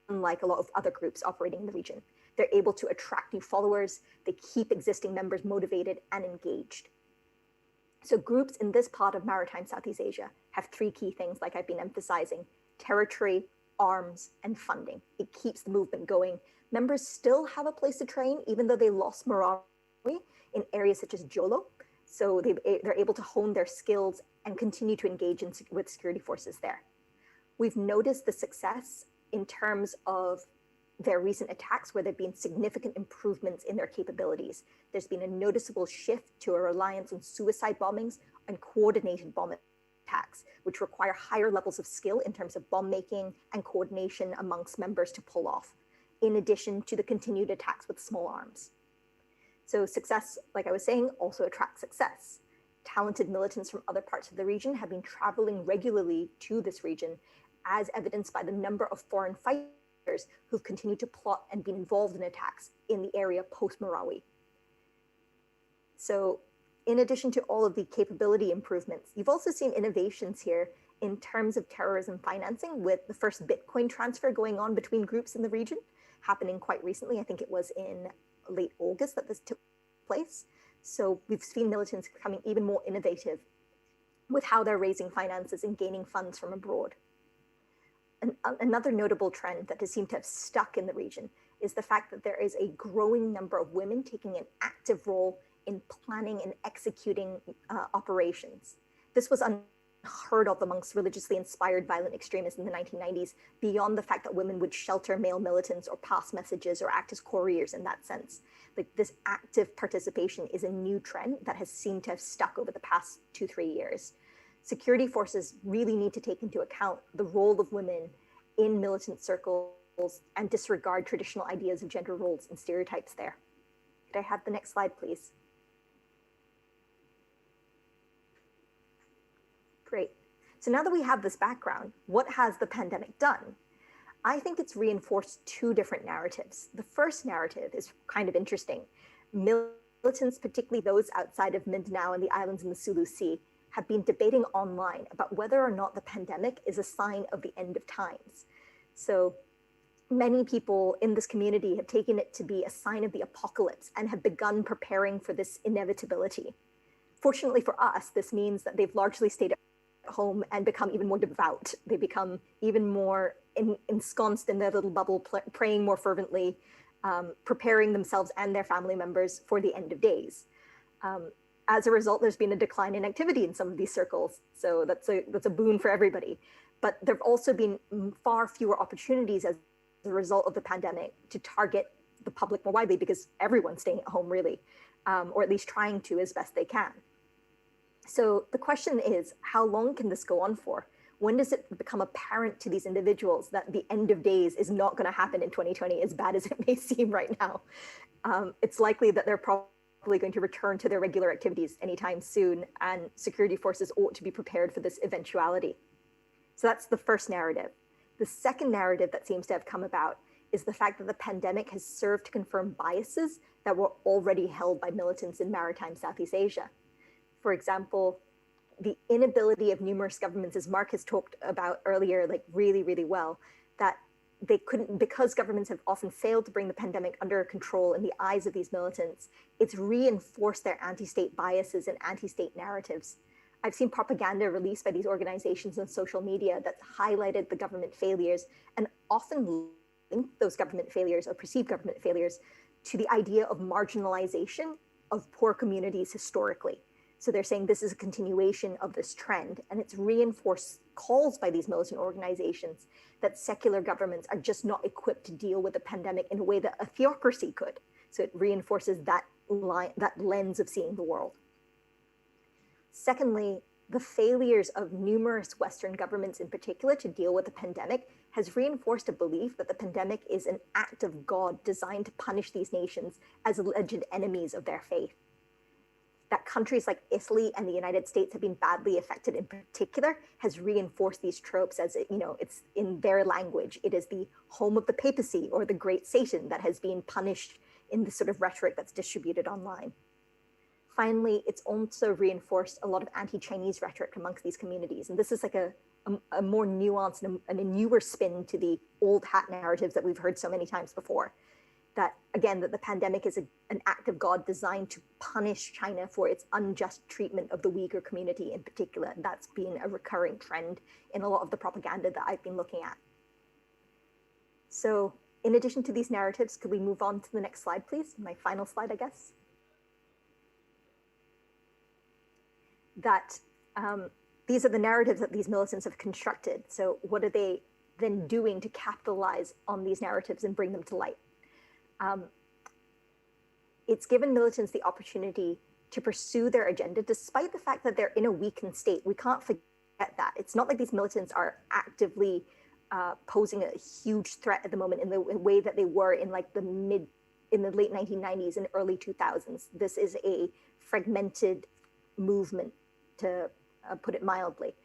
unlike a lot of other groups operating in the region. They're able to attract new followers. They keep existing members motivated and engaged. So groups in this part of maritime Southeast Asia have three key things, like I've been emphasizing: territory, arms, and funding. It keeps the movement going. Members still have a place to train, even though they lost Marawi in areas such as Jolo. So they're able to hone their skills and continue to engage with security forces there. We've noticed the success in terms of their recent attacks, where there have been significant improvements in their capabilities. There's been a noticeable shift to a reliance on suicide bombings and coordinated bomb attacks, which require higher levels of skill in terms of bomb making and coordination amongst members to pull off, in addition to the continued attacks with small arms. So success, like I was saying, also attracts success. Talented militants from other parts of the region have been traveling regularly to this region, as evidenced by the number of foreign fighters who've continued to plot and been involved in attacks in the area post-Marawi. So in addition to all of the capability improvements, you've also seen innovations here in terms of terrorism financing, with the first Bitcoin transfer going on between groups in the region, happening quite recently. I think it was in late August that this took place. So we've seen militants becoming even more innovative with how they're raising finances and gaining funds from abroad. Another notable trend that has seemed to have stuck in the region is the fact that there is a growing number of women taking an active role in planning and executing operations. This was unheard of amongst religiously inspired violent extremists in the 1990s, beyond the fact that women would shelter male militants or pass messages or act as couriers in that sense. Like, this active participation is a new trend that has seemed to have stuck over the past 2-3 years. Security forces really need to take into account the role of women in militant circles and disregard traditional ideas of gender roles and stereotypes there. Could I have the next slide, please? Great. So now that we have this background, what has the pandemic done? I think it's reinforced two different narratives. The first narrative is kind of interesting. Militants, particularly those outside of Mindanao and the islands in the Sulu Sea, have been debating online about whether or not the pandemic is a sign of the end of times. So many people in this community have taken it to be a sign of the apocalypse and have begun preparing for this inevitability. Fortunately for us, this means that they've largely stayed at home and become even more devout. They become even more ensconced in their little bubble, praying more fervently, preparing themselves and their family members for the end of days. As a result, there's been a decline in activity in some of these circles. So that's a boon for everybody. But there have also been far fewer opportunities as a result of the pandemic to target the public more widely, because everyone's staying at home really, or at least trying to as best they can. So the question is, how long can this go on for? When does it become apparent to these individuals that the end of days is not going to happen in 2020, as bad as it may seem right now? It's likely that they're probably going to return to their regular activities anytime soon, and security forces ought to be prepared for this eventuality. So that's the first narrative. The second narrative that seems to have come about is the fact that the pandemic has served to confirm biases that were already held by militants in maritime Southeast Asia. For example, the inability of numerous governments, as Mark has talked about earlier, like really, really well, that they couldn't, because governments have often failed to bring the pandemic under control in the eyes of these militants, it's reinforced their anti-state biases and anti-state narratives. I've seen propaganda released by these organizations on social media that highlighted the government failures and often link those government failures or perceived government failures to the idea of marginalization of poor communities historically. So they're saying this is a continuation of this trend, and it's reinforced calls by these militant organizations that secular governments are just not equipped to deal with the pandemic in a way that a theocracy could. So it reinforces that lens of seeing the world. Secondly, the failures of numerous Western governments in particular to deal with the pandemic has reinforced a belief that the pandemic is an act of God designed to punish these nations as alleged enemies of their faith. That countries like Italy and the United States have been badly affected in particular has reinforced these tropes as, it's in their language. It is the home of the papacy or the great Satan that has been punished in the sort of rhetoric that's distributed online. Finally, it's also reinforced a lot of anti-Chinese rhetoric amongst these communities. And this is like a more nuanced and a newer spin to the old hat narratives that we've heard so many times before. That, again, that the pandemic is an act of God designed to punish China for its unjust treatment of the Uyghur community in particular. That's been a recurring trend in a lot of the propaganda that I've been looking at. So in addition to these narratives, could we move on to the next slide, please? My final slide, I guess. That these are the narratives that these militants have constructed. So what are they then doing to capitalize on these narratives and bring them to light? It's given militants the opportunity to pursue their agenda, despite the fact that they're in a weakened state. We can't forget that. It's not like these militants are actively posing a huge threat at the moment in the way that they were in like the late 1990s and early 2000s. This is a fragmented movement, to put it mildly.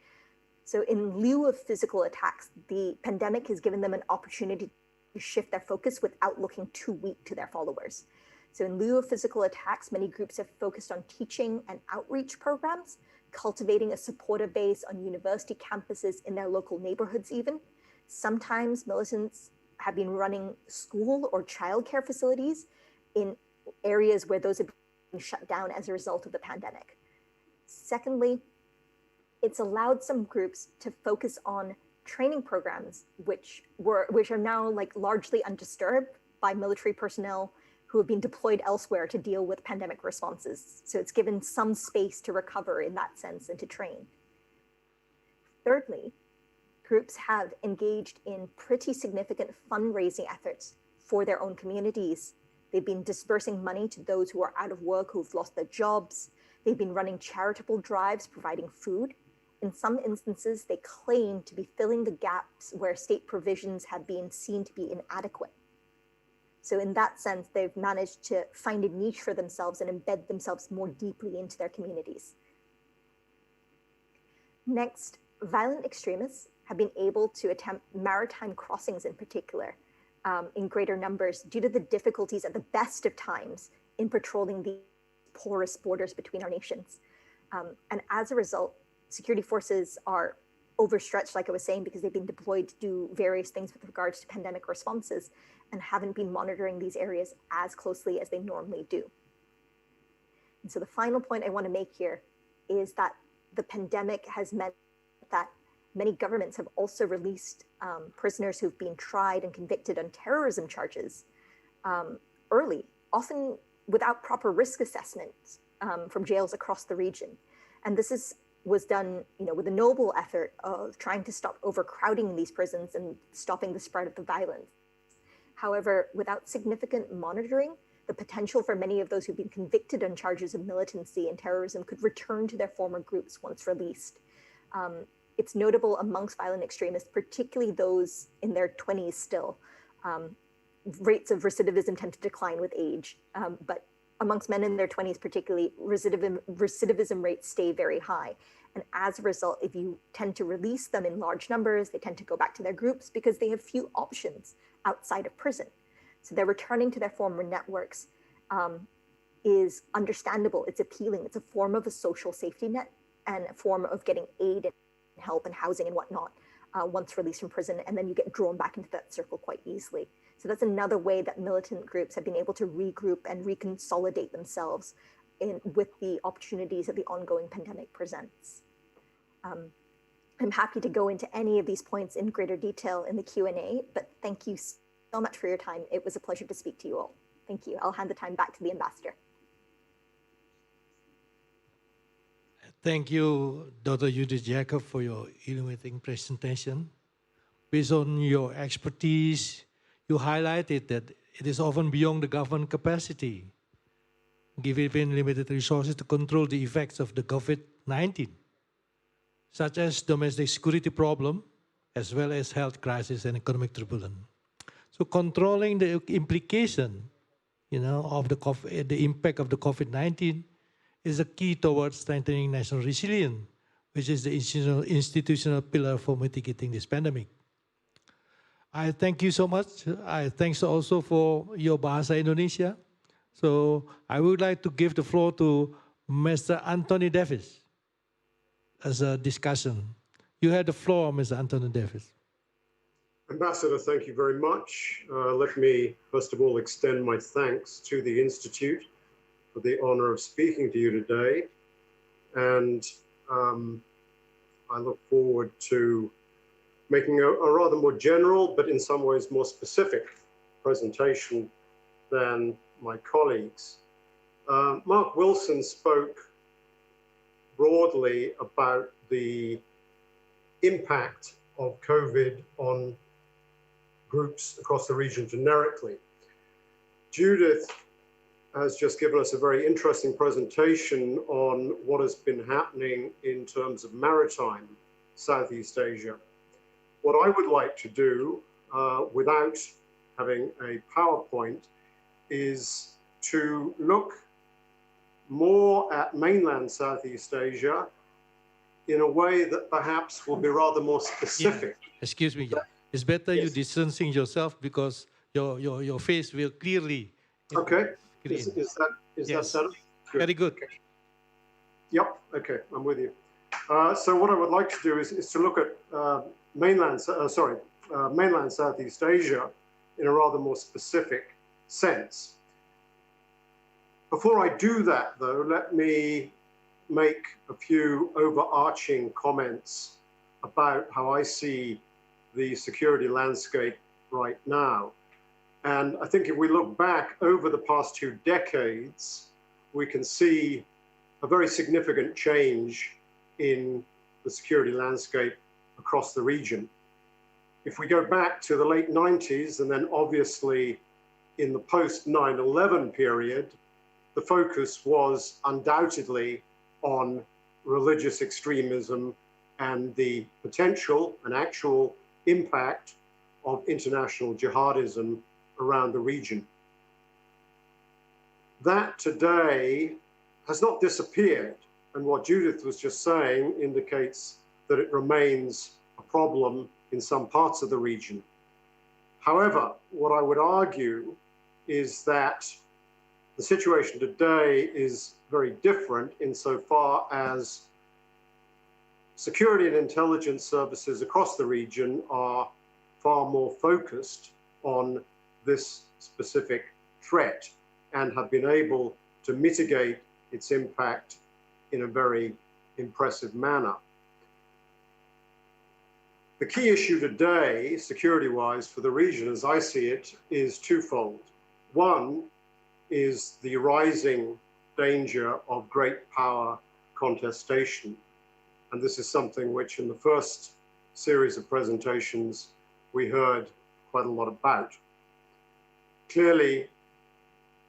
So in lieu of physical attacks, the pandemic has given them an opportunity to shift their focus without looking too weak to their followers. So in lieu of physical attacks, many groups have focused on teaching and outreach programs, cultivating a supporter base on university campuses in their local neighborhoods even. Sometimes militants have been running school or childcare facilities in areas where those have been shut down as a result of the pandemic. Secondly, it's allowed some groups to focus on training programs, which are now like largely undisturbed by military personnel who have been deployed elsewhere to deal with pandemic responses. So it's given some space to recover in that sense and to train. Thirdly, groups have engaged in pretty significant fundraising efforts for their own communities. They've been dispersing money to those who are out of work, who've lost their jobs. They've been running charitable drives, providing food. In some instances, they claim to be filling the gaps where state provisions have been seen to be inadequate. So in that sense, they've managed to find a niche for themselves and embed themselves more deeply into their communities. Next, violent extremists have been able to attempt maritime crossings in particular in greater numbers due to the difficulties at the best of times in patrolling the porous borders between our nations. And as a result, security forces are overstretched, like I was saying, because they've been deployed to do various things with regards to pandemic responses and haven't been monitoring these areas as closely as they normally do. And so the final point I want to make here is that the pandemic has meant that many governments have also released prisoners who've been tried and convicted on terrorism charges early, often without proper risk assessments from jails across the region. And this was done, with a noble effort of trying to stop overcrowding these prisons and stopping the spread of the violence. However, without significant monitoring, the potential for many of those who've been convicted on charges of militancy and terrorism could return to their former groups once released. It's notable amongst violent extremists, particularly those in their 20s still. Rates of recidivism tend to decline with age, but amongst men in their 20s particularly, recidivism rates stay very high. And as a result, if you tend to release them in large numbers, they tend to go back to their groups because they have few options outside of prison. So they're returning to their former networks is understandable, it's appealing, it's a form of a social safety net and a form of getting aid and help and housing and whatnot once released from prison, and then you get drawn back into that circle quite easily. So that's another way that militant groups have been able to regroup and reconsolidate themselves with the opportunities that the ongoing pandemic presents. I'm happy to go into any of these points in greater detail in the Q&A, but thank you so much for your time. It was a pleasure to speak to you all. Thank you. I'll hand the time back to the ambassador. Thank you, Dr. Judith Jacob, for your illuminating presentation. Based on your expertise, you highlighted that it is often beyond the government capacity, given limited resources to control the effects of the COVID-19, such as domestic security problem, as well as health crisis and economic turbulence. So controlling the implication, of the impact of the COVID-19 is a key towards strengthening national resilience, which is the institutional pillar for mitigating this pandemic. I thank you so much. I thanks also for your Bahasa Indonesia. So I would like to give the floor to Mr. Anthony Davis as a discussion. You have the floor, Mr. Anthony Davis. Ambassador, thank you very much. Let me, first of all, extend my thanks to the Institute for the honor of speaking to you today. And I look forward to making a rather more general, but in some ways more specific presentation than my colleagues. Mark Wilson spoke broadly about the impact of COVID on groups across the region generically. Judith has just given us a very interesting presentation on what has been happening in terms of maritime Southeast Asia. What I would like to do, without having a PowerPoint, is to look more at mainland Southeast Asia in a way that perhaps will be rather more specific. Yeah. Excuse me. Yeah. It's better you distancing yourself because your face will clearly. Okay. Is that better? Good. Very good. Okay. Yep. Okay. I'm with you. So what I would like to do is to look at mainland Southeast Asia in a rather more specific sense. Before I do that, though, let me make a few overarching comments about how I see the security landscape right now. And I think if we look back over the past 2 decades, we can see a very significant change in the security landscape across the region. If we go back to the late 90s, and then obviously in the post 9/11 period, the focus was undoubtedly on religious extremism and the potential and actual impact of international jihadism around the region. That today has not disappeared, and what Judith was just saying indicates that it remains a problem in some parts of the region. However, what I would argue is that the situation today is very different insofar as security and intelligence services across the region are far more focused on this specific threat and have been able to mitigate its impact in a very impressive manner. The key issue today, security-wise, for the region, as I see it, is twofold. One is the rising danger of great power contestation. And this is something which in the first series of presentations we heard quite a lot about. Clearly,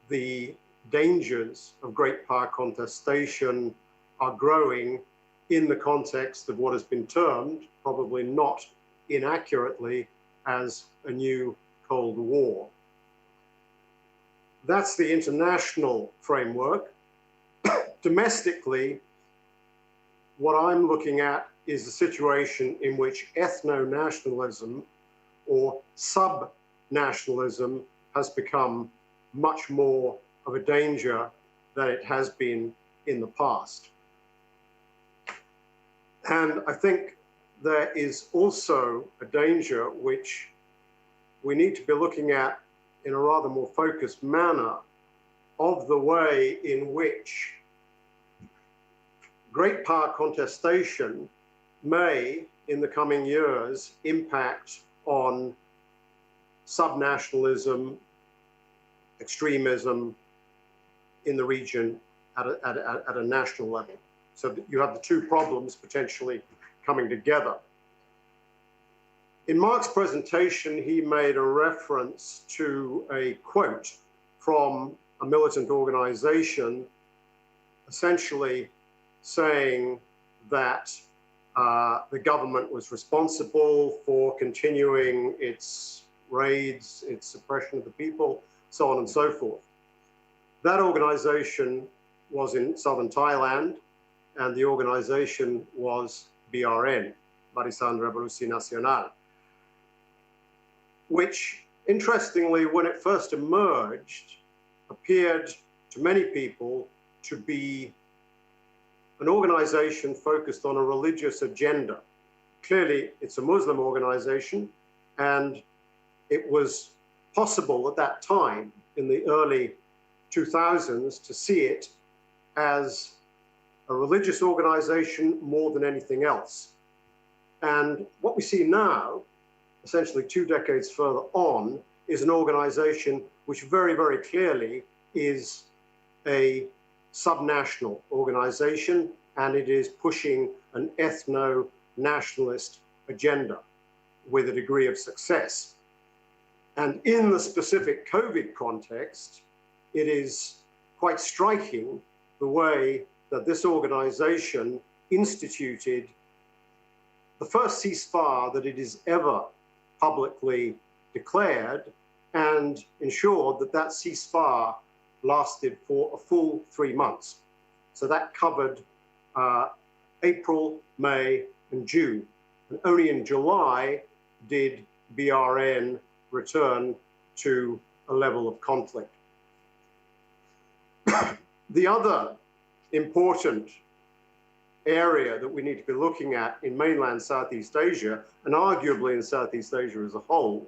the dangers of great power contestation are growing in the context of what has been termed, probably not inaccurately, as a new Cold War. That's the international framework. Domestically, what I'm looking at is a situation in which ethno-nationalism or sub-nationalism has become much more of a danger than it has been in the past. And I think there is also a danger which we need to be looking at in a rather more focused manner of the way in which great power contestation may, in the coming years, impact on subnationalism, extremism in the region at a national level. So you have the two problems potentially coming together. In Mark's presentation, he made a reference to a quote from a militant organization, essentially saying that the government was responsible for continuing its raids, its suppression of the people, so on and so forth. That organization was in southern Thailand, and the organization was BRN, Barisan Revolusi Nasional, which, interestingly, when it first emerged, appeared to many people to be an organization focused on a religious agenda. Clearly, it's a Muslim organization, and it was possible at that time, in the early 2000s, to see it as a religious organization more than anything else. And what we see now, essentially 2 decades further on, is an organization which very, very clearly is a subnational organization, and it is pushing an ethno-nationalist agenda with a degree of success. And in the specific COVID context, it is quite striking the way that this organization instituted the first ceasefire that it is ever publicly declared, and ensured that that ceasefire lasted for a full 3 months. So that covered April, May, and June. And only in July did BRN return to a level of conflict. The other important area that we need to be looking at in mainland Southeast Asia, and arguably in Southeast Asia as a whole,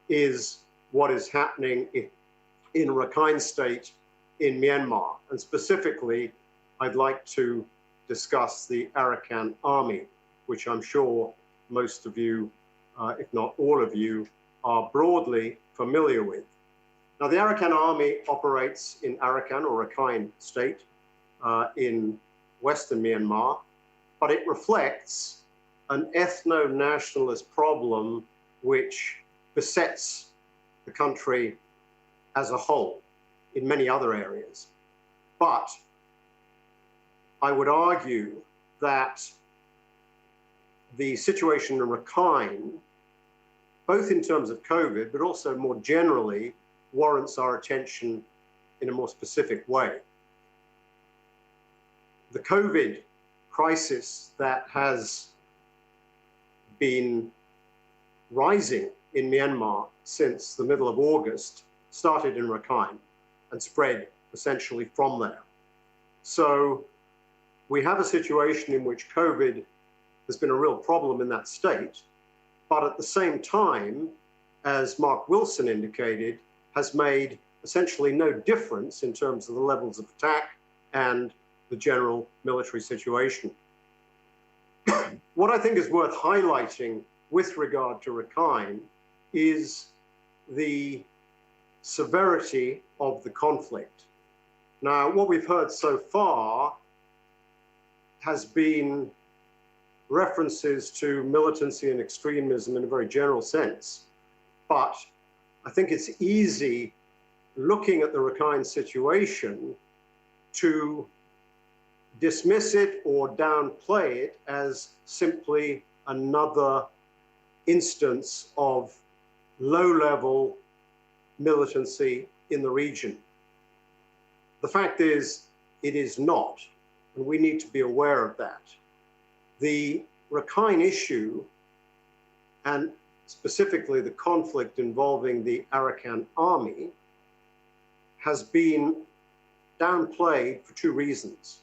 is what is happening in Rakhine State in Myanmar. And specifically, I'd like to discuss the Arakan Army, which I'm sure most of you, if not all of you, are broadly familiar with. Now, the Arakan Army operates in Arakan or Rakhine State in Western Myanmar, but it reflects an ethno-nationalist problem which besets the country as a whole in many other areas. But I would argue that the situation in Rakhine, both in terms of COVID, but also more generally, warrants our attention in a more specific way. The COVID crisis that has been rising in Myanmar since the middle of August started in Rakhine and spread essentially from there. So we have a situation in which COVID has been a real problem in that state, but at the same time, as Mark Wilson indicated, has made essentially no difference in terms of the levels of attack and the general military situation. What I think is worth highlighting with regard to Rakhine is the severity of the conflict. Now, what we've heard so far has been references to militancy and extremism in a very general sense, but I think it's easy, looking at the Rakhine situation, to dismiss it or downplay it as simply another instance of low-level militancy in the region. The fact is, it is not, and we need to be aware of that. The Rakhine issue, and specifically the conflict involving the Arakan Army, has been downplayed for two reasons.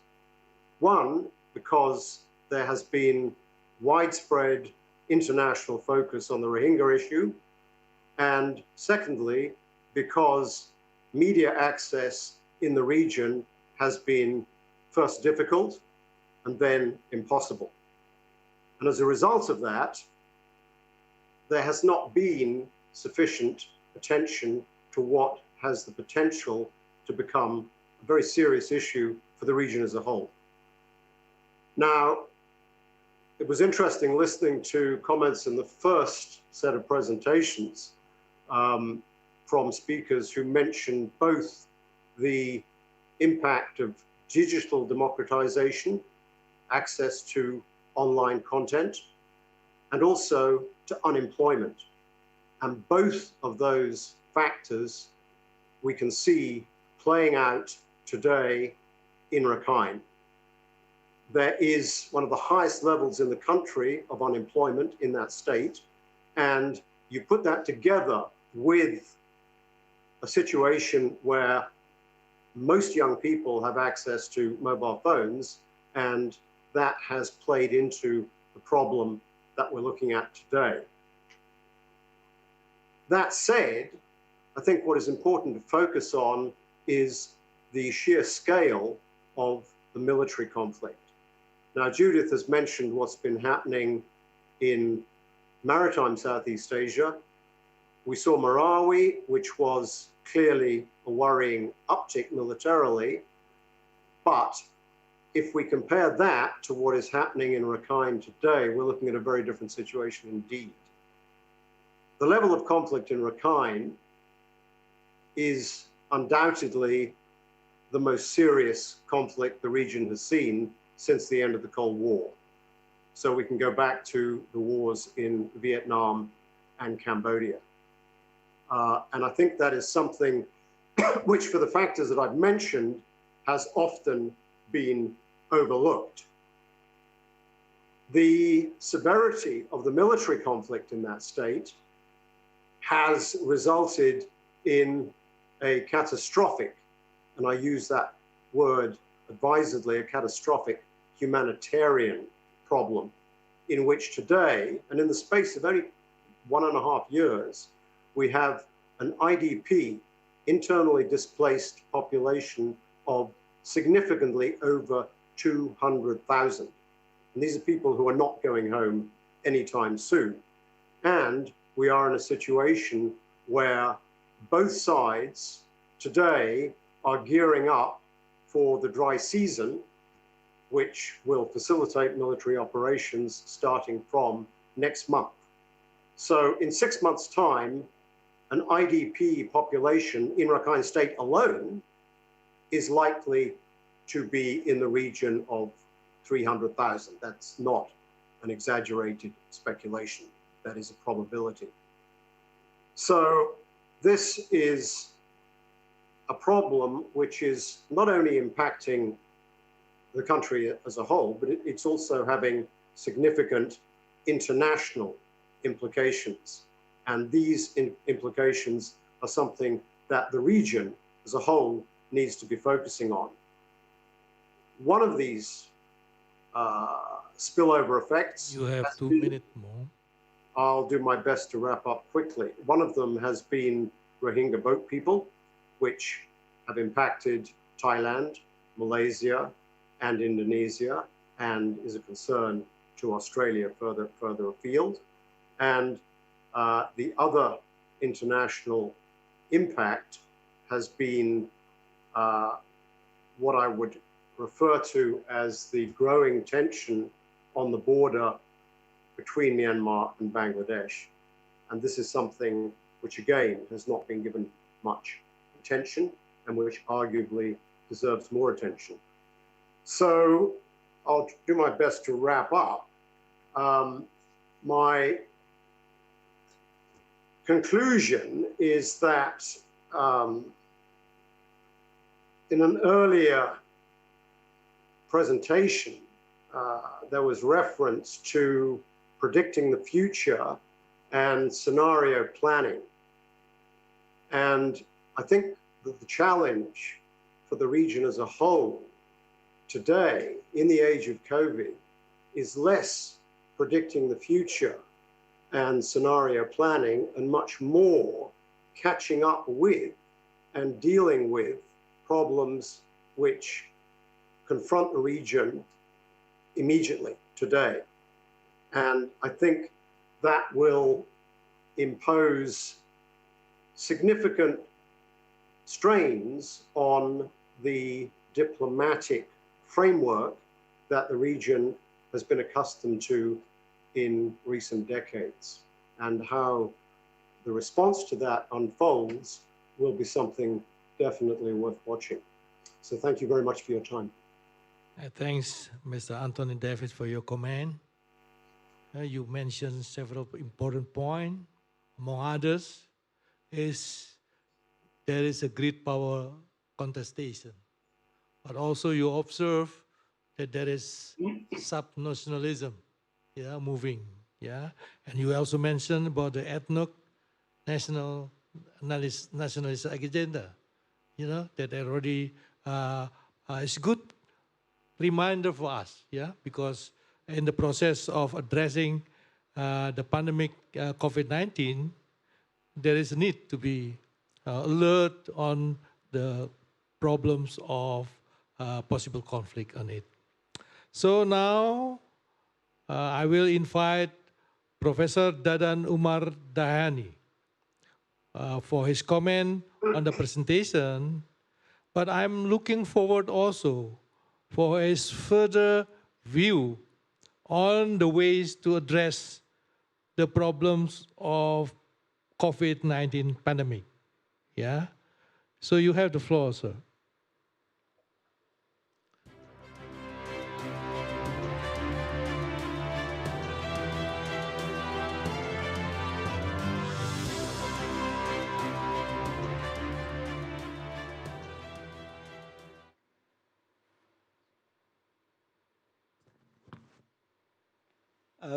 One, because there has been widespread international focus on the Rohingya issue, and secondly, because media access in the region has been first difficult and then impossible. And as a result of that, there has not been sufficient attention to what has the potential to become a very serious issue for the region as a whole. Now, it was interesting listening to comments in the first set of presentations from speakers who mentioned both the impact of digital democratization, access to online content, and also to unemployment. And both of those factors we can see playing out today in Rakhine. There is one of the highest levels in the country of unemployment in that state, and you put that together with a situation where most young people have access to mobile phones, and that has played into the problem that we're looking at today. That said, I think what is important to focus on is the sheer scale of the military conflict. Now, Judith has mentioned what's been happening in maritime Southeast Asia. We saw Marawi, which was clearly a worrying uptick militarily, but if we compare that to what is happening in Rakhine today, we're looking at a very different situation indeed. The level of conflict in Rakhine is undoubtedly the most serious conflict the region has seen since the end of the Cold War. So we can go back to the wars in Vietnam and Cambodia. And I think that is something which, for the factors that I've mentioned, has often been overlooked. The severity of the military conflict in that state has resulted in a catastrophic, and I use that word advisedly, a catastrophic humanitarian problem in which today, and in the space of only 1.5 years, we have an IDP, internally displaced population of significantly over 200,000. And these are people who are not going home anytime soon. And we are in a situation where both sides today are gearing up for the dry season, which will facilitate military operations starting from next month. So in 6 months' time, an IDP population in Rakhine State alone is likely to be in the region of 300,000. That's not an exaggerated speculation. That is a probability. So this is a problem which is not only impacting the country as a whole, but it's also having significant international implications. And these implications are something that the region as a whole needs to be focusing on. One of these spillover effects— You have 2 minutes more. I'll do my best to wrap up quickly. One of them has been Rohingya boat people, which have impacted Thailand, Malaysia, and Indonesia, and is a concern to Australia further afield. And the other international impact has been what I would refer to as the growing tension on the border between Myanmar and Bangladesh. And this is something which, again, has not been given much attention and which arguably deserves more attention. So I'll do my best to wrap up. My conclusion is that in an earlier presentation, there was reference to predicting the future and scenario planning. And I think that the challenge for the region as a whole today, in the age of COVID, is less predicting the future and scenario planning, and much more catching up with and dealing with problems which confront the region immediately today. And I think that will impose significant strains on the diplomatic framework that the region has been accustomed to in recent decades. And how the response to that unfolds will be something definitely worth watching. So thank you very much for your time. Thanks, Mr. Anthony Davis, for your comment. You mentioned several important points. Among others, there is a great power contestation. But also you observe that there is sub-nationalism, moving, And you also mentioned about the ethnic nationalist agenda, that already is good reminder for us, because in the process of addressing the pandemic COVID-19, there is a need to be alert on the problems of possible conflict on it. So now I will invite Professor Dadan Umar Dahani for his comment on the presentation, but I'm looking forward also for his further view on the ways to address the problems of COVID-19 pandemic. So you have the floor, sir.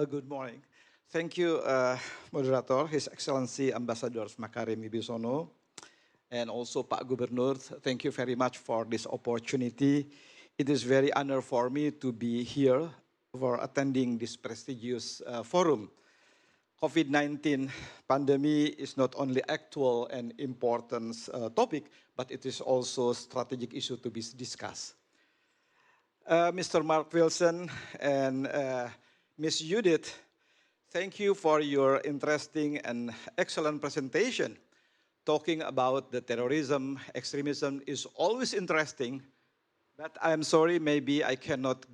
Good morning. Thank you, Moderator, His Excellency Ambassador Makarim Wibisono, and also Pak Gubernur. Thank you very much for this opportunity. It is very honor for me to be here for attending this prestigious forum. COVID-19 pandemic is not only actual and important topic, but it is also a strategic issue to be discussed. Mr. Mark Wilson and Ms. Judith, thank you for your interesting and excellent presentation. Talking about the terrorism, extremism is always interesting, but I'm sorry, maybe I cannot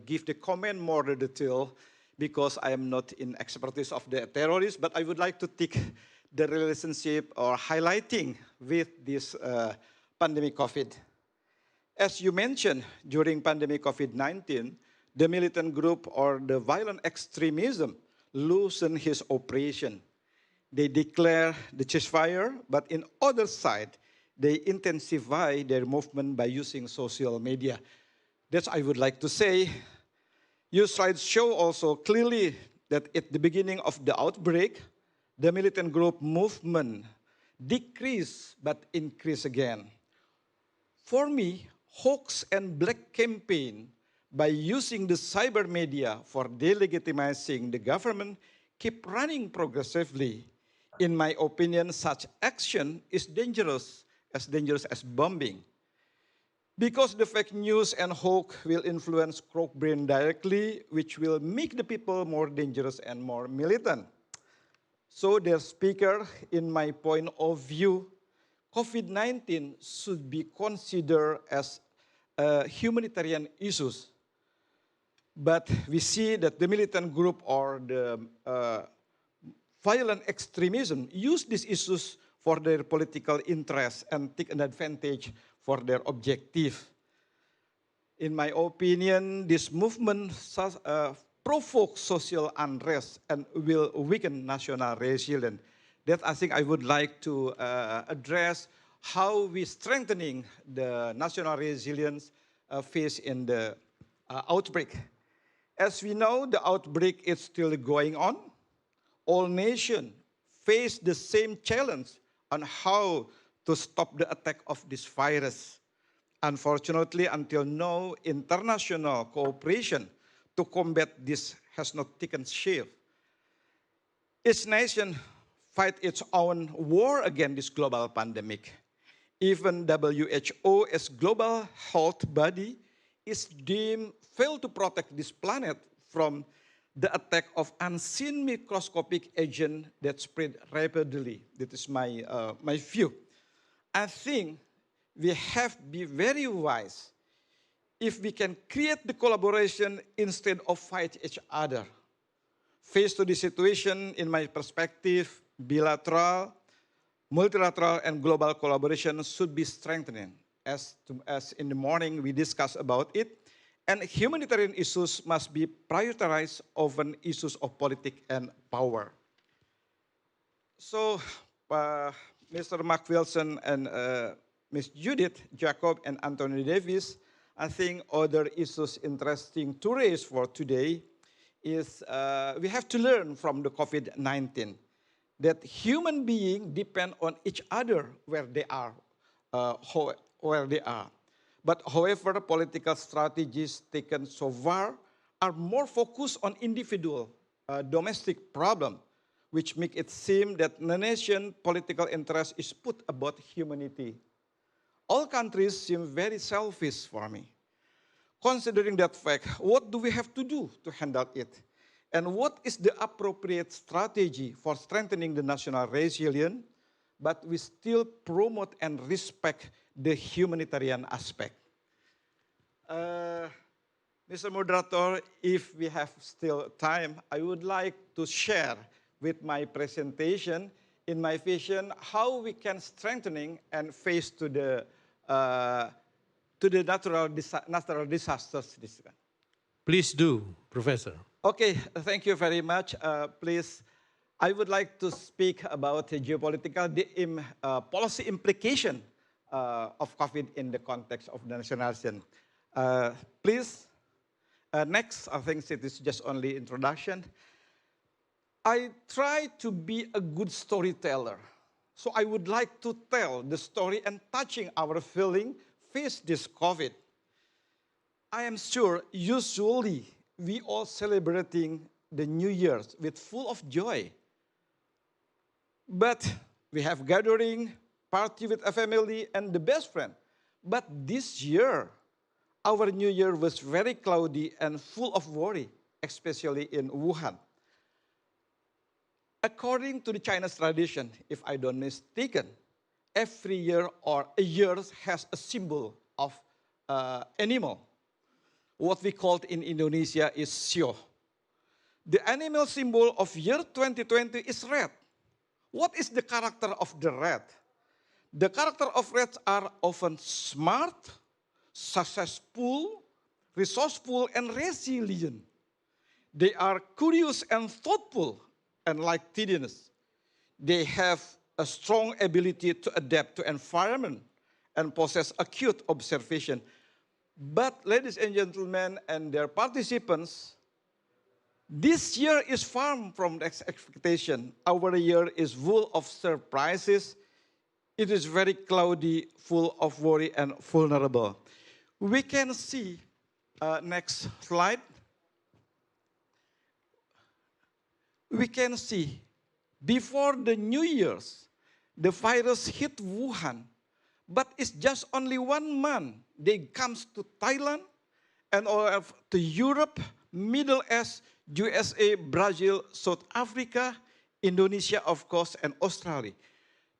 give the comment more detail because I am not in expertise of the terrorists, but I would like to take the relationship or highlighting with this pandemic COVID. As you mentioned, during pandemic COVID-19, the militant group or the violent extremism loosened his operation. They declare the ceasefire, but in other side, they intensify their movement by using social media. That's I would like to say. Your slides show also clearly that at the beginning of the outbreak, the militant group movement decreased but increased again. For me, hoax and black campaign by using the cyber media for delegitimizing the government keep running progressively. In my opinion, such action is dangerous as bombing. Because the fake news and hoax will influence crowd brain directly, which will make the people more dangerous and more militant. So dear speaker, in my point of view, COVID-19 should be considered as a humanitarian issue. But we see that the militant group or the violent extremism use these issues for their political interests and take an advantage for their objective. In my opinion, this movement provokes social unrest and will weaken national resilience. That I think I would like to address how we strengthening the national resilience faced in the outbreak. As we know, the outbreak is still going on. All nations face the same challenge on how to stop the attack of this virus. Unfortunately, until now, international cooperation to combat this has not taken shape. Each nation fight its own war against this global pandemic. Even WHO as global health body is deemed failed to protect this planet from the attack of unseen microscopic agent that spread rapidly. That is my view. I think we have to be very wise if we can create the collaboration instead of fight each other. Faced to the situation, in my perspective, bilateral, multilateral, and global collaboration should be strengthened. As in the morning we discussed about it, and humanitarian issues must be prioritized over issues of politics and power. So, Mr. Mark Wilson and Ms. Judith Jacob and Anthony Davis, I think other issues interesting to raise for today is we have to learn from the COVID-19 that human beings depend on each other where they are, But however, political strategies taken so far are more focused on individual domestic problem, which make it seem that the nation political interest is put above humanity. All countries seem very selfish for me. Considering that fact, what do we have to do to handle it? And what is the appropriate strategy for strengthening the national resilience, but we still promote and respect the humanitarian aspect? Mr. Moderator, if we have still time, I would like to share with my presentation in my vision how we can strengthening and face to the natural disasters. Please do, Professor. Okay, thank you very much. Please, I would like to speak about the geopolitical policy implication of COVID in the context of the nationalism. Please, next, I think it is just only introduction. I try to be a good storyteller. So I would like to tell the story and touching our feeling face this COVID. I am sure usually we all celebrating the New Year's with full of joy. But we have gathering, party with a family and the best friend. But this year, our New Year was very cloudy and full of worry, especially in Wuhan. According to the Chinese tradition, if I don't mistaken, every year or a year has a symbol of animal. What we called in Indonesia is sio. The animal symbol of year 2020 is red. What is the character of the red? The character of reds are often smart, successful, resourceful, and resilient. They are curious and thoughtful, and like tidiness. They have a strong ability to adapt to environment and possess acute observation. But ladies and gentlemen and their participants, this year is far from expectation. Our year is full of surprises. It is very cloudy, full of worry and vulnerable. We can see, next slide. We can see, before the New Year's, the virus hit Wuhan, but it's just only 1 month. They comes to Thailand and to Europe, Middle East, USA, Brazil, South Africa, Indonesia, of course, and Australia.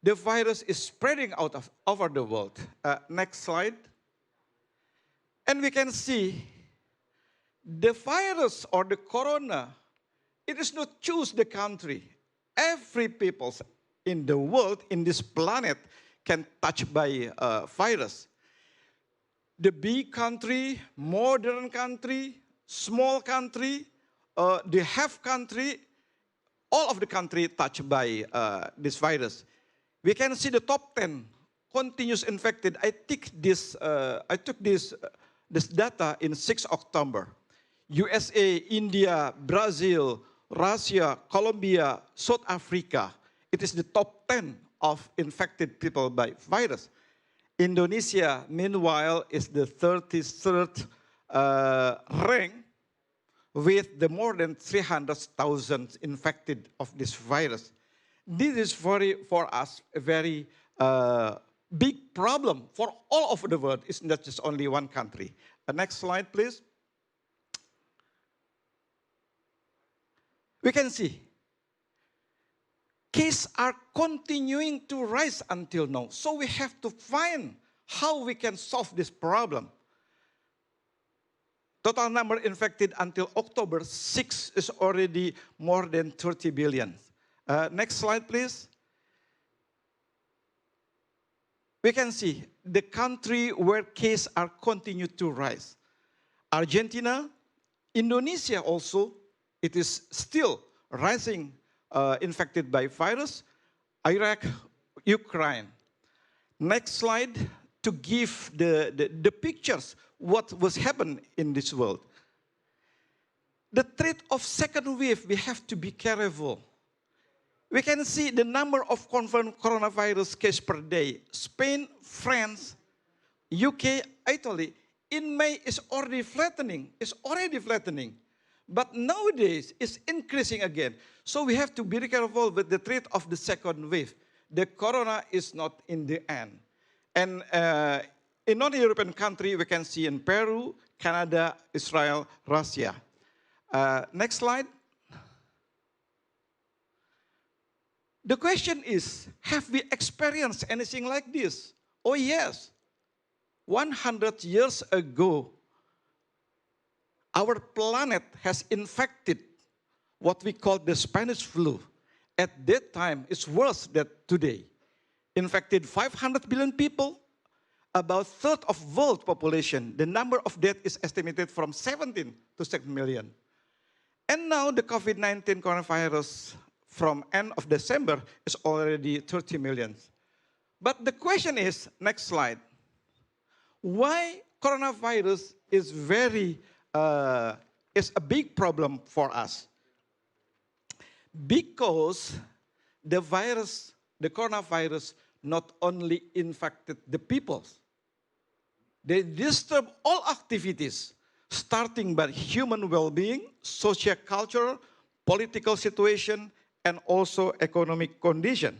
The virus is spreading out over the world. Next slide. And we can see the virus or the corona, it is not choose the country. Every people in the world, in this planet, can touch by virus. The big country, modern country, small country, the half country, all of the country touched by this virus. We can see the top 10 continuous infected. I took this data in 6 October. USA, India, Brazil, Russia, Colombia, South Africa. It is the top 10 of infected people by virus. Indonesia, meanwhile, is the 33rd rank with the more than 300,000 infected of this virus. This is for us a very big problem for all over the world. It's not just only one country. Next slide, please. We can see cases are continuing to rise until now. So we have to find how we can solve this problem. Total number infected until October 6 is already more than 30 billion. Next slide, please. We can see the country where cases are continue to rise. Argentina, Indonesia also, it is still rising infected by virus. Iraq, Ukraine. Next slide to give the pictures what was happening in this world. The threat of second wave, we have to be careful. We can see the number of confirmed coronavirus cases per day. Spain, France, UK, Italy, in May is already flattening. But nowadays, it's increasing again. So we have to be careful with the threat of the second wave. The corona is not in the end. And in non-European countries, we can see in Peru, Canada, Israel, Russia. Next slide. The question is, have we experienced anything like this? Oh yes. 100 years ago, our planet has infected what we call the Spanish flu. At that time, it's worse than today. Infected 500 billion people, about a third of world population. The number of deaths is estimated from 17 to 6 million. And now the COVID-19 coronavirus from end of December is already 30 million. But the question is, next slide, why coronavirus is is a big problem for us? Because the coronavirus not only infected the people, they disturb all activities, starting by human well-being, socio-cultural, political situation, and also economic condition.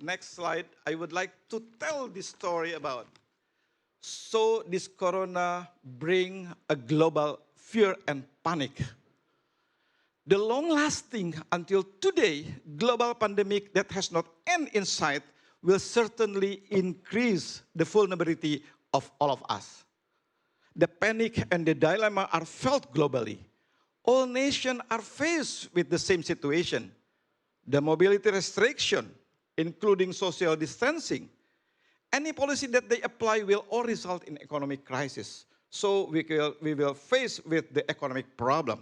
Next slide, I would like to tell this story about. So this corona bring a global fear and panic. The long-lasting until today global pandemic that has not end in sight will certainly increase the vulnerability of all of us. The panic and the dilemma are felt globally. All nations are faced with the same situation. The mobility restriction, including social distancing, any policy that they apply will all result in economic crisis. So we will face with the economic problem.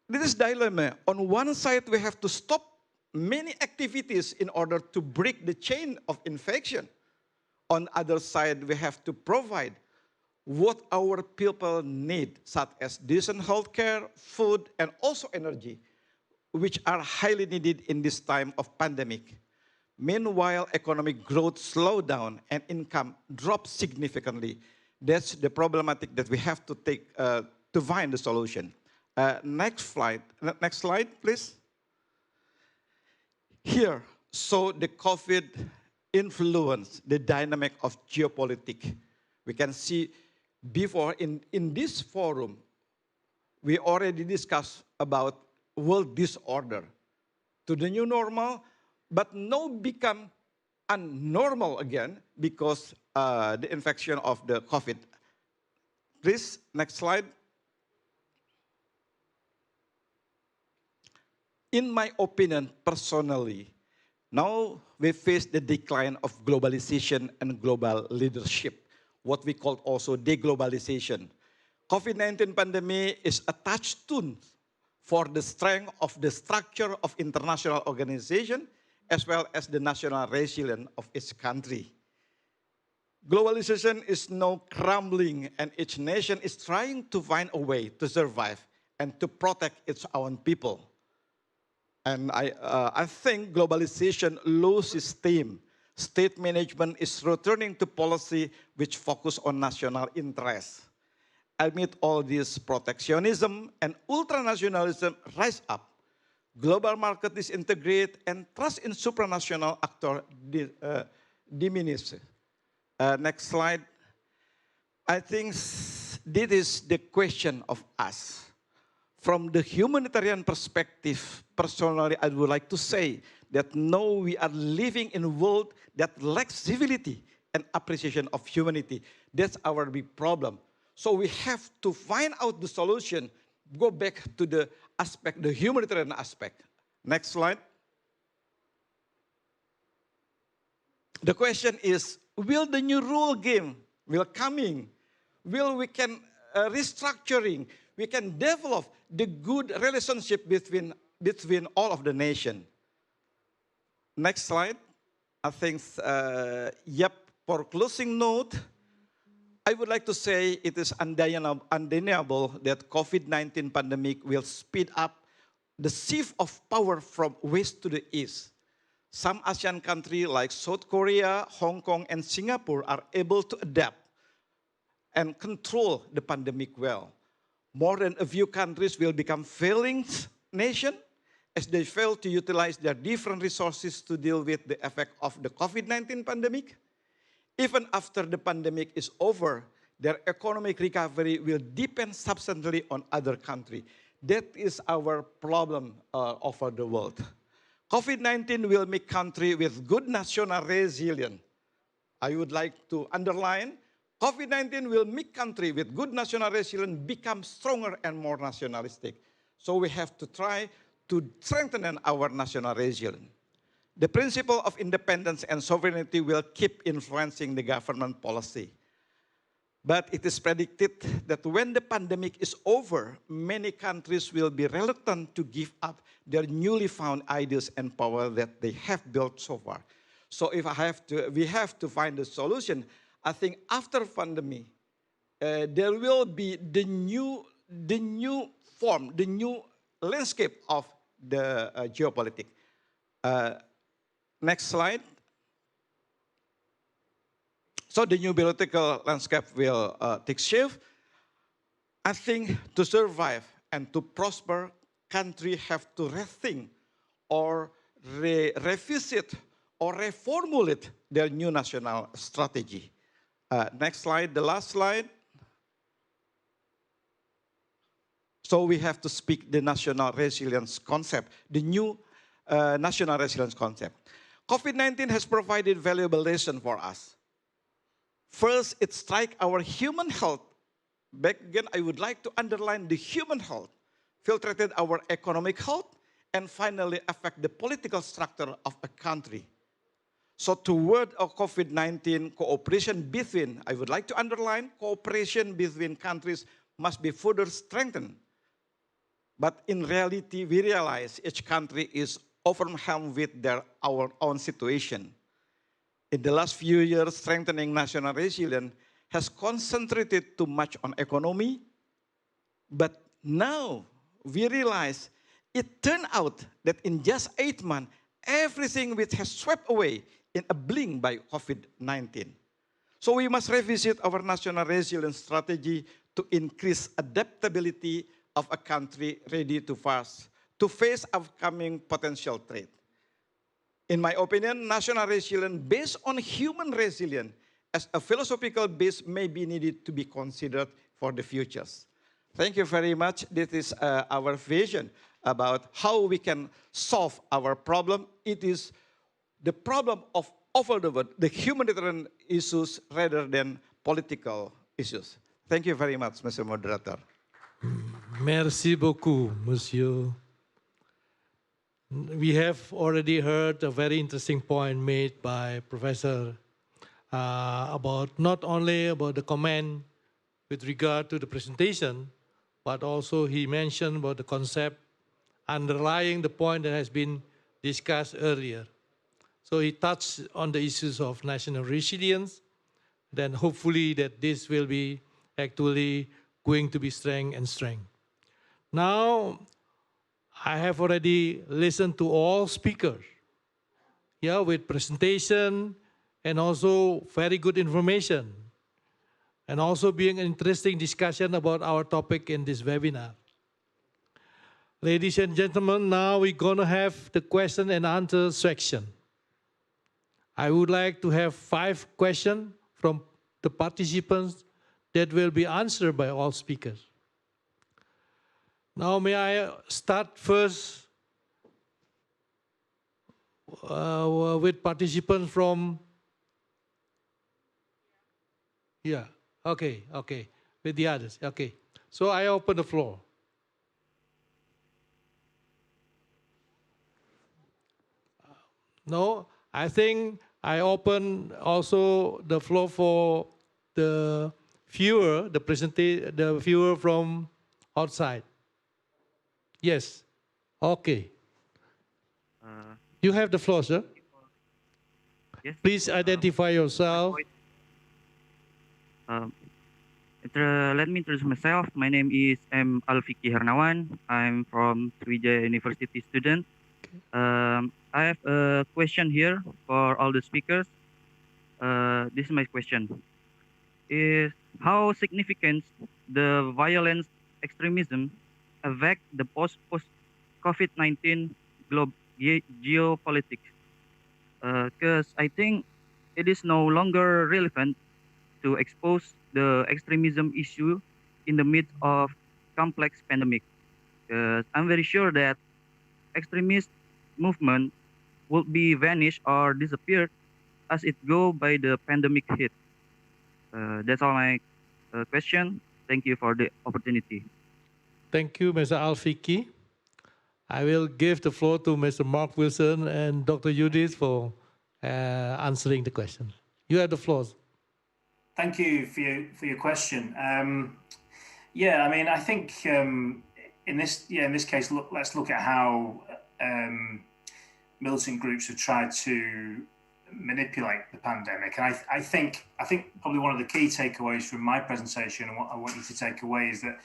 This is dilemma. On one side, we have to stop many activities in order to break the chain of infection. On the other side, we have to provide what our people need, such as decent healthcare, food, and also energy, which are highly needed in this time of pandemic. Meanwhile, economic growth slowed down and income dropped significantly. That's the problematic that we have to take to find the solution. Next slide, please. Here, so the COVID influence the dynamic of geopolitics. We can see before in this forum, we already discussed about world disorder to the new normal, but now become unnormal again because the infection of the COVID. Please, next slide. In my opinion, personally, now we face the decline of globalization and global leadership, what we call also deglobalization. COVID-19 pandemic is a touchstone for the strength of the structure of international organization as well as the national resilience of each country. Globalization is now crumbling and each nation is trying to find a way to survive and to protect its own people. And I think globalization loses steam. State management is returning to policy which focus on national interests. Amid all this protectionism and ultranationalism rise up, global market disintegrate, and trust in supranational actor diminishes. Next slide. I think this is the question of us. From the humanitarian perspective, personally, I would like to say that no, we are living in a world that lacks civility and appreciation of humanity. That's our big problem. So we have to find out the solution, go back to the aspect, the humanitarian aspect. Next slide. The question is, will the new rule game will coming? Will we can restructuring, we can develop the good relationship between all of the nation. Next slide. I think, for closing note, I would like to say it is undeniable that COVID-19 pandemic will speed up the shift of power from west to the east. Some ASEAN countries like South Korea, Hong Kong, and Singapore are able to adapt and control the pandemic well. More than a few countries will become failing nations as they fail to utilize their different resources to deal with the effect of the COVID-19 pandemic. Even after the pandemic is over, their economic recovery will depend substantially on other countries. That is our problem over the world. COVID-19 will make countries with good national resilience. I would like to underline, COVID-19 will make countries with good national resilience become stronger and more nationalistic. So we have to try to strengthen our national resilience. The principle of independence and sovereignty will keep influencing the government policy. But it is predicted that when the pandemic is over, many countries will be reluctant to give up their newly found ideas and power that they have built so far. So if we have to find a solution, I think after pandemic, there will be the new form, the new landscape of the geopolitics. Next slide. So the new political landscape will take shape. I think to survive and to prosper, countries have to rethink or revisit or reformulate their new national strategy. Next slide, the last slide. So we have to speak the national resilience concept, the new national resilience concept. COVID-19 has provided valuable lesson for us. First, it strikes our human health. Back again, I would like to underline the human health, filtered our economic health, and finally affect the political structure of a country. So toward a COVID-19 cooperation between, I would like to underline, cooperation between countries must be further strengthened. But in reality, we realize each country is overwhelmed with our own situation. In the last few years, strengthening national resilience has concentrated too much on economy, but now we realize it turned out that in just 8 months, everything which has swept away in a blink by COVID-19. So we must revisit our national resilience strategy to increase adaptability of a country ready to face upcoming potential threat. In my opinion, national resilience based on human resilience as a philosophical base may be needed to be considered for the futures. Thank you very much. This is our vision about how we can solve our problem. It is the problem of over the world, the humanitarian issues rather than political issues. Thank you very much, Mr. Moderator. Merci beaucoup, Monsieur. We have already heard a very interesting point made by Professor about not only about the comment with regard to the presentation, but also he mentioned about the concept underlying the point that has been discussed earlier. So he touched on the issues of national resilience, then hopefully that this will be actually going to be strength and strength. Now, I have already listened to all speakers, with presentation and also very good information. and also being an interesting discussion about our topic in this webinar. Ladies and gentlemen, now we're going to have the question and answer section. I would like to have 5 questions from the participants that will be answered by all speakers. Now, may I start first with participants from, okay, with the others, okay. So I open the floor. No, I think I open also the floor for the viewer, the viewer from outside. Yes, okay. You have the floor, sir. Yes. Please identify yourself. Let me introduce myself. My name is M. Alfiki Hernawan. I'm from Sriwijaya University student. I have a question here for all the speakers. This is my question. Is how significant the violence extremism affect the post-COVID-19 geopolitics? Because I think it is no longer relevant to expose the extremism issue in the midst of complex pandemic. Because I'm very sure that extremist movement will be vanished or disappear as it go by the pandemic hit. That's all my question. Thank you for the opportunity. Thank you, Mr. Alfiki. I will give the floor to Mr. Mark Wilson and Dr. Judith for answering the question. You have the floor. Thank you for your question. Yeah, I mean, I think in this case, let's look at how militant groups have tried to manipulate the pandemic. And I think probably one of the key takeaways from my presentation and what I want you to take away is that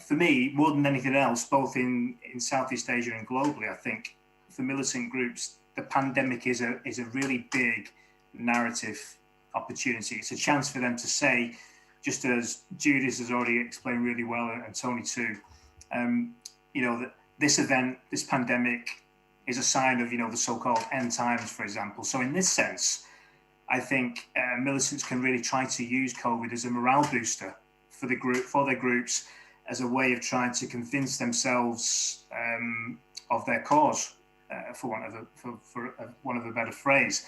for me, more than anything else, both in Southeast Asia and globally, I think for militant groups, the pandemic is a really big narrative opportunity. It's a chance for them to say, just as Judith has already explained really well, and Tony too, that this event, this pandemic, is a sign of the so-called end times, for example. So in this sense, I think militants can really try to use COVID as a morale booster for their groups, as a way of trying to convince themselves of their cause, for want of a better phrase.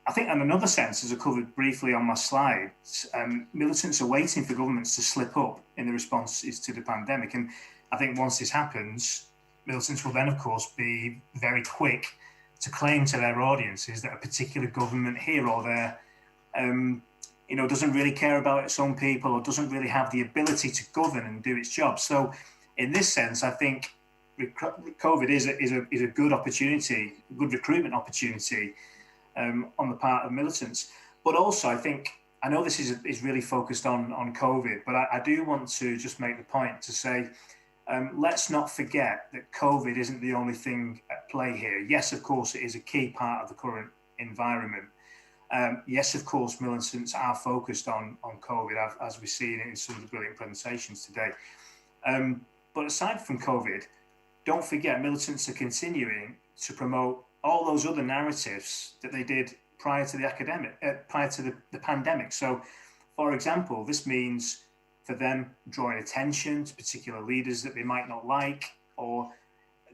I think in another sense, as I covered briefly on my slides, militants are waiting for governments to slip up in the responses to the pandemic. And I think once this happens, militants will then, of course, be very quick to claim to their audiences that a particular government here or there, doesn't really care about its own people or doesn't really have the ability to govern and do its job. So in this sense, I think COVID is a good opportunity, a good recruitment opportunity on the part of militants. But also, I know this is really focused on COVID, but I do want to just make the point to say, let's not forget that COVID isn't the only thing at play here. Yes, of course, it is a key part of the current environment. Yes, of course, militants are focused on COVID, as we've seen in some of the brilliant presentations today. But aside from COVID, don't forget militants are continuing to promote all those other narratives that they did prior to the pandemic. So, for example, this means for them drawing attention to particular leaders that they might not like, or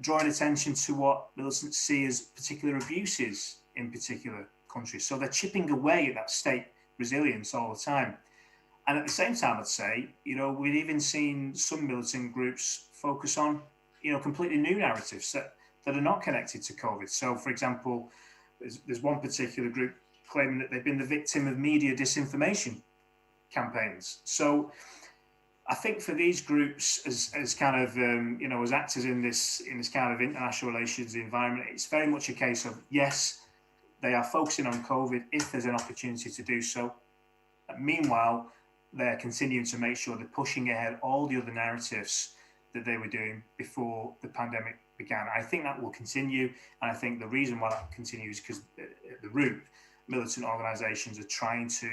drawing attention to what militants see as particular abuses in particular countries. So they're chipping away at that state resilience all the time. And at the same time, I'd say, we've even seen some militant groups focus on, completely new narratives that are not connected to COVID. So, for example, there's one particular group claiming that they've been the victim of media disinformation campaigns. So I think for these groups as kind of, as actors in this kind of international relations environment, it's very much a case of, yes, they are focusing on COVID if there's an opportunity to do so. Meanwhile, they're continuing to make sure they're pushing ahead all the other narratives that they were doing before the pandemic began. I think that will continue. And I think the reason why that continues is because at the root, militant organizations are trying to,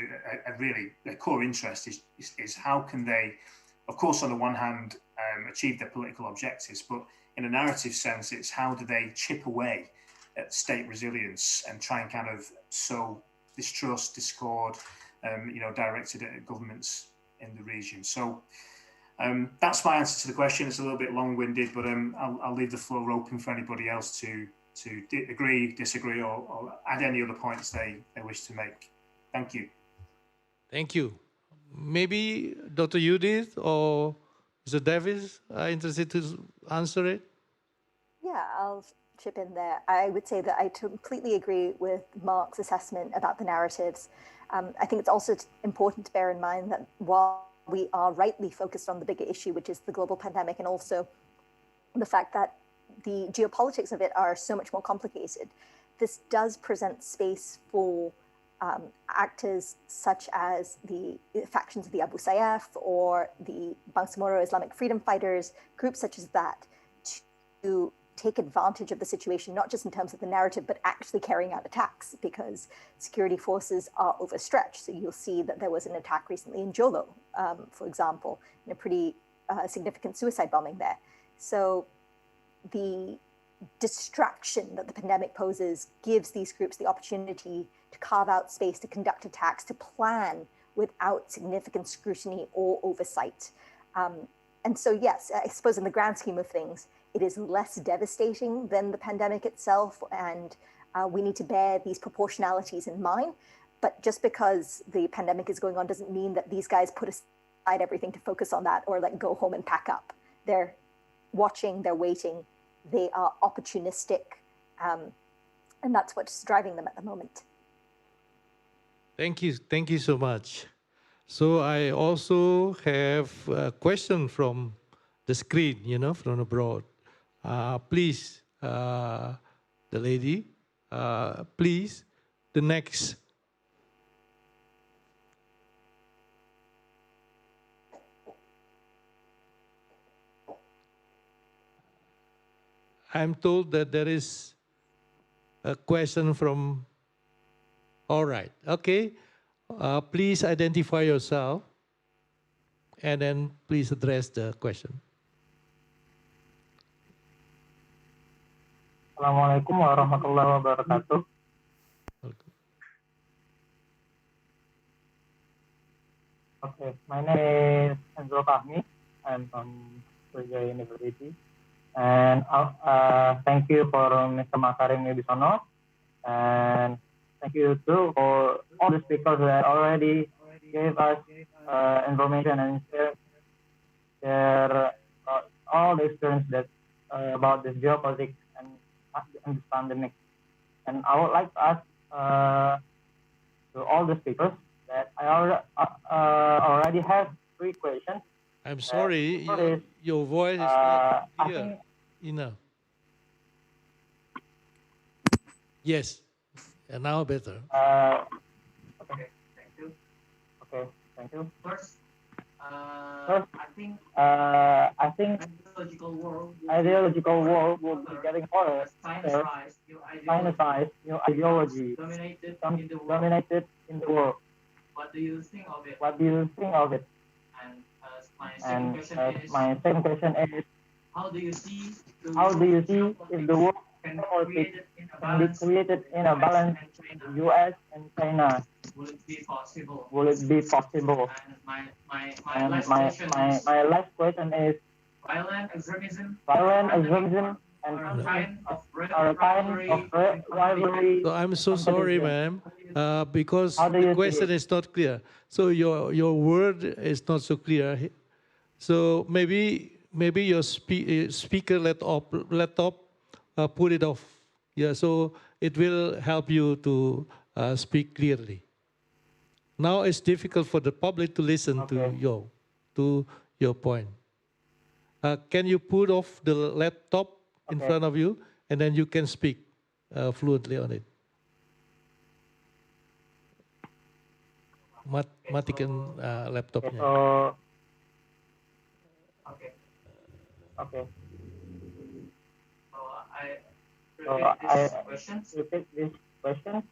really, their core interest is how can they, of course, on the one hand, achieve their political objectives, but in a narrative sense, it's how do they chip away at state resilience and try and kind of sow distrust, discord, directed at governments in the region. So that's my answer to the question. It's a little bit long-winded, but I'll leave the floor open for anybody else to agree, disagree, or add any other points they wish to make. Thank you. Thank you. Maybe Dr. Judith or Mr. Davis are interested to answer it? Yeah, I'll chip in there. I would say that I completely agree with Mark's assessment about the narratives. I think it's also important to bear in mind that while we are rightly focused on the bigger issue, which is the global pandemic, and also the fact that the geopolitics of it are so much more complicated, this does present space for actors such as the factions of the Abu Sayyaf or the Bangsamoro Islamic freedom fighters, groups such as that, to take advantage of the situation, not just in terms of the narrative, but actually carrying out attacks, because security forces are overstretched. So you'll see that there was an attack recently in Jolo, for example, and a pretty significant suicide bombing there. So the distraction that the pandemic poses gives these groups the opportunity to carve out space, to conduct attacks, to plan without significant scrutiny or oversight. And so, yes, I suppose in the grand scheme of things, it is less devastating than the pandemic itself, and we need to bear these proportionalities in mind. But just because the pandemic is going on doesn't mean that these guys put aside everything to focus on that or like go home and pack up. They're watching, they're waiting, they are opportunistic, and that's what's driving them at the moment. Thank you so much. So I also have a question from the screen, from abroad. Please, the lady, please, the next. I'm told that there is a question from, all right, okay. Please identify yourself and then please address the question. Assalamualaikum warahmatullahi wabarakatuh. Okay, my name is Enzo Kahmi. I'm from Surya University. And thank you for Mr. Makarim Wibisono. And thank you too for all the speakers that already gave us information and share all the experience that about this geopolitics and this pandemic. And I would like to ask to all the speakers that I already have 3 questions. I'm sorry, your voice is not clear enough. Yes, and now better. Okay, thank you. Okay, thank you. First, I think ideological war will be getting harder. Sinicized new ideology dominated in the world. What do you think of it? What do you think of it? And my second question is, how do you see if the world can be created in a balance between the US and China? Will it be possible? Will it be possible? And my last question is, violent extremism and are a kind of rivalry. So I'm so sorry, ma'am, because the question is not clear. So your word is not so clear. So maybe your speaker laptop put it off. Yeah, so it will help you to speak clearly. Now it's difficult for the public to listen to your point. Can you put off the laptop in front of you, and then you can speak fluently on it. Matikan laptopnya. Okay. So I repeat this question.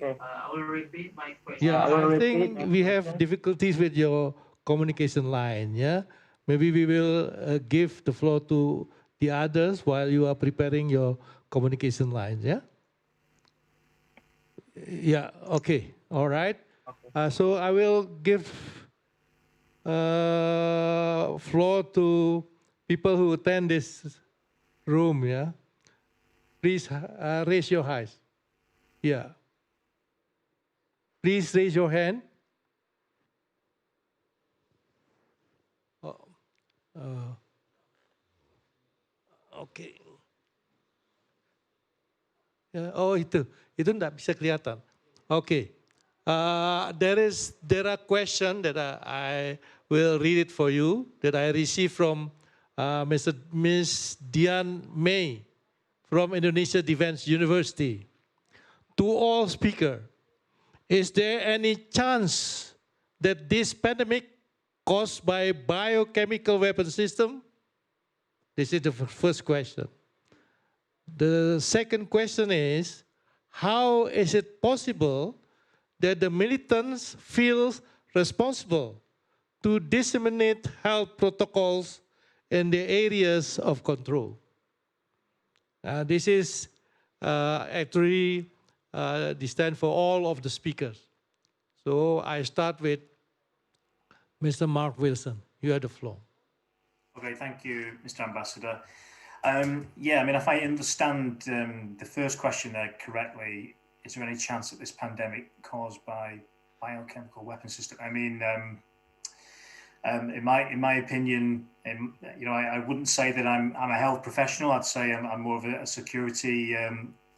Okay. I will repeat my question. Yeah, I think we have difficulties with your communication line. Yeah, maybe we will give the floor to the others while you are preparing your communication lines. Yeah. Yeah. Okay. All right. So I will give floor to people who attend this room. Yeah. Please raise your hands. Yeah. Please raise your hand. Okay. Ya, oh itu enggak bisa kelihatan. Okay. There are questions that I will read it for you that I received from Miss Dian May from Indonesia Defense University. To all speakers, is there any chance that this pandemic caused by biochemical weapon system? This is the first question. The second question is, how is it possible that the militants feel responsible to disseminate health protocols in the areas of control? This is actually the stand for all of the speakers. So I start with Mr. Mark Wilson. You have the floor. Okay, thank you, Mr. Ambassador. Yeah, I mean, if I understand the first question there correctly, is there any chance that this pandemic caused by biochemical weapon system? I mean, in my opinion, you know, I wouldn't say that I'm a health professional. I'd say I'm more of a security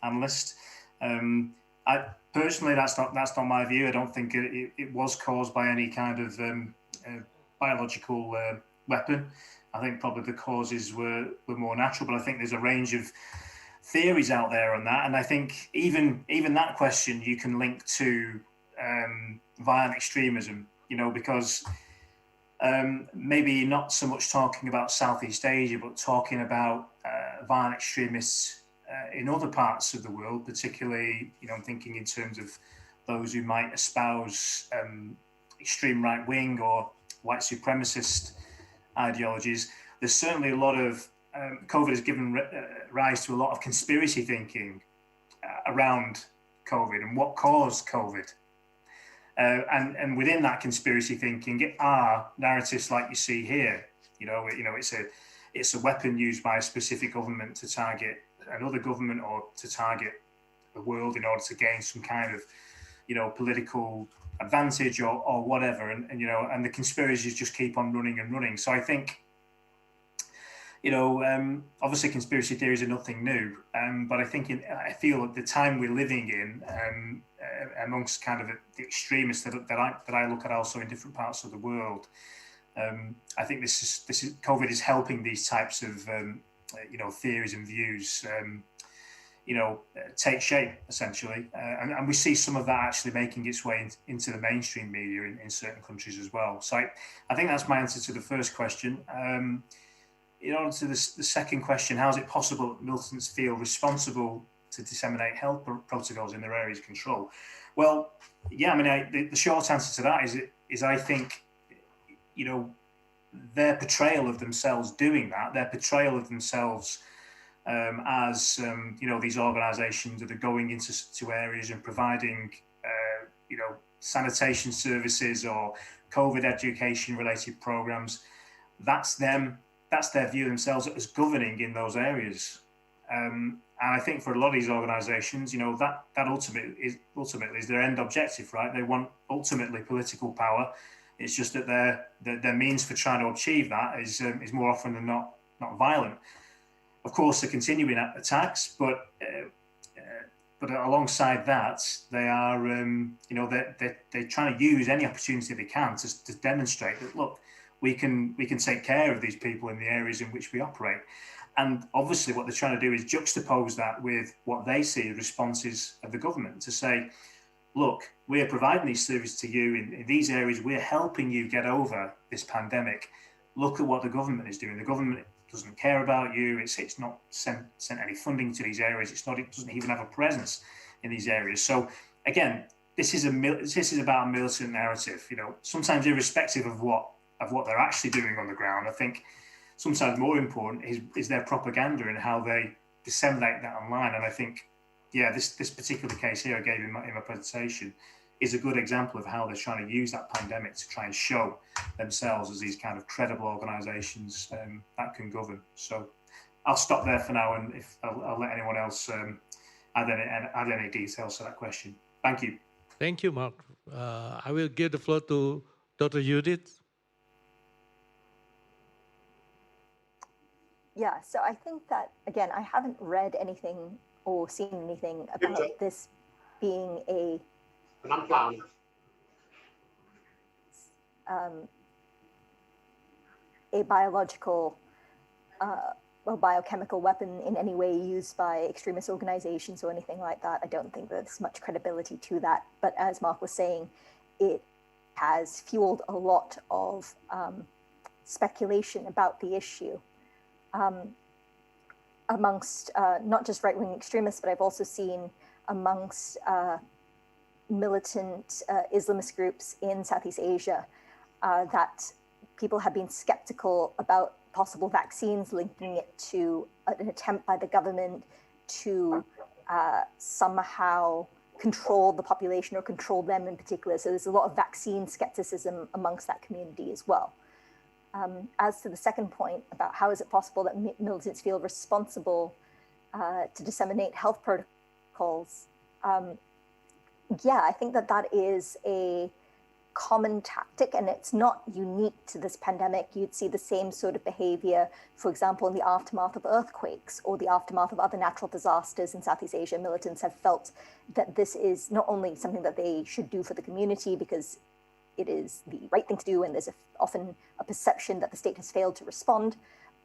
analyst. I personally, that's not my view. I don't think it was caused by any kind of biological weapon. I think probably the causes were more natural, but I think there's a range of theories out there on that. And I think even that question you can link to violent extremism, you know, because maybe not so much talking about Southeast Asia, but talking about violent extremists in other parts of the world, particularly, you know, I'm thinking in terms of those who might espouse extreme right wing or white supremacist ideologies. There's certainly a lot of COVID has given rise to a lot of conspiracy thinking around COVID and what caused COVID. And within that conspiracy thinking are narratives like you see here. You know, it's a weapon used by a specific government to target another government or to target the world in order to gain some kind of, you know, political advantage or whatever. And you know, and the conspiracies just keep on running and running. So I think, you know, obviously conspiracy theories are nothing new, but I feel at the time we're living in, amongst kind of the extremists that I look at also in different parts of the world, I think this is COVID is helping these types of you know, theories and views you know, take shape essentially, and we see some of that actually making its way into the mainstream media in certain countries as well. So I think that's my answer to the first question. In order to the second question, how is it possible that militants feel responsible to disseminate health protocols in their areas of control? Well, yeah, I mean, the short answer to that is I think, you know, their portrayal of themselves doing that, their portrayal of themselves as, you know, these organisations that are going into areas and providing, you know, sanitation services or COVID education related programmes, that's them. That's their view of themselves as governing in those areas. And I think for a lot of these organisations, you know, that ultimately is their end objective, right? They want ultimately political power. It's just that their means for trying to achieve that is more often than not violent. Of course, they're continuing attacks, but alongside that, they are, you know, they're trying to use any opportunity they can to demonstrate that, look, we can take care of these people in the areas in which we operate. And obviously what they're trying to do is juxtapose that with what they see as responses of the government to say, look, we're providing these services to you in these areas, we're helping you get over this pandemic. Look at what the government is doing. The government doesn't care about you. It's not sent any funding to these areas. It doesn't even have a presence in these areas. So again, this is about a militant narrative. You know, sometimes irrespective of what they're actually doing on the ground, I think sometimes more important is their propaganda and how they disseminate that online. And I think, yeah, this particular case here I gave in my presentation is a good example of how they're trying to use that pandemic to try and show themselves as these kind of credible organisations that can govern. So I'll stop there for now, and if I'll let anyone else add any details to that question. Thank you. Thank you, Mark. I will give the floor to Dr. Judith. Yeah, so I think that, again, I haven't read anything or seen anything about this being a biological or biochemical weapon in any way used by extremist organizations or anything like that. I don't think there's much credibility to that. But as Mark was saying, it has fueled a lot of speculation about the issue amongst not just right-wing extremists, but I've also seen amongst militant Islamist groups in Southeast Asia that people have been skeptical about possible vaccines, linking it to an attempt by the government to somehow control the population or control them in particular. So there's a lot of vaccine skepticism amongst that community as well. As to the second point about how is it possible that militants feel responsible to disseminate health protocols, yeah, I think that that is a common tactic, and it's not unique to this pandemic. You'd see the same sort of behavior, for example, in the aftermath of earthquakes or the aftermath of other natural disasters in Southeast Asia. Militants have felt that this is not only something that they should do for the community because it is the right thing to do, and there's often a perception that the state has failed to respond,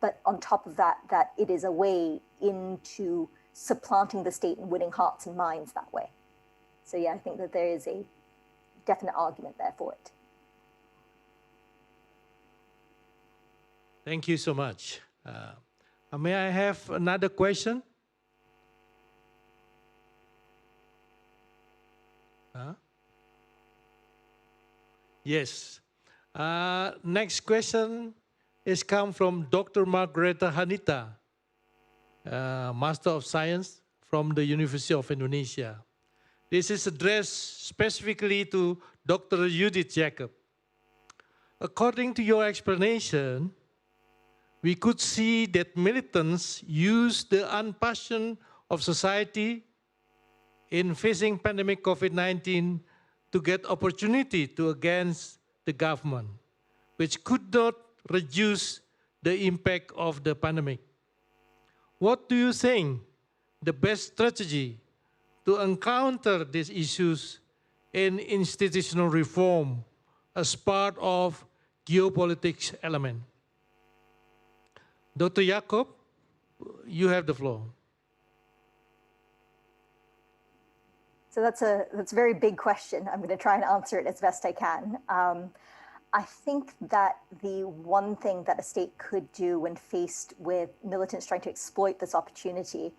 but on top of that, that it is a way into supplanting the state and winning hearts and minds that way. So yeah, I think that there is a definite argument there for it. Thank you so much. May I have another question? Yes. Next question is come from Dr. Margareta Hanita, Master of Science from the University of Indonesia. This is addressed specifically to Dr. Judith Jacob. According to your explanation, we could see that militants use the unpassion of society in facing pandemic COVID-19 to get opportunity to against the government, which could not reduce the impact of the pandemic. What do you think the best strategy to encounter these issues in institutional reform as part of geopolitics element? Dr. Jacob, you have the floor. So that's a very big question. I'm going to try and answer it as best I can. I think that the one thing that a state could do when faced with militants trying to exploit this opportunity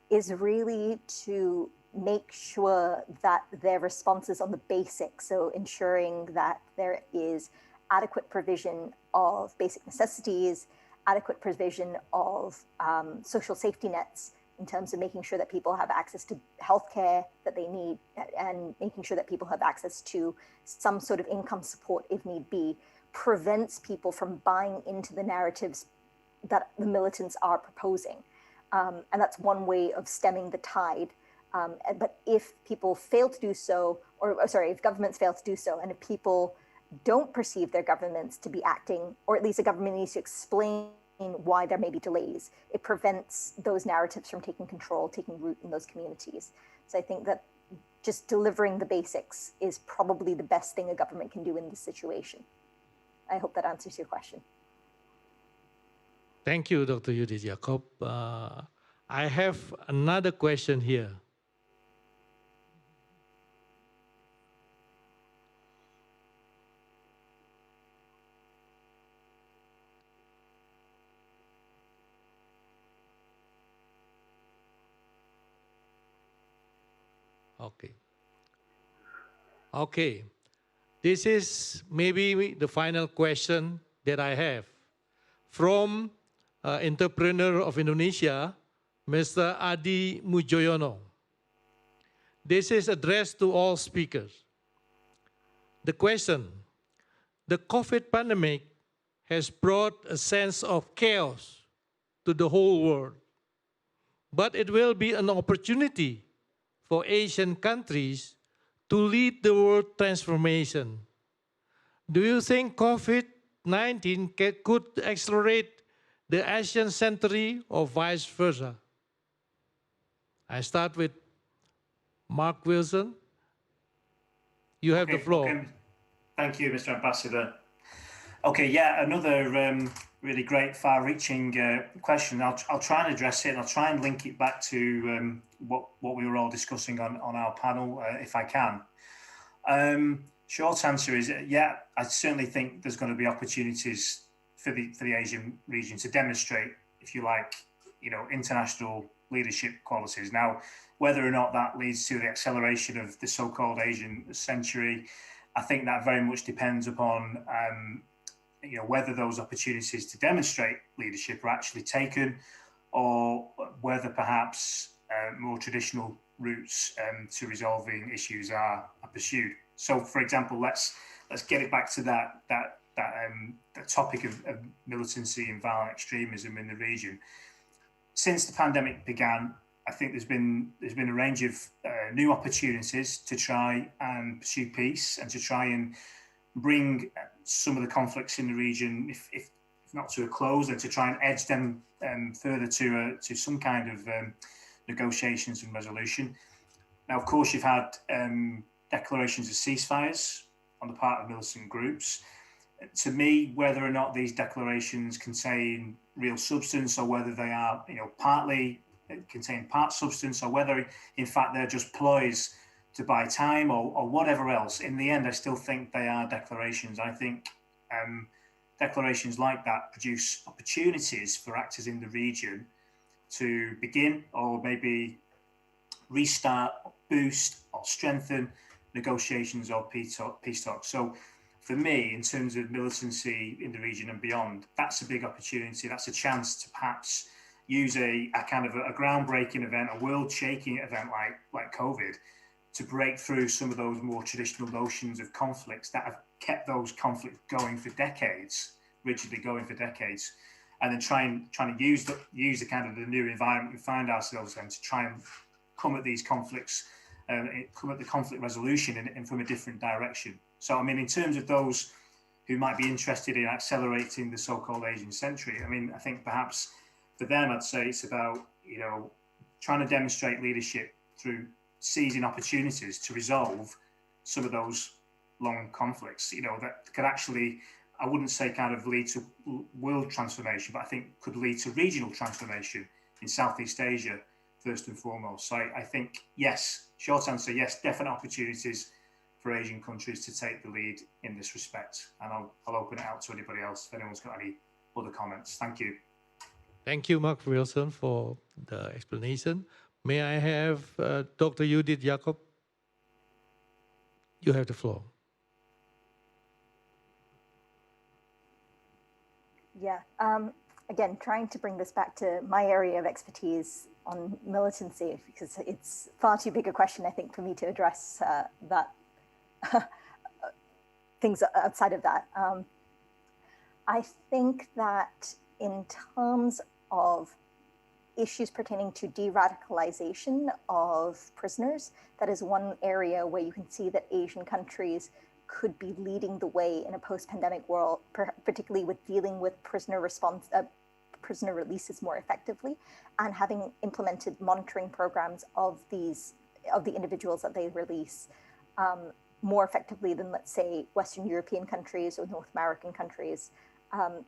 is really to make sure that their response is on the basics. So ensuring that there is adequate provision of basic necessities, adequate provision of social safety nets in terms of making sure that people have access to healthcare that they need, and making sure that people have access to some sort of income support if need be, prevents people from buying into the narratives that the militants are proposing. And that's one way of stemming the tide. But if people fail to do so, or sorry, if governments fail to do so, and if people don't perceive their governments to be acting, or at least the government needs to explain why there may be delays, it prevents those narratives from taking control, taking root in those communities. So I think that just delivering the basics is probably the best thing a government can do in this situation. I hope that answers your question. Thank you, Dr. Judith Jacob. I have another question here. Okay. Okay, this is maybe the final question that I have from entrepreneur of Indonesia, Mr. Adi Mujoyono. This is addressed to all speakers. The question, the COVID pandemic has brought a sense of chaos to the whole world, but it will be an opportunity for Asian countries to lead the world transformation. Do you think COVID-19 could accelerate the Asian century or vice versa? I start with Mark Wilson. You have the floor. Okay. Thank you, Mr. Ambassador. Okay, yeah, another really great, far-reaching question. I'll try and address it, and I'll try and link it back to what we were all discussing on our panel, if I can. Short answer is, yeah, I certainly think there's going to be opportunities for the Asian region to demonstrate, if you like, international leadership qualities. Now, whether or not that leads to the acceleration of the so-called Asian century, I think that very much depends upon whether those opportunities to demonstrate leadership are actually taken, or whether perhaps more traditional routes to resolving issues are pursued. So, for example, let's get it back to that topic of militancy and violent extremism in the region. Since the pandemic began, I think there's been a range of new opportunities to try and pursue peace and to try and bring some of the conflicts in the region, if not to a close, and to try and edge them further to some kind of negotiations and resolution. Now, of course, you've had declarations of ceasefires on the part of militant groups. To me, whether or not these declarations contain real substance, or whether they are, partly contain part substance, or whether in fact they're just ploys to buy time or whatever else, in the end, I still think they are declarations. I think declarations like that produce opportunities for actors in the region to begin, or maybe restart, boost, or strengthen negotiations or peace talks. So for me, in terms of militancy in the region and beyond, that's a big opportunity. That's a chance to perhaps use a kind of a groundbreaking event, a world-shaking event like COVID, to break through some of those more traditional notions of conflicts that have kept those conflicts going for decades, rigidly going for decades, and then trying to use the kind of the new environment we find ourselves in to try and come at these conflicts, come at the conflict resolution and from a different direction. So, I mean, in terms of those who might be interested in accelerating the so-called Asian century, I mean, I think perhaps for them, I'd say it's about, trying to demonstrate leadership through seizing opportunities to resolve some of those long conflicts, that could actually, I wouldn't say kind of lead to world transformation, but I think could lead to regional transformation in Southeast Asia, first and foremost. So I think, yes, short answer, yes, definite opportunities for Asian countries to take the lead in this respect. And I'll open it out to anybody else if anyone's got any other comments. Thank you. Thank you, Mark Wilson, for the explanation. May I have Dr. Judith Jacob? You have the floor. Yeah, again, trying to bring this back to my area of expertise on militancy, because it's far too big a question, I think, for me to address that things outside of that. I think that in terms of issues pertaining to de-radicalization of prisoners, that is one area where you can see that Asian countries could be leading the way in a post-pandemic world, particularly with dealing with prisoner releases more effectively, and having implemented monitoring programs of the individuals that they release more effectively than, let's say, Western European countries or North American countries.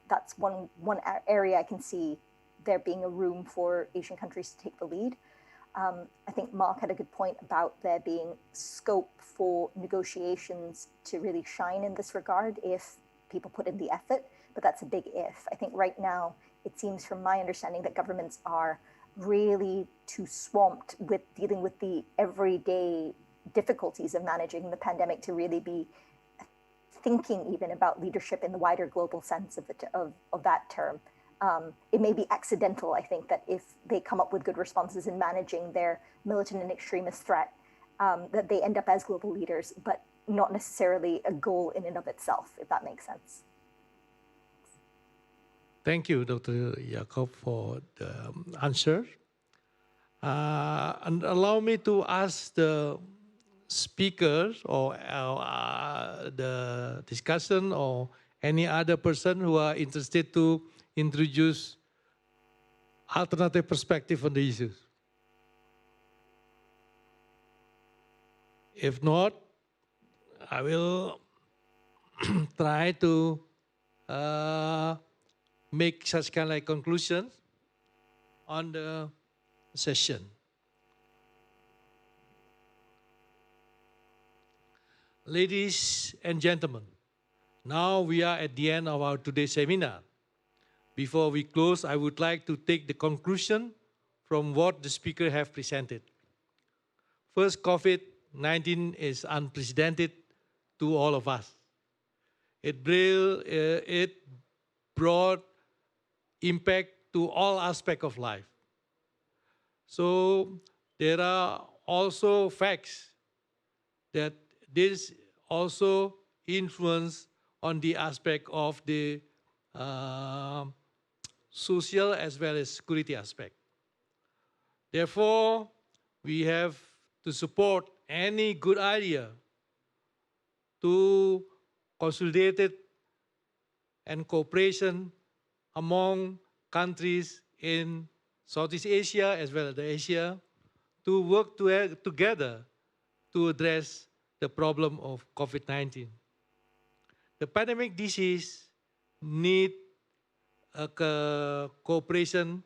That's one area I can see there being a room for Asian countries to take the lead. I think Mark had a good point about there being scope for negotiations to really shine in this regard if people put in the effort, but that's a big if. I think right now, it seems from my understanding that governments are really too swamped with dealing with the everyday difficulties of managing the pandemic to really be thinking even about leadership in the wider global sense of that term. It may be accidental, I think, that if they come up with good responses in managing their militant and extremist threat, that they end up as global leaders, but not necessarily a goal in and of itself, if that makes sense. Thank you, Dr. Jacob, for the answer. And allow me to ask the speakers or the discussion or any other person who are interested to introduce alternative perspective on the issues. If not, I will try to make such kind of like conclusions on the session. Ladies and gentlemen, now we are at the end of our today's seminar. Before we close, I would like to take the conclusion from what the speaker have presented. First, COVID-19 is unprecedented to all of us. It brought impact to all aspects of life. So there are also facts that this also influence on the aspect of the social as well as security aspect. Therefore, we have to support any good idea to consolidate it and cooperation among countries in Southeast Asia as well as Asia to work together to address the problem of COVID-19. The pandemic disease need a cooperation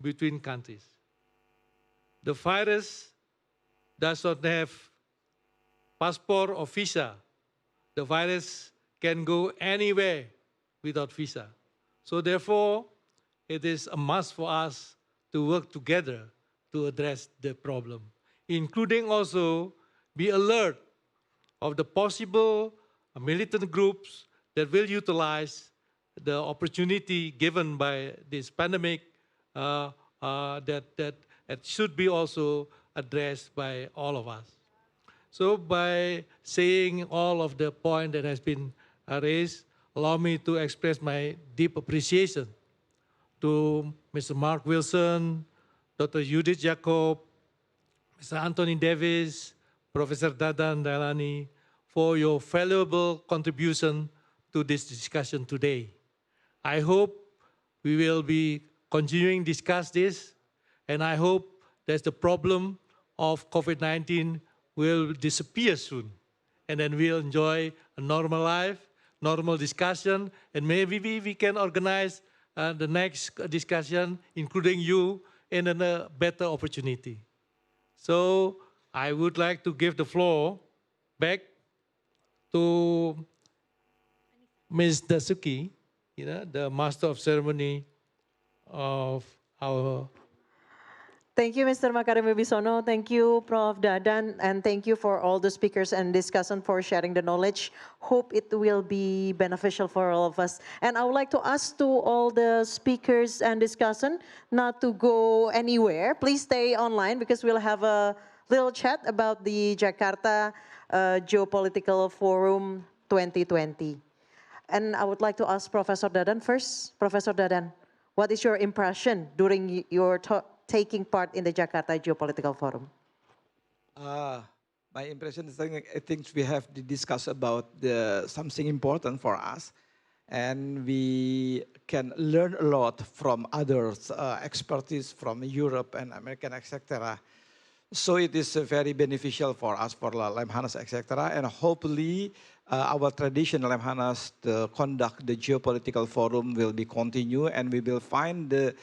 between countries. The virus does not have passport or visa. The virus can go anywhere without visa. So therefore, it is a must for us to work together to address the problem, including also be alert of the possible militant groups that will utilize the opportunity given by this pandemic that should be also addressed by all of us. So by saying all of the points that has been raised, allow me to express my deep appreciation to Mr. Mark Wilson, Dr. Judith Jacob, Mr. Anthony Davis, Professor Dadan Dailani, for your valuable contribution to this discussion today. I hope we will be continuing to discuss this, and I hope that the problem of COVID-19 will disappear soon, and then we'll enjoy a normal life, normal discussion, and maybe we can organize the next discussion, including you, in a better opportunity. So I would like to give the floor back to Ms. Dasuki, the Master of Ceremony of our. Thank you, Mr. Makarim Wibisono. Thank you, Prof. Dadan, and thank you for all the speakers and discussant for sharing the knowledge. Hope it will be beneficial for all of us. And I would like to ask to all the speakers and discussant not to go anywhere. Please stay online because we'll have a little chat about the Jakarta Geopolitical Forum 2020. And I would like to ask Professor Dadan first. Professor Dadan, what is your impression during your taking part in the Jakarta Geopolitical Forum? My impression is I think we have to discuss about something important for us, and we can learn a lot from others, expertise from Europe and American, etc. So it is very beneficial for us, for Lemhannas, etc. And hopefully our tradition, Lemhannas, to conduct the Geopolitical Forum will be continued, and we will find the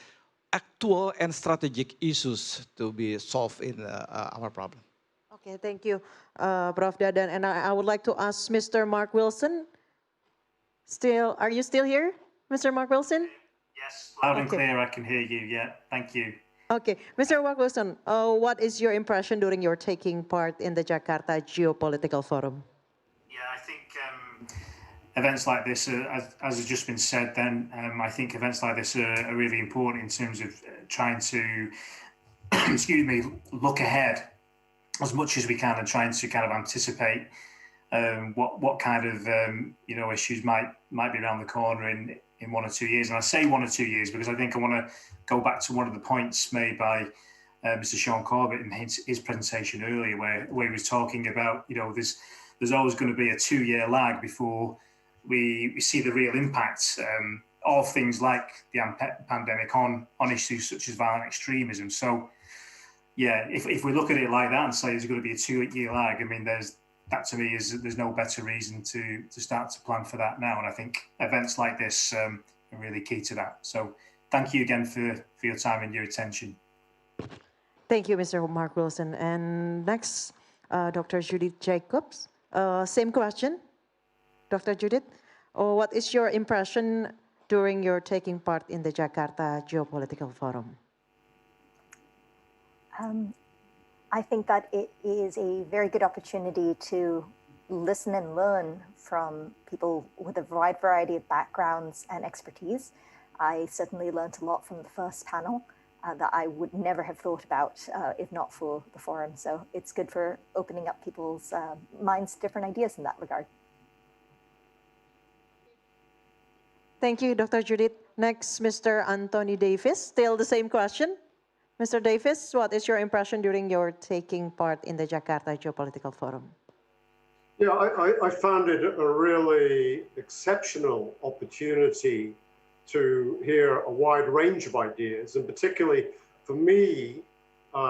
actual and strategic issues to be solved in our problem. Okay, thank you, Prof. Dadan. And I would like to ask Mr. Mark Wilson. Are you still here, Mr. Mark Wilson? Yes, loud and clear, I can hear you, yeah, thank you. Okay, Mr. Wilson, what is your impression during your taking part in the Jakarta Geopolitical Forum? Yeah, I think events like this, as has just been said, then I think events like this are really important in terms of trying to, excuse me, look ahead as much as we can and trying to kind of anticipate what kind of issues might be around the corner in 1 or 2 years. And I say 1 or 2 years because I think I want to go back to one of the points made by Mr. Sean Corbett in his presentation earlier, where he was talking about there's always going to be a 2-year lag before we see the real impacts of things like the pandemic on issues such as violent extremism. So yeah, if we look at it like that and say there's going to be a 2-year lag, I mean, there's no better reason to start to plan for that now. And I think events like this are really key to that. So thank you again for your time and your attention. Thank you, Mr. Mark Wilson. And next, Dr. Judith Jacobs. Same question, Dr. Judith. What is your impression during your taking part in the Jakarta Geopolitical Forum? I think that it is a very good opportunity to listen and learn from people with a wide variety of backgrounds and expertise. I certainly learned a lot from the first panel that I would never have thought about if not for the forum. So it's good for opening up people's minds to different ideas in that regard. Thank you, Dr. Judith. Next, Mr. Anthony Davis. Still the same question. Mr. Davis, what is your impression during your taking part in the Jakarta Geopolitical Forum? Yeah, I found it a really exceptional opportunity to hear a wide range of ideas, and particularly for me,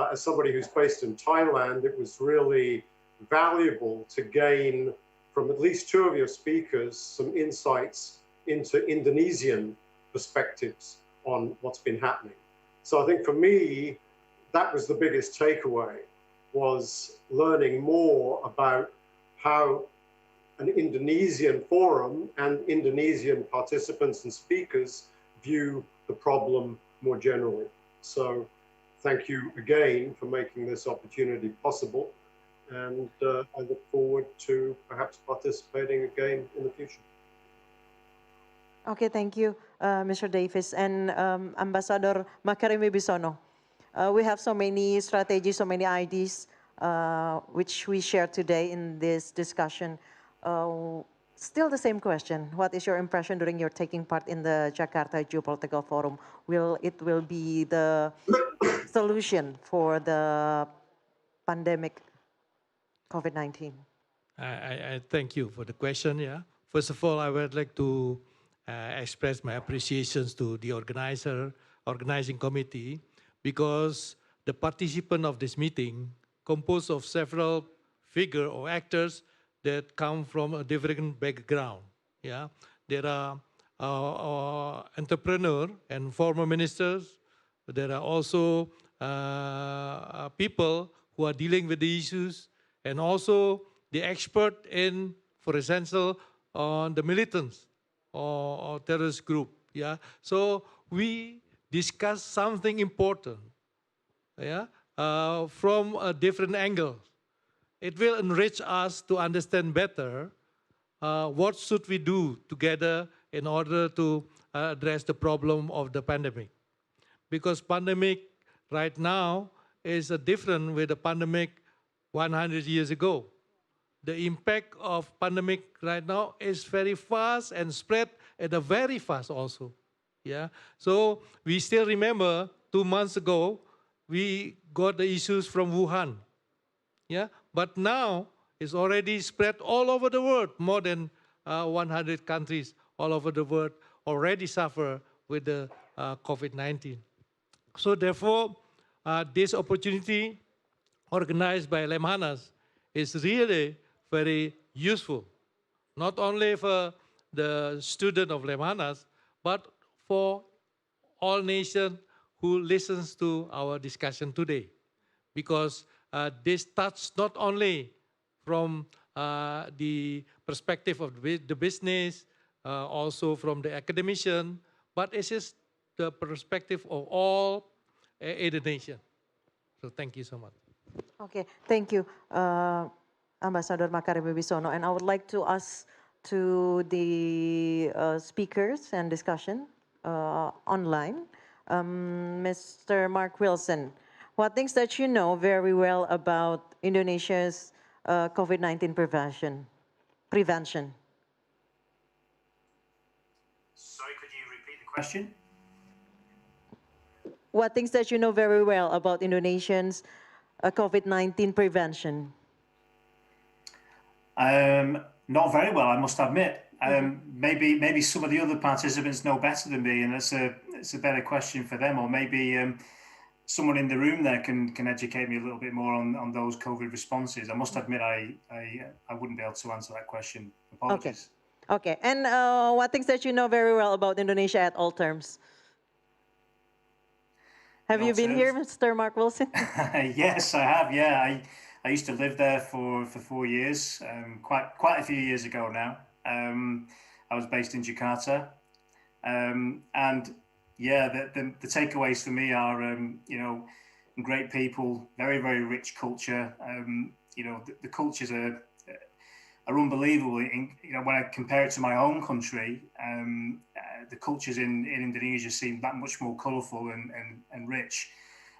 as somebody who's based in Thailand, it was really valuable to gain from at least 2 of your speakers some insights into Indonesian perspectives on what's been happening. So I think for me, that was the biggest takeaway, was learning more about how an Indonesian forum and Indonesian participants and speakers view the problem more generally. So thank you again for making this opportunity possible. And I look forward to perhaps participating again in the future. Okay, thank you, Mr. Davis. And Ambassador Makarim Wibisono, we have so many strategies, so many ideas which we share today in this discussion. Still the same question. What is your impression during your taking part in the Jakarta Geopolitical Forum? Will it be the solution for the pandemic COVID-19? I thank you for the question. Yeah. First of all, I would like to express my appreciations to the organizing committee, because the participant of this meeting composed of several figures or actors that come from a different background. Yeah, there are entrepreneurs and former ministers. There are also people who are dealing with the issues, and also the expert in, for example, on the militants or terrorist group. Yeah, so we discuss something important. Yeah, from a different angle. It will enrich us to understand better what should we do together in order to address the problem of the pandemic. Because pandemic right now is different with the pandemic 100 years ago. The impact of pandemic right now is very fast and spread at a very fast also. Yeah. So we still remember 2 months ago, we got the issues from Wuhan. Yeah. But now it's already spread all over the world. More than 100 countries all over the world already suffer with the COVID-19. So therefore, this opportunity organized by Lemhannas is really very useful, not only for the student of Lemhannas, but for all nations who listens to our discussion today. Because this touches not only from the perspective of the business, also from the academician, but it is the perspective of all aided nation. So thank you so much. Okay, thank you, Ambassador Makarim Wibisono. And I would like to ask to the speakers and discussion online, Mr. Mark Wilson, what things that you know very well about Indonesia's COVID-19 prevention? Sorry, could you repeat the question? What things that you know very well about Indonesians' COVID-19 prevention? Not very well, I must admit. Maybe some of the other participants know better than me, and it's a better question for them, or maybe someone in the room there can educate me a little bit more on those COVID responses. I must admit, I wouldn't be able to answer that question. Apologies. Okay. And what things that you know very well about Indonesia at all terms? Have you been here, Mr. Mark Wilson? Yes, I have. Yeah, I used to live there for 4 years, quite a few years ago now. I was based in Jakarta, and yeah, the takeaways for me are great people, very rich culture. The cultures are unbelievable. When I compare it to my home country, the cultures in Indonesia seem that much more colourful and rich.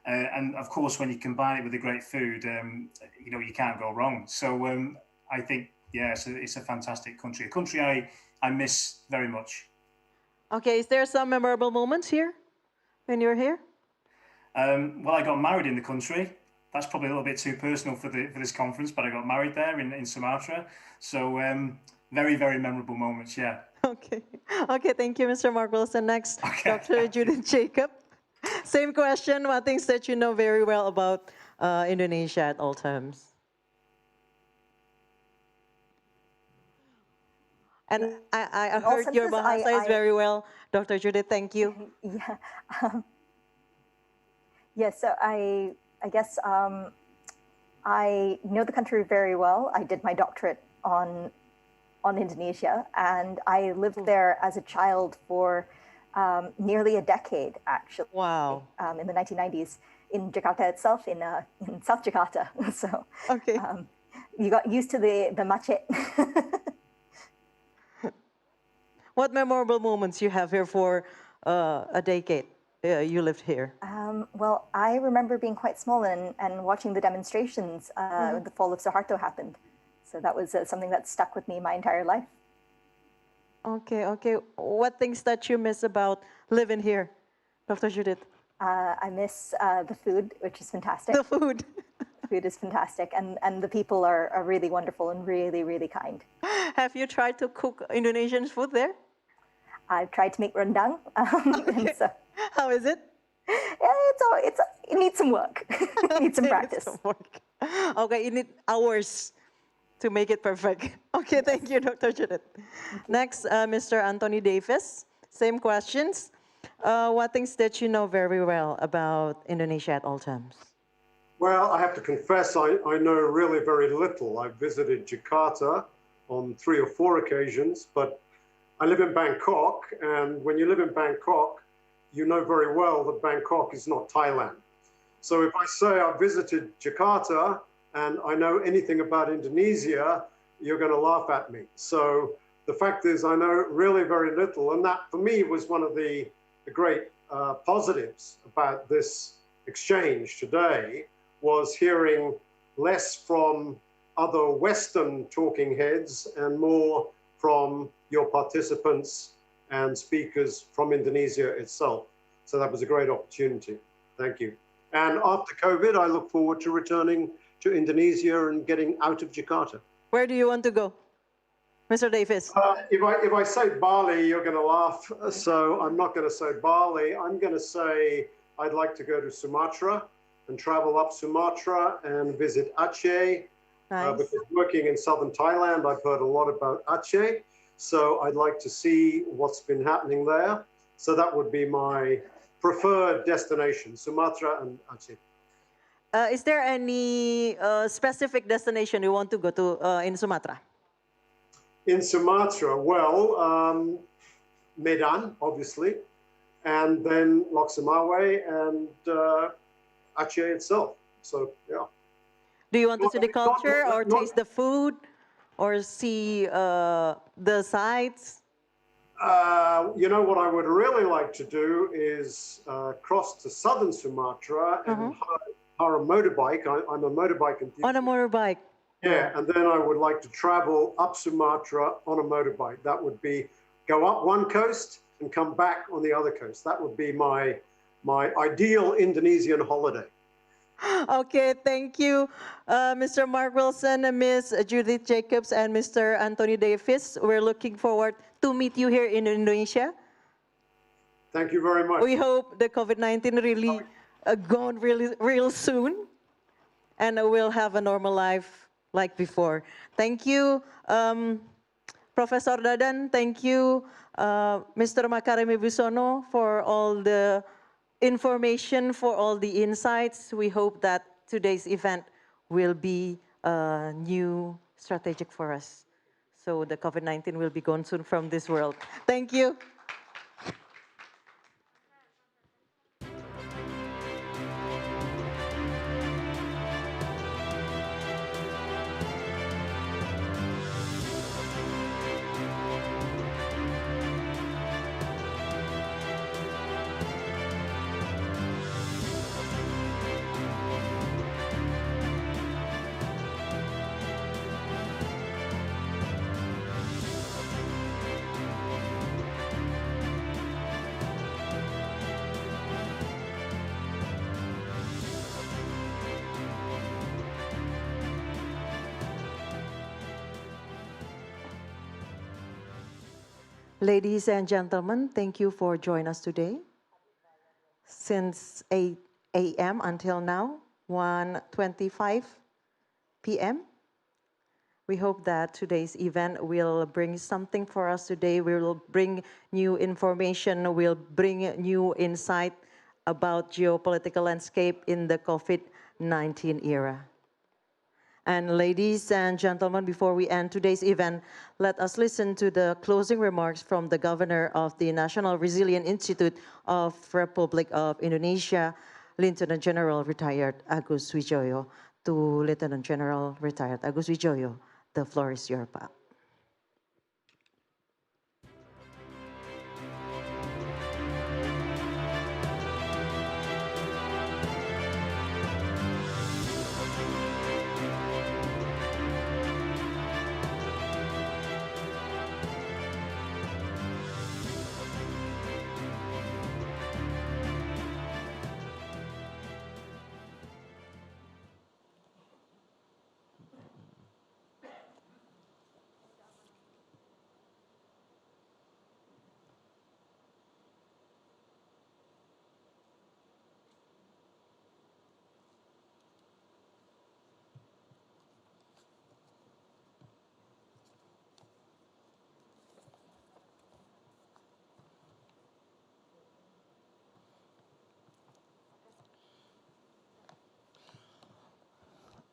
And of course, when you combine it with the great food, you can't go wrong. So I think, yeah, it's a fantastic country, a country I miss very much. Okay, is there some memorable moments here when you're here? Well, I got married in the country. That's probably a little bit too personal for this conference, but I got married there in Sumatra. So very memorable moments, yeah. Okay, thank you, Mr. Mark Wilson. Next, Dr. Judith Jacob. Same question, what things that you know very well about Indonesia at all times? And I heard your bahasa is very well, Dr. Judith, thank you. Yeah. Yes, so I guess I know the country very well. I did my doctorate on Indonesia, and I lived there as a child for nearly a decade, actually. Wow. In the 1990s, in Jakarta itself, in South Jakarta. So you got used to the macet. What memorable moments you have here for a decade you lived here? Well, I remember being quite small and watching the demonstrations when the fall of Suharto happened. So that was something that stuck with me my entire life. Okay. What things that you miss about living here, Dr. Judith? I miss the food, which is fantastic. The food. Food is fantastic, and the people are really wonderful and really kind. Have you tried to cook Indonesian food there? I've tried to make rendang. Okay. So, how is it? Yeah, it needs some work. It needs some practice. Okay, you need hours to make it perfect. Okay, thank you, Dr. Judith. Next, Mr. Anthony Davis. Same questions. What things that you know very well about Indonesia at all times? Well, I have to confess, I know really very little. I've visited Jakarta on 3 or 4 occasions, but I live in Bangkok, and when you live in Bangkok, you know very well that Bangkok is not Thailand. So if I say I visited Jakarta and I know anything about Indonesia, you're going to laugh at me. So the fact is I know really very little, and that for me was one of the great positives about this exchange today, was hearing less from other Western talking heads and more from your participants and speakers from Indonesia itself. So that was a great opportunity. Thank you. And after COVID, I look forward to returning to Indonesia and getting out of Jakarta. Where do you want to go, Mr. Davis? If I say Bali, you're going to laugh. So I'm not going to say Bali. I'm going to say I'd like to go to Sumatra and travel up Sumatra and visit Aceh. Nice. Because working in southern Thailand, I've heard a lot about Aceh. So I'd like to see what's been happening there. So that would be my preferred destination, Sumatra and Aceh. Is there any specific destination you want to go to in Sumatra? In Sumatra, well, Medan, obviously. and then Loksamawe and Aceh itself. So, yeah. Do you want to see the culture or taste the food or see the sights? You know, what I would really like to do is cross to southern Sumatra and hire a motorbike. I'm a motorbike enthusiast. On a motorbike. Yeah, and then I would like to travel up Sumatra on a motorbike. That would be go up one coast and come back on the other coast. That would be my ideal Indonesian holiday. Okay, thank you, Mr. Mark Wilson, Ms. Judith Jacobs, and Mr. Anthony Davis. We're looking forward to meet you here in Indonesia. Thank you very much. We hope the COVID-19 really gone real soon, and we'll have a normal life like before. Thank you, Professor Dadan. Thank you, Mr. Makarim Wibisono, for all the information, for all the insights. We hope that today's event will be new strategic for us. So the COVID-19 will be gone soon from this world. Thank you. Ladies and gentlemen, thank you for joining us today. Since 8 a.m. until now, 1:25 p.m. We hope that today's event will bring something for us today. We will bring new information, will bring new insight about geopolitical landscape in the COVID-19 era. And ladies and gentlemen, before we end today's event, let us listen to the closing remarks from the Governor of the National Resilience Institute of Republic of Indonesia, Lieutenant General Retired Agus Wijoyo. To Lieutenant General Retired Agus Wijoyo, the floor is yours, Pak.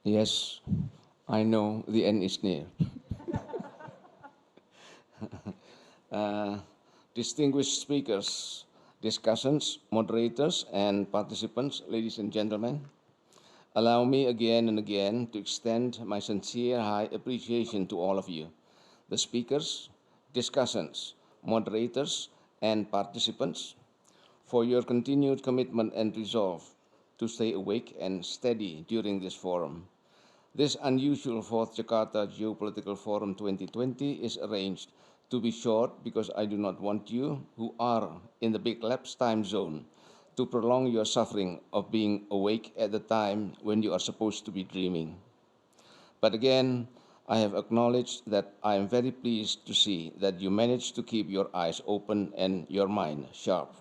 Yes, I know the end is near. Distinguished speakers, discussants, moderators, and participants, ladies and gentlemen, allow me again and again to extend my sincere high appreciation to all of you, the speakers, discussants, moderators, and participants, for your continued commitment and resolve to stay awake and steady during this forum. This unusual 4th Jakarta Geopolitical Forum 2020 is arranged to be short because I do not want you, who are in the Big Labs time zone, to prolong your suffering of being awake at the time when you are supposed to be dreaming. But again, I have acknowledged that I am very pleased to see that you managed to keep your eyes open and your mind sharp.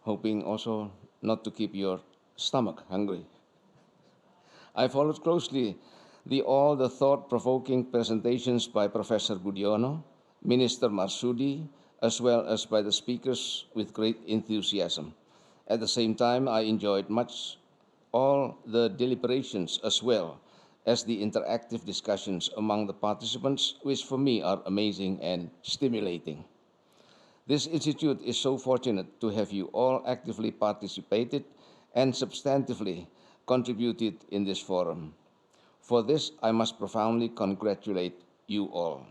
Hoping also not to keep your stomach hungry. I followed closely all the thought-provoking presentations by Professor Budiono, Minister Marsudi, as well as by the speakers with great enthusiasm. At the same time, I enjoyed much all the deliberations as well as the interactive discussions among the participants, which for me are amazing and stimulating. This institute is so fortunate to have you all actively participated and substantively contributed in this forum. For this, I must profoundly congratulate you all.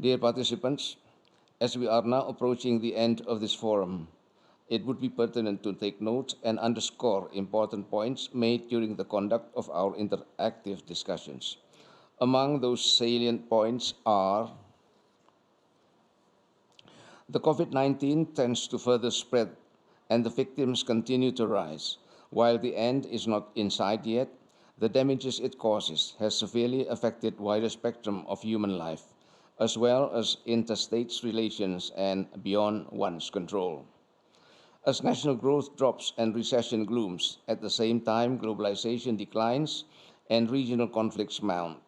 Dear participants, as we are now approaching the end of this forum, it would be pertinent to take note and underscore important points made during the conduct of our interactive discussions. Among those salient points are: the COVID-19 tends to further spread and the victims continue to rise. While the end is not in sight yet, the damages it causes has severely affected wider spectrum of human life, as well as interstate relations and beyond one's control. As national growth drops and recession glooms, at the same time globalization declines and regional conflicts mount,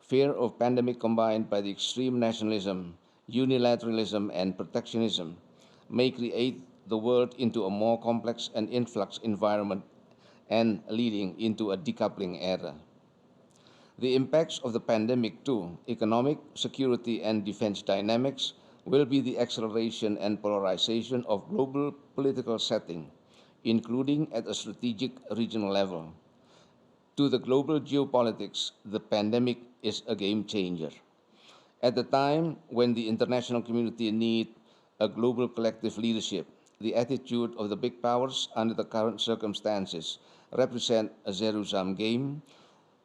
fear of pandemic combined by the extreme nationalism, unilateralism, and protectionism may create the world into a more complex and influx environment and leading into a decoupling era. The impacts of the pandemic to economic, security, and defense dynamics will be the acceleration and polarization of global political setting, including at a strategic regional level. To the global geopolitics, the pandemic is a game changer. At the time when the international community needs a global collective leadership, the attitude of the big powers under the current circumstances represent a zero-sum game.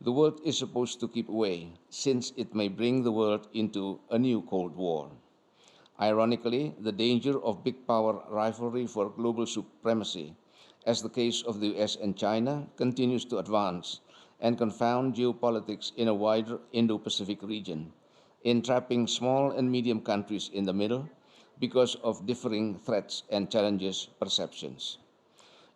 The world is supposed to keep away, since it may bring the world into a new Cold War. Ironically, the danger of big power rivalry for global supremacy, as the case of the US and China, continues to advance and confound geopolitics in a wider Indo-Pacific region, entrapping small and medium countries in the middle because of differing threats and challenges perceptions.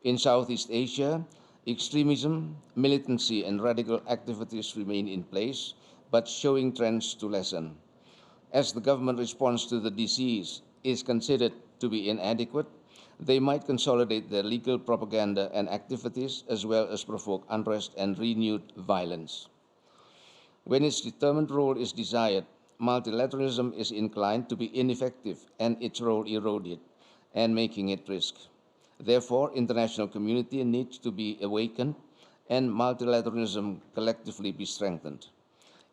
In Southeast Asia, extremism, militancy, and radical activities remain in place, but showing trends to lessen. As the government response to the disease is considered to be inadequate, they might consolidate their legal propaganda and activities as well as provoke unrest and renewed violence. When its determined role is desired, multilateralism is inclined to be ineffective and its role eroded and making it risk. Therefore, international community needs to be awakened and multilateralism collectively be strengthened.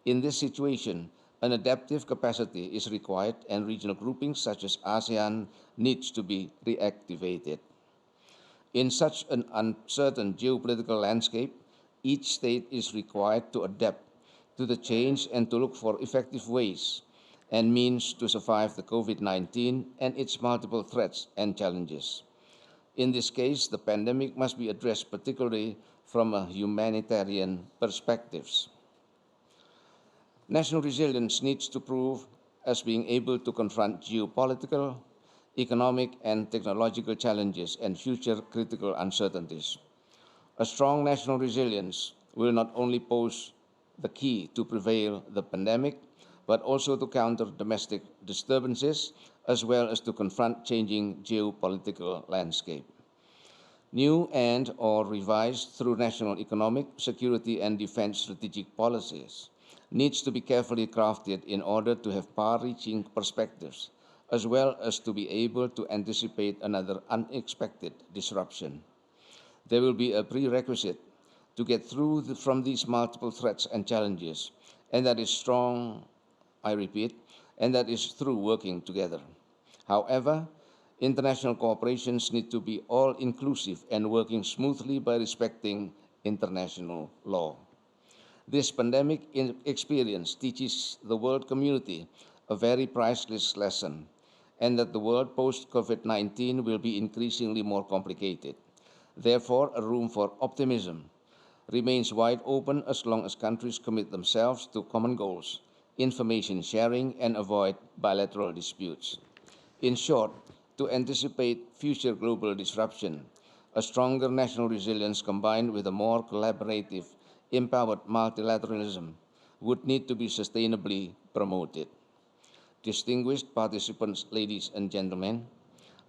In this situation, an adaptive capacity is required and regional groupings such as ASEAN needs to be reactivated. In such an uncertain geopolitical landscape, each state is required to adapt to the change and to look for effective ways and means to survive the COVID-19 and its multiple threats and challenges. In this case, the pandemic must be addressed particularly from a humanitarian perspective. National resilience needs to prove as being able to confront geopolitical, economic, and technological challenges and future critical uncertainties. A strong national resilience will not only pose the key to prevail the pandemic, but also to counter domestic disturbances as well as to confront changing geopolitical landscape. New and or revised through national economic, security, and defense strategic policies needs to be carefully crafted in order to have far-reaching perspectives, as well as to be able to anticipate another unexpected disruption. There will be a prerequisite to get through from these multiple threats and challenges, and that is strong, I repeat, and that is through working together. However, international cooperations need to be all-inclusive and working smoothly by respecting international law. This pandemic experience teaches the world community a very priceless lesson, and that the world post-COVID-19 will be increasingly more complicated. Therefore, a room for optimism remains wide open as long as countries commit themselves to common goals, information sharing, and avoid bilateral disputes. In short, to anticipate future global disruption, a stronger national resilience combined with a more collaborative, empowered multilateralism would need to be sustainably promoted. Distinguished participants, ladies and gentlemen,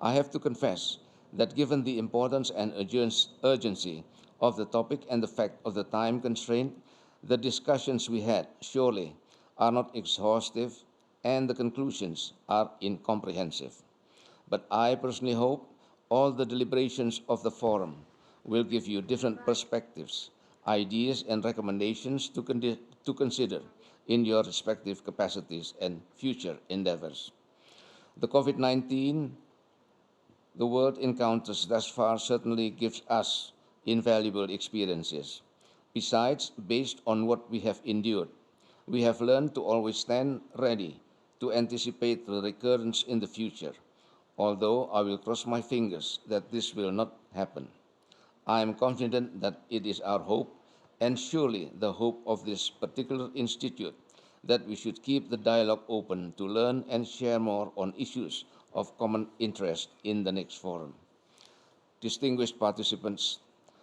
I have to confess that given the importance and urgency of the topic and the fact of the time constraint, the discussions we had surely are not exhaustive and the conclusions are incomprehensive. But I personally hope all the deliberations of the forum will give you different perspectives, ideas, and recommendations to consider in your respective capacities and future endeavors. The COVID-19 the world encounters thus far certainly gives us invaluable experiences. Besides, based on what we have endured, we have learned to always stand ready to anticipate the recurrence in the future, although I will cross my fingers that this will not happen. I am confident that it is our hope, and surely the hope of this particular institute, that we should keep the dialogue open to learn and share more on issues of common interest in the next forum. Distinguished participants,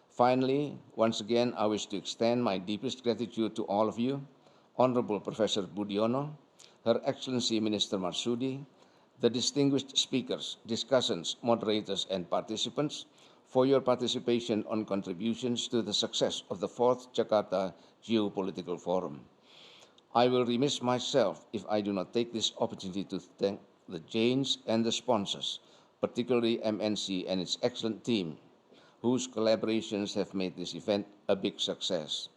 finally, once again, I wish to extend my deepest gratitude to all of you, Honorable Professor Budiono, Her Excellency Minister Marsudi, the distinguished speakers, discussants, moderators, and participants for your participation on contributions to the success of the 4th Jakarta Geopolitical Forum. I will remiss myself if I do not take this opportunity to thank the Janes and the sponsors, particularly MNC and its excellent team, whose collaborations have made this event a big success.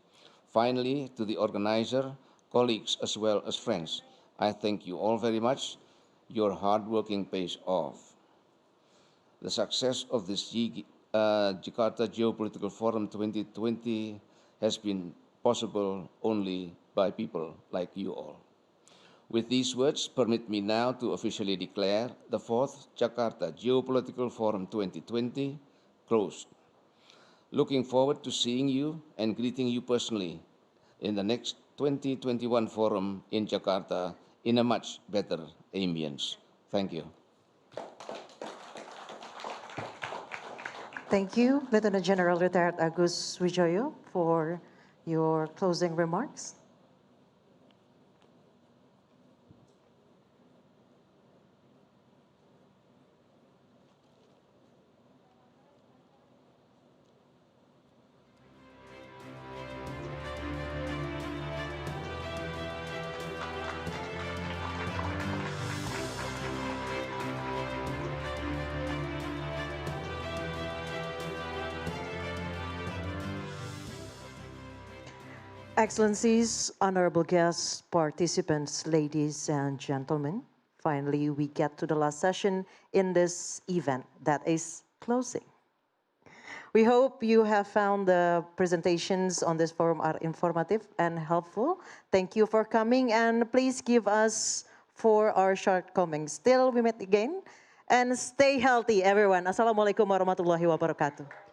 Finally, to the organizer, colleagues, as well as friends, I thank you all very much. Your hard working pays off. The success of this Jakarta Geopolitical Forum 2020 has been possible only by people like you all. With these words, permit me now to officially declare the 4th Jakarta Geopolitical Forum 2020 closed. Looking forward to seeing you and greeting you personally in the next 2021 forum in Jakarta in a much better ambience. Thank you. Thank you, Lieutenant General Retired Agus Wijoyo, for your closing remarks. Excellencies, honorable guests, participants, ladies and gentlemen, finally we get to the last session in this event, that is closing. We hope you have found the presentations on this forum are informative and helpful. Thank you for coming, and please give us for our shortcomings. Till we meet again, and stay healthy everyone. Assalamualaikum warahmatullahi wabarakatuh.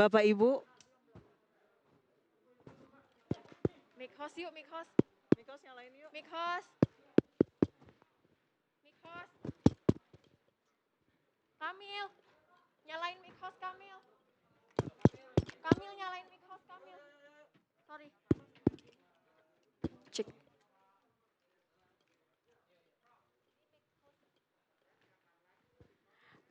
Bapak Ibu, Mic host yuk, mic host. Mic host nyalain yuk. Mic host. Mic host. Kamil, nyalain mic host Kamil. Kamil nyalain mic host Kamil. Sorry. Cek.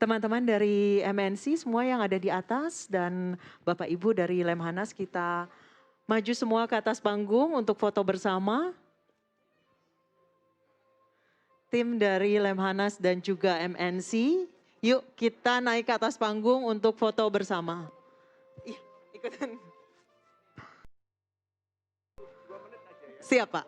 Teman-teman dari MNC semua yang ada di atas dan Bapak Ibu dari Lemhannas, kita maju semua ke atas panggung untuk foto bersama. Tim dari Lemhannas dan juga MNC, yuk kita naik ke atas panggung untuk foto bersama. Ikutan. Siap Pak.